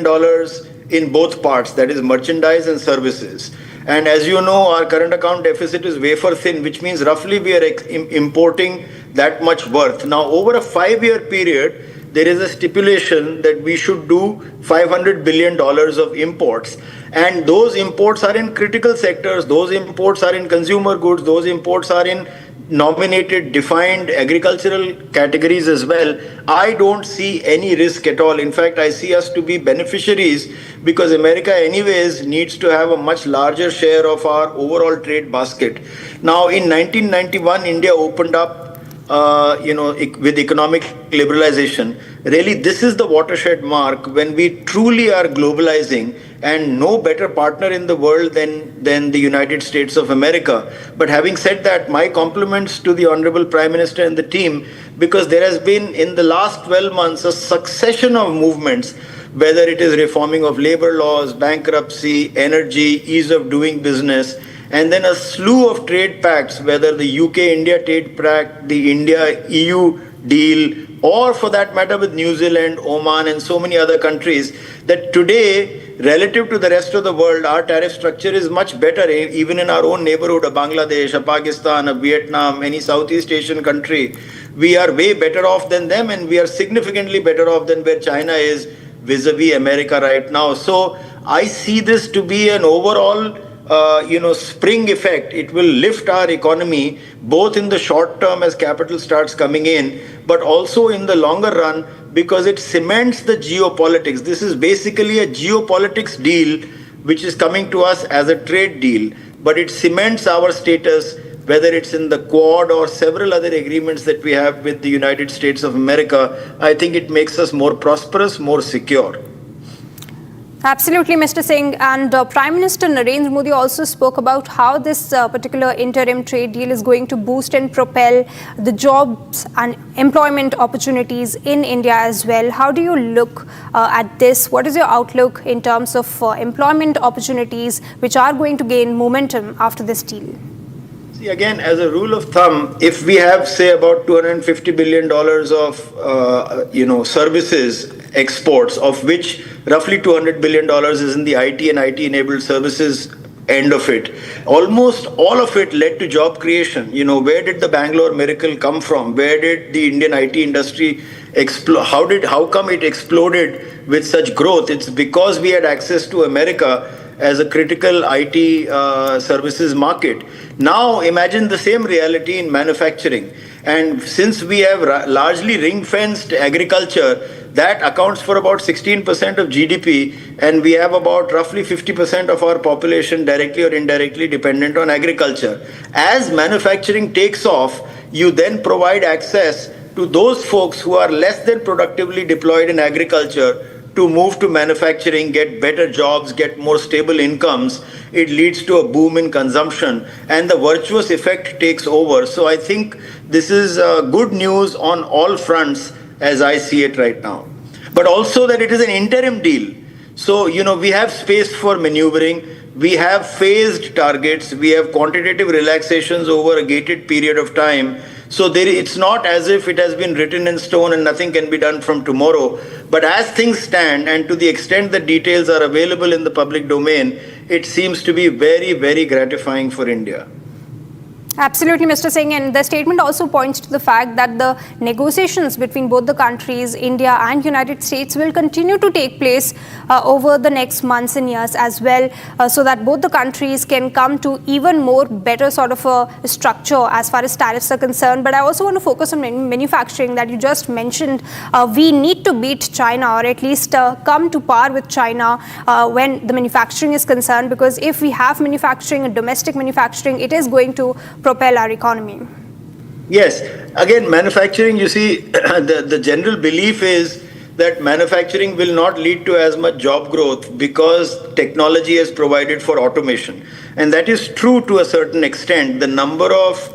S16: in both parts, that is merchandise and services. And as you know, our current account deficit is wafer thin, which means roughly we are importing that much worth. Now, over a 5-year period, there is a stipulation that we should do $500 billion of imports. And those imports are in critical sectors. Those imports are in consumer goods. Those imports are in nominated defined agricultural categories as well, I don't see any risk at all. In fact, I see us to be beneficiaries because America anyways needs to have a much larger share of our overall trade basket. Now, in 1991, India opened up with economic liberalization. Really, this is the watershed mark when we truly are globalizing, and no better partner in the world than the United States of America. But having said that, my compliments to the Honorable Prime Minister and the team, because there has been in the last 12 months a succession of movements, whether it is reforming of labor laws, bankruptcy, energy, ease of doing business, and then a slew of trade pacts, whether the UK-India trade pact, the India-EU deal, or for that matter with New Zealand, Oman, and so many other countries, that today, relative to the rest of the world, our tariff structure is much better, even in our own neighborhood, a Bangladesh, a Pakistan, a Vietnam, any Southeast Asian country. We are way better off than them, and we are significantly better off than where China is vis-a-vis America right now. So I see this to be an overall spring effect. It will lift our economy both in the short term as capital starts coming in, but also in the longer run because it cements the geopolitics. This is basically a geopolitics deal which is coming to us as a trade deal, but it cements our status, whether it's in the Quad or several other agreements that we have with the United States of America. I think it makes us more prosperous, more secure.
S10: Absolutely, Mr. Singh. And Prime Minister Narendra Modi also spoke about how this particular interim trade deal is going to boost and propel the jobs and employment opportunities in India as well. How do you look at this? What is your outlook in terms of employment opportunities which are going to gain momentum after this deal?
S16: See, again, as a rule of thumb, if we have, say, about $250 billion of, services exports, of which roughly $200 billion is in the IT and IT-enabled services end of it, almost all of it led to job creation. Where did the Bangalore miracle come from? Where did the Indian IT industry explode? How come it exploded with such growth? It's because we had access to America as a critical IT services market. Now imagine the same reality in manufacturing. And since we have largely ring-fenced agriculture, that accounts for about 16% of GDP, and we have about roughly 50% of our population directly or indirectly dependent on agriculture. As manufacturing takes off, you then provide access to those folks who are less than productively deployed in agriculture to move to manufacturing, get better jobs, get more stable incomes. It leads to a boom in consumption, and the virtuous effect takes over. So I think this is good news on all fronts as I see it right now. But also that it is an interim deal. So, we have space for maneuvering. We have phased targets. We have quantitative relaxations over a gated period of time. So it's not as if it has been written in stone and nothing can be done from tomorrow. But as things stand, and to the extent that details are available in the public domain, it seems to be very, very gratifying for India.
S10: Absolutely, Mr. Singh. And the statement also points to the fact that the negotiations between both the countries, India and United States, will continue to take place over the next months and years as well, so that both the countries can come to even more better sort of a structure as far as tariffs are concerned. But I also want to focus on manufacturing that you just mentioned. We need to beat China, or at least come to par with China when the manufacturing is concerned, because if we have manufacturing and domestic manufacturing, it is going to propel our economy.
S16: Yes. Again, manufacturing, you see, the general belief is that manufacturing will not lead to as much job growth because technology has provided for automation. And that is true to a certain extent. The number of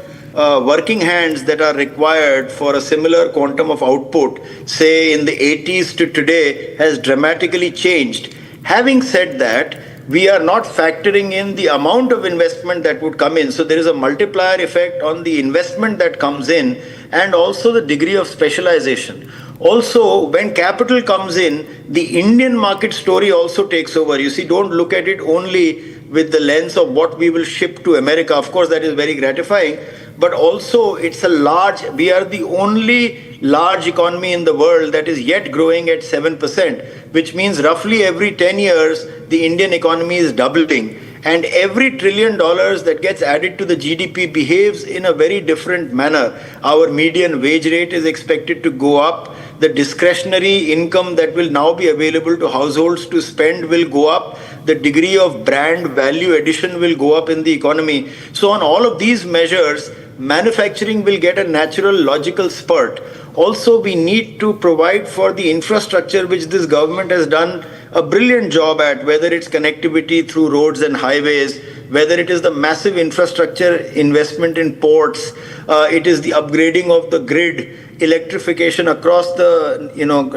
S16: working hands that are required for a similar quantum of output, say in the 80s to today, has dramatically changed. Having said that, we are not factoring in the amount of investment that would come in. So there is a multiplier effect on the investment that comes in, and also the degree of specialization. Also, when capital comes in, the Indian market story also takes over. You see, don't look at it only with the lens of what we will ship to America. Of course, that is very gratifying. But also, we are the only large economy in the world that is yet growing at 7%, which means roughly every 10 years, the Indian economy is doubling. And every $1 trillion that gets added to the GDP behaves in a very different manner. Our median wage rate is expected to go up. The discretionary income that will now be available to households to spend will go up. The degree of brand value addition will go up in the economy. So on all of these measures, manufacturing will get a natural logical spurt. Also, we need to provide for the infrastructure which this government has done a brilliant job at, whether it's connectivity through roads and highways, whether it is the massive infrastructure investment in ports, it is the upgrading of the grid, electrification across the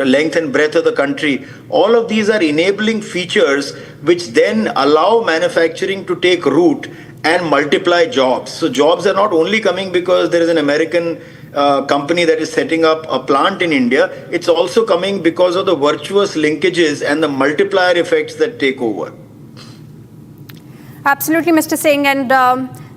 S16: length and breadth of the country. All of these are enabling features which then allow manufacturing to take root and multiply jobs. So jobs are not only coming because there is an American company that is setting up a plant in India, it's also coming because of the virtuous linkages and the multiplier effects that take over.
S10: Absolutely, Mr. Singh. And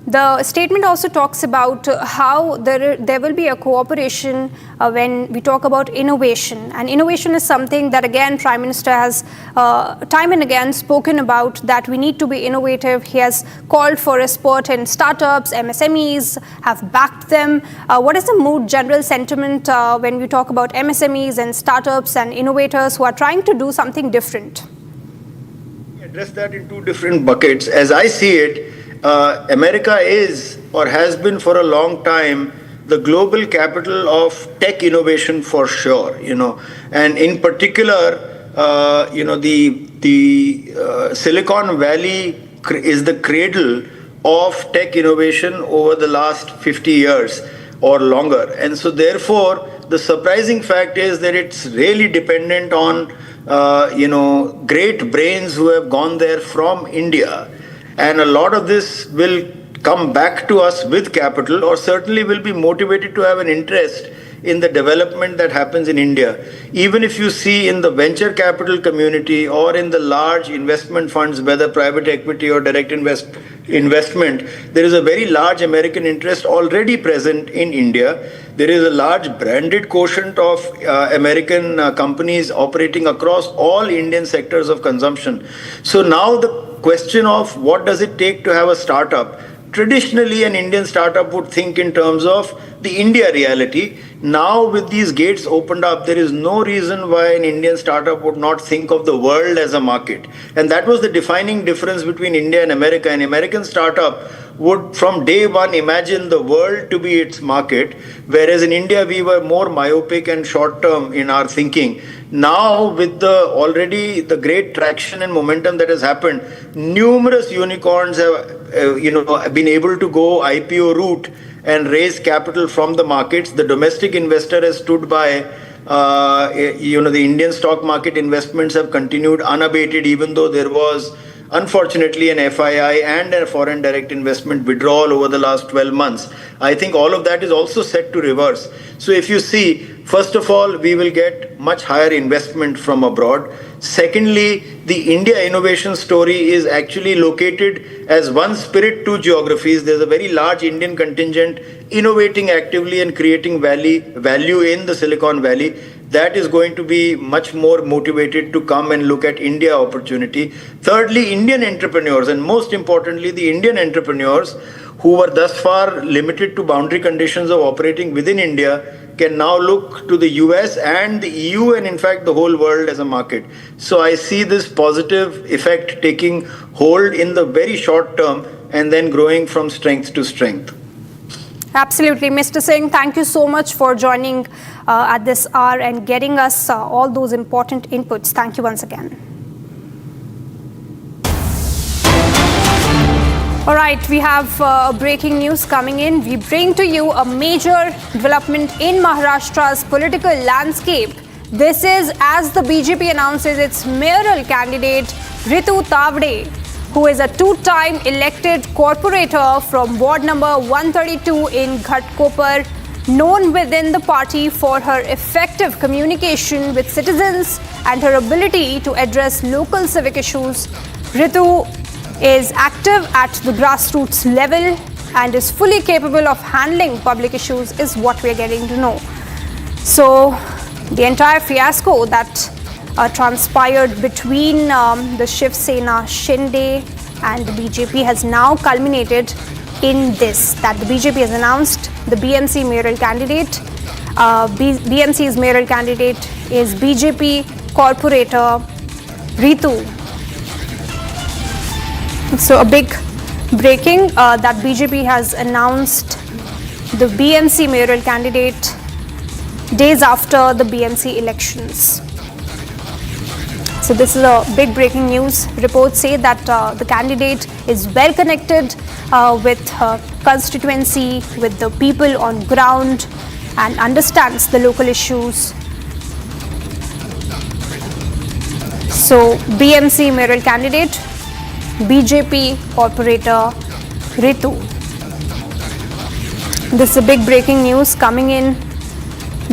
S10: the statement also talks about how there will be a cooperation when we talk about innovation. And innovation is something that, again, Prime Minister has time and again spoken about, that we need to be innovative. He has called for a spurt in startups, MSMEs have backed them. What is the mood, general sentiment when we talk about MSMEs and startups and innovators who are trying to do something different?
S16: Address that in two different buckets. As I see it, America is, or has been for a long time, the global capital of tech innovation for sure, and in particular, the Silicon Valley is the cradle of tech innovation over the last 50 years or longer. And so therefore, the surprising fact is that it's really dependent on, great brains who have gone there from India. And a lot of this will come back to us with capital, or certainly will be motivated to have an interest in the development that happens in India. Even if you see in the venture capital community or in the large investment funds, whether private equity or direct investment, there is a very large American interest already present in India. There is a large branded quotient of American companies operating across all Indian sectors of consumption. So now the question of what does it take to have a startup? Traditionally, an Indian startup would think in terms of the India reality. Now, with these gates opened up, there is no reason why an Indian startup would not think of the world as a market. And that was the defining difference between India and America. An American startup would from day one imagine the world to be its market, whereas in India we were more myopic and short-term in our thinking. Now, with the great traction and momentum that has happened, numerous unicorns have been able to go IPO route and raise capital from the markets. The domestic investor has stood by. The Indian stock market investments have continued unabated, even though there was unfortunately an FII and a foreign direct investment withdrawal over the last 12 months. I think all of that is also set to reverse. So if you see, first of all, we will get much higher investment from abroad. Secondly, the India innovation story is actually located as one spirit, two geographies. There's a very large Indian contingent innovating actively and creating value in the Silicon Valley. That is going to be much more motivated to come and look at India opportunity. Thirdly, Indian entrepreneurs, and most importantly, the Indian entrepreneurs who were thus far limited to boundary conditions of operating within India can now look to the US and the EU and in fact the whole world as a market. So I see this positive effect taking hold in the very short term and then growing from strength to strength.
S10: Absolutely. Mr. Singh, thank you so much for joining at this hour and getting us all those important inputs. Thank you once again. All right, we have breaking news coming in. We bring to you a major development in Maharashtra's political landscape. This is as the BJP announces its mayoral candidate, Ritu Tavde, who is a two-time elected corporator from ward number 132 in Ghatkopar, known within the party for her effective communication with citizens and her ability to address local civic issues. Ritu is active at the grassroots level and is fully capable of handling public issues, is what we are getting to know. So the entire fiasco that transpired between the Shiv Sena Shinde and the BJP has now culminated in this, that the BJP has announced the BMC mayoral candidate. BMC's mayoral candidate is BJP corporator Ritu. So a big breaking that BJP has announced the BMC mayoral candidate days after the BMC elections. So this is a big breaking news. Reports say that the candidate is well connected with her constituency, with the people on ground, and understands the local issues. So BMC mayoral candidate, BJP corporator Ritu. This is a big breaking news coming in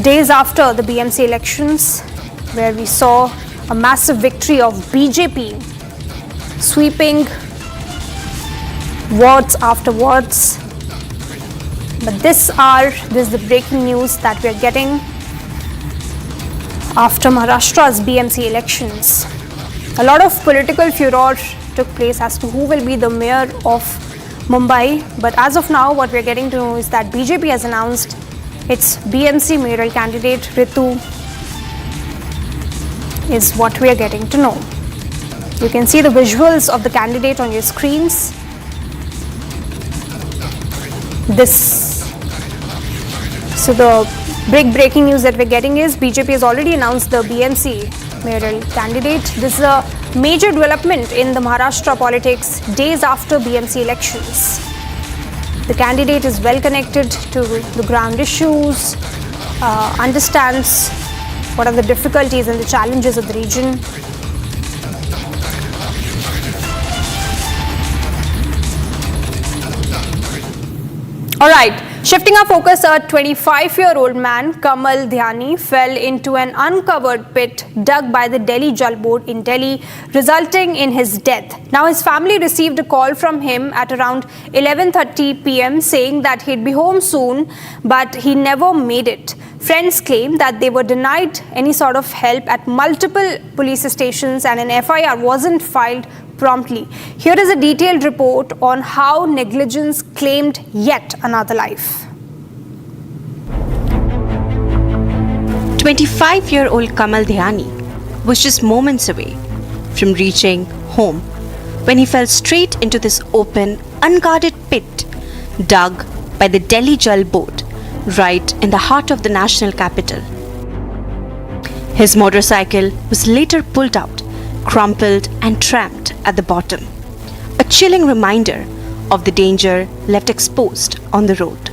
S10: days after the BMC elections, where we saw a massive victory of BJP, sweeping wards after wards. But this is the breaking news that we are getting after Maharashtra's BMC elections. A lot of political furor took place as to who will be the mayor of Mumbai, but as of now what we are getting to know is that BJP has announced its BMC mayoral candidate Ritu is what we are getting to know. You can see the visuals of the candidate on your screens. So the big breaking news that we're getting is BJP has already announced the BMC mayoral candidate. This is a major development in the Maharashtra politics days after BMC elections. The candidate is well connected to the ground issues, understands what are the difficulties and the challenges of the region. Alright, shifting our focus, a 25-year-old man, Kamal Dhyani, fell into an uncovered pit dug by the Delhi Jal Board in Delhi, resulting in his death. Now, his family received a call from him at around 11:30 p.m. saying that he'd be home soon, but he never made it. Friends claim that they were denied any sort of help at multiple police stations and an FIR wasn't filed promptly. Here is a detailed report on how negligence claimed yet another life.
S14: 25-year-old Kamal Dhyani was just moments away from reaching home when he fell straight into this open, unguarded pit dug by the Delhi Jal Board right in the heart of the national capital. His motorcycle was later pulled out, crumpled and tramped at the bottom, a chilling reminder of the danger left exposed on the road.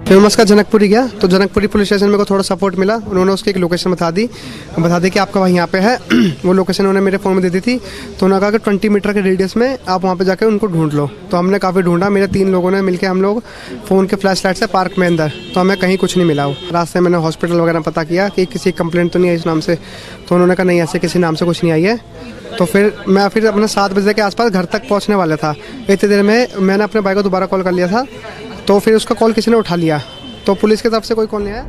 S19: फिर मैं उसका जनकपुरी गया तो Janakpuri police station में को थोड़ा support मिला, उन्होंने उसकी एक लोकेशन बता दी कि आपका भाई यहाँ पे है। वो लोकेशन उन्होंने मेरे फ़ोन में दे दी थी, तो उन्होंने कहा कि 20 मीटर के रेडियस में आप वहाँ पे जाकर उनको ढूंढ लो। तो हमने काफ़ी ढूंढा, मेरे 3 लोगों ने मिलकर हम लोग फ़ोन के फ्लैश लाइट से पार्क में अंदर, तो हमें कहीं कुछ नहीं मिला। रास्ते में मैंने हॉस्पिटल वगैरह पता किया कि किसी कंप्लेंट तो नहीं है इस नाम से, तो उन्होंने कहा नहीं ऐसे किसी नाम से कुछ नहीं आई है। तो फिर मैं अपने 7 बजे के आसपास घर तक पहुँचने वाला था। इतनी देर में मैंने अपने भाई को दोबारा कॉल कर लिया था, तो फिर उसका कॉल किसी ने उठा लिया, तो पुलिस की तरफ से कोई कॉल नहीं आया।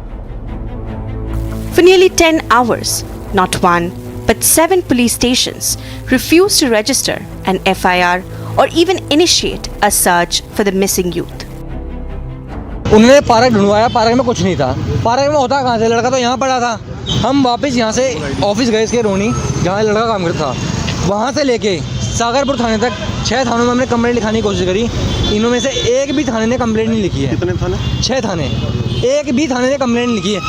S14: For nearly 10 hours, not one but 7 police stations refused to register an FIR or even initiate a search for the missing youth.
S21: उन्होंने पार्क ढूंढवाया, पार्क में कुछ नहीं था। पार्क में होता कहाँ से, लड़का तो यहाँ पड़ा था। हम वापस यहाँ से ऑफिस गए इसके रोनी, जहाँ लड़का काम करता था, वहाँ से लेके सागरपुर थाने तक 6 थानों में हमने कंप्लेंट लिखाने की कोशिश करी। इनों में से एक भी थाने ने कंप्लेंट नहीं लिखी है। कितने थाने? 6 थाने, एक भी थाने ने कंप्लेंट नहीं लिखी है।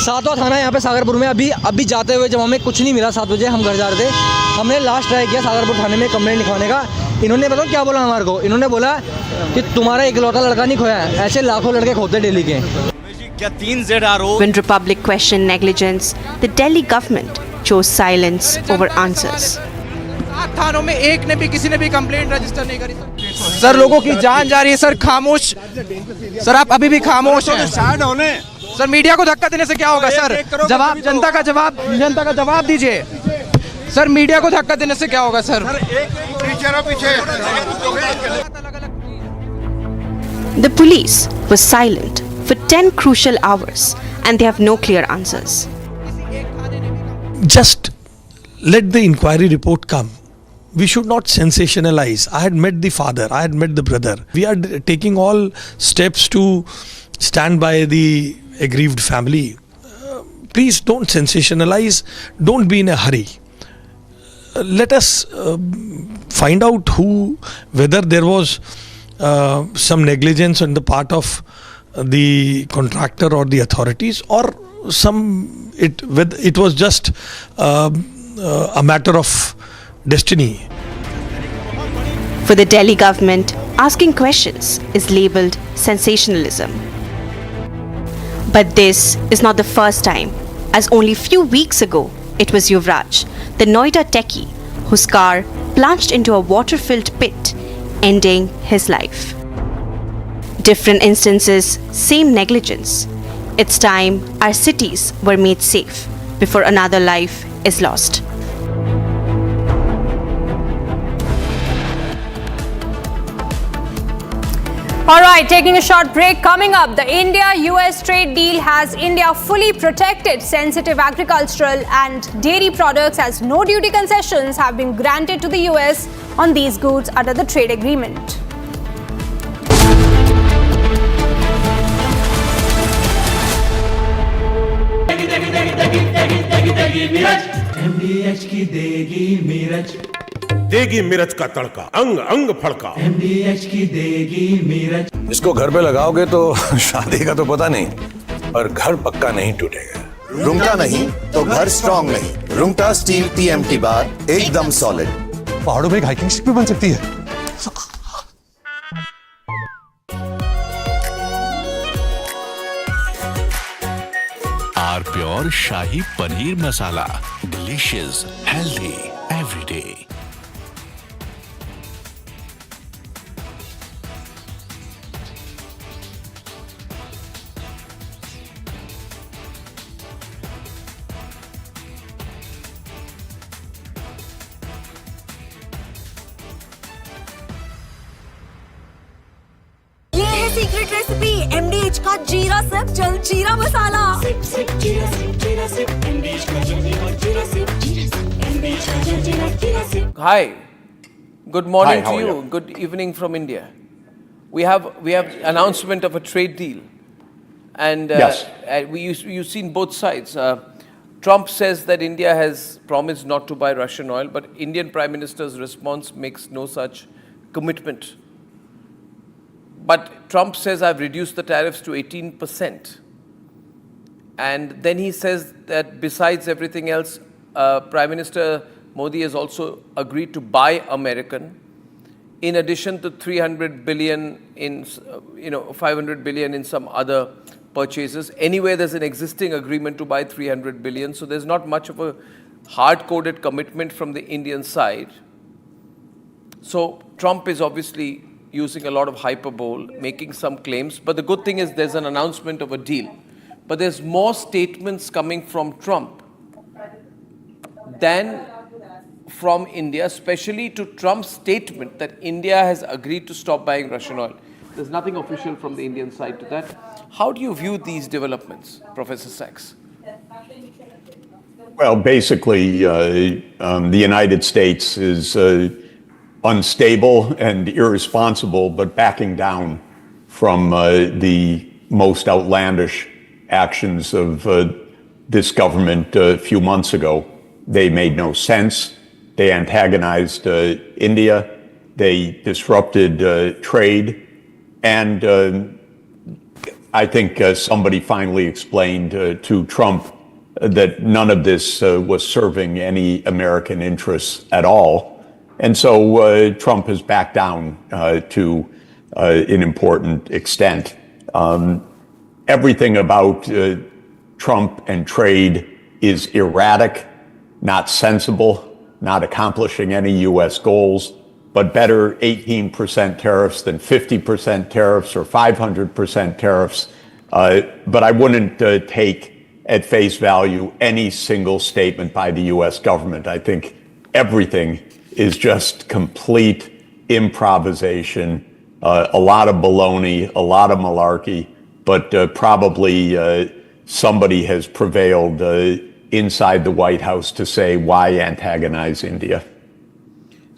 S21: 7वां थाना यहाँ पे सागरपुर में। अभी जाते हुए जब हमें कुछ नहीं मिला, 7 बजे हम घर जा रहे थे, हमने लास्ट ट्राई किया सागरपुर थाने में कंप्लेंट लिखवाने का। इन्होंने बताओ क्या बोला हमारे को, इन्होंने बोला कि तुम्हारा इकलौता लड़का नहीं खोया है, ऐसे लाखों लड़के खोते डेली के।
S14: When Republic questioned negligence, the Delhi government chose silence over answers.
S24: 7 थानों में एक ने भी किसी ने भी कंप्लेंट रजिस्टर नहीं करी। सर लोगों की जान जा रही है, सर खामोश, सर आप अभी भी खामोश हैं। सर मीडिया को धक्का देने से क्या होगा सर? जवाब जनता का जवाब दीजिए। सर मीडिया को धक्का देने से क्या होगा sir?
S14: The police was silent for 10 crucial hours and they have no clear answers.
S25: Just let the inquiry report come.
S1: we should not sensationalize. I had met the father, I had met the brother. We are taking all steps to stand by the aggrieved family. Please don't sensationalize, don't be in a hurry. Let us find out whether there was some negligence on the part of the contractor or the authorities, or it was just a matter of destiny.
S14: For the Delhi government, asking questions is labelled sensationalism. But this is not the first time, as only few weeks ago, it was Yuvraj, the Noida techie, whose car plunged into a water-filled pit, ending his life. Different instances, same negligence. It's time our cities were made safe before another life is lost.
S10: All right, taking a short break. Coming up, the India-US trade deal has India fully protected sensitive agricultural and dairy products, as no duty concessions have been granted to the US on these goods under the trade agreement.
S15: देगी मिर्च का तड़का, अंग अंग फड़का।
S12: MDH की देगी मिर्च। इसको घर पे लगाओगे तो शादी का तो पता नहीं, पर घर पक्का नहीं टूटेगा।
S13: रुंगटा नहीं तो घर स्ट्रॉन्ग नहीं। रुंगटा स्टील TMT बार एकदम सॉलिड।
S12: पहाड़ों में एक हाइकिंग शिप भी बन सकती है।
S17: R pure shahi paneer masala, delicious, healthy every day.
S20: Secret recipe MDH का jeera sip jaljeera masala. Sip sip jeera sip MDH का जल जीरा सिप MDH का jaljeera sip.
S8: Hi, good morning
S9: Hi, how
S8: to
S9: are
S8: you.
S9: you?
S8: Good evening from India. We have announcement of a trade deal, and
S9: Yes.
S8: you've seen both sides. Trump says that India has promised not to buy Russian oil, but Indian Prime Minister's response makes no such commitment. But Trump says, I've reduced the tariffs to 18%. And then he says that besides everything else, Prime Minister Modi has also agreed to buy American, in addition to 300 billion in, 500 billion in some other purchases. Anyway, there's an existing agreement to buy 300 billion. So there's not much of a hard-coded commitment from the Indian side. So Trump is obviously using a lot of hyperbole, making some claims. But the good thing is there's an announcement of a deal. But there's more statements coming from Trump than from India, especially to Trump's statement that India has agreed to stop buying Russian oil. There's nothing official from the Indian side to that. How do you view these developments, Professor Sachs?
S9: Well, basically, the United States is unstable and irresponsible, but backing down from the most outlandish actions of this government a few months ago. They made no sense. They antagonized India. They disrupted trade. And I think somebody finally explained to Trump that none of this was serving any American interests at all. And so Trump has backed down to an important extent. Everything about Trump and trade is erratic, not sensible, not accomplishing any U.S. goals, but better 18% tariffs than 50% tariffs or 500% tariffs. But I wouldn't take at face value any single statement by the U.S. government. I think everything is just complete improvisation, a lot of baloney, a lot of malarkey, but probably somebody has prevailed inside the White House to say, why antagonize India?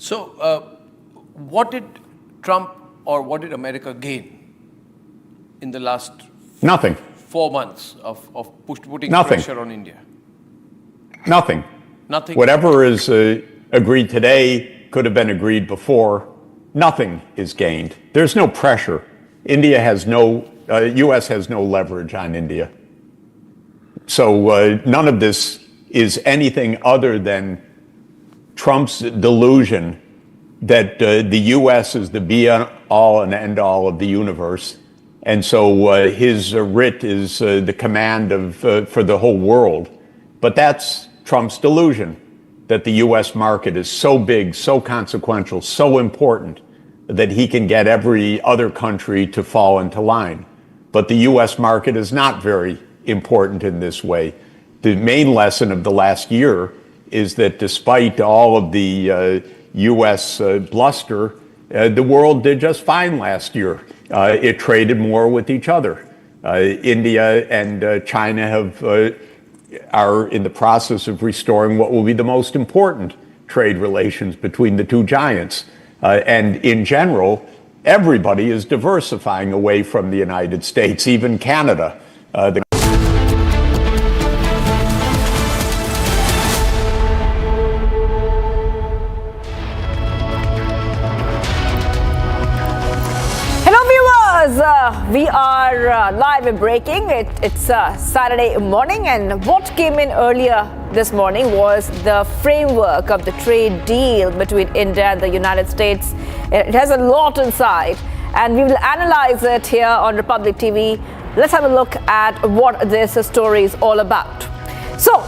S8: So, what did Trump or what did America gain in the last
S9: Nothing.
S8: 4 months of putting
S9: Nothing.
S8: pressure on India?
S9: Nothing.
S8: Nothing.
S9: Whatever is agreed today could have been agreed before. Nothing is gained. There's no pressure. India has U.S. has no leverage on India. So none of this is anything other than Trump's delusion that the U.S. is the be-all and end-all of the universe. And so his writ is the command for the whole world. But that's Trump's delusion, that the U.S. market is so big, so consequential, so important, that he can get every other country to fall into line. But the U.S. market is not very important in this way. The main lesson of the last year is that despite all of the U.S. bluster, the world did just fine last year. It traded more with each other. India and China are in the process of restoring what will be the most important trade relations between the two giants. And in general, everybody is diversifying away from the United States, even Canada.
S7: We are live and breaking. It's Saturday morning, and what came in earlier this morning was the framework of the trade deal between India and the United States. It has a lot inside, and we will analyze it here on Republic TV. Let's have a look at what this story is all about. So,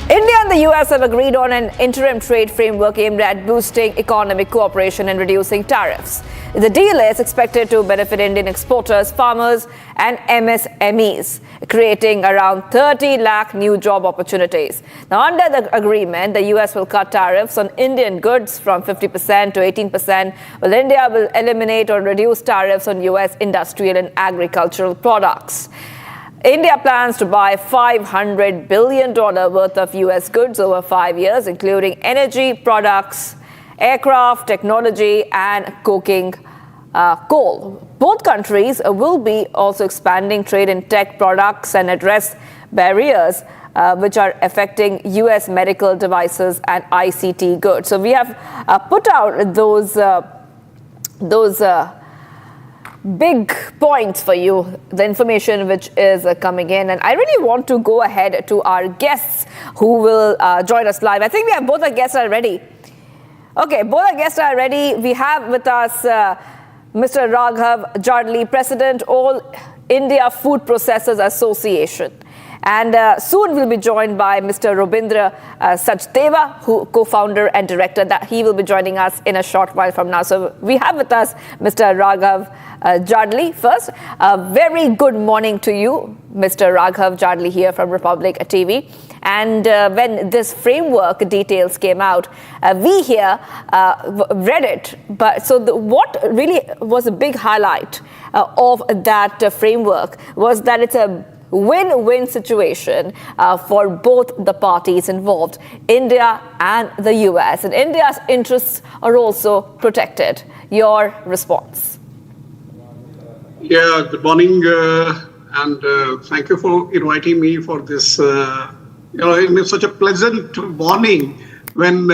S7: India and the US have agreed on an interim trade framework aimed at boosting economic cooperation and reducing tariffs. The deal is expected to benefit Indian exporters, farmers, and MSMEs, creating around 30 lakh new job opportunities. Now, under the agreement, the US will cut tariffs on Indian goods from 50% to 18%, while India will eliminate or reduce tariffs on US industrial and agricultural products. India plans to buy $500 billion worth of US goods over 5 years, including energy products, aircraft, technology, and coking coal. Both countries will be also expanding trade in tech products and address barriers which are affecting US medical devices and ICT goods. So we have put out those big points for you, the information which is coming in. And I really want to go ahead to our guests who will join us live. I think we have both our guests are ready. Okay, both our guests are ready. We have with us Mr. Raghav Jadli, President, All India Food Processors Association. And soon we'll be joined by Mr. Robindra Sachdeva, who co-founder and director. That he will be joining us in a short while from now. So we have with us Mr. Raghav Jadli first. Very good morning to you, Mr. Raghav Jadli here from Republic TV. And when this framework details came out, we here read it. But so what really was a big highlight of that framework was that it's a win-win situation for both the parties involved, India and the US. And India's interests are also protected. Your response?
S18: Yeah, good morning, and thank you for inviting me for this. It's such a pleasant morning when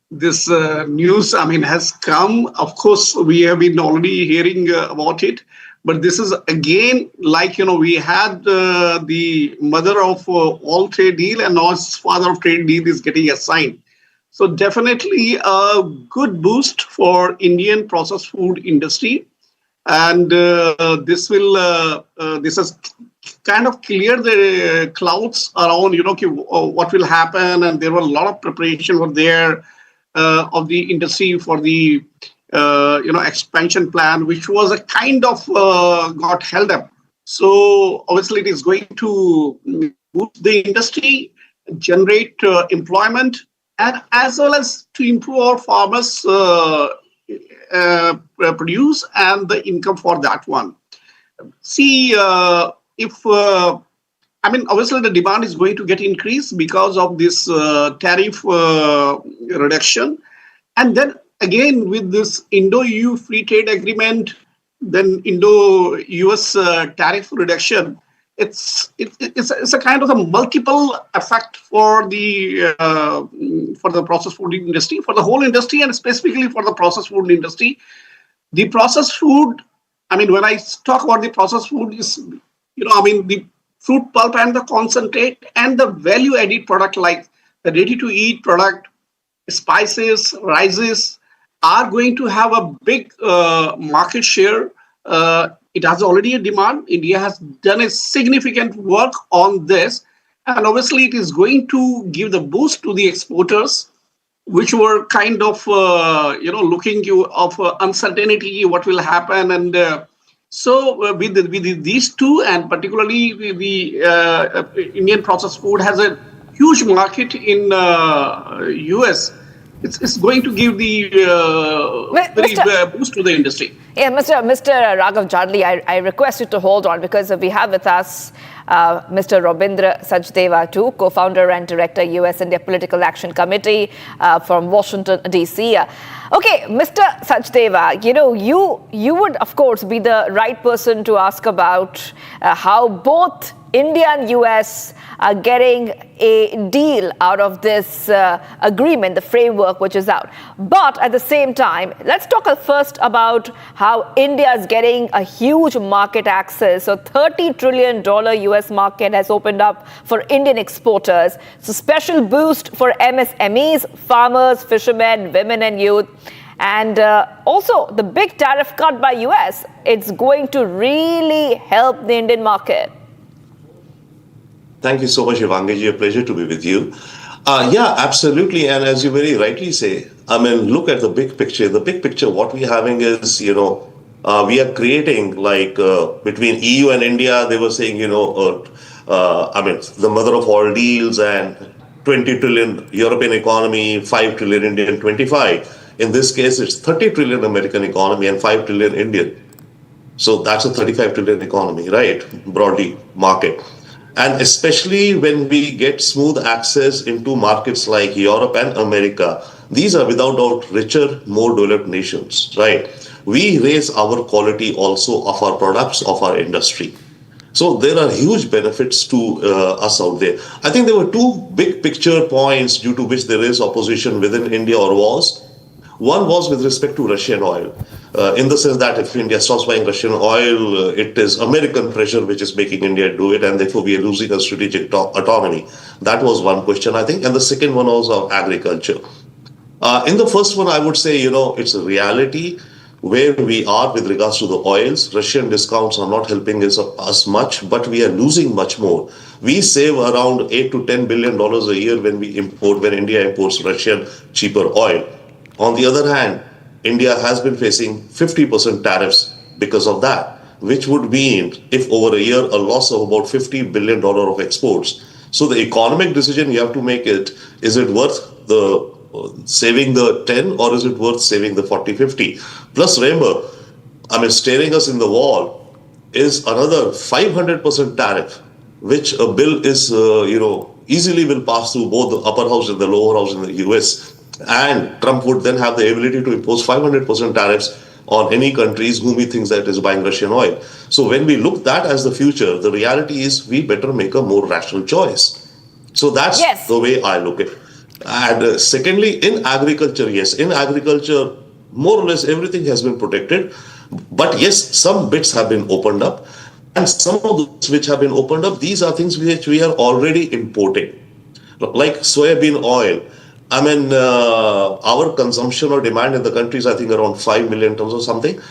S18: this news, has come. Of course, we have been already hearing about it. But this is again, we had the mother of all trade deal, and now its father of trade deal is getting assigned. So definitely a good boost for Indian processed food industry. And this has kind of cleared the clouds around, what will happen. And there were a lot of preparation over there of the industry for the expansion plan, which was a kind of got held up. So obviously it is going to boost the industry, generate employment, and as well as to improve our farmers' produce and the income for that one. See, obviously the demand is going to get increased because of this tariff reduction. And then again, with this Indo-EU free trade agreement, then Indo-US tariff reduction, it's a kind of a multiple effect for the processed food industry, for the whole industry, and specifically for the processed food industry. The processed food, I mean, when I talk about the processed food, is, the fruit pulp and the concentrate and the value-added product like the ready-to-eat product, spices, rices are going to have a big market share. It has already a demand. India has done a significant work on this. And obviously, it is going to give the boost to the exporters, which were kind of, looking of uncertainty, what will happen. And so with these two, and particularly the Indian processed food has a huge market in US. It's going to give the boost to the industry.
S7: Yeah, Mr. Raghav Jadli, I request you to hold on, because we have with us Mr. Robindra Sachdeva too, co-founder and director, US India Political Action Committee from Washington, D.C. Okay, Mr. Sachdeva, you would, of course, be the right person to ask about how both India and US are getting a deal out of this agreement, the framework which is out. But at the same time, let's talk first about how India is getting a huge market access. So $30 trillion US market has opened up for Indian exporters. So special boost for MSMEs, farmers, fishermen, women and youth. And also the big tariff cut by US, it's going to really help the Indian market.
S2: Thank you so much, Ivangaji. A pleasure to be with you. Yeah, absolutely. And as you very rightly say, I mean, look at the big picture. The big picture, what we're having is, we are creating, like, between EU and India, they were saying, the mother of all deals, and 20 trillion European economy, 5 trillion Indian, 25. In this case, it's 30 trillion American economy and 5 trillion Indian. So that's a 35 trillion economy, right? Broadly, market. And especially when we get smooth access into markets like Europe and America, these are without doubt richer, more developed nations, right? We raise our quality also of our products, of our industry. So there are huge benefits to us out there. I think there were two big picture points due to which there is opposition within India, or was. One was with respect to Russian oil, in the sense that if India stops buying Russian oil, it is American pressure which is making India do it, and therefore we are losing our strategic autonomy. That was one question, I think. And the second one was of agriculture. In the first one, I would say, it's a reality where we are with regards to the oils. Russian discounts are not helping us much, but we are losing much more. We save around $8 to $10 billion a year when India imports Russian cheaper oil. On the other hand, India has been facing 50% tariffs because of that, which would mean, if over a year, a loss of about $50 billion of exports. So the economic decision you have to make is it worth the saving the 10, or is it worth saving the 40, 50? Plus, remember, staring us in the wall is another 500% tariff, which a bill is, easily will pass through both the upper house and the lower house in the US. And Trump would then have the ability to impose 500% tariffs on any countries whom he thinks that is buying Russian oil. So when we look that as the future, the reality is we better make a more rational choice. So that's the way I look at it. And secondly, in agriculture, more or less everything has been protected. But yes, some bits have been opened up. And some of those which have been opened up, these are things which we are already importing. Like soybean oil. Our consumption or demand in the country is, I think, around 5 million tons or something.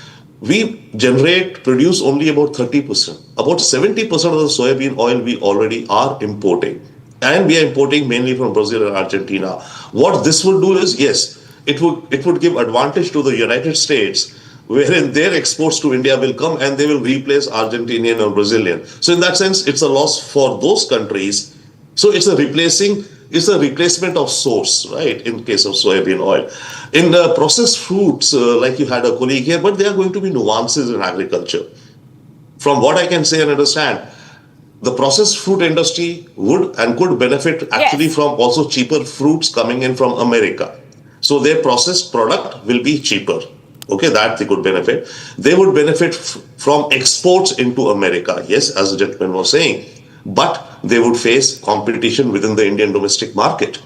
S2: We produce only about 30%. About 70% of the soybean oil we already are importing. And we are importing mainly from Brazil and Argentina. What this would do is, yes, it would give advantage to the United States, wherein their exports to India will come and they will replace Argentinian or Brazilian. So in that sense, it's a loss for those countries. So it's a replacement of source, right, in case of soybean oil. In processed fruits, like you had a colleague here, but there are going to be nuances in agriculture. From what I can say and understand, the processed fruit industry would and could benefit actually from also cheaper fruits coming in from America. So their processed product will be cheaper. Okay, that they could benefit. They would benefit from exports into America, yes, as the gentleman was saying. But they would face competition within the Indian domestic market.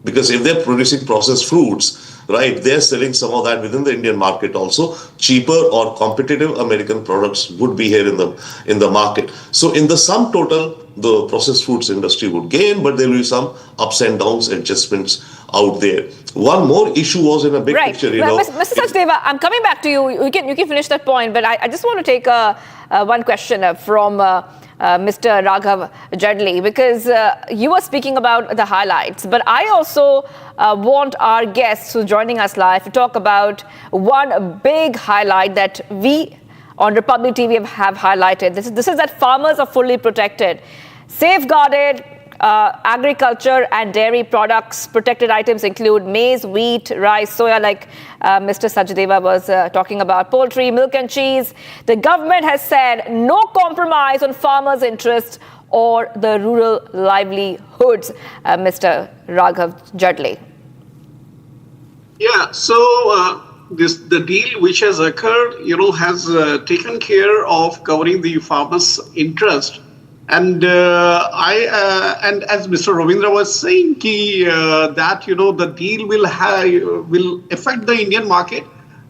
S2: Because if they're producing processed fruits, right, they're selling some of that within the Indian market also. Cheaper or competitive American products would be here in the market. So in the sum total, the processed foods industry would gain, but there will be some ups and downs, adjustments out there. One more issue was in a big picture,
S7: Mr. Sachdeva, I'm coming back to you. You can finish that point, but I just want to take one question from Mr. Raghav Jadli, because you were speaking about the highlights, but I also want our guests who are joining us live to talk about one big highlight that we on Republic TV have highlighted. This is that farmers are fully protected, safeguarded. Agriculture and dairy products. Protected items include maize, wheat, rice, soya, like Mr. Sachdeva was talking about, poultry, milk and cheese. The government has said no compromise on farmers' interests or the rural livelihoods. Mr. Raghav Jadli.
S18: Yeah, so the deal which has occurred, has taken care of covering the farmers' interest. And and as Mr. Ravindra was saying, that the deal will affect the Indian market.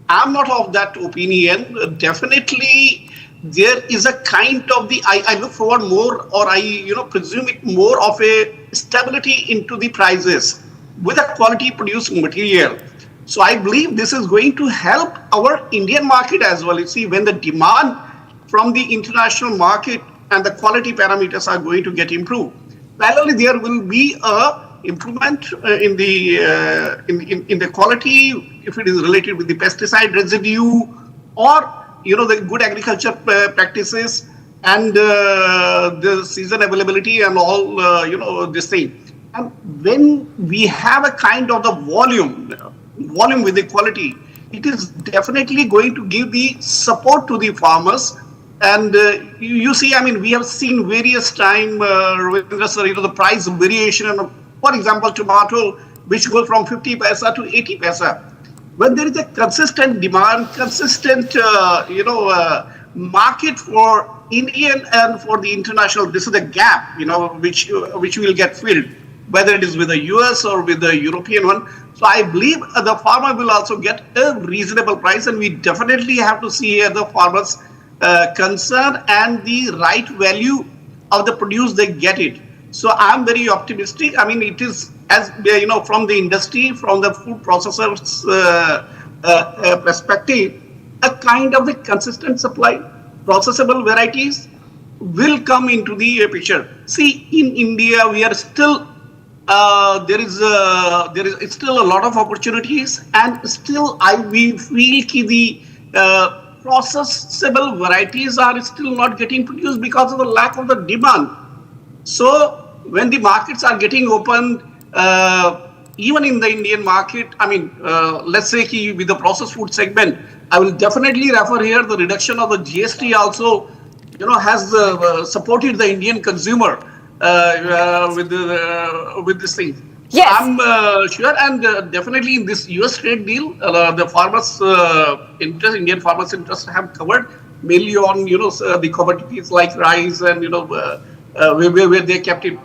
S18: I'm not of that opinion. Definitely, there is a kind of I look forward more, or I presume it more of a stability into the prices with a quality produced material. So I believe this is going to help our Indian market as well. You see, when the demand from the international market and the quality parameters are going to get improved. Parallelly, there will be a improvement in the quality if it is related with the pesticide residue or the good agriculture practices and the season availability and all this thing. And when we have a kind of the volume with the quality, it is definitely going to give the support to the farmers. And you see, we have seen various time, the price variation. For example, tomato, which goes from 50 paisa to 80 paisa. When there is a consistent demand, consistent, market for Indian and for the international, this is the gap, which will get filled, whether it is with the US or with the European one. So I believe the farmer will also get a reasonable price, and we definitely have to see the farmers' concern and the right value of the produce they get it. So I'm very optimistic. It is, as from the industry, from the food processors perspective, a kind of the consistent supply, processable varieties will come into the picture. See, in India, we are still there is still a lot of opportunities, and still we feel the processable varieties are still not getting produced because of the lack of the demand. So when the markets are getting opened, even in the Indian market, let's say with the processed food segment, I will definitely refer here the reduction of the GST also, has supported the Indian consumer with this thing.
S7: Yes.
S18: I'm sure, and definitely in this US trade deal, the farmers' interest, Indian farmers' interest have covered mainly on, the commodities like rice and, where they kept it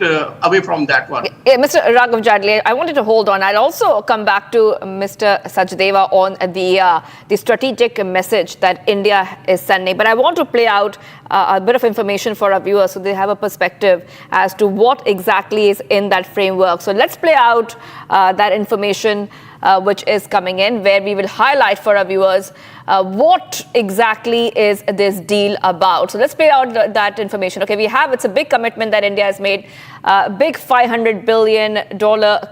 S18: away from that one.
S7: Yeah, Mr. Raghav Jadli, I wanted to hold on. I'll also come back to Mr. Sachdeva on the strategic message that India is sending. But I want to play out a bit of information for our viewers so they have a perspective as to what exactly is in that framework. So let's play out that information which is coming in, where we will highlight for our viewers what exactly is this deal about. So let's play out that information. Okay, it's a big commitment that India has made, big $500 billion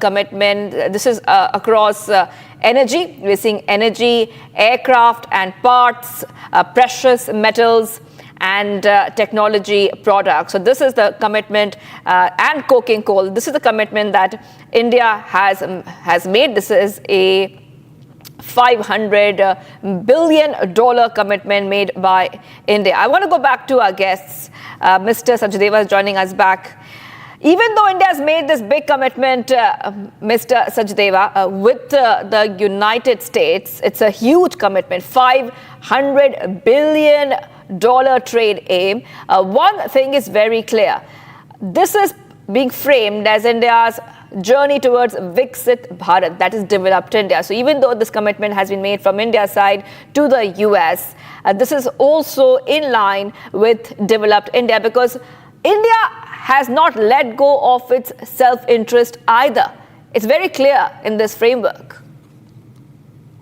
S7: commitment. This is across energy. We're seeing energy, aircraft and parts, precious metals, and technology products. So this is the commitment, and coking coal. This is the commitment that India has made. This is a $500 billion commitment made by India. I want to go back to our guests. Mr. Sachdeva is joining us back. Even though India has made this big commitment, Mr. Sachdeva, with the United States, it's a huge commitment, $500 billion trade aim. One thing is very clear. This is being framed as India's journey towards Viksit Bharat, that is developed India. So even though this commitment has been made from India's side to the US, this is also in line with developed India, because India has not let go of its self-interest either. It's very clear in this framework.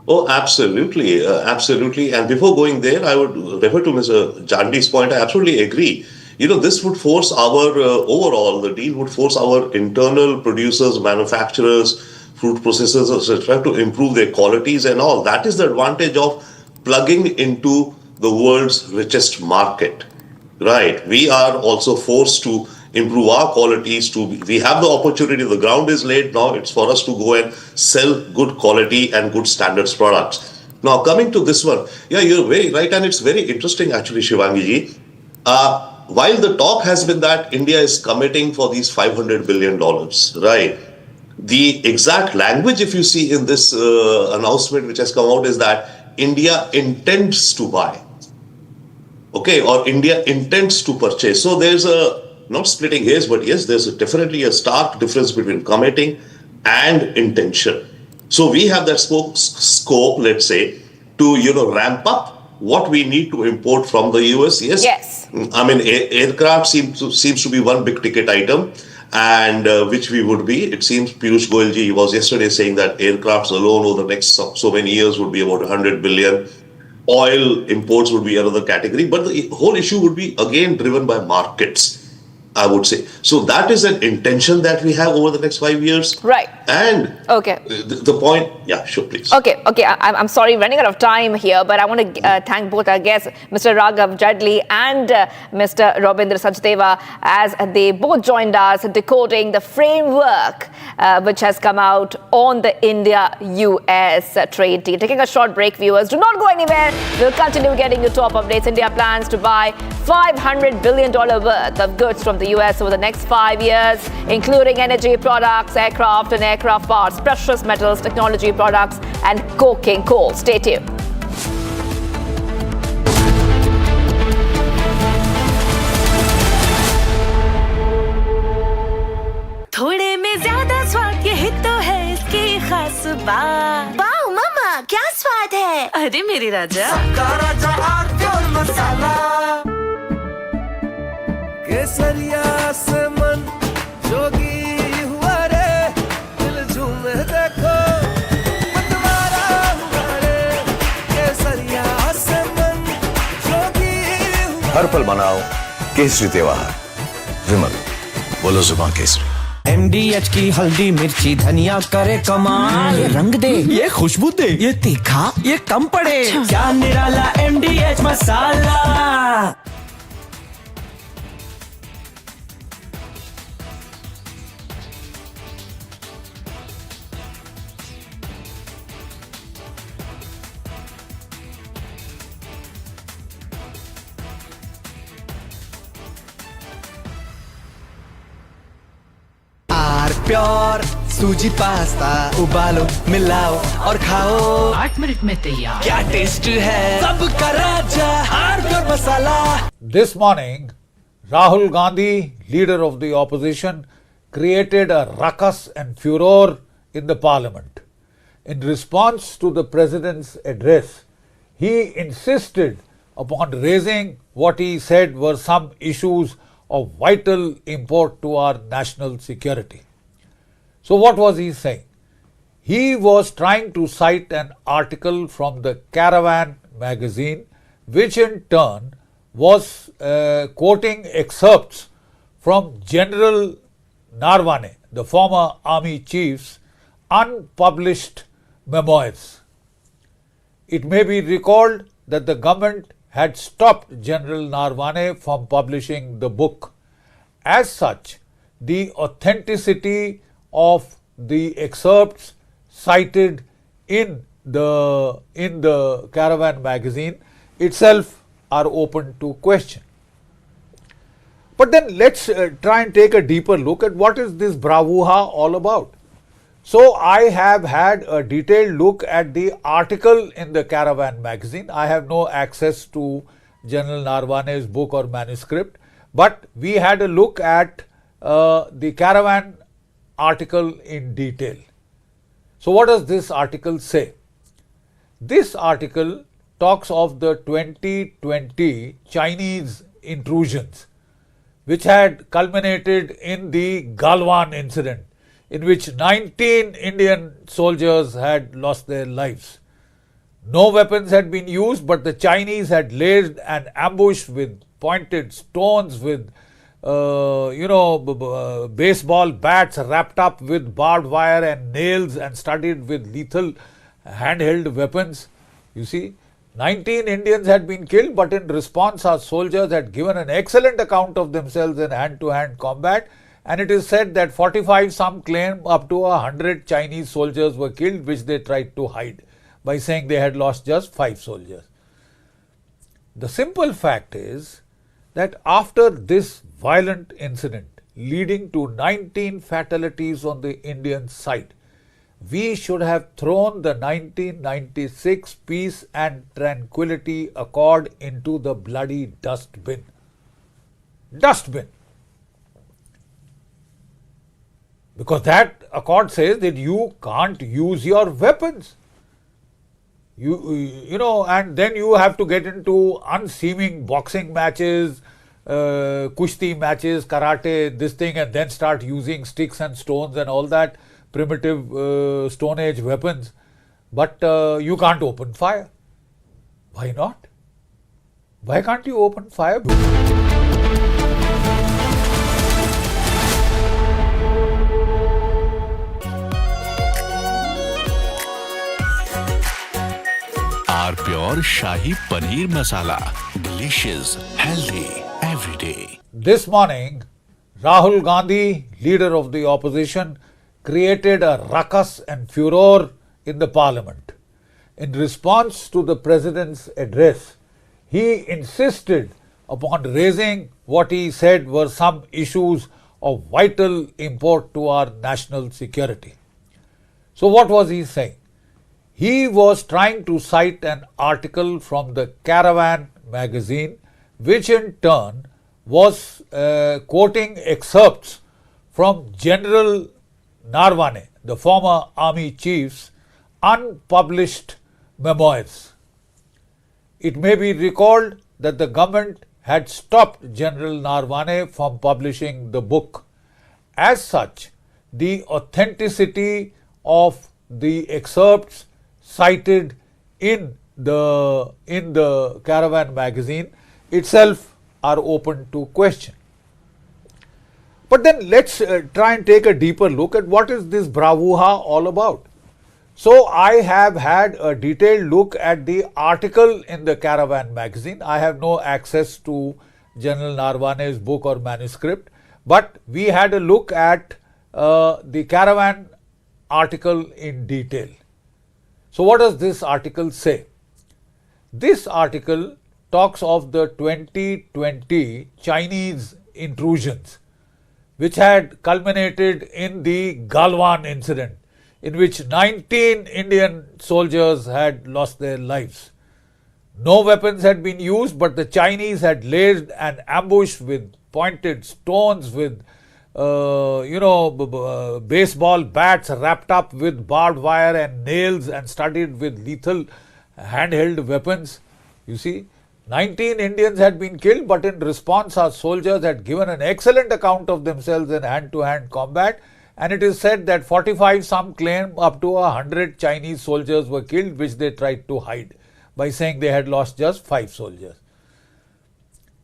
S2: Oh, absolutely, absolutely. And before going there, I would refer to Mr. Jandi's point. I absolutely agree. This would force our overall, the deal would force our internal producers, manufacturers, food processors, etc., to improve their qualities and all. That is the advantage of plugging into the world's richest market, right? We are also forced to improve our qualities. We have the opportunity, the ground is laid, now it's for us to go and sell good quality and good standards products. Now coming to this one, yeah, you're very right, and it's very interesting actually, Shivangi ji. While the talk has been that India is committing for these $500 billion, right? The exact language, if you see in this announcement which has come out, is that India intends to buy, okay, or India intends to purchase. So there's not splitting hairs, but yes, there's definitely a stark difference between committing and intention. So we have that scope, let's say, to ramp up what we need to import from the US. Yes. I mean, aircraft seems to be one big ticket item, and which we would be. It seems Piyush Goyal ji was yesterday saying that aircrafts alone over the next so many years would be about 100 billion. Oil imports would be another category, but the whole issue would be again driven by markets, I would say. So that is an intention that we have over the next 5 years.
S7: Right.
S2: And
S7: okay,
S2: the point, yeah, sure, please.
S7: Okay. I'm sorry, running out of time here, but I want to thank both our guests, Mr. Raghav Jadli and Mr. Robindra Sachdeva, as they both joined us decoding the framework which has come out on the India-US trade deal. Taking a short break, viewers. Do not go anywhere. We'll continue getting you top updates. India plans to buy $500 billion worth of goods from the US over the next 5 years, including energy products, aircraft and aircraft parts, precious metals, technology products, and coking coal. Stay tuned.
S20: थोड़े में ज्यादा स्वाद यही तो है इसकी खास बात। वाओ मामा, क्या स्वाद है? अरे मेरे राजा, सबका राजा आरती और मसाला, केसरिया से मन जोगी हुआ रे, दिल झूमे देखो मतवारा हुआ रे, केसरिया से मन जोगी हुआ।
S12: हर पल मनाओ केसरी त्योहार। विमल, बोलो जुबान केसरी।
S4: MDH की हल्दी मिर्ची धनिया करे कमाल, ये रंग दे, ये खुशबू दे, ये तीखा, ये कम पड़े, क्या निराला MDH मसाला। प्योर सूजी पास्ता उबालो मिलाओ और खाओ 8 मिनट में तैयार, क्या टेस्ट है सबका राजा R pure masala.
S3: This morning, Rahul Gandhi, leader of the opposition, created a ruckus and furor in the parliament. In response to the president's address, he insisted upon raising what he said were some issues of vital import to our national security. So what was he saying? He was trying to cite an article from the Caravan magazine, which in turn was quoting excerpts from General Narwane, the former army chief's unpublished memoirs. It may be recalled that the government had stopped General Narwane from publishing the book. As such, the authenticity of the excerpts cited in the Caravan magazine itself are open to question. But then let's try and take a deeper look at what is this bravura all about. So I have had a detailed look at the article in the Caravan magazine. I have no access to General Narwane's book or manuscript, but we had a look at the Caravan article in detail. So what does this article say? This article talks of the 2020 Chinese intrusions, which had culminated in the Galwan incident, in which 19 Indian soldiers had lost their lives. No weapons had been used, but the Chinese had laid an ambush with pointed stones, with baseball bats wrapped up with barbed wire and nails and studded with lethal handheld weapons. You see, 19 Indians had been killed, but in response our soldiers had given an excellent account of themselves in hand-to-hand combat, and it is said that 45, some claim up to 100 Chinese soldiers were killed, which they tried to hide by saying they had lost just 5 soldiers. The simple fact is that after this violent incident leading to 19 fatalities on the Indian side, we should have thrown the 1996 Peace and Tranquility Accord into the bloody dustbin. Dustbin. Because that accord says that you can't use your weapons. And then you have to get into unseeming boxing matches, kushti matches, karate, this thing, and then start using sticks and stones and all that primitive Stone Age weapons. But you can't open fire. Why not? Why can't you open fire?
S17: Our pure Shahi Paneer Masala. Delicious, healthy, every day.
S3: This morning, Rahul Gandhi, leader of the opposition, created a ruckus and furor in the Parliament. In response to the President's address, he insisted upon raising what he said were some issues of vital import to our national security. So what was he saying? He was trying to cite an article from the Caravan magazine, which in turn was quoting excerpts from General Narwane, the former army chief's unpublished memoirs. It may be recalled that the government had stopped General Narwane from publishing the book. As such, the authenticity of the excerpts cited in the Caravan magazine itself are open to question. But then let's try and take a deeper look at what is this bravura all about. So I have had a detailed look at the article in the Caravan magazine. I have no access to General Narwane's book or manuscript, but we had a look at the Caravan article in detail. So what does this article say? This article talks of the 2020 Chinese intrusions, which had culminated in the Galwan incident, in which 19 Indian soldiers had lost their lives. No weapons had been used, but the Chinese had laid an ambush with pointed stones, with baseball bats wrapped up with barbed wire and nails and studded with lethal handheld weapons. You see, 19 Indians had been killed, but in response our soldiers had given an excellent account of themselves in hand-to-hand combat, and it is said that 45, some claim up to 100 Chinese soldiers were killed, which they tried to hide by saying they had lost just 5 soldiers.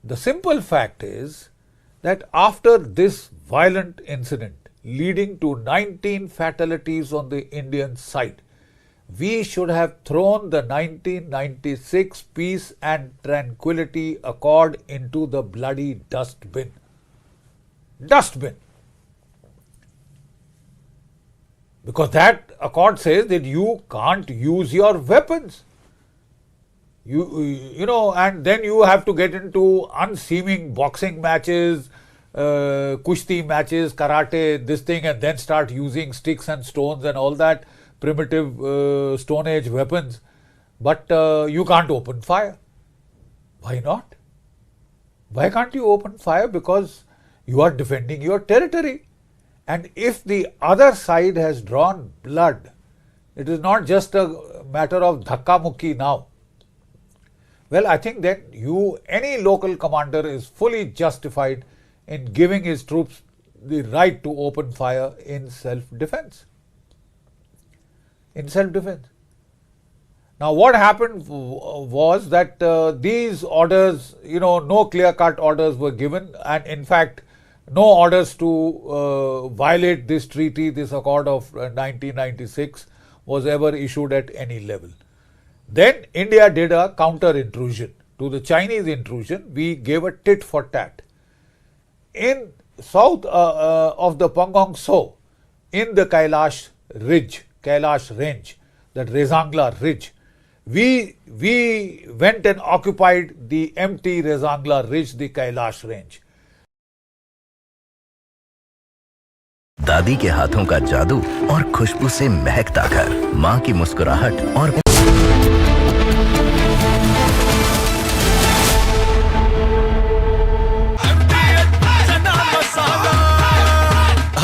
S3: The simple fact is that after this violent incident leading to 19 fatalities on the Indian side, we should have thrown the 1996 Peace and Tranquility Accord into the bloody dustbin. Dustbin. Because that accord says that you can't use your weapons. And then you have to get into unseeming boxing matches, kushti matches, karate, this thing, and then start using sticks and stones and all that primitive Stone Age weapons. But you can't open fire. Why not? Why can't you open fire? Because you are defending your territory. And if the other side has drawn blood, it is not just a matter of dhakka mukki now. Well, I think that any local commander is fully justified in giving his troops the right to open fire in self-defense. Now, what happened was that these orders, no clear-cut orders were given, and in fact, no orders to violate this treaty, this accord of 1996 was ever issued at any level. Then India did a counter-intrusion to the Chinese intrusion. We gave a tit for tat. In south of the Pangong Tso, in the Kailash range, that Rezangla ridge, we went and occupied the empty Rezangla ridge, the Kailash range.
S5: दादी के हाथों का जादू और खुशबू से महकता घर, माँ की मुस्कुराहट और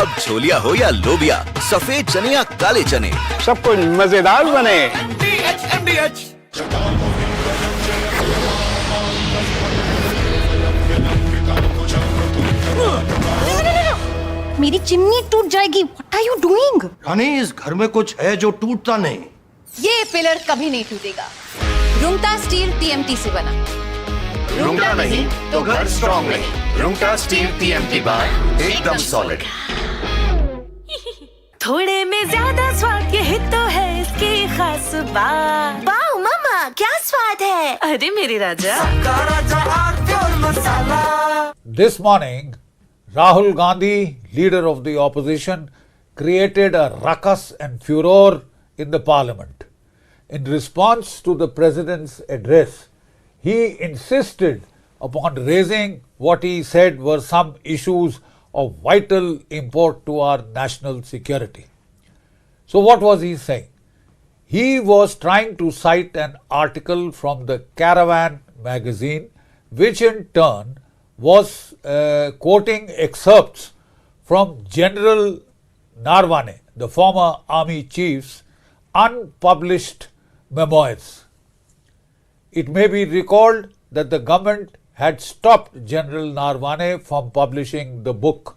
S5: अब छोलिया हो या लोबिया, सफेद चने या काले चने, सब कुछ मजेदार बने।
S20: मेरी चिमनी टूट जाएगी। What are you doing?
S11: रानी, इस घर में कुछ है जो टूटता नहीं।
S22: ये पिलर कभी नहीं टूटेगा। रुंगटा स्टील TMT से बना।
S13: रुंगटा नहीं तो घर स्ट्रॉन्ग नहीं। रुंगटा स्टील TMT बार एकदम सॉलिड।
S22: थोड़े में ज्यादा स्वाद, ये तो है इसकी खास बात। वाओ मामा, क्या स्वाद है? अरे मेरे राजा।
S3: This morning, Rahul Gandhi, leader of the opposition, created a ruckus and furor in the parliament. In response to the president's address, he insisted upon raising what he said were some issues of vital import to our national security. So what was he saying? He was trying to cite an article from the Caravan magazine, which in turn was quoting excerpts from General Narwane, the former army chief's unpublished memoirs. It may be recalled that the government had stopped General Narwane from publishing the book.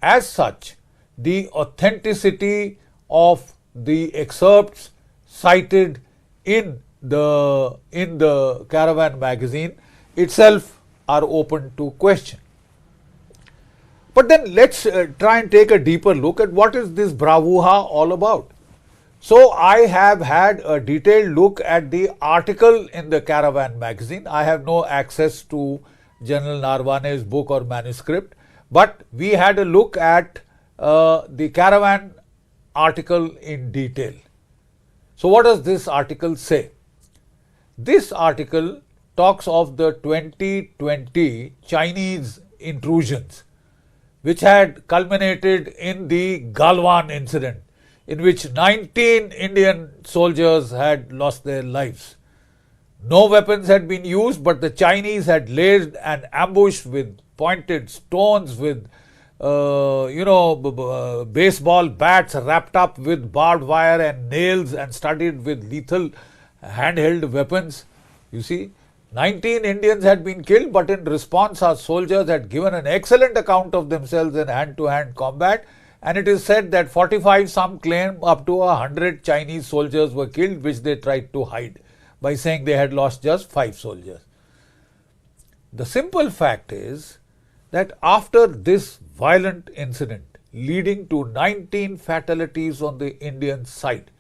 S3: As such, the authenticity of the excerpts cited in the Caravan magazine itself are open to question. But then let's try and take a deeper look at what is this bravura all about. So I have had a detailed look at the article in the Caravan magazine. I have no access to General Narwane's book or manuscript, but we had a look at the Caravan article in detail. So what does this article say? This article talks of the 2020 Chinese intrusions, which had culminated in the Galwan incident, in which 19 Indian soldiers had lost their lives. No weapons had been used, but the Chinese had laid an ambush with pointed stones, with baseball bats wrapped up with barbed wire and nails and studded with lethal handheld weapons. You see, 19 Indians had been killed, but in response our soldiers had given an excellent account of themselves in hand-to-hand combat, and it is said that 45, some claim up to 100 Chinese soldiers were killed, which they tried to hide by saying they had lost just 5 soldiers. The simple fact is that after this violent incident leading to 19 fatalities on the Indian side,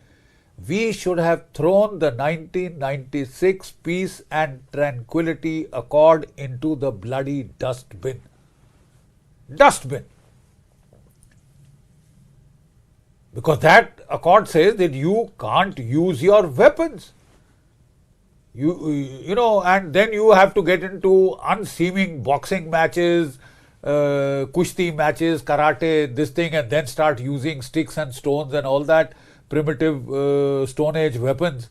S3: we should have thrown the 1996 Peace and Tranquility Accord into the bloody dustbin. Dustbin. Because that accord says that you can't use your weapons. And then you have to get into unseeming boxing matches, kushti matches, karate, this thing, and then start using sticks and stones and all that primitive Stone Age weapons.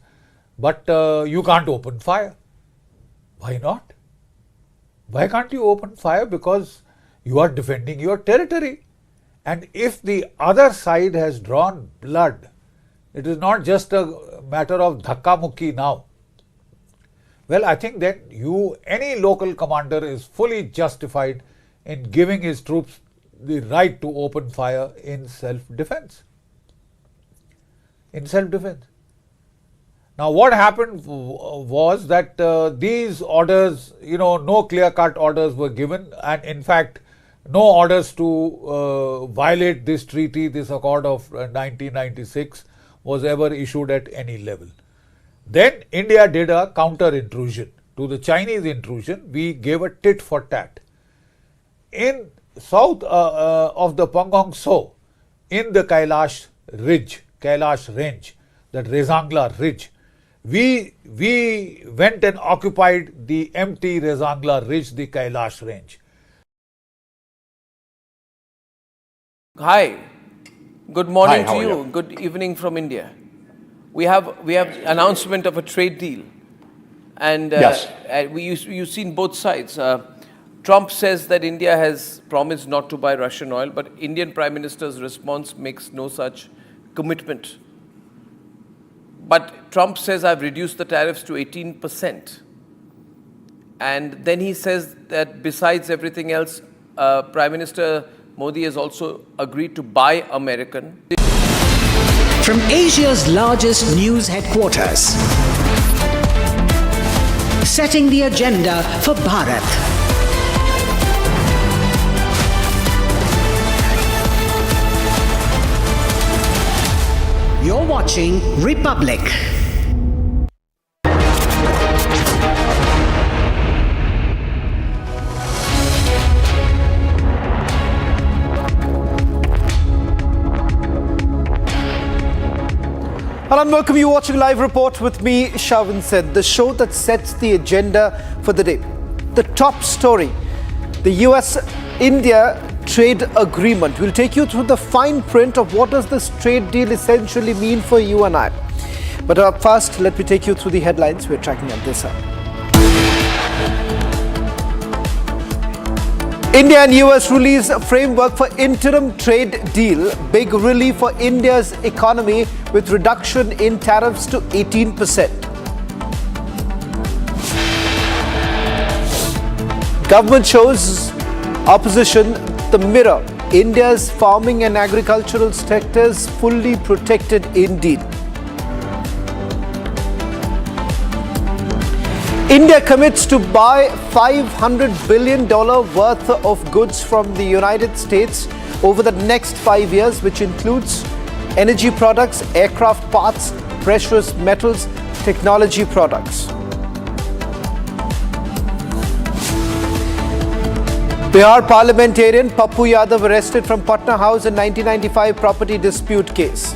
S3: But you can't open fire. Why not? Why can't you open fire? Because you are defending your territory. And if the other side has drawn blood, it is not just a matter of dhakka mukki now. Well, I think that any local commander is fully justified in giving his troops the right to open fire in self-defense. Now, what happened was that these orders, no clear-cut orders were given, and in fact, no orders to violate this treaty, this accord of 1996 was ever issued at any level. Then India did a counter-intrusion to the Chinese intrusion. We gave a tit for tat. In south of the Pangong Tso, in the Kailash range, that Rezangla ridge, we went and occupied the empty Rezangla ridge, the Kailash range.
S8: Hi, good morning
S9: Hi,
S8: to you. Good evening from India. We have announcement of a trade deal, and
S9: Yes.
S8: you've seen both sides. Trump says that India has promised not to buy Russian oil, but Indian Prime Minister's response makes no such commitment. But Trump says, I've reduced the tariffs to 18%. And then he says that besides everything else, Prime Minister Modi has also agreed to buy American.
S4: From Asia's largest news headquarters, setting the agenda for Bharat. You're watching Republic.
S6: Hello and welcome. You watching Live Report with me, Shavin Sen, the show that sets the agenda for the day. The top story, the US-India trade agreement. We'll take you through the fine print of what does this trade deal essentially mean for you and I. But first, let me take you through the headlines we're tracking at this hour. India and US release a framework for interim trade deal. Big relief for India's economy with reduction in tariffs to 18%. Government shows opposition the mirror. India's farming and agricultural sectors fully protected indeed. India commits to buy $500 billion worth of goods from the United States over the next 5 years, which includes energy products, aircraft parts, precious metals, technology products. Bihar parliamentarian Pappu Yadav arrested from Patna House in 1995 property dispute case.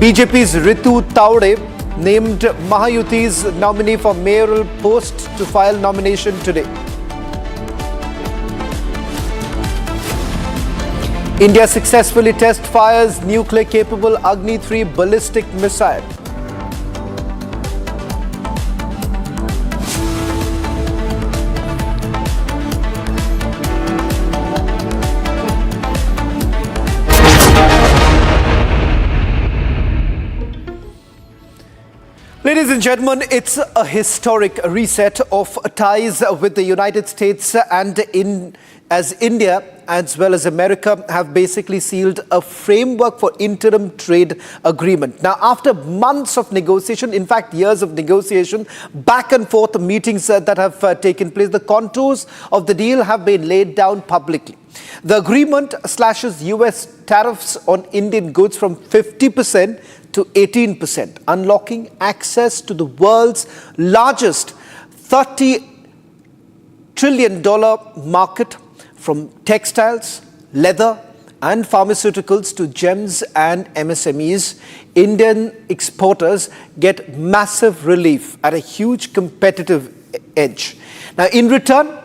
S6: BJP's Ritu Taude named Mahayuti's nominee for mayoral post to file nomination today. India successfully test fires nuclear-capable Agni-3 ballistic missile. Ladies and gentlemen, it's a historic reset of ties with the United States and as India as well as America have basically sealed a framework for interim trade agreement. Now, after months of negotiation, in fact, years of negotiation, back and forth meetings that have taken place, the contours of the deal have been laid down publicly. The agreement slashes US tariffs on Indian goods from 50% to 18%, unlocking access to the world's largest $30 trillion market, from textiles, leather and pharmaceuticals to gems and MSMEs. Indian exporters get massive relief at a huge competitive edge. Now, in return,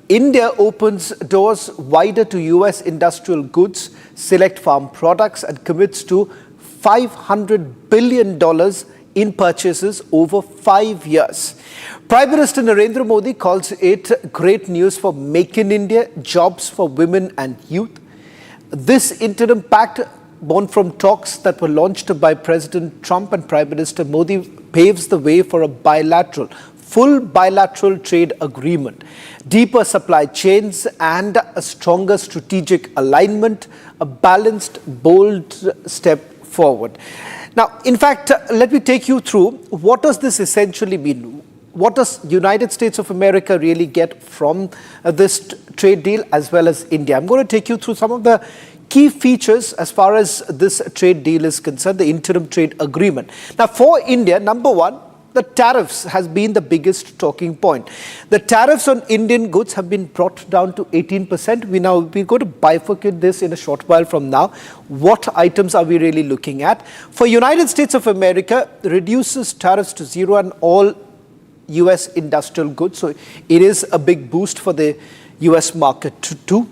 S6: India opens doors wider to US industrial goods, select farm products, and commits to $500 billion in purchases over 5 years. Prime Minister Narendra Modi calls it great news for Make in India, jobs for women and youth. This interim pact, born from talks that were launched by President Trump and Prime Minister Modi, paves the way for a full bilateral trade agreement, deeper supply chains and a stronger strategic alignment, a balanced, bold step forward. Now, in fact, let me take you through what does this essentially mean? What does United States of America really get from this trade deal as well as India? I'm going to take you through some of the key features as far as this trade deal is concerned, the interim trade agreement. Now, for India, number one, the tariffs has been the biggest talking point. The tariffs on Indian goods have been brought down to 18%. We're going to bifurcate this in a short while from now. What items are we really looking at? For United States of America, reduces tariffs to zero on all US industrial goods. So it is a big boost for the US market too.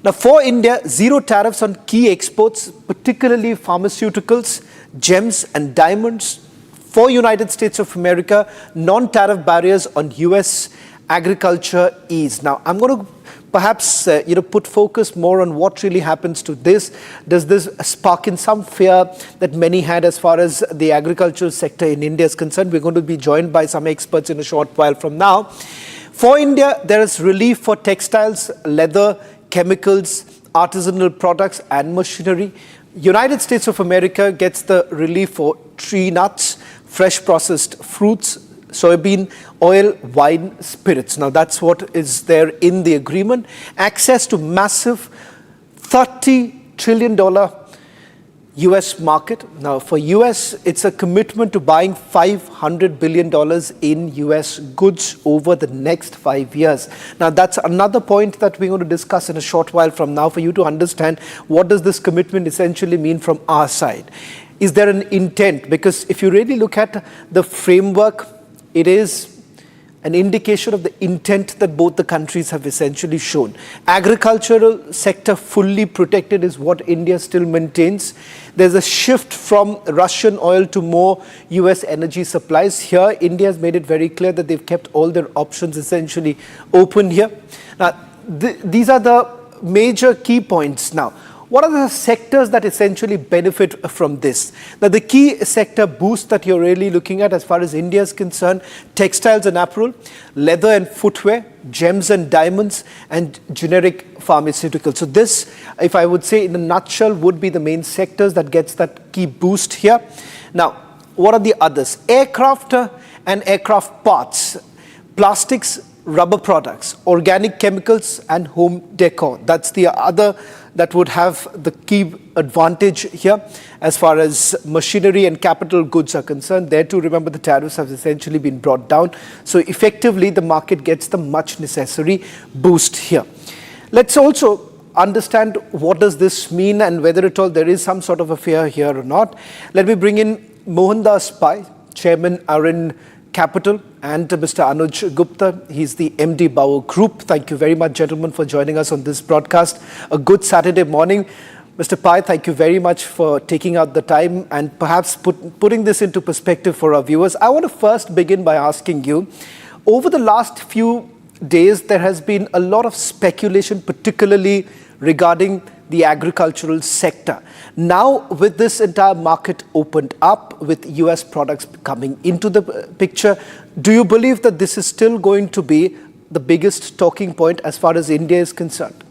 S6: Now, for India, zero tariffs on key exports, particularly pharmaceuticals, gems and diamonds. For United States of America, non-tariff barriers on US agriculture ease. Now, I'm going to perhaps put focus more on what really happens to this. Does this spark in some fear that many had as far as the agricultural sector in India is concerned? We're going to be joined by some experts in a short while from now. For India, there is relief for textiles, leather, chemicals, artisanal products and machinery. United States of America gets the relief for tree nuts, fresh processed fruits, soybean oil, wine, spirits. Now, that's what is there in the agreement. Access to massive $30 trillion US market. Now, for US, it's a commitment to buying $500 billion in US goods over the next 5 years. Now, that's another point that we're going to discuss in a short while from now for you to understand what does this commitment essentially mean from our side. Is there an intent? Because if you really look at the framework, it is an indication of the intent that both the countries have essentially shown. Agricultural sector fully protected is what India still maintains. There's a shift from Russian oil to more US energy supplies. Here, India has made it very clear that they've kept all their options essentially open here. Now, these are the major key points now. What are the sectors that essentially benefit from this? Now, the key sector boost that you're really looking at as far as India is concerned, textiles and apparel, leather and footwear, gems and diamonds, and generic pharmaceuticals. So this, if I would say in a nutshell, would be the main sectors that gets that key boost here. Now, what are the others? Aircraft and aircraft parts, plastics, rubber products, organic chemicals, and home decor. That's the other that would have the key advantage here as far as machinery and capital goods are concerned. There too, remember, the tariffs have essentially been brought down. So effectively, the market gets the much necessary boost here. Let's also understand what does this mean and whether at all there is some sort of a fear here or not. Let me bring in Mohandas Pai, Chairman, Arin Capital, and Mr. Anuj Gupta. He's the MD Bauer Group. Thank you very much, gentlemen, for joining us on this broadcast. A good Saturday morning. Mr. Pai, thank you very much for taking out the time and perhaps putting this into perspective for our viewers. I want to first begin by asking you, over the last few days, there has been a lot of speculation, particularly regarding the agricultural sector. Now, with this entire market opened up, with US products coming into the picture, do you believe that this is still going to be the biggest talking point as far as India is concerned?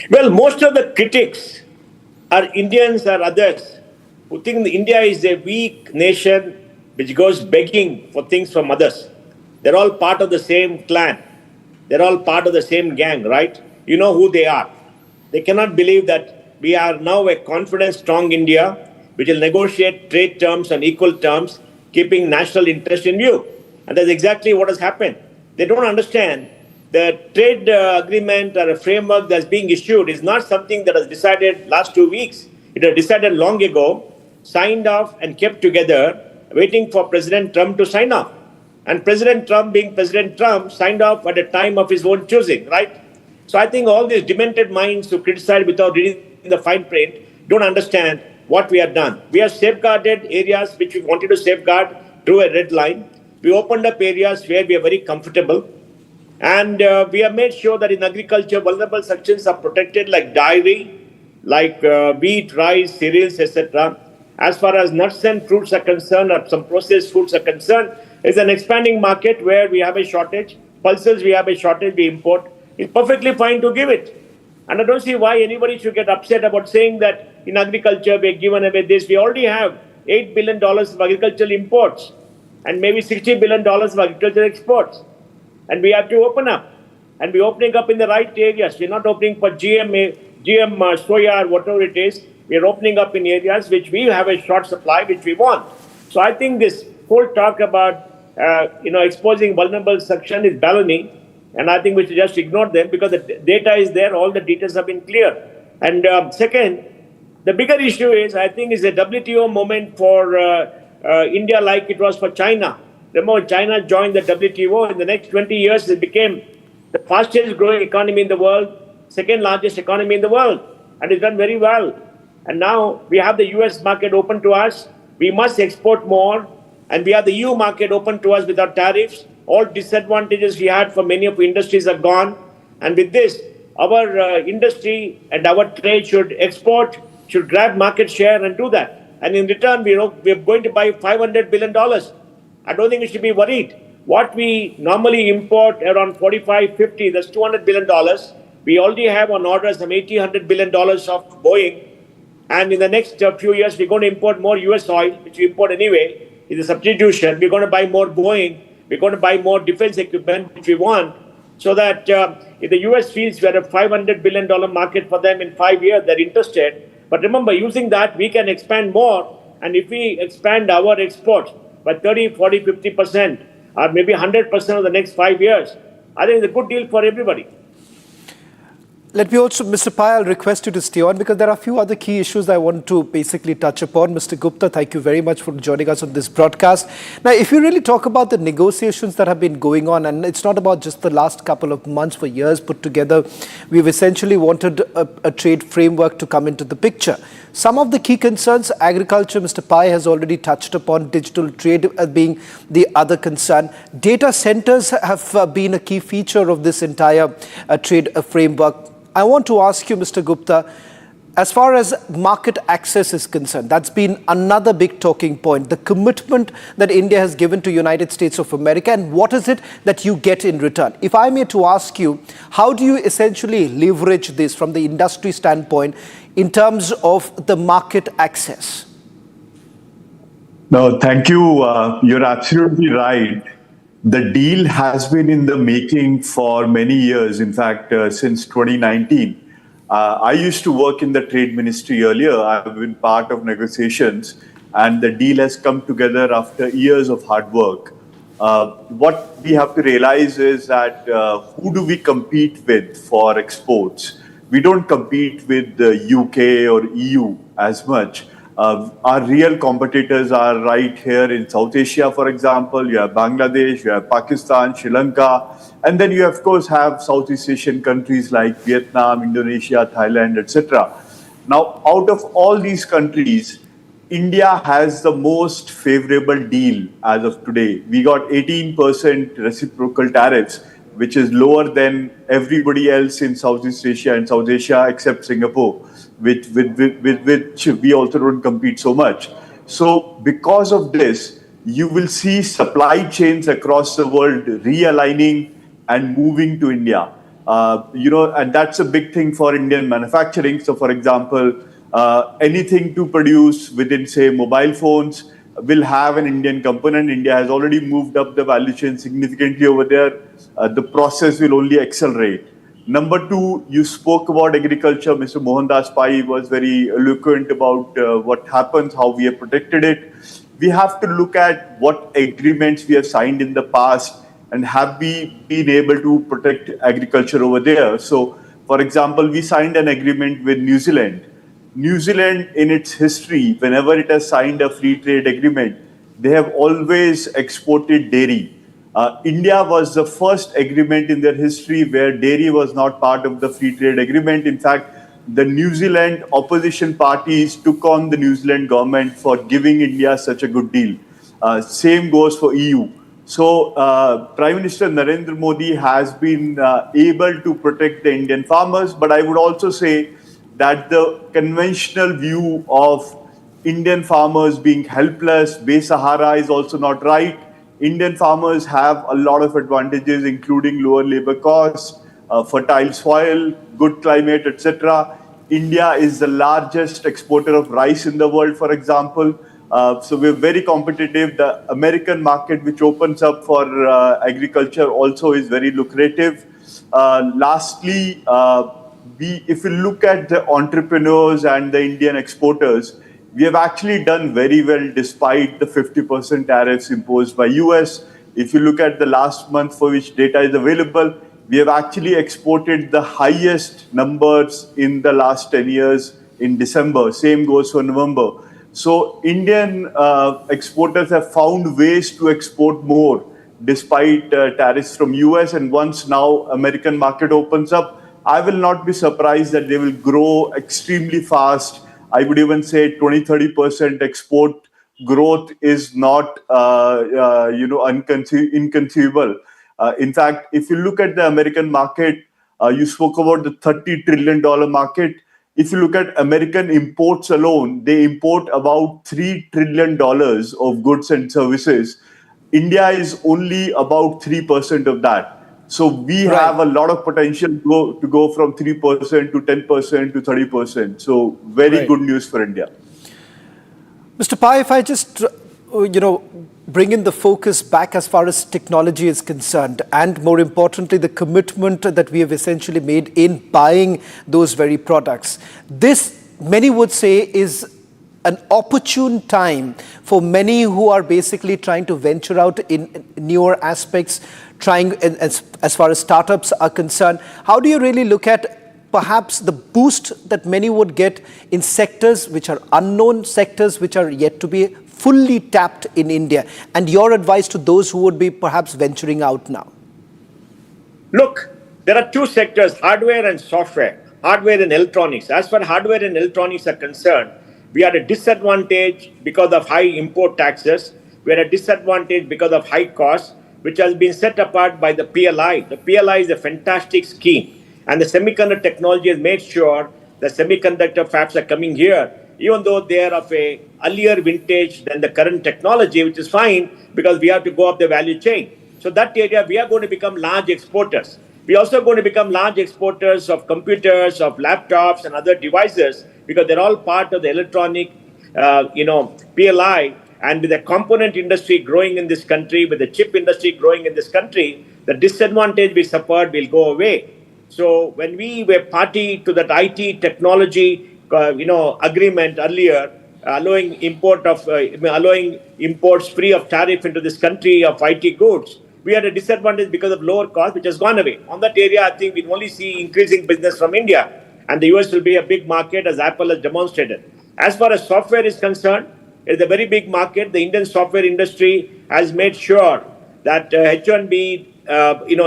S16: Well, most of the critics are Indians or others who think that India is a weak nation which goes begging for things from others. They're all part of the same clan. They're all part of the same gang, right? You know who they are. They cannot believe that we are now a confident, strong India which will negotiate trade terms on equal terms, keeping national interest in view. And that's exactly what has happened. They don't understand the trade agreement or a framework that's being issued is not something that was decided last 2 weeks. It was decided long ago, signed off and kept together, waiting for President Trump to sign off. And President Trump, being President Trump, signed off at a time of his own choosing, right? So I think all these demented minds who criticize without reading the fine print don't understand what we have done. We have safeguarded areas which we wanted to safeguard through a red line. We opened up areas where we are very comfortable. And we have made sure that in agriculture, vulnerable sections are protected like dairy, like wheat, rice, cereals, etc. As far as nuts and fruits are concerned, or some processed foods are concerned, it's an expanding market where we have a shortage. Pulses, we have a shortage, we import. It's perfectly fine to give it. And I don't see why anybody should get upset about saying that in agriculture we're given away this. We already have $8 billion of agricultural imports and maybe $60 billion of agricultural exports. And we have to open up. And we're opening up in the right areas. We're not opening for GM soya or whatever it is. We're opening up in areas which we have a short supply, which we want. So I think this whole talk about exposing vulnerable section is baloney. And I think we should just ignore them because the data is there, all the details have been clear. And second, the bigger issue is, I think, is a WTO moment for India like it was for China. Remember, when China joined the WTO, in the next 20 years, it became the fastest growing economy in the world, second largest economy in the world, and it's done very well. And now we have the US market open to us. We must export more, and we have the EU market open to us without tariffs. All disadvantages we had for many of the industries are gone. And with this, our industry and our trade should export, should grab market share and do that. And in return, we're going to buy $500 billion. I don't think we should be worried. What we normally import around 45, 50, that's $200 billion. We already have on order some $100 billion of Boeing. And in the next few years, we're going to import more US oil, which we import anyway. It's a substitution. We're going to buy more Boeing. We're going to buy more defense equipment, which we want, so that if the US feels we're a $500 billion market for them in 5 years, they're interested. But remember, using that, we can expand more. And if we expand our exports by 30, 40, 50%, or maybe 100% of the next 5 years, I think it's a good deal for everybody.
S6: Let me also, Mr. Pai, I'll request you to stay on because there are a few other key issues I want to basically touch upon. Mr. Gupta, thank you very much for joining us on this broadcast. Now, if you really talk about the negotiations that have been going on, and it's not about just the last couple of months, for years put together, we've essentially wanted a trade framework to come into the picture. Some of the key concerns, agriculture, Mr. Pai has already touched upon, digital trade being the other concern. Data centers have been a key feature of this entire trade framework. I want to ask you, Mr. Gupta, as far as market access is concerned, that's been another big talking point. The commitment that India has given to United States of America, and what is it that you get in return? If I may to ask you, how do you essentially leverage this from the industry standpoint in terms of the market access?
S9: No, thank you. You're absolutely right. The deal has been in the making for many years, in fact, since 2019. I used to work in the trade ministry earlier. I've been part of negotiations, and the deal has come together after years of hard work. What we have to realize is that who do we compete with for exports? We don't compete with the UK or EU as much. Our real competitors are right here in South Asia, for example. You have Bangladesh, you have Pakistan, Sri Lanka, and then you, of course, have Southeast Asian countries like Vietnam, Indonesia, Thailand, etc. Now, out of all these countries, India has the most favorable deal as of today. We got 18% reciprocal tariffs, which is lower than everybody else in Southeast Asia and South Asia except Singapore, with which we also don't compete so much. So because of this, you will see supply chains across the world realigning and moving to India. And that's a big thing for Indian manufacturing. So for example, anything to produce within, say, mobile phones will have an Indian component. India has already moved up the value chain significantly over there. The process will only accelerate. Number two, you spoke about agriculture. Mr. Mohandas Pai was very eloquent about what happens, how we have protected it. We have to look at what agreements we have signed in the past and have we been able to protect agriculture over there. So, for example, we signed an agreement with New Zealand. New Zealand, in its history, whenever it has signed a free trade agreement, they have always exported dairy. India was the first agreement in their history where dairy was not part of the free trade agreement. In fact, the New Zealand opposition parties took on the New Zealand government for giving India such a good deal. Same goes for EU. So Prime Minister Narendra Modi has been able to protect the Indian farmers, but I would also say that the conventional view of Indian farmers being helpless, Sahara is also not right. Indian farmers have a lot of advantages, including lower labor costs, fertile soil, good climate, etc. India is the largest exporter of rice in the world, for example. So we're very competitive. The American market, which opens up for agriculture, also is very lucrative. Lastly, if you look at the entrepreneurs and the Indian exporters, we have actually done very well despite the 50% tariffs imposed by US. If you look at the last month for which data is available, we have actually exported the highest numbers in the last 10 years in December. Same goes for November. So Indian exporters have found ways to export more despite tariffs from US. And once now American market opens up, I will not be surprised that they will grow extremely fast. I would even say 20-30% export growth is not inconceivable. In fact, if you look at the American market, you spoke about the $30 trillion market. If you look at American imports alone, they import about $3 trillion of goods and services. India is only about 3% of that. So we have a lot of potential to go from 3% to 10% to 30%. So very good news for India.
S6: Mr. Pai, if I just, bring in the focus back as far as technology is concerned, and more importantly, the commitment that we have essentially made in buying those very products. This, many would say, is an opportune time for many who are basically trying to venture out in newer aspects, trying as far as startups are concerned. How do you really look at perhaps the boost that many would get in sectors which are unknown, sectors which are yet to be fully tapped in India, and your advice to those who would be perhaps venturing out now?
S16: Look, there are two sectors, hardware and software, hardware and electronics. As far as hardware and electronics are concerned, we are at a disadvantage because of high import taxes. We are at a disadvantage because of high costs, which has been set apart by the PLI. The PLI is a fantastic scheme, and the semiconductor technology has made sure the semiconductor fabs are coming here, even though they are of a earlier vintage than the current technology, which is fine because we have to go up the value chain. So that area, we are going to become large exporters. We are also going to become large exporters of computers, of laptops and other devices, because they're all part of the electronic, PLI. And with the component industry growing in this country, with the chip industry growing in this country, the disadvantage we suffered will go away. So when we were party to that IT technology, agreement earlier, allowing imports free of tariff into this country of IT goods, we had a disadvantage because of lower cost, which has gone away. On that area, I think we only see increasing business from India, and the US will be a big market, as Apple has demonstrated. As far as software is concerned, it's a very big market. The Indian software industry has made sure that H1B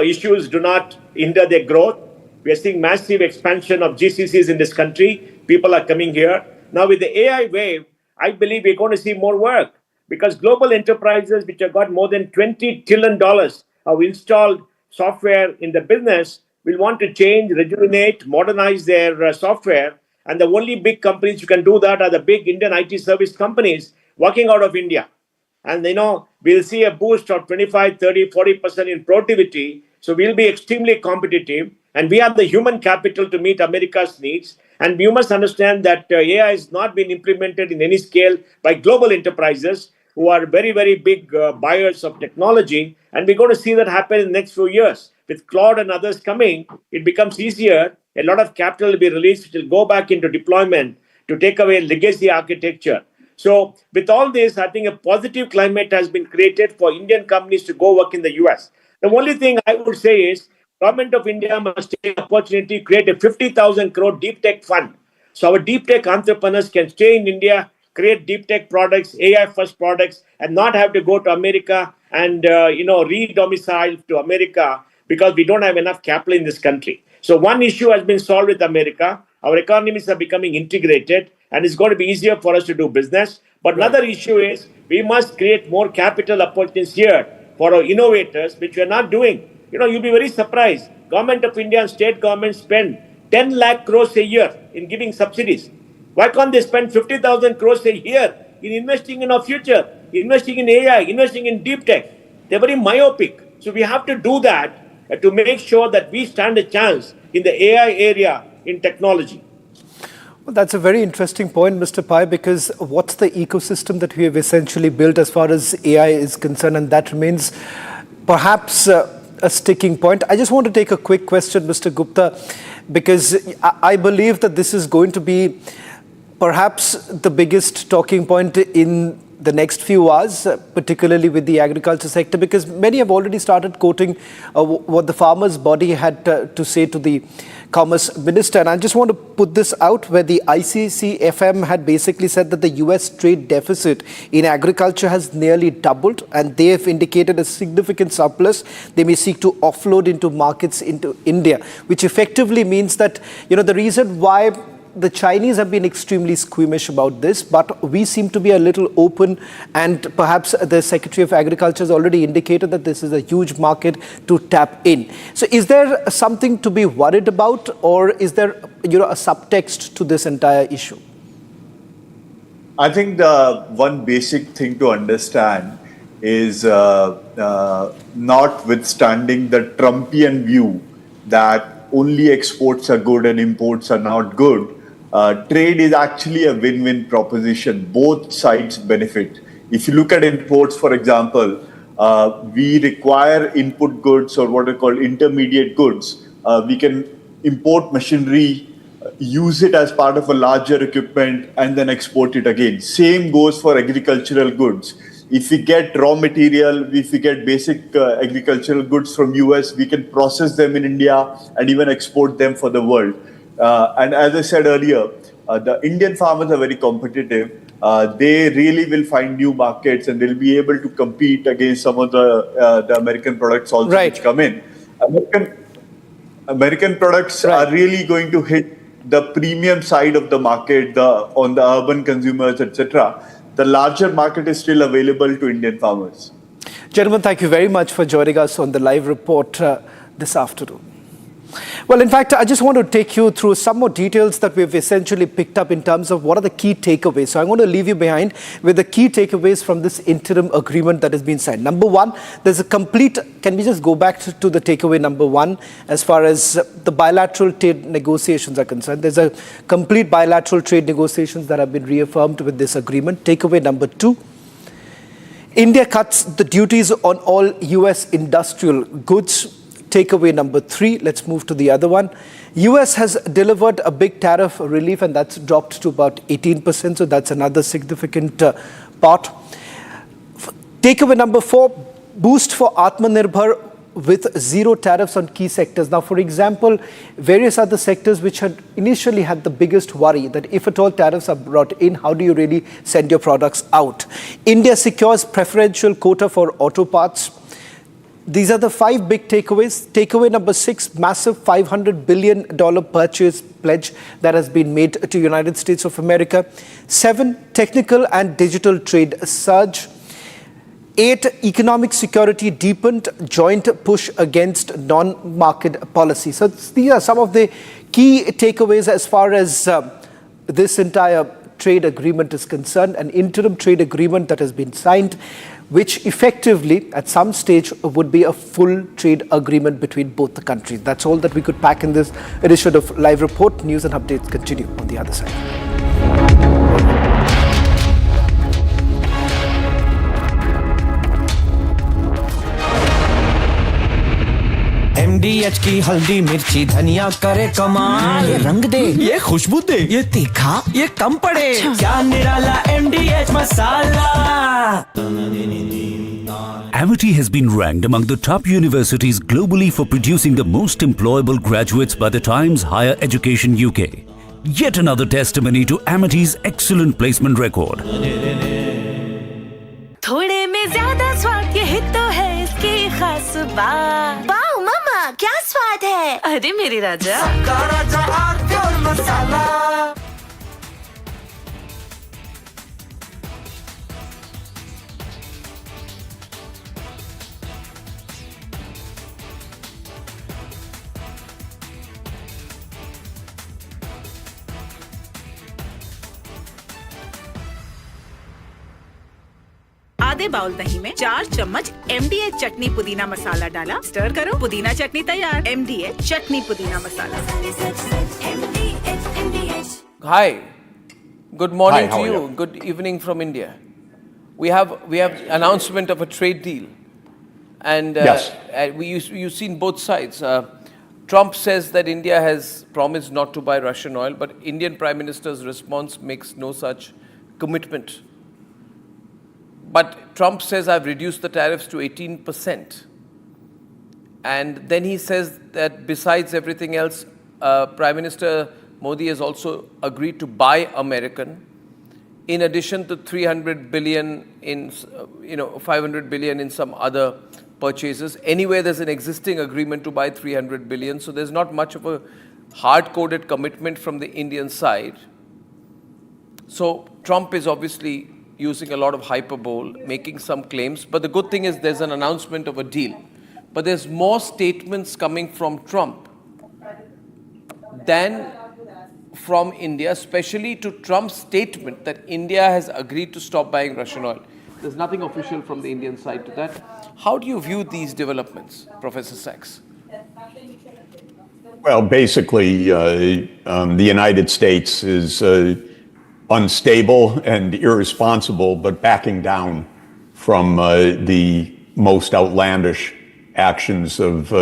S16: issues do not hinder their growth. We are seeing massive expansion of GCCs in this country. People are coming here. Now with the AI wave, I believe we're going to see more work, because global enterprises which have got more than $20 trillion of installed software in the business will want to change, rejuvenate, modernize their software. And the only big companies who can do that are the big Indian IT service companies working out of India. And we'll see a boost of 25, 30, 40% in productivity. So we'll be extremely competitive. And we have the human capital to meet America's needs. And you must understand that AI has not been implemented in any scale by global enterprises who are very, very big buyers of technology. And we're going to see that happen in the next few years. With Claude and others coming, it becomes easier. A lot of capital will be released, which will go back into deployment to take away legacy architecture. So with all this, I think a positive climate has been created for Indian companies to go work in the US. The only thing I would say is, Government of India must take the opportunity to create a 50,000 crore deep tech fund. So our deep tech entrepreneurs can stay in India, create deep tech products, AI first products, and not have to go to America and re-domicile to America because we don't have enough capital in this country. So one issue has been solved with America. Our economies are becoming integrated, and it's going to be easier for us to do business. But another issue is we must create more capital opportunities here for our innovators, which we are not doing. You'll be very surprised. Government of India and state governments spend 10 lakh crores a year in giving subsidies. Why can't they spend 50,000 crores a year in investing in our future, investing in AI, investing in deep tech? They're very myopic. So we have to do that to make sure that we stand a chance in the AI area in technology.
S6: Well, that's a very interesting point, Mr. Pai, because what's the ecosystem that we have essentially built as far as AI is concerned? And that remains perhaps a sticking point. I just want to take a quick question, Mr. Gupta, because I believe that this is going to be perhaps the biggest talking point in the next few hours, particularly with the agriculture sector, because many have already started quoting what the farmers' body had to say to the Commerce Minister. And I just want to put this out, where the ICCFM had basically said that the US trade deficit in agriculture has nearly doubled, and they have indicated a significant surplus they may seek to offload into markets into India, which effectively means that, the reason why the Chinese have been extremely squeamish about this, but we seem to be a little open, and perhaps the Secretary of Agriculture has already indicated that this is a huge market to tap in. So is there something to be worried about, or is there a subtext to this entire issue?
S19: I think the one basic thing to understand is notwithstanding the Trumpian view that only exports are good and imports are not good, trade is actually a win-win proposition. Both sides benefit. If you look at imports, for example, we require input goods, or what are called intermediate goods. We can import machinery, use it as part of a larger equipment, and then export it again. Same goes for agricultural goods. If we get raw material, if we get basic agricultural goods from US, we can process them in India and even export them for the world. And as I said earlier, the Indian farmers are very competitive. They really will find new markets, and they'll be able to compete against some of the American products also which come in. American products are really going to hit the premium side of the market, on the urban consumers, etc. The larger market is still available to Indian farmers.
S6: Gentlemen, thank you very much for joining us on the live report this afternoon. Well, in fact, I just want to take you through some more details that we've essentially picked up in terms of what are the key takeaways. So I'm going to leave you behind with the key takeaways from this interim agreement that has been signed. Number one, there's a complete, can we just go back to the takeaway number one as far as the bilateral trade negotiations are concerned? There's a complete bilateral trade negotiations that have been reaffirmed with this agreement. Takeaway number two, India cuts the duties on all US industrial goods. Takeaway number three, let's move to the other one. US has delivered a big tariff relief, and that's dropped to about 18%. So that's another significant part. Takeaway number four, boost for Atmanirbhar with zero tariffs on key sectors. Now, for example, various other sectors which had initially had the biggest worry that if at all tariffs are brought in, how do you really send your products out? India secures preferential quota for auto parts. These are the five big takeaways. Takeaway number six, massive $500 billion purchase pledge that has been made to United States of America. 7, technical and digital trade surge. 8, economic security deepened, joint push against non-market policy. So these are some of the key takeaways as far as this entire trade agreement is concerned, an interim trade agreement that has been signed, which effectively at some stage would be a full trade agreement between both the countries. That's all that we could pack in this edition of Live Report. News and updates continue on the other side.
S4: MDH की हल्दी मिर्ची धनिया करे कमाल, ये रंग दे, ये खुशबू दे, ये तीखा, ये कम पड़े, क्या निराला MDH masala.
S21: Amity has been ranked among the top universities globally for producing the most employable graduates by the Times Higher Education UK. Yet another testimony to Amity's excellent placement record.
S22: थोड़े में ज्यादा स्वाद, ये हित तो इसकी खास बात। वाओ मम्मा क्या स्वाद है। अरे मेरे राजा, सबका राजा आरती और मसाला।
S1: आधे बाउल दही में 4 चम्मच MDH चटनी पुदीना मसाला डाला, स्टर करो, पुदीना चटनी तैयार। MDH चटनी पुदीना मसाला।
S8: Hi, good morning
S9: Hi, how
S8: to
S9: are
S8: you.
S9: you?
S8: Good evening from India. We have announcement of a trade deal, and
S9: Yes.
S8: you've seen both sides. Trump says that India has promised not to buy Russian oil, but Indian Prime Minister's response makes no such commitment. But Trump says, I've reduced the tariffs to 18%. And then he says that besides everything else, Prime Minister Modi has also agreed to buy American, in addition to 300 billion in, 500 billion in some other purchases. Anyway, there's an existing agreement to buy 300 billion. So there's not much of a hard-coded commitment from the Indian side. So Trump is obviously using a lot of hyperbole, making some claims. But the good thing is there's an announcement of a deal. But there's more statements coming from Trump than from India, especially to Trump's statement that India has agreed to stop buying Russian oil. There's nothing official from the Indian side to that. How do you view these developments, Professor Sachs?
S9: Well, basically, the United States is unstable and irresponsible, but backing down from the most outlandish actions of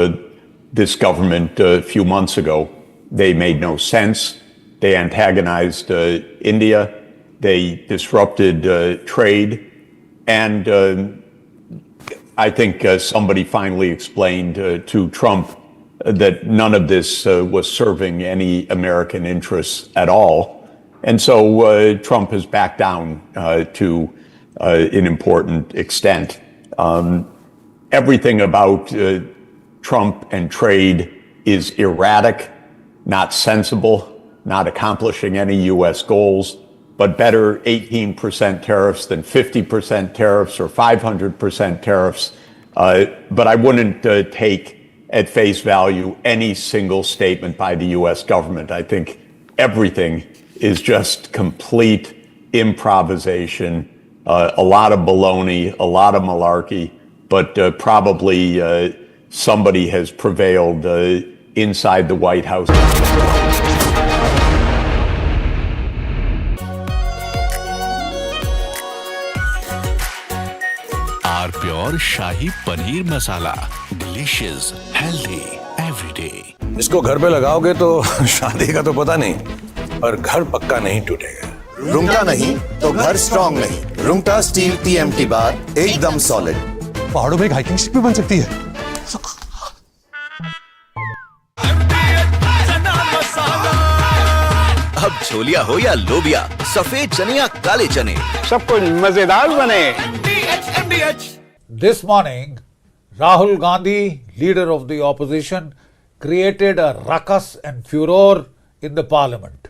S9: this government a few months ago. They made no sense. They antagonized India. They disrupted trade. And I think somebody finally explained to Trump that none of this was serving any American interests at all. And so Trump has backed down to an important extent. Everything about Trump and trade is erratic, not sensible, not accomplishing any U.S. goals, but better 18% tariffs than 50% tariffs or 500% tariffs. But I wouldn't take at face value any single statement by the U.S. government. I think everything is just complete improvisation, a lot of baloney, a lot of malarkey, but probably somebody has prevailed inside the White House.
S17: Our pure Shahi Paneer Masala. Delicious, healthy, every day.
S12: इसको घर पे लगाओगे तो शादी का तो पता नहीं, पर घर पक्का नहीं टूटेगा।
S13: रुंगटा नहीं तो घर स्ट्रॉन्ग नहीं। रुंगटा स्टील TMT बार एकदम सॉलिड।
S14: पहाड़ों में एक हाइकिंग शिप भी बन सकती है।
S5: अब छोलिया हो या लोबिया, सफेद चने या काले चने,
S23: सब कुछ मजेदार बने।
S3: This morning, Rahul Gandhi, leader of the opposition, created a ruckus and furor in the parliament.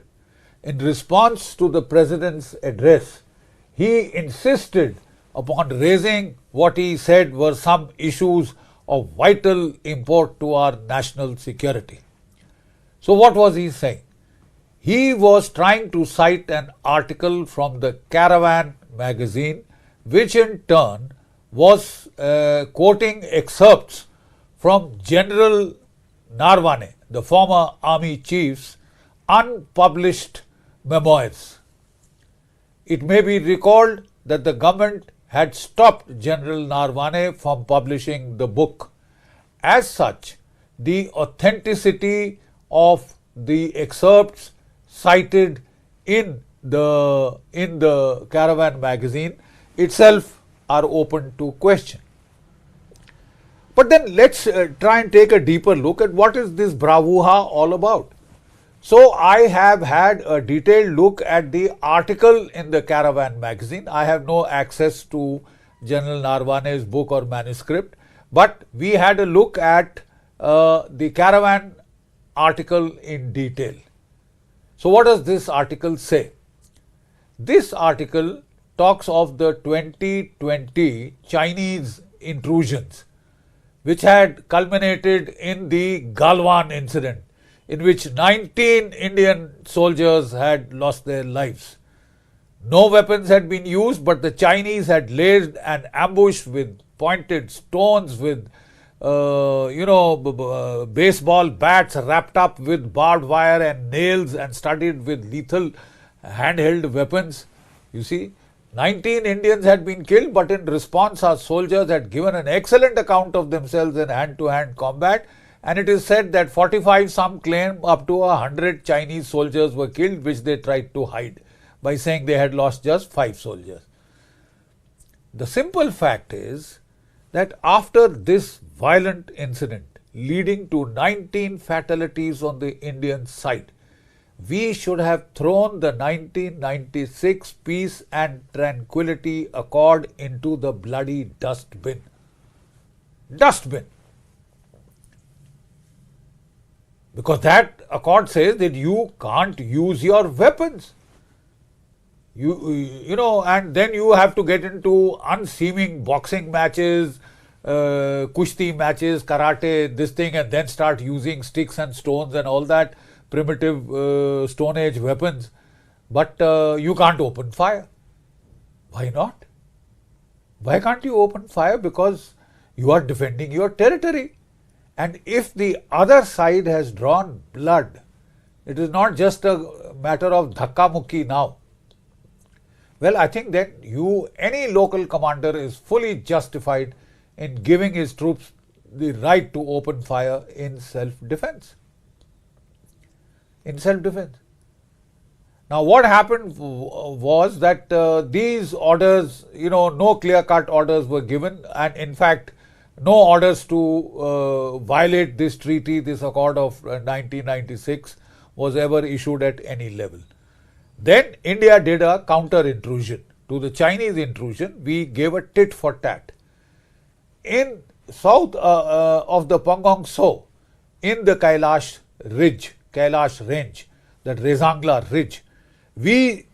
S3: In response to the president's address, he insisted upon raising what he said were some issues of vital import to our national security. So what was he saying? He was trying to cite an article from the Caravan magazine, which in turn was quoting excerpts from General Narwane, the former army chief's unpublished memoirs. It may be recalled that the government had stopped General Narwane from publishing the book. As such, the authenticity of the excerpts cited in the Caravan magazine itself are open to question. But then let's try and take a deeper look at what is this bravura all about. So I have had a detailed look at the article in the Caravan magazine. I have no access to General Narwane's book or manuscript, But we had a look at the caravan article in detail. So what does this article say? This article talks of the 2020 Chinese intrusions, which had culminated in the Galwan incident, in which 19 Indian soldiers had lost their lives. No weapons had been used, but the Chinese had laid an ambush with pointed stones, with baseball bats wrapped up with barbed wire and nails and studded with lethal handheld weapons. You see, 19 Indians had been killed, but in response our soldiers had given an excellent account of themselves in hand-to-hand combat, and it is said that 45, some claim up to 100 Chinese soldiers were killed, which they tried to hide by saying they had lost just 5 soldiers. The simple fact is that after this violent incident leading to 19 fatalities on the Indian side, we should have thrown the 1996 Peace and Tranquility Accord into the bloody dustbin. Dustbin. Because that accord says that you can't use your weapons. And then you have to get into unseeming boxing matches, kushti matches, karate, this thing, and then start using sticks and stones and all that primitive Stone Age weapons. But you can't open fire. Why not? Why can't you open fire? Because you are defending your territory. And if the other side has drawn blood, it is not just a matter of dhakka mukki now. Well, I think that any local commander is fully justified in giving his troops the right to open fire in self-defense. In self-defense. Now, what happened was that these orders, no clear-cut orders were given, and in fact, no orders to violate this treaty, this accord of 1996 was ever issued at any level. Then India did a counter-intrusion to the Chinese intrusion. We gave a tit for tat. In south of the Pangong Tso, in the Kailash range, that Rezangla ridge, we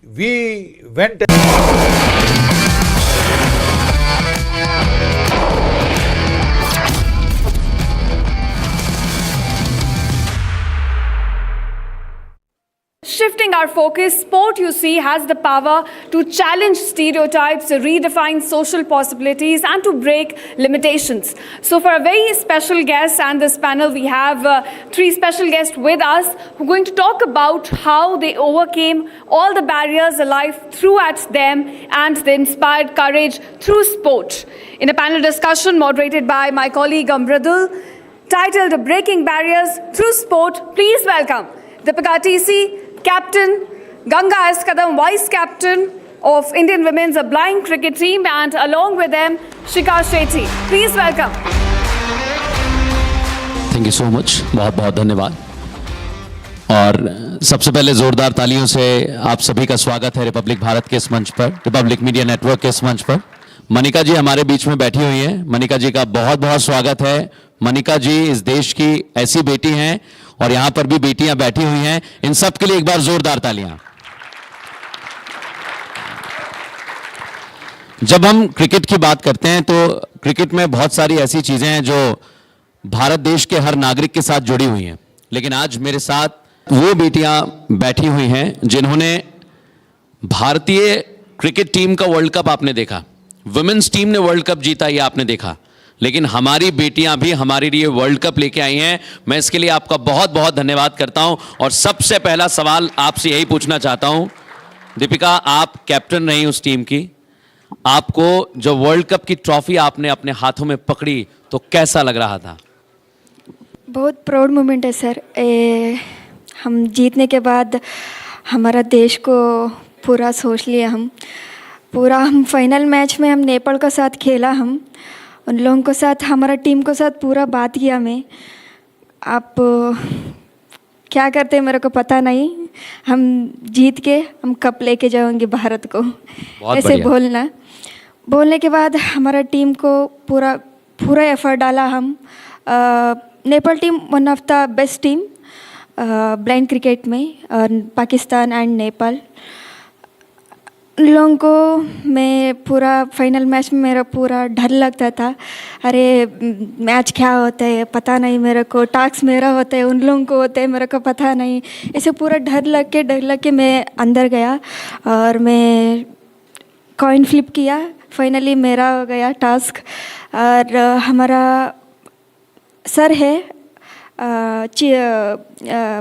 S3: went
S10: Shifting our focus, sport, you see, has the power to challenge stereotypes, to redefine social possibilities, and to break limitations. So for a very special guest and this panel, we have 3 special guests with us who are going to talk about how they overcame all the barriers life threw at them and they inspired courage through sport. In a panel discussion moderated by my colleague Mridul, titled Breaking Barriers Through Sport, please welcome Deepika TC, Captain, Ganga Eskadam, Vice Captain of Indian Women's Blind Cricket Team, and along with them, Shikha Shetty. Please welcome.
S15: Thank you so much, बहुत बहुत धन्यवाद। और सबसे पहले ज़ोरदार तालियों से आप सभी का स्वागत है रिपब्लिक भारत के इस मंच पर, रिपब्लिक मीडिया नेटवर्क के इस मंच पर। मनिका जी हमारे बीच में बैठी हुई हैं। मनिका जी का बहुत बहुत स्वागत है। मनिका जी इस देश की ऐसी बेटी हैं और यहाँ पर भी बेटियां बैठी हुई हैं। इन सब के लिए एक बार जोरदार तालियां। जब हम क्रिकेट की बात करते हैं तो क्रिकेट में बहुत सारी ऐसी चीजें हैं जो भारत देश के हर नागरिक के साथ जुड़ी हुई हैं, लेकिन आज मेरे साथ वो बेटियां बैठी हुई हैं जिन्होंने भारतीय क्रिकेट टीम का वर्ल्ड कप आपने देखा, वुमेन्स टीम ने वर्ल्ड कप जीता ये आपने देखा, लेकिन हमारी बेटियां भी हमारे लिए वर्ल्ड कप लेके आई हैं। मैं इसके लिए आपका बहुत बहुत धन्यवाद करता हूं। और सबसे पहला सवाल आपसे यही पूछना चाहता हूं, दीपिका आप कैप्टन रही उस टीम की, आपको जो वर्ल्ड कप की ट्रॉफी आपने अपने हाथों में पकड़ी तो कैसा लग रहा था?
S18: बहुत प्राउड मोमेंट है सर। हम जीतने के बाद हमारा देश को पूरा सोच लिया, हम फाइनल मैच में हम नेपाल के साथ खेला, हम उन लोगों के साथ हमारा टीम के साथ पूरा बात किया। मैं आप क्या करते हैं मेरे को पता नहीं, हम जीत के हम कप लेके जाएंगे भारत को, ऐसे बोलने के बाद हमारा टीम को पूरा एफर्ट डाला हम। Nepal team one of the best team blind cricket में, पाकिस्तान एंड नेपाल। लोगों को मैं पूरा फाइनल मैच में मेरा पूरा डर लगता था, अरे मैच क्या होता है पता नहीं मेरे को, टास्क मेरा होता है उन लोगों को होता है मेरे को पता नहीं, ऐसे पूरा डर लग के मैं अंदर गया और मैं कॉइन फ्लिप किया, फाइनली मेरा हो गया टास्क। और हमारा सर है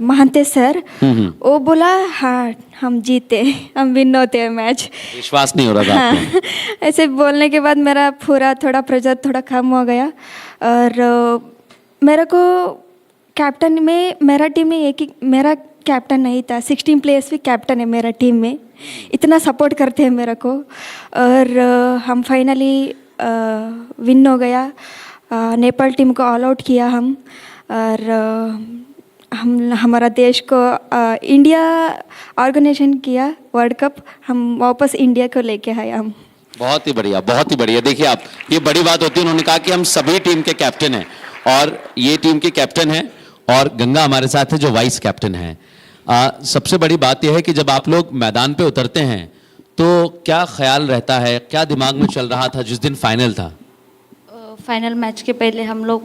S18: महंते सर, वो बोला हाँ हम जीते, हम विन होते हैं मैच।
S15: विश्वास नहीं हो रहा था आपको?
S18: ऐसे बोलने के बाद मेरा पूरा थोड़ा प्रेशर थोड़ा कम हो गया। और मेरे को कैप्टन में, मेरा टीम में एक ही मेरा कैप्टन नहीं था, 16 प्लेयर्स भी कैप्टन है मेरा टीम में, इतना सपोर्ट करते हैं मेरे को। और हम फाइनली विन हो गया, नेपाल टीम को ऑल आउट किया हम। और हम हमारा देश को इंडिया ऑर्गेनाइजेशन किया वर्ल्ड कप, हम वापस इंडिया को लेके आए हम।
S15: बहुत ही बढ़िया, बहुत ही बढ़िया। देखिए आप, ये बड़ी बात होती है। उन्होंने कहा कि हम सभी टीम के कैप्टन हैं और ये टीम के कैप्टन हैं और गंगा हमारे साथ है जो वाइस कैप्टन है। सबसे बड़ी बात यह है कि जब आप लोग मैदान पे उतरते हैं तो क्या ख्याल रहता है, क्या दिमाग में चल रहा था जिस दिन फाइनल था?
S2: फाइनल मैच के पहले हम लोग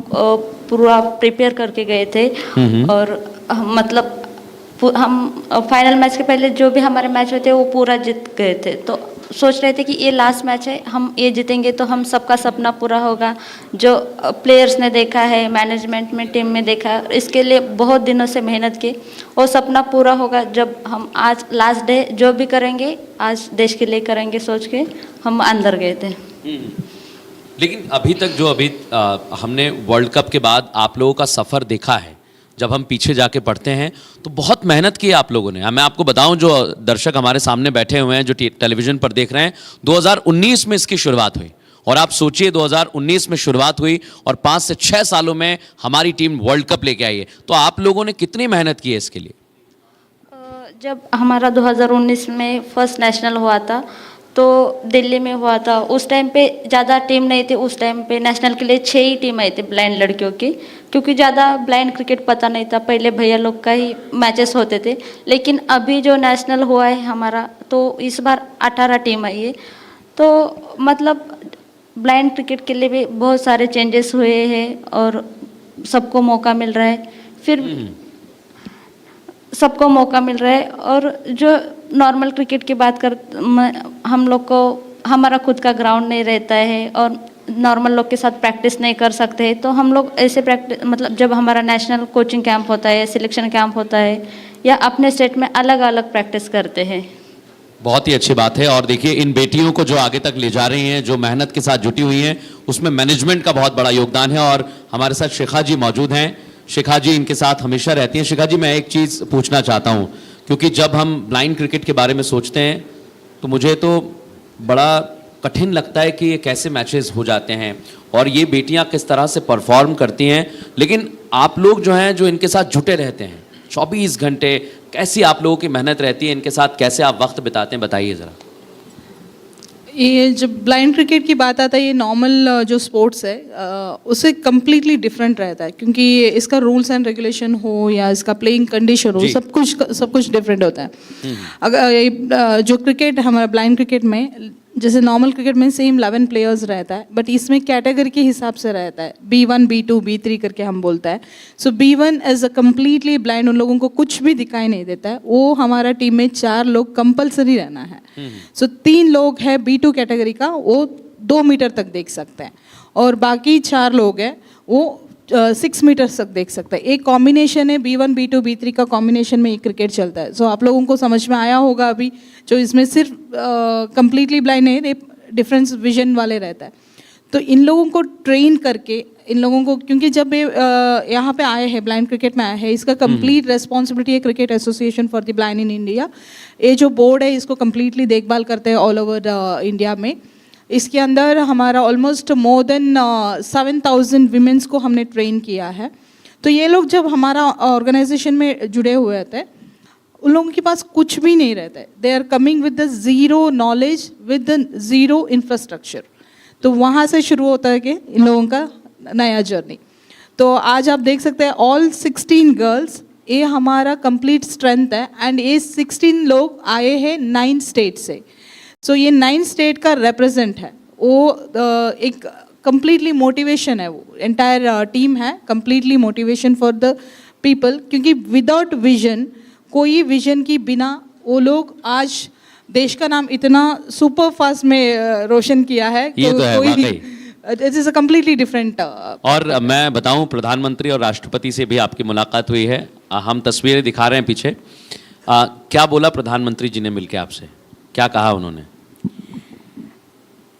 S2: पूरा प्रिपेयर करके गए थे और मतलब हम फाइनल मैच के पहले जो भी हमारे मैच होते वो पूरा जीत गए थे, तो सोच रहे थे कि ये लास्ट मैच है, हम ये जीतेंगे तो हम सबका सपना पूरा होगा। जो प्लेयर्स ने देखा है, मैनेजमेंट में, टीम में देखा है, इसके लिए बहुत दिनों से मेहनत की, वो सपना पूरा होगा जब हम आज लास्ट डे जो भी करेंगे आज देश के लिए करेंगे सोच के हम अंदर गए थे।
S15: लेकिन अभी तक जो हमने वर्ल्ड कप के बाद आप लोगों का सफ़र देखा है, जब हम पीछे जाके पढ़ते हैं तो बहुत मेहनत की है आप लोगों ने। मैं आपको बताऊं, जो दर्शक हमारे सामने बैठे हुए हैं, जो टेलीविज़न पर देख रहे हैं, 2019 में इसकी शुरुआत हुई और आप सोचिए 2019 में शुरुआत हुई और 5 से 6 सालों में हमारी टीम वर्ल्ड कप लेके आई है। तो आप लोगों ने कितनी मेहनत की है इसके लिए?
S2: जब हमारा 2019 में फर्स्ट नेशनल हुआ था तो दिल्ली में हुआ था, उस टाइम पे ज़्यादा टीम नहीं थी। उस टाइम पे नेशनल के लिए 6 ही टीम आई थी ब्लाइंड लड़कियों की, क्योंकि ज़्यादा ब्लाइंड क्रिकेट पता नहीं था, पहले भैया लोग का ही मैचेस होते थे। लेकिन अभी जो नेशनल हुआ है हमारा, तो इस बार 18 टीम आई है, तो मतलब ब्लाइंड क्रिकेट के लिए भी बहुत सारे चेंजेस हुए हैं और सबको मौका मिल रहा है, फिर सबको मौका मिल रहा है। और जो नॉर्मल क्रिकेट की बात कर, हम लोग को हमारा खुद का ग्राउंड नहीं रहता है और नॉर्मल लोग के साथ प्रैक्टिस नहीं कर सकते, तो हम लोग ऐसे प्रैक्टिस, मतलब जब हमारा नेशनल कोचिंग कैंप होता है, सिलेक्शन कैंप होता है, या अपने स्टेट में अलग अलग प्रैक्टिस करते हैं।
S15: बहुत ही अच्छी बात है। और देखिए, इन बेटियों को जो आगे तक ले जा रही हैं, जो मेहनत के साथ जुटी हुई हैं, उसमें मैनेजमेंट का बहुत बड़ा योगदान है। और हमारे साथ शिखा जी मौजूद हैं। शिखा जी इनके साथ हमेशा रहती हैं। शिखा जी, मैं एक चीज़ पूछना चाहता हूँ, क्योंकि जब हम ब्लाइंड क्रिकेट के बारे में सोचते हैं तो मुझे तो बड़ा कठिन लगता है कि ये कैसे मैचेस हो जाते हैं और ये बेटियां किस तरह से परफॉर्म करती हैं। लेकिन आप लोग जो हैं, जो इनके साथ जुटे रहते हैं 24 घंटे, कैसी आप लोगों की मेहनत रहती है इनके साथ, कैसे आप वक्त बिताते हैं, बताइए ज़रा।
S7: ये जब ब्लाइंड क्रिकेट की बात आता है, ये नॉर्मल जो स्पोर्ट्स है उससे कम्प्लीटली डिफरेंट रहता है, क्योंकि इसका रूल्स एंड रेगुलेशन हो या इसका प्लेइंग कंडीशन हो, सब कुछ डिफरेंट होता है। अगर जो क्रिकेट हमारा ब्लाइंड क्रिकेट में, जैसे नॉर्मल क्रिकेट में सेम 11 प्लेयर्स रहता है, बट इसमें कैटेगरी के हिसाब से रहता है, B1, B2, B3 करके हम बोलता है। So B1 as a completely blind, उन लोगों को कुछ भी दिखाई नहीं देता है, वो हमारा टीम में 4 लोग कंपलसरी रहना है। सो 3 लोग हैं B2 कैटेगरी का, वो 2 मीटर तक देख सकते हैं, और बाकी 4 लोग हैं वो 6 मीटर तक देख सकते हैं। एक कॉम्बिनेशन है B1, B2, B3 का कॉम्बिनेशन में ये क्रिकेट चलता है। सो आप लोगों को समझ में आया होगा अभी, जो इसमें सिर्फ कंप्लीटली ब्लाइंड है, डिफरेंस विजन वाले रहता है। तो इन लोगों को ट्रेन करके, इन लोगों को, क्योंकि जब ये यहाँ पे आए हैं, ब्लाइंड क्रिकेट में आए हैं, इसका कंप्लीट रेस्पॉन्सिबिलिटी है cricket association for the blind in India. ये जो बोर्ड है इसको कंप्लीटली देखभाल करते हैं ऑल ओवर इंडिया में। इसके अंदर हमारा ऑलमोस्ट मोर देन 7,000 वीमेंस को हमने ट्रेन किया है। तो ये लोग जब हमारा ऑर्गेनाइजेशन में जुड़े हुए थे, उन लोगों के पास कुछ भी नहीं रहता है। They are coming with the zero knowledge, with the zero infrastructure. तो वहाँ से शुरू होता है कि इन लोगों का नया जर्नी। तो आज आप देख सकते हैं ऑल 16 गर्ल्स, ये हमारा कंप्लीट स्ट्रेंथ है। एंड ये 16 लोग आए हैं 9 स्टेट से। सो ये 9 स्टेट का रिप्रेजेंट है, वो एक कंप्लीटली मोटिवेशन है, वो एंटायर टीम है, completely motivation for the people. क्योंकि विदाउट विजन, कोई विजन की बिना वो लोग आज देश का नाम इतना सुपर फास्ट में रोशन किया है।
S15: ये तो है वाकई।
S7: It is a completely different.
S15: और मैं बताऊं, प्रधानमंत्री और राष्ट्रपति से भी आपकी मुलाकात हुई है। हम तस्वीरें दिखा रहे हैं पीछे। क्या बोला प्रधानमंत्री जी ने मिलकर आपसे, क्या कहा उन्होंने?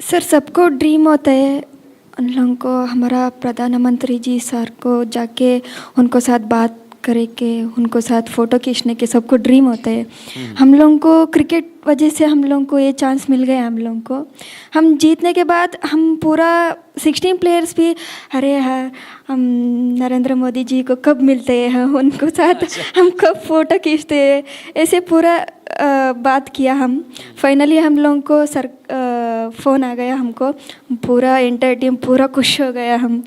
S18: सर, सबको ड्रीम होता है उन लोगों को, हमारा प्रधानमंत्री जी सर को जाके उनको साथ बात करे के, उनको साथ फ़ोटो खींचने के सबको ड्रीम होता है। हम लोगों को क्रिकेट वजह से हम लोगों को ये चांस मिल गया। हम लोगों को हम जीतने के बाद हम पूरा 16 प्लेयर्स भी, अरे हाँ हम नरेंद्र मोदी जी को कब मिलते हैं, उनको साथ हम कब फ़ोटो खींचते हैं, ऐसे पूरा बात किया हम। फाइनली हम लोगों को सर फ़ोन आ गया हमको, पूरा एंटायर टीम पूरा खुश हो गया। हम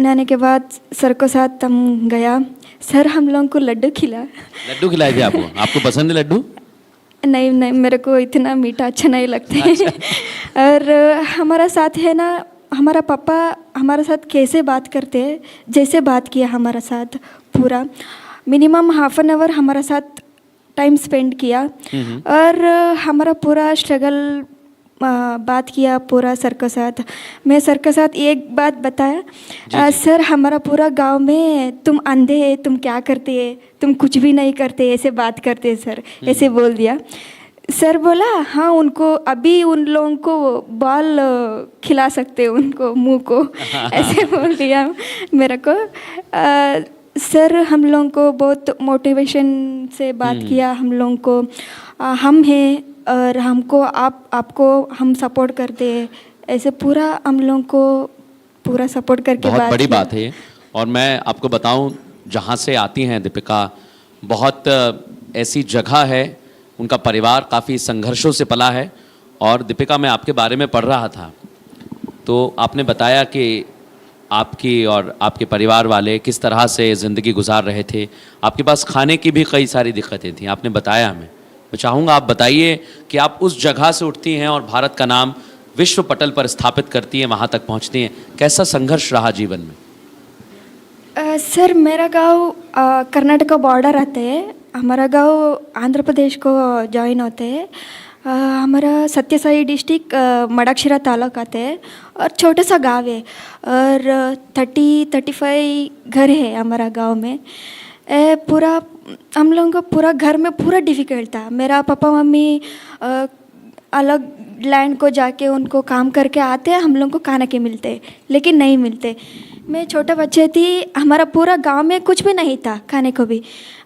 S18: आने के बाद सर को साथ हम गया, सर हम लोगों को लड्डू
S15: खिलाए थे आपको? आपको पसंद है लड्डू?
S18: नहीं, मेरे को इतना मीठा अच्छा नहीं लगता है। और हमारा साथ है ना, हमारा पापा हमारे साथ कैसे बात करते हैं, जैसे बात किया हमारा साथ पूरा मिनिमम हाफ एन आवर हमारा साथ टाइम स्पेंड किया। और हमारा पूरा स्ट्रगल बात किया पूरा सर के साथ। मैं सर के साथ एक बात बताया, सर हमारा पूरा गांव में तुम अंधे हैं, तुम क्या करते हैं, तुम कुछ भी नहीं करते, ऐसे बात करते हैं सर, ऐसे बोल दिया। सर बोला हाँ, उनको अभी उन लोगों को बॉल खिला सकते हैं, उनको मुंह को ऐसे बोल दिया मेरे को। सर हम लोगों को बहुत मोटिवेशन से बात किया, हम लोगों को हम हैं और हमको आपको हम सपोर्ट करते हैं, ऐसे पूरा हम लोगों को पूरा सपोर्ट करके
S15: बहुत बड़ी बात है। और मैं आपको बताऊं, जहां से आती हैं दीपिका, बहुत ऐसी जगह है, उनका परिवार काफ़ी संघर्षों से पला है। और दीपिका, मैं आपके बारे में पढ़ रहा था तो आपने बताया कि आपकी और आपके परिवार वाले किस तरह से ज़िंदगी गुजार रहे थे। आपके पास खाने की भी कई सारी दिक्कतें थी, आपने बताया हमें। मैं चाहूँगा आप बताइए कि आप उस जगह से उठती हैं और भारत का नाम विश्व पटल पर स्थापित करती हैं, वहाँ तक पहुँचती हैं। कैसा संघर्ष रहा जीवन में?
S18: सर मेरा गांव कर्नाटक बॉर्डर आता है, हमारा गांव आंध्र प्रदेश को ज्वाइन होते हैं। हमारा सत्यसाई डिस्ट्रिक्ट मडाक्षिरा तालुक आता है और छोटा सा गांव है और 30-35 घर है हमारा गांव में। पूरा हम लोगों को पूरा घर में पूरा डिफ़िकल्ट था। मेरा पापा मम्मी अलग लैंड को जाके उनको काम करके आते हैं, हम लोगों को खाना के मिलते लेकिन नहीं मिलते। मैं छोटा बच्चे थी, हमारा पूरा गांव में कुछ भी नहीं था खाने को भी।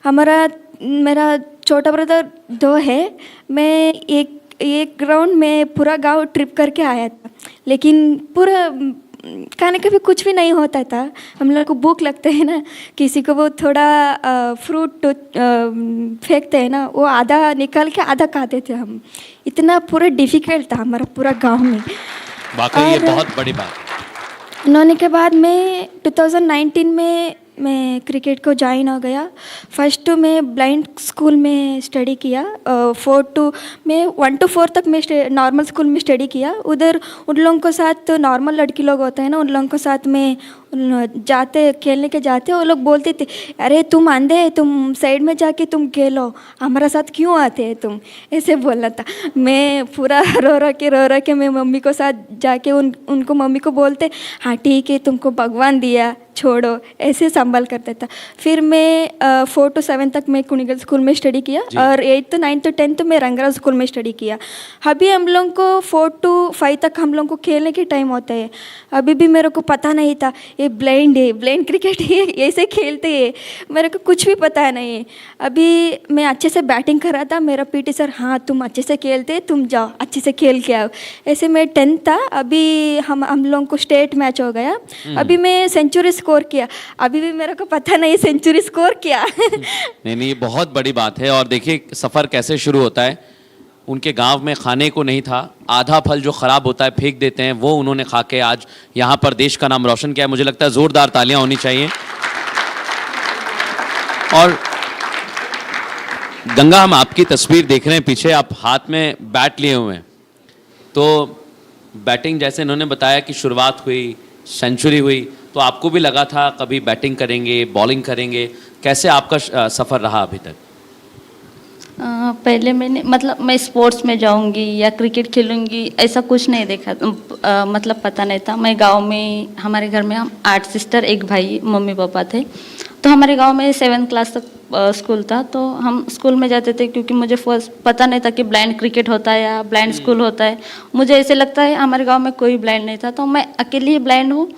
S18: मेरा छोटा ब्रदर 2 है, मैं एक राउंड में पूरा गांव ट्रिप करके आया था, लेकिन पूरा खाने का भी कुछ भी नहीं होता था। हम लोग को भूख लगते हैं ना, किसी को वो थोड़ा फ्रूट फेंकते हैं ना, वो आधा निकाल के आधा खाते थे हम। इतना पूरा डिफ़िकल्ट था हमारा पूरा गांव में।
S15: वाकई ये बहुत बड़ी बात है।
S18: उन्होंने के बाद मैं 2019 में मैं क्रिकेट को ज्वाइन हो गया। फर्स्ट मैं ब्लाइंड स्कूल में स्टडी किया, 1 to 4 तक मैं नॉर्मल स्कूल में स्टडी किया। उधर उन लोगों के साथ नॉर्मल लड़की लोग होते हैं ना, उन लोगों के साथ में जाते खेलने के जाते, वो लोग बोलते थे अरे तुम अंधे हैं, तुम साइड में जाके तुम खेलो, हमारा साथ क्यों आते हैं तुम, ऐसे बोलना था। मैं पूरा रो के मैं मम्मी को साथ जाके उनको मम्मी को बोलते हाँ ठीक है, तुमको भगवान दिया, छोड़ो, ऐसे संभाल करता था। फिर मैं 4 to 7 तक मैं कुनिगल स्कूल में स्टडी किया और 8 to 9 to 10 मैं रंगराज स्कूल में स्टडी किया। अभी हम लोग को 4 to 5 तक हम लोग को खेलने के टाइम होता है। अभी भी मेरे को पता नहीं था ये ब्लाइंड है, ब्लाइंड क्रिकेट है, ऐसे खेलते हैं, मेरे को कुछ भी पता नहीं है। अभी मैं अच्छे से बैटिंग कर रहा था, मेरा पीटी सर हाँ तुम अच्छे से खेलते, तुम जाओ अच्छे से खेल के आओ। ऐसे मैं 10th था, अभी हम लोगों को स्टेट मैच हो गया। अभी मैं सेंचुरी स्कोर किया, अभी भी मेरे को पता नहीं सेंचुरी स्कोर किया।
S15: नहीं, ये बहुत बड़ी बात है। और देखिए सफ़र कैसे शुरू होता है। उनके गांव में खाने को नहीं था, आधा फल जो ख़राब होता है फेंक देते हैं, वो उन्होंने खा के आज यहाँ पर देश का नाम रोशन किया है। मुझे लगता है ज़ोरदार तालियां होनी चाहिए। और गंगा, हम आपकी तस्वीर देख रहे हैं पीछे, आप हाथ में बैट लिए हुए हैं, तो बैटिंग जैसे इन्होंने बताया कि शुरुआत हुई, सेंचुरी हुई, तो आपको भी लगा था कभी बैटिंग करेंगे, बॉलिंग करेंगे, कैसे आपका सफ़र रहा अभी तक?
S2: पहले मैंने मतलब मैं स्पोर्ट्स में जाऊंगी या क्रिकेट खेलूंगी ऐसा कुछ नहीं देखा, मतलब पता नहीं था। मैं गांव में, हमारे घर में हम 8 सिस्टर 1 भाई, मम्मी पापा थे। तो हमारे गांव में 7th क्लास तक स्कूल था, तो हम स्कूल में जाते थे क्योंकि मुझे फर्स्ट पता नहीं था कि ब्लाइंड क्रिकेट होता है या ब्लाइंड स्कूल होता है। मुझे ऐसे लगता है हमारे गाँव में कोई ब्लाइंड नहीं था, तो मैं अकेली ब्लाइंड हूँ,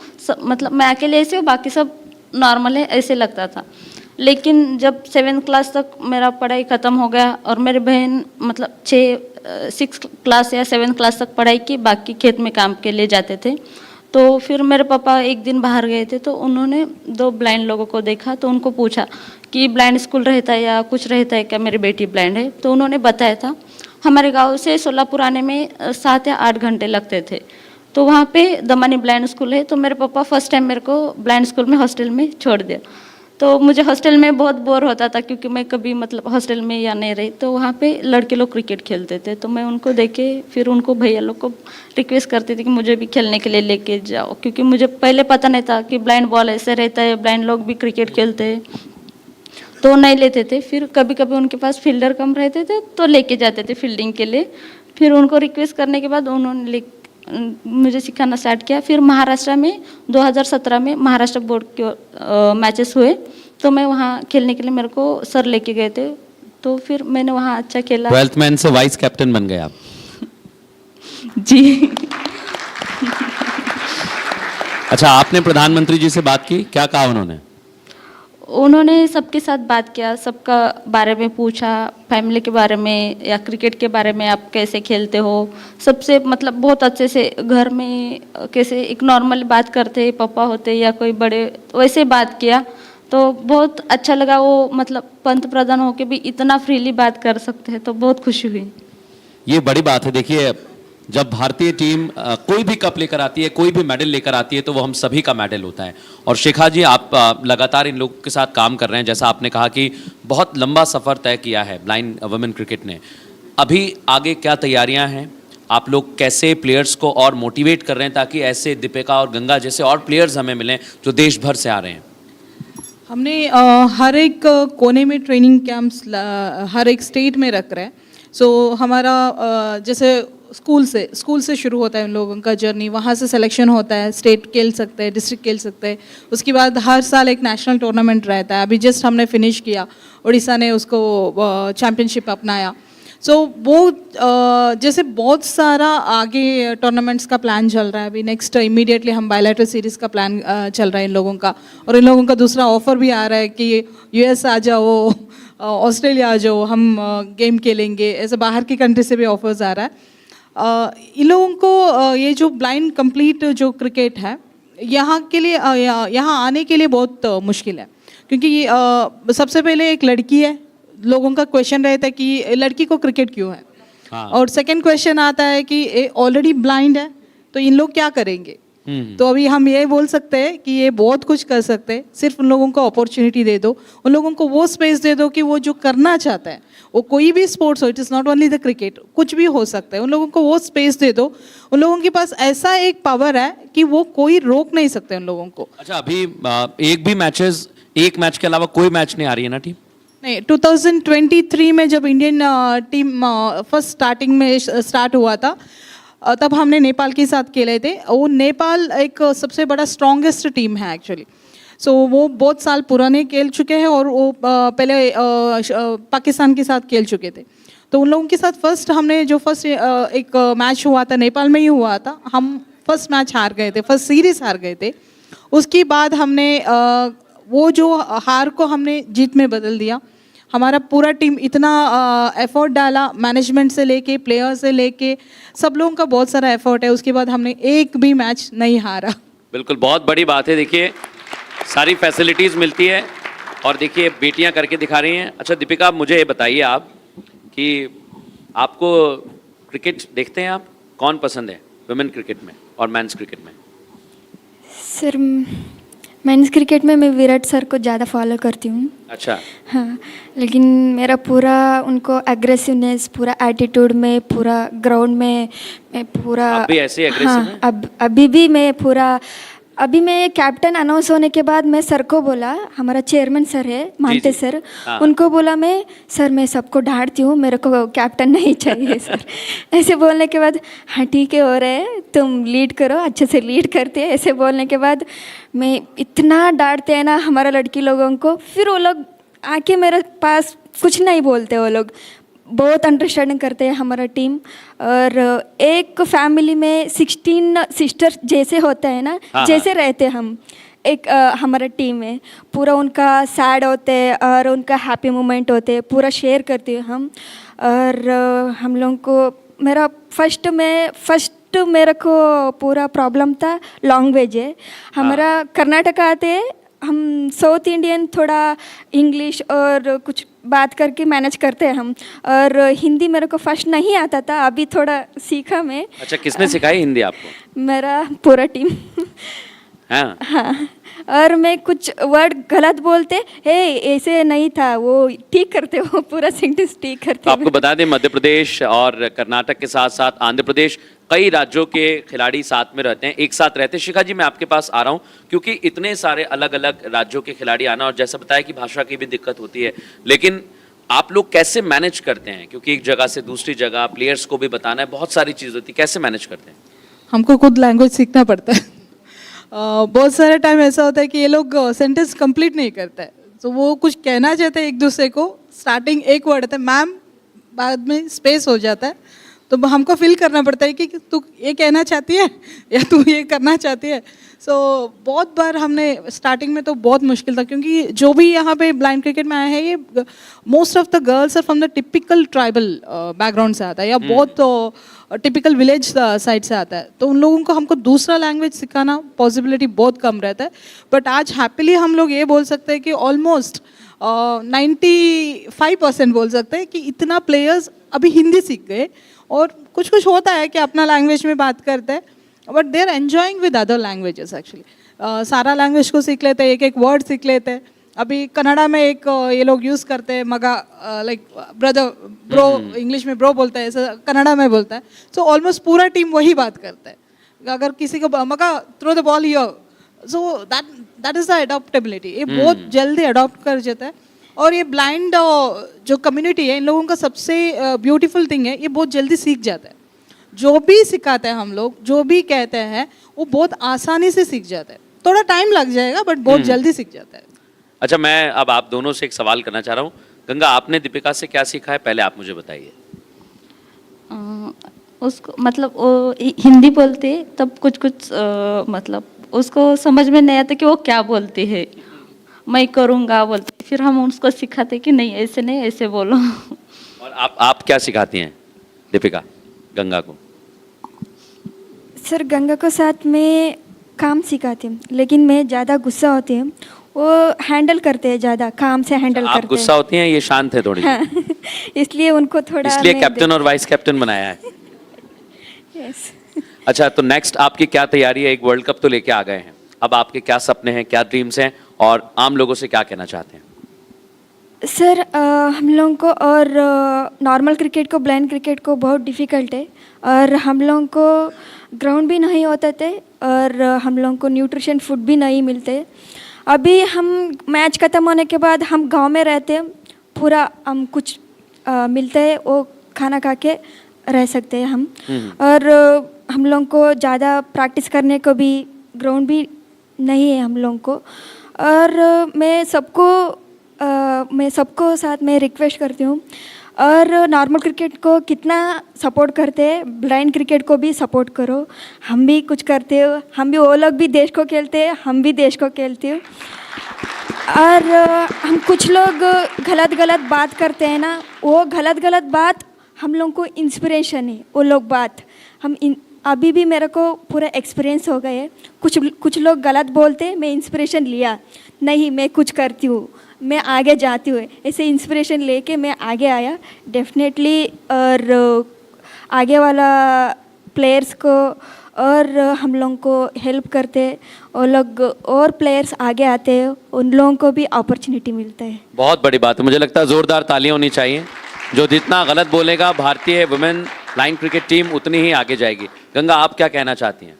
S2: मतलब मैं अकेले ऐसे हूँ, बाकी सब नॉर्मल है, ऐसे लगता था। लेकिन जब 7th क्लास तक मेरा पढ़ाई ख़त्म हो गया और मेरे बहन मतलब 6 क्लास या 7th क्लास तक पढ़ाई की, बाकी खेत में काम के लिए जाते थे। तो फिर मेरे पापा एक दिन बाहर गए थे, तो उन्होंने 2 ब्लाइंड लोगों को देखा, तो उनको पूछा कि ब्लाइंड स्कूल रहता है या कुछ रहता है क्या, मेरी बेटी ब्लाइंड है। तो उन्होंने बताया था हमारे गाँव से सोलापुर आने में 7 या 8 घंटे लगते थे, तो वहाँ पे दमानी ब्लाइंड स्कूल है। तो मेरे पापा फर्स्ट टाइम मेरे को ब्लाइंड स्कूल में हॉस्टल में छोड़ दिया। तो मुझे हॉस्टल में बहुत बोर होता था क्योंकि मैं कभी मतलब हॉस्टल में या नहीं रही। तो वहाँ पे लड़के लोग क्रिकेट खेलते थे, तो मैं उनको देखे फिर उनको भैया लोग को रिक्वेस्ट करती थी कि मुझे भी खेलने के लिए लेके जाओ, क्योंकि मुझे पहले पता नहीं था कि ब्लाइंड बॉल ऐसे रहता है, ब्लाइंड लोग भी क्रिकेट खेलते हैं, तो नहीं लेते थे। फिर कभी कभी उनके पास फील्डर कम रहते थे तो लेके जाते थे फील्डिंग के लिए। फिर उनको रिक्वेस्ट करने के बाद उन्होंने मुझे सिखाना स्टार्ट किया। फिर महाराष्ट्र में 2017 में महाराष्ट्र बोर्ड के मैचेस हुए, तो मैं वहाँ खेलने के लिए मेरे को सर लेके गए थे, तो फिर मैंने वहाँ अच्छा खेला।
S15: 12th मैन से वाइस कैप्टन बन गए आप।
S2: जी।
S15: अच्छा, आपने प्रधानमंत्री जी से बात की, क्या कहा उन्होंने?
S2: उन्होंने सबके साथ बात किया, सबका बारे में पूछा, फैमिली के बारे में या क्रिकेट के बारे में, आप कैसे खेलते हो, सबसे मतलब बहुत अच्छे से घर में कैसे एक नॉर्मल बात करते, पापा होते या कोई बड़े, वैसे बात किया। तो बहुत अच्छा लगा। वो मतलब पंत प्रधान होके भी इतना फ्रीली बात कर सकते हैं, तो बहुत खुशी हुई।
S15: ये बड़ी बात है। देखिए, जब भारतीय टीम कोई भी कप लेकर आती है, कोई भी मेडल लेकर आती है, तो वो हम सभी का मेडल होता है। और शिखा जी, आप लगातार इन लोगों के साथ काम कर रहे हैं, जैसा आपने कहा कि बहुत लंबा सफ़र तय किया है ब्लाइंड वुमेन क्रिकेट ने। अभी आगे क्या तैयारियां हैं? आप लोग कैसे प्लेयर्स को और मोटिवेट कर रहे हैं ताकि ऐसे दीपिका और गंगा जैसे और प्लेयर्स हमें मिलें जो देश भर से आ रहे हैं?
S7: हमने हर एक कोने में ट्रेनिंग कैंप्स हर एक स्टेट में रख रहे हैं। सो हमारा जैसे स्कूल से शुरू होता है उन लोगों का जर्नी, वहाँ से सिलेक्शन होता है, स्टेट खेल सकते हैं, डिस्ट्रिक्ट खेल सकते हैं। उसके बाद हर साल एक नेशनल टूर्नामेंट रहता है। अभी जस्ट हमने फिनिश किया, उड़ीसा ने उसको चैम्पियनशिप अपनाया। सो वो जैसे बहुत सारा आगे टूर्नामेंट्स का प्लान चल रहा है। अभी नेक्स्ट इमीडिएटली हम बायलैटरल सीरीज़ का प्लान चल रहा है इन लोगों का, और इन लोगों का दूसरा ऑफर भी आ रहा है कि US आ जाओ, ऑस्ट्रेलिया आ जाओ, हम गेम खेलेंगे। ऐसे बाहर की कंट्री से भी ऑफर्स आ रहा है। इन लोगों को ये जो ब्लाइंड कंप्लीट जो क्रिकेट है, यहाँ के लिए यहाँ आने के लिए बहुत मुश्किल है, क्योंकि सबसे पहले एक लड़की है, लोगों का क्वेश्चन रहता है कि लड़की को क्रिकेट क्यों है। हाँ। और सेकंड क्वेश्चन आता है कि ऑलरेडी ब्लाइंड है तो इन लोग क्या करेंगे। तो अभी हम ये बोल सकते हैं कि ये बहुत कुछ कर सकते हैं, सिर्फ उन लोगों को अपॉर्चुनिटी दे दो, उन लोगों को वो स्पेस दे दो कि वो जो करना चाहता है, वो कोई भी स्पोर्ट्स हो, it is not only the cricket, कुछ भी हो सकता है, उन लोगों को वो स्पेस दे दो। उन लोगों के पास ऐसा एक पावर है कि वो कोई रोक नहीं सकते उन लोगों को।
S15: अच्छा, अभी एक मैच के अलावा कोई मैच नहीं आ रही है ना टीम?
S7: नहीं, 2023 में जब इंडियन टीम फर्स्ट स्टार्टिंग में स्टार्ट हुआ था, तब हमने नेपाल के साथ खेले थे। वो नेपाल एक सबसे बड़ा स्ट्रॉन्गेस्ट टीम है एक्चुअली। सो वो बहुत साल पुराने खेल चुके हैं और वो पहले पाकिस्तान के साथ खेल चुके थे। तो उन लोगों के साथ हमने जो फर्स्ट एक मैच हुआ था नेपाल में ही हुआ था, हम फर्स्ट मैच हार गए थे, फर्स्ट सीरीज हार गए थे। उसके बाद हमने वो जो हार को हमने जीत में बदल दिया। हमारा पूरा टीम इतना एफर्ट डाला, मैनेजमेंट से लेके प्लेयर से लेके सब लोगों का बहुत सारा एफर्ट है। उसके बाद हमने एक भी मैच नहीं हारा।
S15: बिल्कुल, बहुत बड़ी बात है। देखिए, सारी फैसिलिटीज़ मिलती है और देखिए बेटियां करके दिखा रही हैं। अच्छा दीपिका, मुझे ये बताइए आप कि
S11: आपको क्रिकेट देखते हैं आप? कौन पसंद है वुमेन क्रिकेट में और मेंस क्रिकेट में?
S18: सर मेंस क्रिकेट में मैं विराट सर को ज़्यादा फॉलो करती हूँ।
S11: अच्छा।
S18: हाँ, लेकिन मेरा पूरा उनको एग्रेसिवनेस, पूरा एटीट्यूड में, पूरा ग्राउंड में मैं पूरा
S11: आप भी ऐसे एग्रेसिव हैं?
S18: अभी भी मैं पूरा, अभी मैं कैप्टन अनाउंस होने के बाद मैं सर को बोला, हमारा चेयरमैन सर है मानते सर,
S11: हाँ।
S18: उनको बोला मैं, सर मैं सबको डांटती हूँ, मेरे को कैप्टन नहीं चाहिए सर। ऐसे बोलने के बाद हाँ ठीक है हो रहा है, तुम लीड करो, अच्छे से लीड करते हैं। ऐसे बोलने के बाद मैं इतना डांटते हैं ना हमारा लड़की लोगों को, फिर वो लोग आके मेरे पास कुछ नहीं बोलते, वो लोग बहुत अंडरस्टैंडिंग करते हैं हमारा टीम। और एक फैमिली में 16 सिस्टर जैसे होता है ना,
S11: हाँ,
S18: जैसे रहते हम एक हमारा टीम है, पूरा उनका सैड होते हैं और उनका हैप्पी मोमेंट होते हैं, पूरा शेयर करते हैं हम। और हम लोगों को मेरा फर्स्ट मेरे को पूरा प्रॉब्लम था लैंग्वेज है। हमारा कर्नाटक आते हैं, हम साउथ इंडियन थोड़ा इंग्लिश और कुछ बात करके मैनेज करते हैं हम। और हिंदी मेरे को फर्स्ट नहीं आता था, अभी थोड़ा सीखा मैं।
S11: अच्छा, किसने सिखाई हिंदी आपको?
S18: मेरा पूरा टीम।
S11: हाँ।
S18: हाँ, और मैं कुछ वर्ड गलत बोलते, हे ऐसे नहीं था, वो ठीक करते, वो पूरा सेंटेंस ठीक करते।
S11: तो आपको बता दें, मध्य प्रदेश और कर्नाटक के साथ साथ आंध्र प्रदेश, कई राज्यों के खिलाड़ी साथ में रहते हैं, एक साथ रहते हैं। शिखा जी, मैं आपके पास आ रहा हूँ क्योंकि इतने सारे अलग अलग राज्यों के खिलाड़ी आना, और जैसा बताया कि भाषा की भी दिक्कत होती है, लेकिन आप लोग कैसे मैनेज करते हैं? क्योंकि एक जगह से दूसरी जगह प्लेयर्स को भी बताना है, बहुत सारी चीज़ होती है, कैसे मैनेज करते हैं?
S7: हमको खुद लैंग्वेज सीखना पड़ता है। बहुत सारे टाइम ऐसा होता है कि ये लोग सेंटेंस कंप्लीट नहीं करते हैं, तो वो कुछ कहना चाहते हैं एक दूसरे को, स्टार्टिंग एक वर्ड होता है मैम, बाद में स्पेस हो जाता है, तो हमको फील करना पड़ता है कि तू ये कहना चाहती है या तू ये करना चाहती है। सो बहुत बार हमने स्टार्टिंग में तो बहुत मुश्किल था, क्योंकि जो भी यहाँ पे ब्लाइंड क्रिकेट में आए हैं, ये most of the girls are from the typical tribal background से आता है, या बहुत टिपिकल विलेज साइड से आता है, तो उन लोगों को हमको दूसरा लैंग्वेज सिखाना पॉसिबिलिटी बहुत कम रहता है। बट आज हैप्पीली हम लोग ये बोल सकते हैं कि ऑलमोस्ट 95% बोल सकते हैं कि इतना प्लेयर्स अभी हिंदी सीख गए, और कुछ कुछ होता है कि अपना लैंग्वेज में बात करते हैं, but they are enjoying with other languages actually. सारा लैंग्वेज को सीख लेते हैं, एक एक वर्ड सीख लेते हैं। अभी कन्नड़ा में एक ये लोग यूज़ करते हैं मगा, लाइक ब्रदर, ब्रो, इंग्लिश में ब्रो बोलता है, ऐसा कन्नड़ा में बोलता है। सो ऑलमोस्ट पूरा टीम वही बात करता है। अगर किसी को मगा throw the ball here, so that is the adaptability. ये बहुत जल्दी अडॉप्ट कर जाता है। और ये ब्लाइंड जो कम्युनिटी है, इन लोगों का सबसे ब्यूटीफुल थिंग है, ये बहुत जल्दी सीख जाता है। जो भी सिखाते हैं हम लोग, जो भी कहते हैं, वो बहुत आसानी से सीख जाता है। थोड़ा टाइम लग जाएगा, बट बहुत जल्दी सीख जाता है।
S11: अच्छा, मैं अब आप दोनों से एक सवाल करना चाह रहा हूँ। गंगा, आपने दीपिका से क्या सीखा है, पहले आप मुझे बताइए।
S2: उसको मतलब वो हिंदी बोलते तब कुछ कुछ मतलब उसको समझ में नहीं आता कि वो क्या बोलती है। मैं करूँगा बोलते, फिर हम उसको सिखाते कि नहीं ऐसे नहीं, ऐसे बोलो।
S11: और आप क्या सिखाती हैं दीपिका गंगा को?
S18: सर गंगा को साथ में काम सिखाती हूँ, लेकिन मैं ज़्यादा गुस्सा होती हूँ, वो हैंडल करते हैं, ज़्यादा काम से हैंडल करते हैं।
S11: आप गुस्सा होती हैं, ये शांत है थोड़ी।
S18: हाँ, इसलिए उनको थोड़ा,
S11: इसलिए कैप्टन और वाइस कैप्टन बनाया है।
S18: यस।
S11: अच्छा, तो नेक्स्ट आपकी क्या तैयारी है? एक वर्ल्ड कप तो लेके आ गए हैं, अब आपके क्या सपने हैं, क्या ड्रीम्स हैं, और आम लोगों से क्या कहना चाहते हैं?
S18: सर हम लोगों को और नॉर्मल क्रिकेट को, ब्लाइंड क्रिकेट को बहुत डिफ़िकल्ट है, और हम लोगों को ग्राउंड भी नहीं होते थे, और हम लोगों को न्यूट्रिशन फूड भी नहीं मिलते। अभी हम मैच ख़त्म होने के बाद हम गांव में रहते हैं, पूरा हम कुछ मिलते हैं, वो खाना खा के रह सकते हैं हम। और हम लोगों को ज़्यादा प्रैक्टिस करने को भी ग्राउंड भी नहीं है हम लोगों को। और मैं सबको साथ में रिक्वेस्ट करती हूँ, और नॉर्मल क्रिकेट को कितना सपोर्ट करते हैं, ब्लाइंड क्रिकेट को भी सपोर्ट करो। हम भी कुछ करते हो, हम भी, वो लोग भी देश को खेलते हैं, हम भी देश को खेलते हो। और हम कुछ लोग गलत बात करते हैं ना, वो गलत बात हम लोग को इंस्पिरेशन है, वो लोग बात हम अभी भी मेरे को पूरा एक्सपीरियंस हो गए। कुछ लोग गलत बोलते, मैं इंस्पिरेशन लिया, नहीं मैं कुछ करती हूँ, मैं आगे जाती हूँ, ऐसे इंस्पिरेशन लेके मैं आगे आया डेफिनेटली। और आगे वाला प्लेयर्स को और हम लोगों को हेल्प करते, और लोग और प्लेयर्स आगे आते हैं, उन लोगों को भी अपॉर्चुनिटी मिलता है।
S11: बहुत बड़ी बात है, मुझे लगता है जोरदार तालियां होनी चाहिए। जो जितना गलत बोलेगा भारतीय वुमेन लाइन क्रिकेट टीम उतनी ही आगे जाएगी। गंगा, आप क्या कहना चाहती हैं?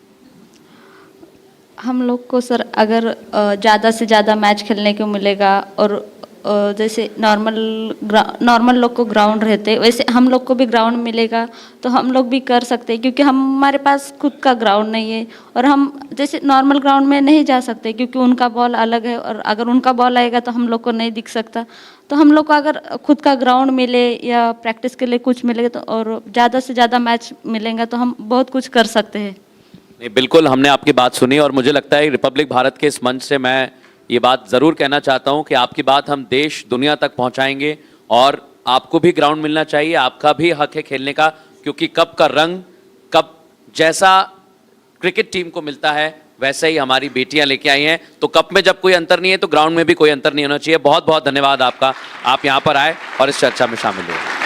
S2: हम लोग को सर अगर ज़्यादा से ज़्यादा मैच खेलने को मिलेगा, और जैसे नॉर्मल लोग को ग्राउंड रहते वैसे हम लोग को भी ग्राउंड मिलेगा तो हम लोग भी कर सकते हैं, क्योंकि हमारे पास खुद का ग्राउंड नहीं है और हम जैसे नॉर्मल ग्राउंड में नहीं जा सकते क्योंकि उनका बॉल अलग है, और अगर उनका बॉल आएगा तो हम लोग को नहीं दिख सकता। तो हम लोग को अगर खुद का ग्राउंड मिले या प्रैक्टिस के लिए कुछ मिलेगा तो और ज़्यादा से ज़्यादा मैच मिलेंगे तो हम बहुत कुछ कर सकते हैं।
S11: नहीं, बिल्कुल हमने आपकी बात सुनी और मुझे लगता है रिपब्लिक भारत के इस मंच से मैं ये बात ज़रूर कहना चाहता हूँ कि आपकी बात हम देश दुनिया तक पहुँचाएंगे और आपको भी ग्राउंड मिलना चाहिए, आपका भी हक है खेलने का, क्योंकि कप का रंग कप जैसा क्रिकेट टीम को मिलता है वैसे ही हमारी बेटियां लेके आई हैं। तो कप में जब कोई अंतर नहीं है तो ग्राउंड में भी कोई अंतर नहीं होना चाहिए। बहुत बहुत धन्यवाद आपका, आप यहाँ पर आए और इस चर्चा में शामिल हुए।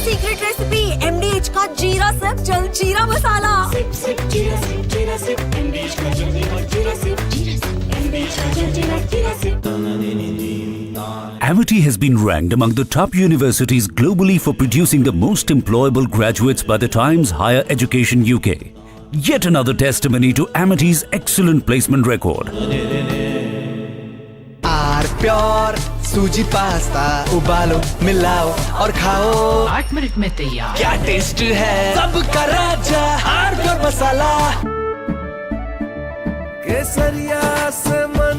S22: सीक्रेट रेसिपी MDH का jeera sip jaljeera masala.
S21: Amity has been ranked among the top universities globally for producing the most employable graduates by the Times Higher Education UK. Yet another testimony to Amity's excellent placement record.
S4: Pure सूजी pasta उबालो मिलाओ और खाओ
S22: 8 minute में तैयार।
S4: क्या taste है सबका राजा आर प्योर मसाला। केसरिया से मन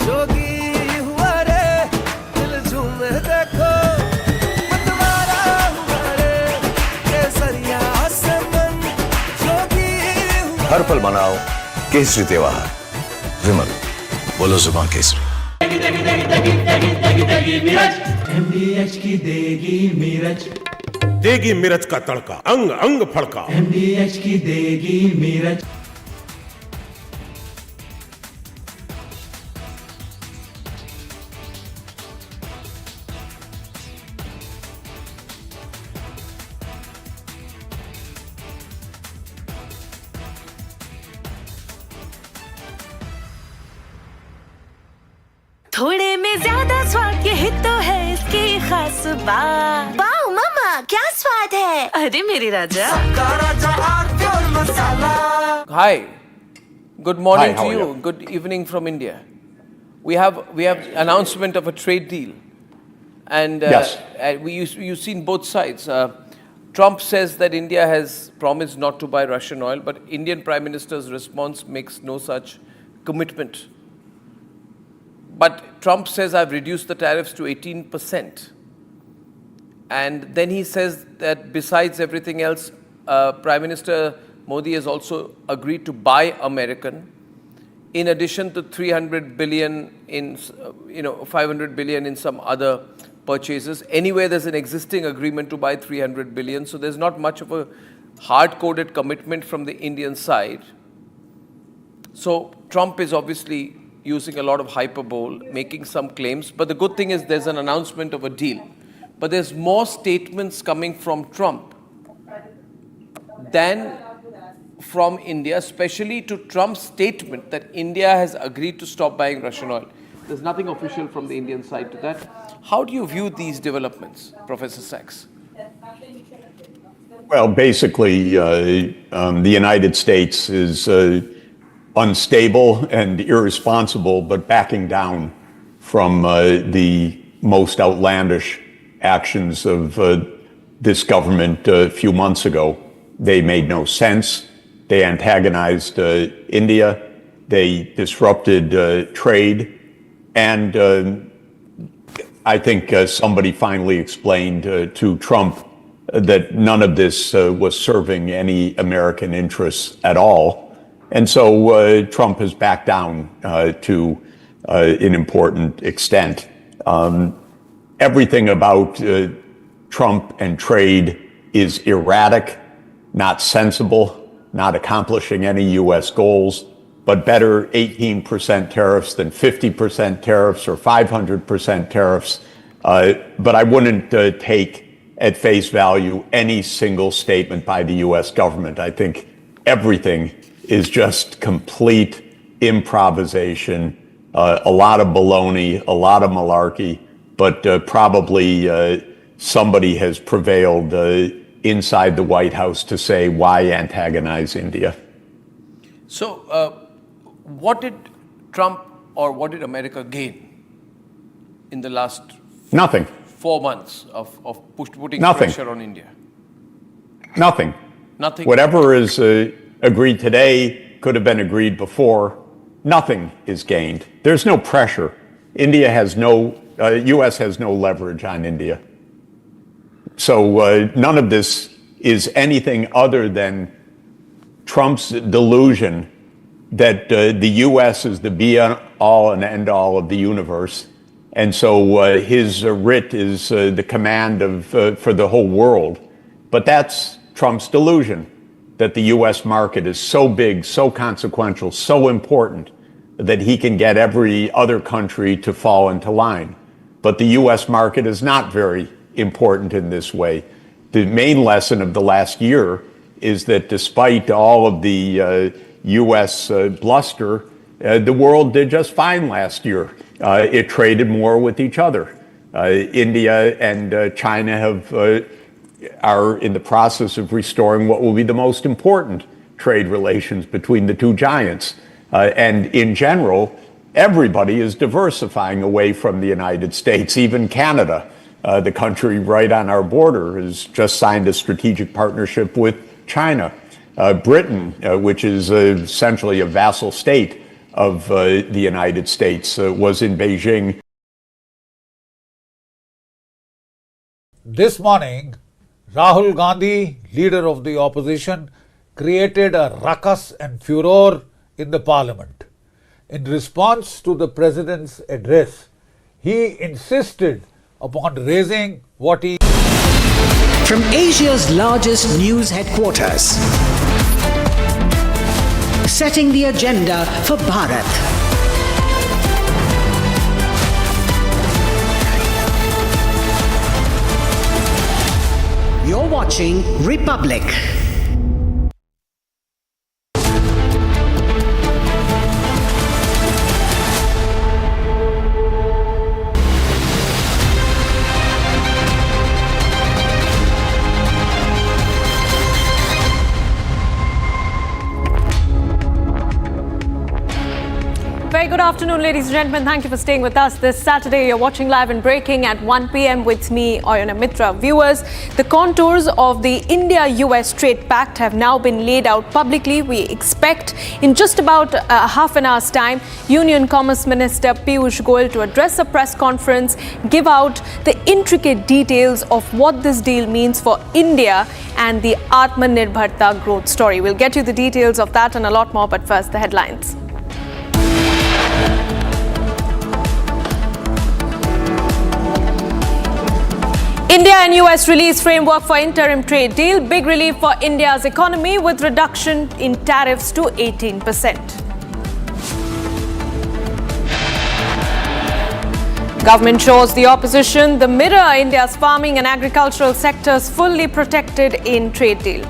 S4: जोगी हुआ रे, दिल झूमे देखो मतवारा हुआ रे। केसरिया से मन जोगी हुआ।
S12: हर पल मनाओ केसरी त्योहार। विमल बोलो जुबान केसरी।
S4: MDH की देगी मिर्च,
S16: देगी मिर्च का तड़का, अंग अंग फड़का।
S4: MDH की देगी मिर्च।
S22: थोड़े में ज्यादा स्वाद, यही तो है इसकी खास बात। वाओ मामा क्या स्वाद है, अरे मेरे राजा।
S8: Hi, good morning
S9: Hi, how
S8: to
S9: are
S8: you.
S9: you?
S8: Good evening from India. We have announcement of a trade deal, and
S9: Yes.
S8: you've seen both sides. Trump says that India has promised not to buy Russian oil, but Indian Prime Minister's response makes no such commitment. But Trump says, I've reduced the tariffs to 18%. And then he says that besides everything else, Prime Minister Modi has also agreed to buy American, in addition to 300 billion in, 500 billion in some other purchases. Anyway, there's an existing agreement to buy 300 billion, so there's not much of a hard-coded commitment from the Indian side. So Trump is obviously using a lot of hyperbole, making some claims. But the good thing is there's an announcement of a deal. But there's more statements coming from Trump than from India, especially to Trump's statement that India has agreed to stop buying Russian oil. There's nothing official from the Indian side to that. How do you view these developments, Professor Sachs?
S9: Well, basically, the United States is unstable and irresponsible, but backing down from the most outlandish actions of this government a few months ago. They made no sense. They antagonized India. They disrupted trade. And I think somebody finally explained to Trump that none of this was serving any American interests at all. And so Trump has backed down to an important extent. Everything about Trump and trade is erratic, not sensible, not accomplishing any U.S. goals, but better 18% tariffs than 50% tariffs or 500% tariffs. But I wouldn't take at face value any single statement by the U.S. government. I think everything is just complete improvisation, a lot of baloney, a lot of malarkey, but probably somebody has prevailed inside the White House to say why antagonize India.
S8: So, what did Trump or what did America gain in the last
S9: Nothing.
S8: 4 months of putting
S9: Nothing.
S8: pressure on India?
S9: Nothing.
S8: Nothing.
S9: Whatever is agreed today could have been agreed before. Nothing is gained. There's no pressure. India has U.S. has no leverage on India. So none of this is anything other than Trump's delusion that the U.S. is the be-all and end-all of the universe. And so his writ is the command for the whole world. But that's Trump's delusion, that the U.S. market is so big, so consequential, so important that he can get every other country to fall into line. But the U.S. market is not very important in this way. The main lesson of the last year is that despite all of the U.S. bluster, the world did just fine last year. It traded more with each other. India and China are in the process of restoring what will be the most important trade relations between the two giants. And in general, everybody is diversifying away from the United States. Even Canada, the country right on our border, has just signed a strategic partnership with China. Britain, which is essentially a vassal state of the United States, was in Beijing.
S3: This morning, Rahul Gandhi, leader of the opposition, created a ruckus and furor in the parliament. In response to the president's address, he insisted upon raising what he...
S6: From Asia's largest news headquarters, setting the agenda for Bharat. You're watching Republic.
S10: Very good afternoon, ladies and gentlemen. Thank you for staying with us this Saturday. You're watching Live and Breaking at 1 p.m. with me, Oyana Mitra. Viewers, the contours of the India-US trade pact have now been laid out publicly. We expect in just about half an hour's time, Union Commerce Minister Piyush Goyal to address a press conference, give out the intricate details of what this deal means for India and the Atmanirbharta growth story. We'll get you the details of that and a lot more, but first, the headlines. India and US release framework for interim trade deal. Big relief for India's economy with reduction in tariffs to 18%. Government shows the opposition the mirror. India's farming and agricultural sectors fully protected in trade deal.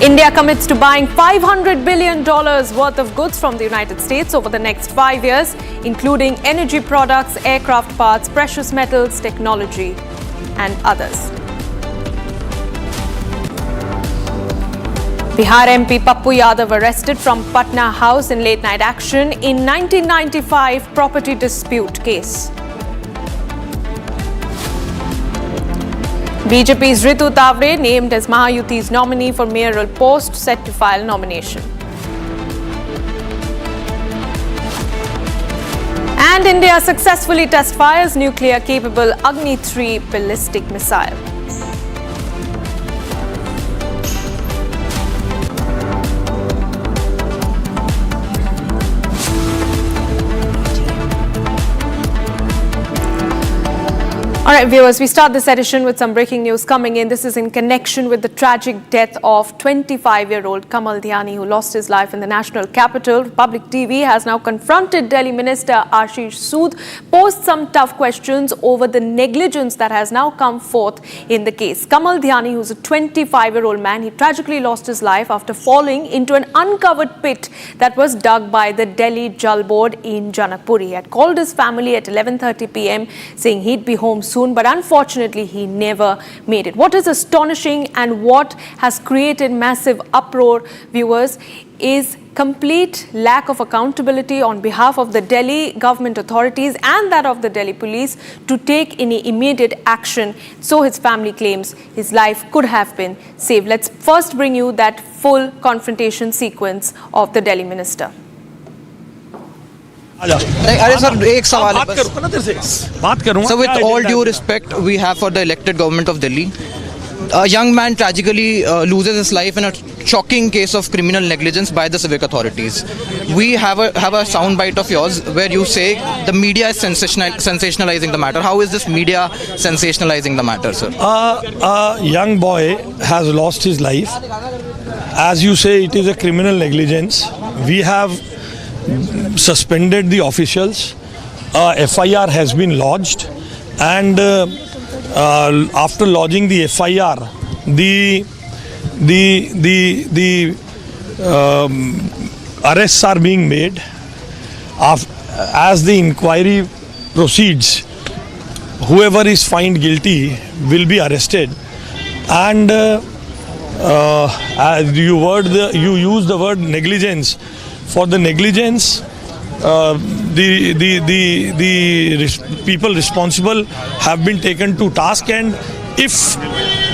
S10: India commits to buying $500 billion worth of goods from the United States over the next 5 years, including energy products, aircraft parts, precious metals, technology, and others. Bihar MP Pappu Yadav arrested from Patna House in late-night action in 1995 property dispute case. BJP's Ritu Tavre named as Mahayuti's nominee for mayoral post, set to file nomination. And India successfully test fires nuclear-capable Agni-3 ballistic missile. All right, viewers, we start this edition with some breaking news coming in. This is in connection with the tragic death of 25-year-old Kamal Dhyani, who lost his life in the national capital. Republic TV has now confronted Delhi Minister Ashish Sood, posed some tough questions over the negligence that has now come forth in the case. Kamal Dhyani, who's a 25-year-old man, he tragically lost his life after falling into an uncovered pit that was dug by the Delhi Jal Board in Janakpuri. He had called his family at 11:30 p.m. saying he'd be home soon, but unfortunately he never made it. What is astonishing and what has created massive uproar, viewers, is complete lack of accountability on behalf of the Delhi government authorities and that of the Delhi police to take any immediate action. So his family claims his life could have been saved. Let's first bring you that full confrontation sequence of the Delhi minister.
S1: अरे sir एक सवाल है बात करूंगा. So with all due respect we have for the elected government of Delhi, a young man tragically loses his life in a shocking case of criminal negligence by the civic authorities. We have a soundbite of yours where you say the media is sensationalizing the matter. How is this media sensationalizing the matter, sir?
S19: A young boy has lost his life. As you say, it is a criminal negligence. We have suspended the officials. FIR has been lodged, and after lodging the FIR, the arrests are being made. As the inquiry proceeds, whoever is found guilty will be arrested. And you use the word negligence. For the negligence, the people responsible have been taken to task, and if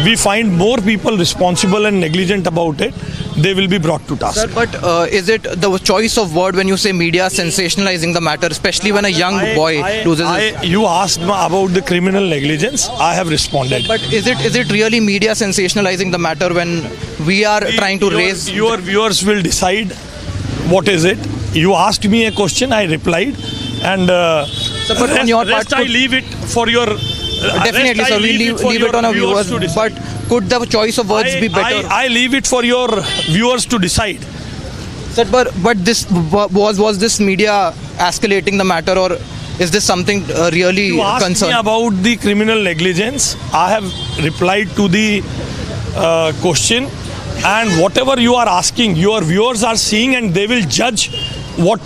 S19: we find more people responsible and negligent about it, they will be brought to task.
S1: Sir, but is it the choice of word when you say media sensationalizing the matter, especially when a young boy loses his...
S19: You asked about the criminal negligence, I have responded.
S1: But is it really media sensationalizing the matter when we are trying to raise...
S19: Your viewers will decide what is it. You asked me a question, I replied, and
S1: so but on your part,
S19: I leave it for your...
S1: Definitely, sir, we leave it on our viewers, but could the choice of words be better?
S19: I leave it for your viewers to decide.
S1: Sir, but this was this media escalating the matter, or is this something really
S19: you asked
S1: concerned?
S19: Me about the criminal negligence. I have replied to the question. And whatever you are asking, your viewers are seeing, and they will judge what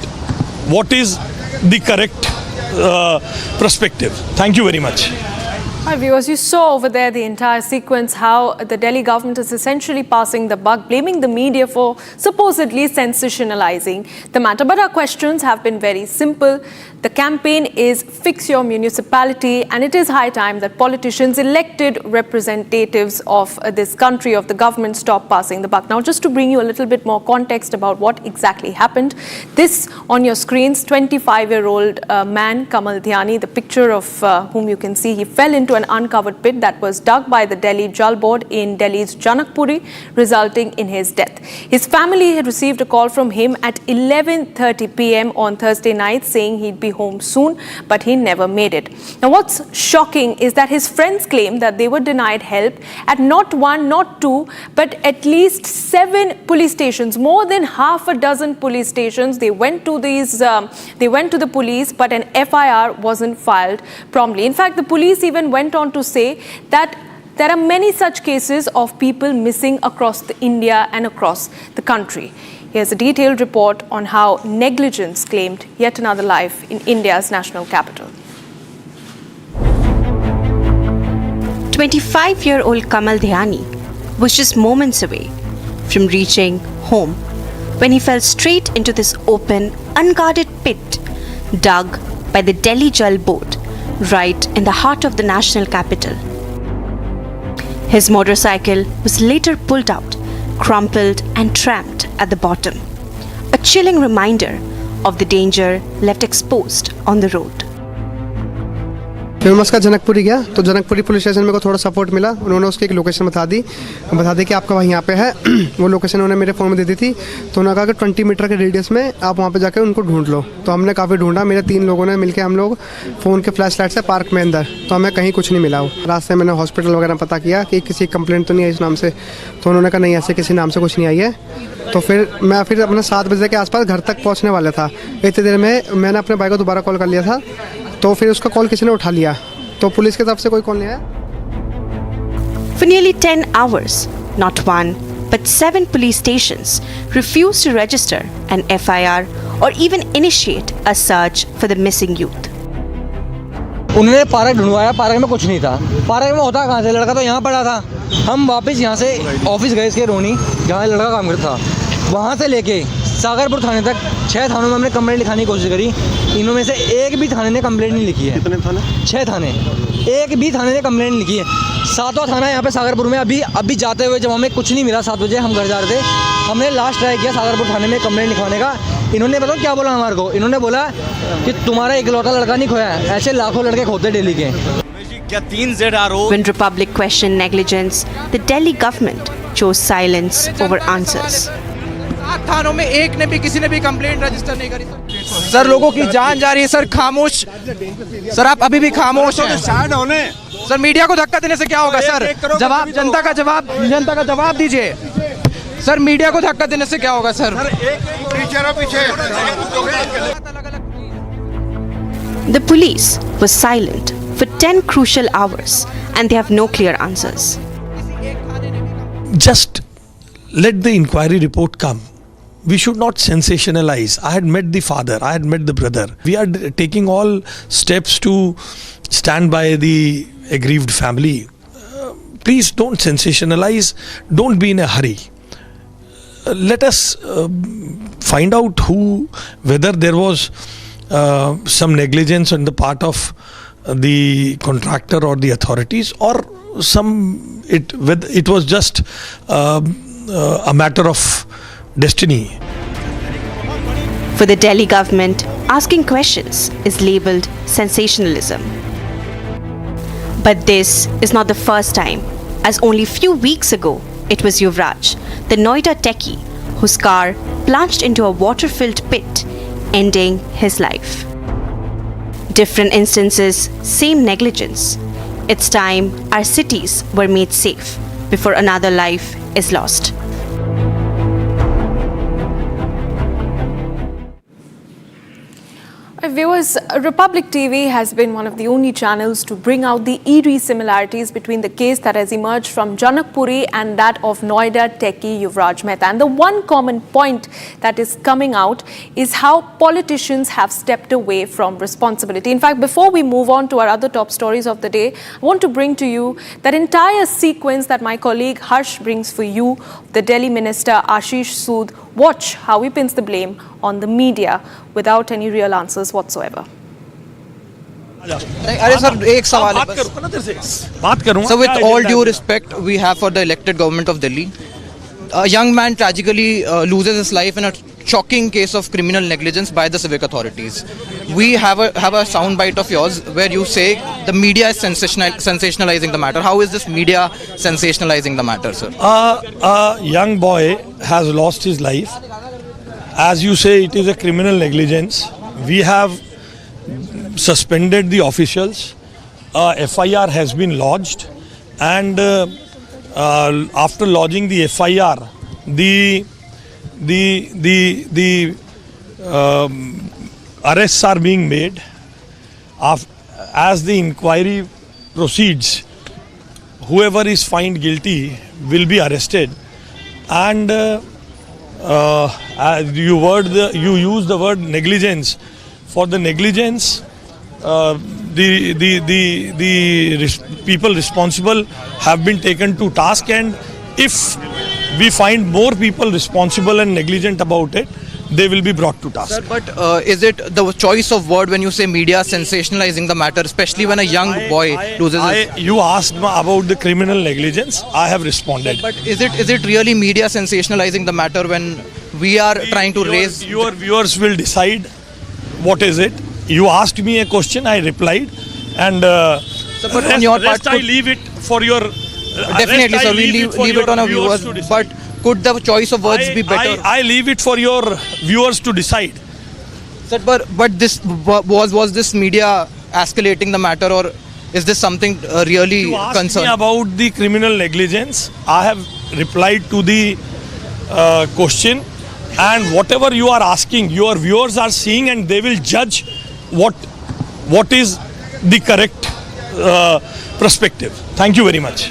S19: is the correct perspective. Thank you very much.
S10: Hi viewers, you saw over there the entire sequence, how the Delhi government is essentially passing the buck, blaming the media for supposedly sensationalizing the matter. But our questions have been very simple. The campaign is fix your municipality, and it is high time that politicians, elected representatives of this country, of the government, stop passing the buck. Now, just to bring you a little bit more context about what exactly happened, this on your screens, 25-year-old man, Kamal Dhyani, the picture of whom you can see, he fell into an uncovered pit that was dug by the Delhi Jal Board in Delhi's Janakpuri, resulting in his death. His family had received a call from him at 11:30 p.m. on Thursday night saying he'd be home soon, but he never made it. Now, what's shocking is that his friends claim that they were denied help at not one, not two, but at least 7 police stations, more than half a dozen police stations. They went to the police, but an FIR wasn't filed promptly. In fact, the police even went on to say that there are many such cases of people missing across India and across the country. Here's a detailed report on how negligence claimed yet another life in India's national capital.
S20: 25-year-old Kamal Dhyani was just moments away from reaching home when he fell straight into this open, unguarded pit dug by the Delhi Jal Board right in the heart of the national capital. His motorcycle was later pulled out, crumpled and tramped at the bottom, a chilling reminder of the danger left exposed on the road.
S13: फिर मैं उसका जनकपुरी गया तो Janakpuri police station में को थोड़ा support मिला, उन्होंने उसकी एक लोकेशन बता दी कि आपका भाई यहाँ पे है। वो लोकेशन उन्होंने मेरे फ़ोन में दे दी थी, तो उन्होंने कहा कि 20 मीटर के रेडियस में आप वहाँ पे जाकर उनको ढूंढ लो। तो हमने काफ़ी ढूंढा, मेरे 3 लोगों ने मिलकर हम लोग फ़ोन के फ्लैश लाइट से पार्क में अंदर, तो हमें कहीं कुछ नहीं मिला। वो रास्ते में मैंने हॉस्पिटल वगैरह पता किया कि किसी कंप्लेंट तो नहीं है इस नाम से, तो उन्होंने कहा नहीं ऐसे किसी नाम से कुछ नहीं आई है। तो फिर मैं अपने 7 बजे के आसपास घर तक पहुँचने वाला था। इतनी देर में मैंने अपने भाई को दोबारा कॉल कर लिया था, तो फिर उसका कॉल किसी ने उठा लिया, तो पुलिस की तरफ से कोई कॉल नहीं आया।
S20: For nearly 10 hours, not one, but 7 police stations refused to register an FIR or even initiate a search for the missing youth.
S14: उन्होंने पार्क ढूंढवाया, पार्क में कुछ नहीं था। पार्क में होता कहाँ से, लड़का तो यहाँ पड़ा था। हम वापस यहाँ से ऑफिस गए इसके रोनी, जहाँ लड़का काम करता था, वहाँ से लेके सागरपुर थाने तक 6 थानों में हमने कंप्लेंट लिखाने की कोशिश करी। इनों में से एक भी थाने ने कंप्लेंट नहीं लिखी है। कितने थाने? 6 थाने, एक भी थाने ने कंप्लेंट नहीं लिखी है। 7वां थाना यहाँ पे सागरपुर में। अभी जाते हुए जब हमें कुछ नहीं मिला, 7 बजे हम घर जा रहे थे, हमने लास्ट ट्राई किया सागरपुर थाने में कंप्लेंट लिखवाने का। इन्होंने बताओ क्या बोला हमारे को, इन्होंने बोला कि तुम्हारा इकलौता लड़का नहीं खोया है, ऐसे लाखों लड़के खोते डेली के।
S20: When Republic questioned negligence, the Delhi government chose silence over answers.
S1: 7 थानों में एक ने भी किसी ने भी कंप्लेंट रजिस्टर नहीं करी। सर लोगों की जान जा रही है सर, खामोश सर, आप अभी भी खामोश हैं सर। मीडिया को धक्का देने से क्या होगा सर? जवाब जनता का जवाब दीजिए सर। मीडिया को धक्का देने से क्या होगा sir?
S20: The police was silent for 10 crucial hours and they have no clear answers.
S19: Just let the inquiry report come. We should not sensationalize. I had met the father, I had met the brother. We are taking all steps to stand by the aggrieved family. Please don't sensationalize, don't be in a hurry. Let us find out whether there was some negligence on the part of the contractor or the authorities, or whether it was just a matter of destiny.
S20: For the Delhi government, asking questions is labelled sensationalism. But this is not the first time, as only few weeks ago, it was Yuvraj, the Noida techie, whose car plunged into a water-filled pit, ending his life. Different instances, same negligence. It's time our cities were made safe before another life is lost.
S10: Viewers, Republic TV has been one of the only channels to bring out the eerie similarities between the case that has emerged from Janakpuri and that of Noida techie Yuvraj Mehta. And the one common point that is coming out is how politicians have stepped away from responsibility. In fact, before we move on to our other top stories of the day, I want to bring to you that entire sequence that my colleague Harsh brings for you. The Delhi Minister Ashish Sood, watch how he pins the blame on the media without any real answers whatsoever.
S1: अरे sir एक सवाल है
S11: बात करूंगा।
S1: So with all due respect we have for the elected government of Delhi, a young man tragically loses his life in a shocking case of criminal negligence by the civic authorities. We have a sound bite of yours where you say the media is sensationalizing the matter. How is this media sensationalizing the matter, sir?
S19: A young boy has lost his life. As you say, it is a criminal negligence. We have suspended the officials. FIR has been lodged, and after lodging the FIR, the arrests are being made. As the inquiry proceeds, whoever is found guilty will be arrested, and you use the word negligence. For the negligence, the people responsible have been taken to task, and if we find more people responsible and negligent about it, they will be brought to task.
S1: Sir, but is it the choice of word when you say media sensationalizing the matter, especially when a young boy loses his...
S19: You asked about the criminal negligence, I have responded.
S1: But is it really media sensationalizing the matter when we are trying to raise...
S19: Your viewers will decide what is it. You asked me a question, I replied, And
S1: So, but on your
S19: rest
S1: part,
S19: I leave it for your.
S1: definitely,
S19: rest I
S1: sir. We leave it on our viewers.
S19: to decide.
S1: But could the choice of words be better?
S19: I leave it for your viewers to decide.
S1: Sir, but this was this media escalating the matter, or is this something really
S19: You asked
S1: concerning?
S19: me about the criminal negligence. I have replied to the question, and whatever you are asking, your viewers are seeing, and they will judge what is the correct perspective. Thank you very much.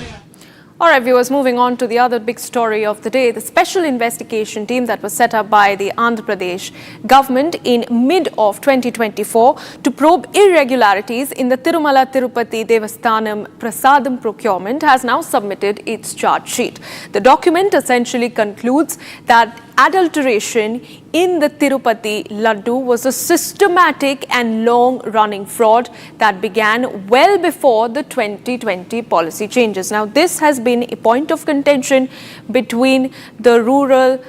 S10: All right, viewers, moving on to the other big story of the day, the special investigation team that was set up by the Andhra Pradesh government in mid of 2024 to probe irregularities in the Tirumala Tirupati Devasthanam Prasadam procurement has now submitted its charge sheet. The document essentially concludes that adulteration in the Tirupati Laddu was a systematic and long-running fraud that began well before the 2020 policy changes. Now, this has been a point of contention between the ruling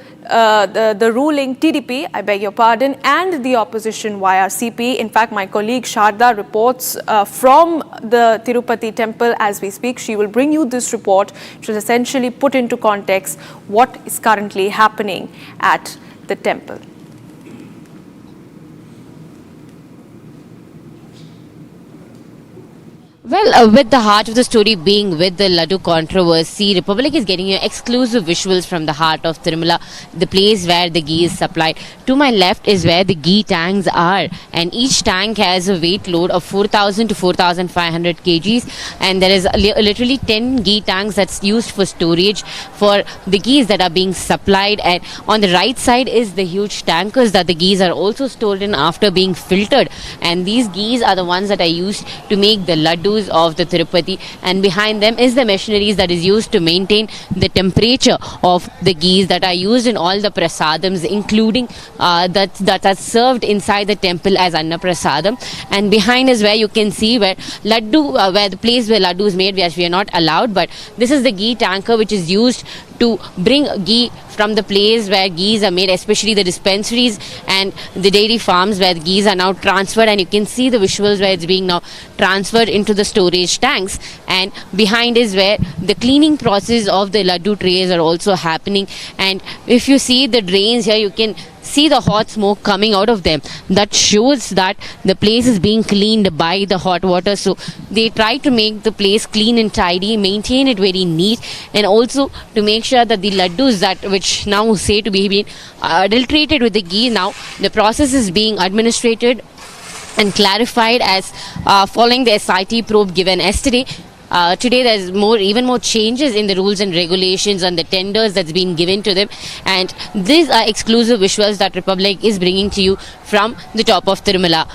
S10: TDP, I beg your pardon, and the opposition YRCP. In fact, my colleague Sharda reports from the Tirupati temple as we speak. She will bring you this report, which will essentially put into context what is currently happening at the temple.
S5: Well, with the heart of the story being with the Laddu controversy, Republic is getting you exclusive visuals from the heart of Tirumala, the place where the ghee is supplied. To my left is where the ghee tanks are, and each tank has a weight load of 4,000 to 4,500 kgs, and there is literally 10 ghee tanks that's used for storage for the ghees that are being supplied. And on the right side is the huge tankers that the ghees are also stored in after being filtered, and these ghees are the ones that are used to make the laddus of the Tirupati, and behind them is the machineries that is used to maintain the temperature of the ghees that are used in all the prasadams, including that are served inside the temple as Anna Prasadam. And behind is where you can see where laddu, where the place where laddu is made, which we are not allowed, but this is the ghee tanker which is used to bring ghee from the place where ghees are made, especially the dispensaries and the dairy farms where the ghees are now transferred, and you can see the visuals where it's being now transferred into the storage tanks. And behind is where the cleaning process of the laddu trays are also happening, and if you see the drains here, you can see the hot smoke coming out of them. That shows that the place is being cleaned by the hot water. So they try to make the place clean and tidy, maintain it very neat, and also to make sure that the laddus that which now say to be adulterated with the ghee, now the process is being administrated and clarified as following the SIT probe given yesterday. Today there's even more changes in the rules and regulations on the tenders that's been given to them, and these are exclusive visuals that Republic is bringing to you from the top of Tirumala.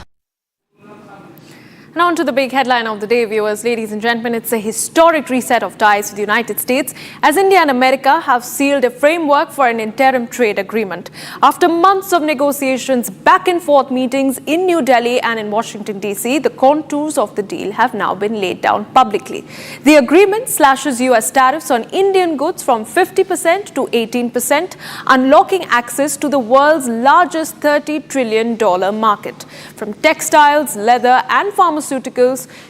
S10: Now on to the big headline of the day, viewers. Ladies and gentlemen, it's a historic reset of ties with the United States as India and America have sealed a framework for an interim trade agreement. After months of negotiations, back and forth meetings in New Delhi and in Washington, D.C., the contours of the deal have now been laid down publicly. The agreement slashes U.S. tariffs on Indian goods from 50% to 18%, unlocking access to the world's largest $30 trillion market. From textiles, leather and pharmaceuticals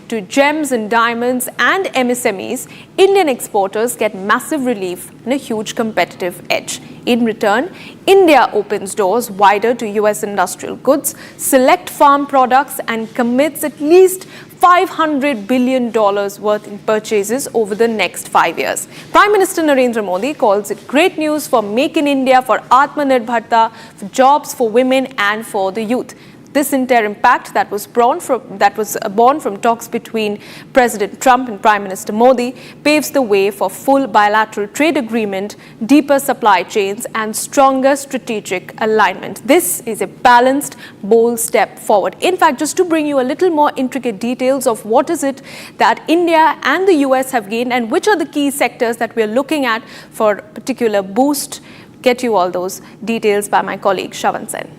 S10: to gems and diamonds and MSMEs, Indian exporters get massive relief and a huge competitive edge. In return, India opens doors wider to US industrial goods, select farm products, and commits at least $500 billion worth in purchases over the next 5 years. Prime Minister Narendra Modi calls it great news for Make in India, for Atmanirbharta, for jobs for women and for the youth. This interim pact that was born from talks between President Trump and Prime Minister Modi paves the way for full bilateral trade agreement, deeper supply chains and stronger strategic alignment. This is a balanced, bold step forward. In fact, just to bring you a little more intricate details of what is it that India and the US have gained and which are the key sectors that we are looking at for particular boost, get you all those details by my colleague Shavan Sen.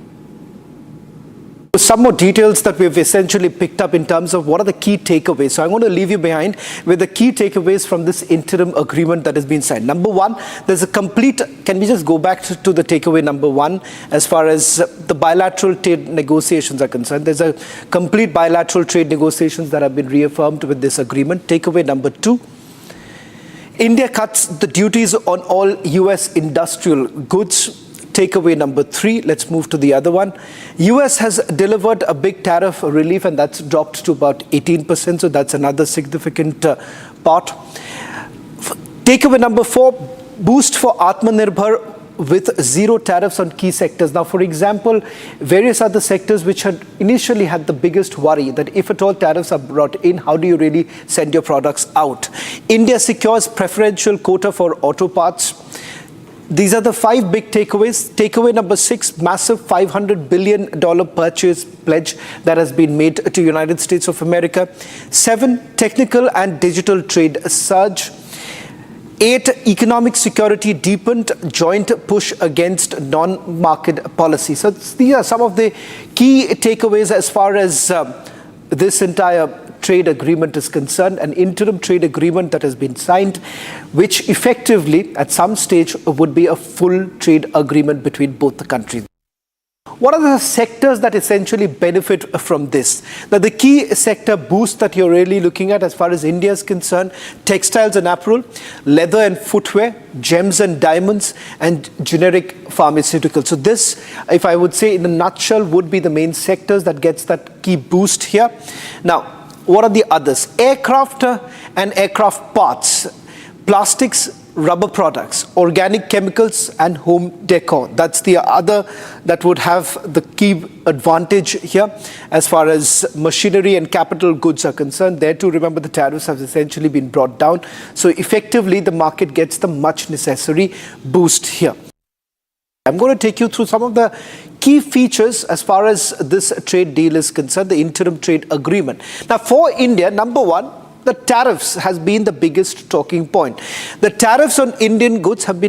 S15: some more details that we've essentially picked up in terms of what are the key takeaways. So I'm going to leave you behind with the key takeaways from this interim agreement that has been signed. Number one, there's a complete, can we just go back to the takeaway number one as far as the bilateral trade negotiations are concerned? There's a complete bilateral trade negotiations that have been reaffirmed with this agreement. Takeaway number two, India cuts the duties on all US industrial goods. Takeaway number three, let's move to the other one. US has delivered a big tariff relief and that's dropped to about 18%, so that's another significant part. Takeaway number four, boost for Atmanirbhar with zero tariffs on key sectors. Now, for example, various other sectors which had initially had the biggest worry that if at all tariffs are brought in, how do you really send your products out? India secures preferential quota for auto parts. These are the five big takeaways. Takeaway number six, massive $500 billion purchase pledge that has been made to United States of America. 7, technical and digital trade surge. 8, economic security deepened, joint push against non-market policy. So these are some of the key takeaways as far as this entire trade agreement is concerned, an interim trade agreement that has been signed, which effectively at some stage would be a full trade agreement between both the countries. What are the sectors that essentially benefit from this? Now, the key sector boost that you're really looking at as far as India is concerned, textiles and apparel, leather and footwear, gems and diamonds, and generic pharmaceuticals. So this, if I would say in a nutshell, would be the main sectors that gets that key boost here. Now, what are the others? Aircraft and aircraft parts, plastics, rubber products, organic chemicals, and home decor. That's the other that would have the key advantage here as far as machinery and capital goods are concerned. There too, remember, the tariffs have essentially been brought down. So effectively, the market gets the much necessary boost here. I'm going to take you through some of the key features as far as this trade deal is concerned, the interim trade agreement. Now, for India, number one, the tariffs has been the biggest talking point. The tariffs on Indian goods have been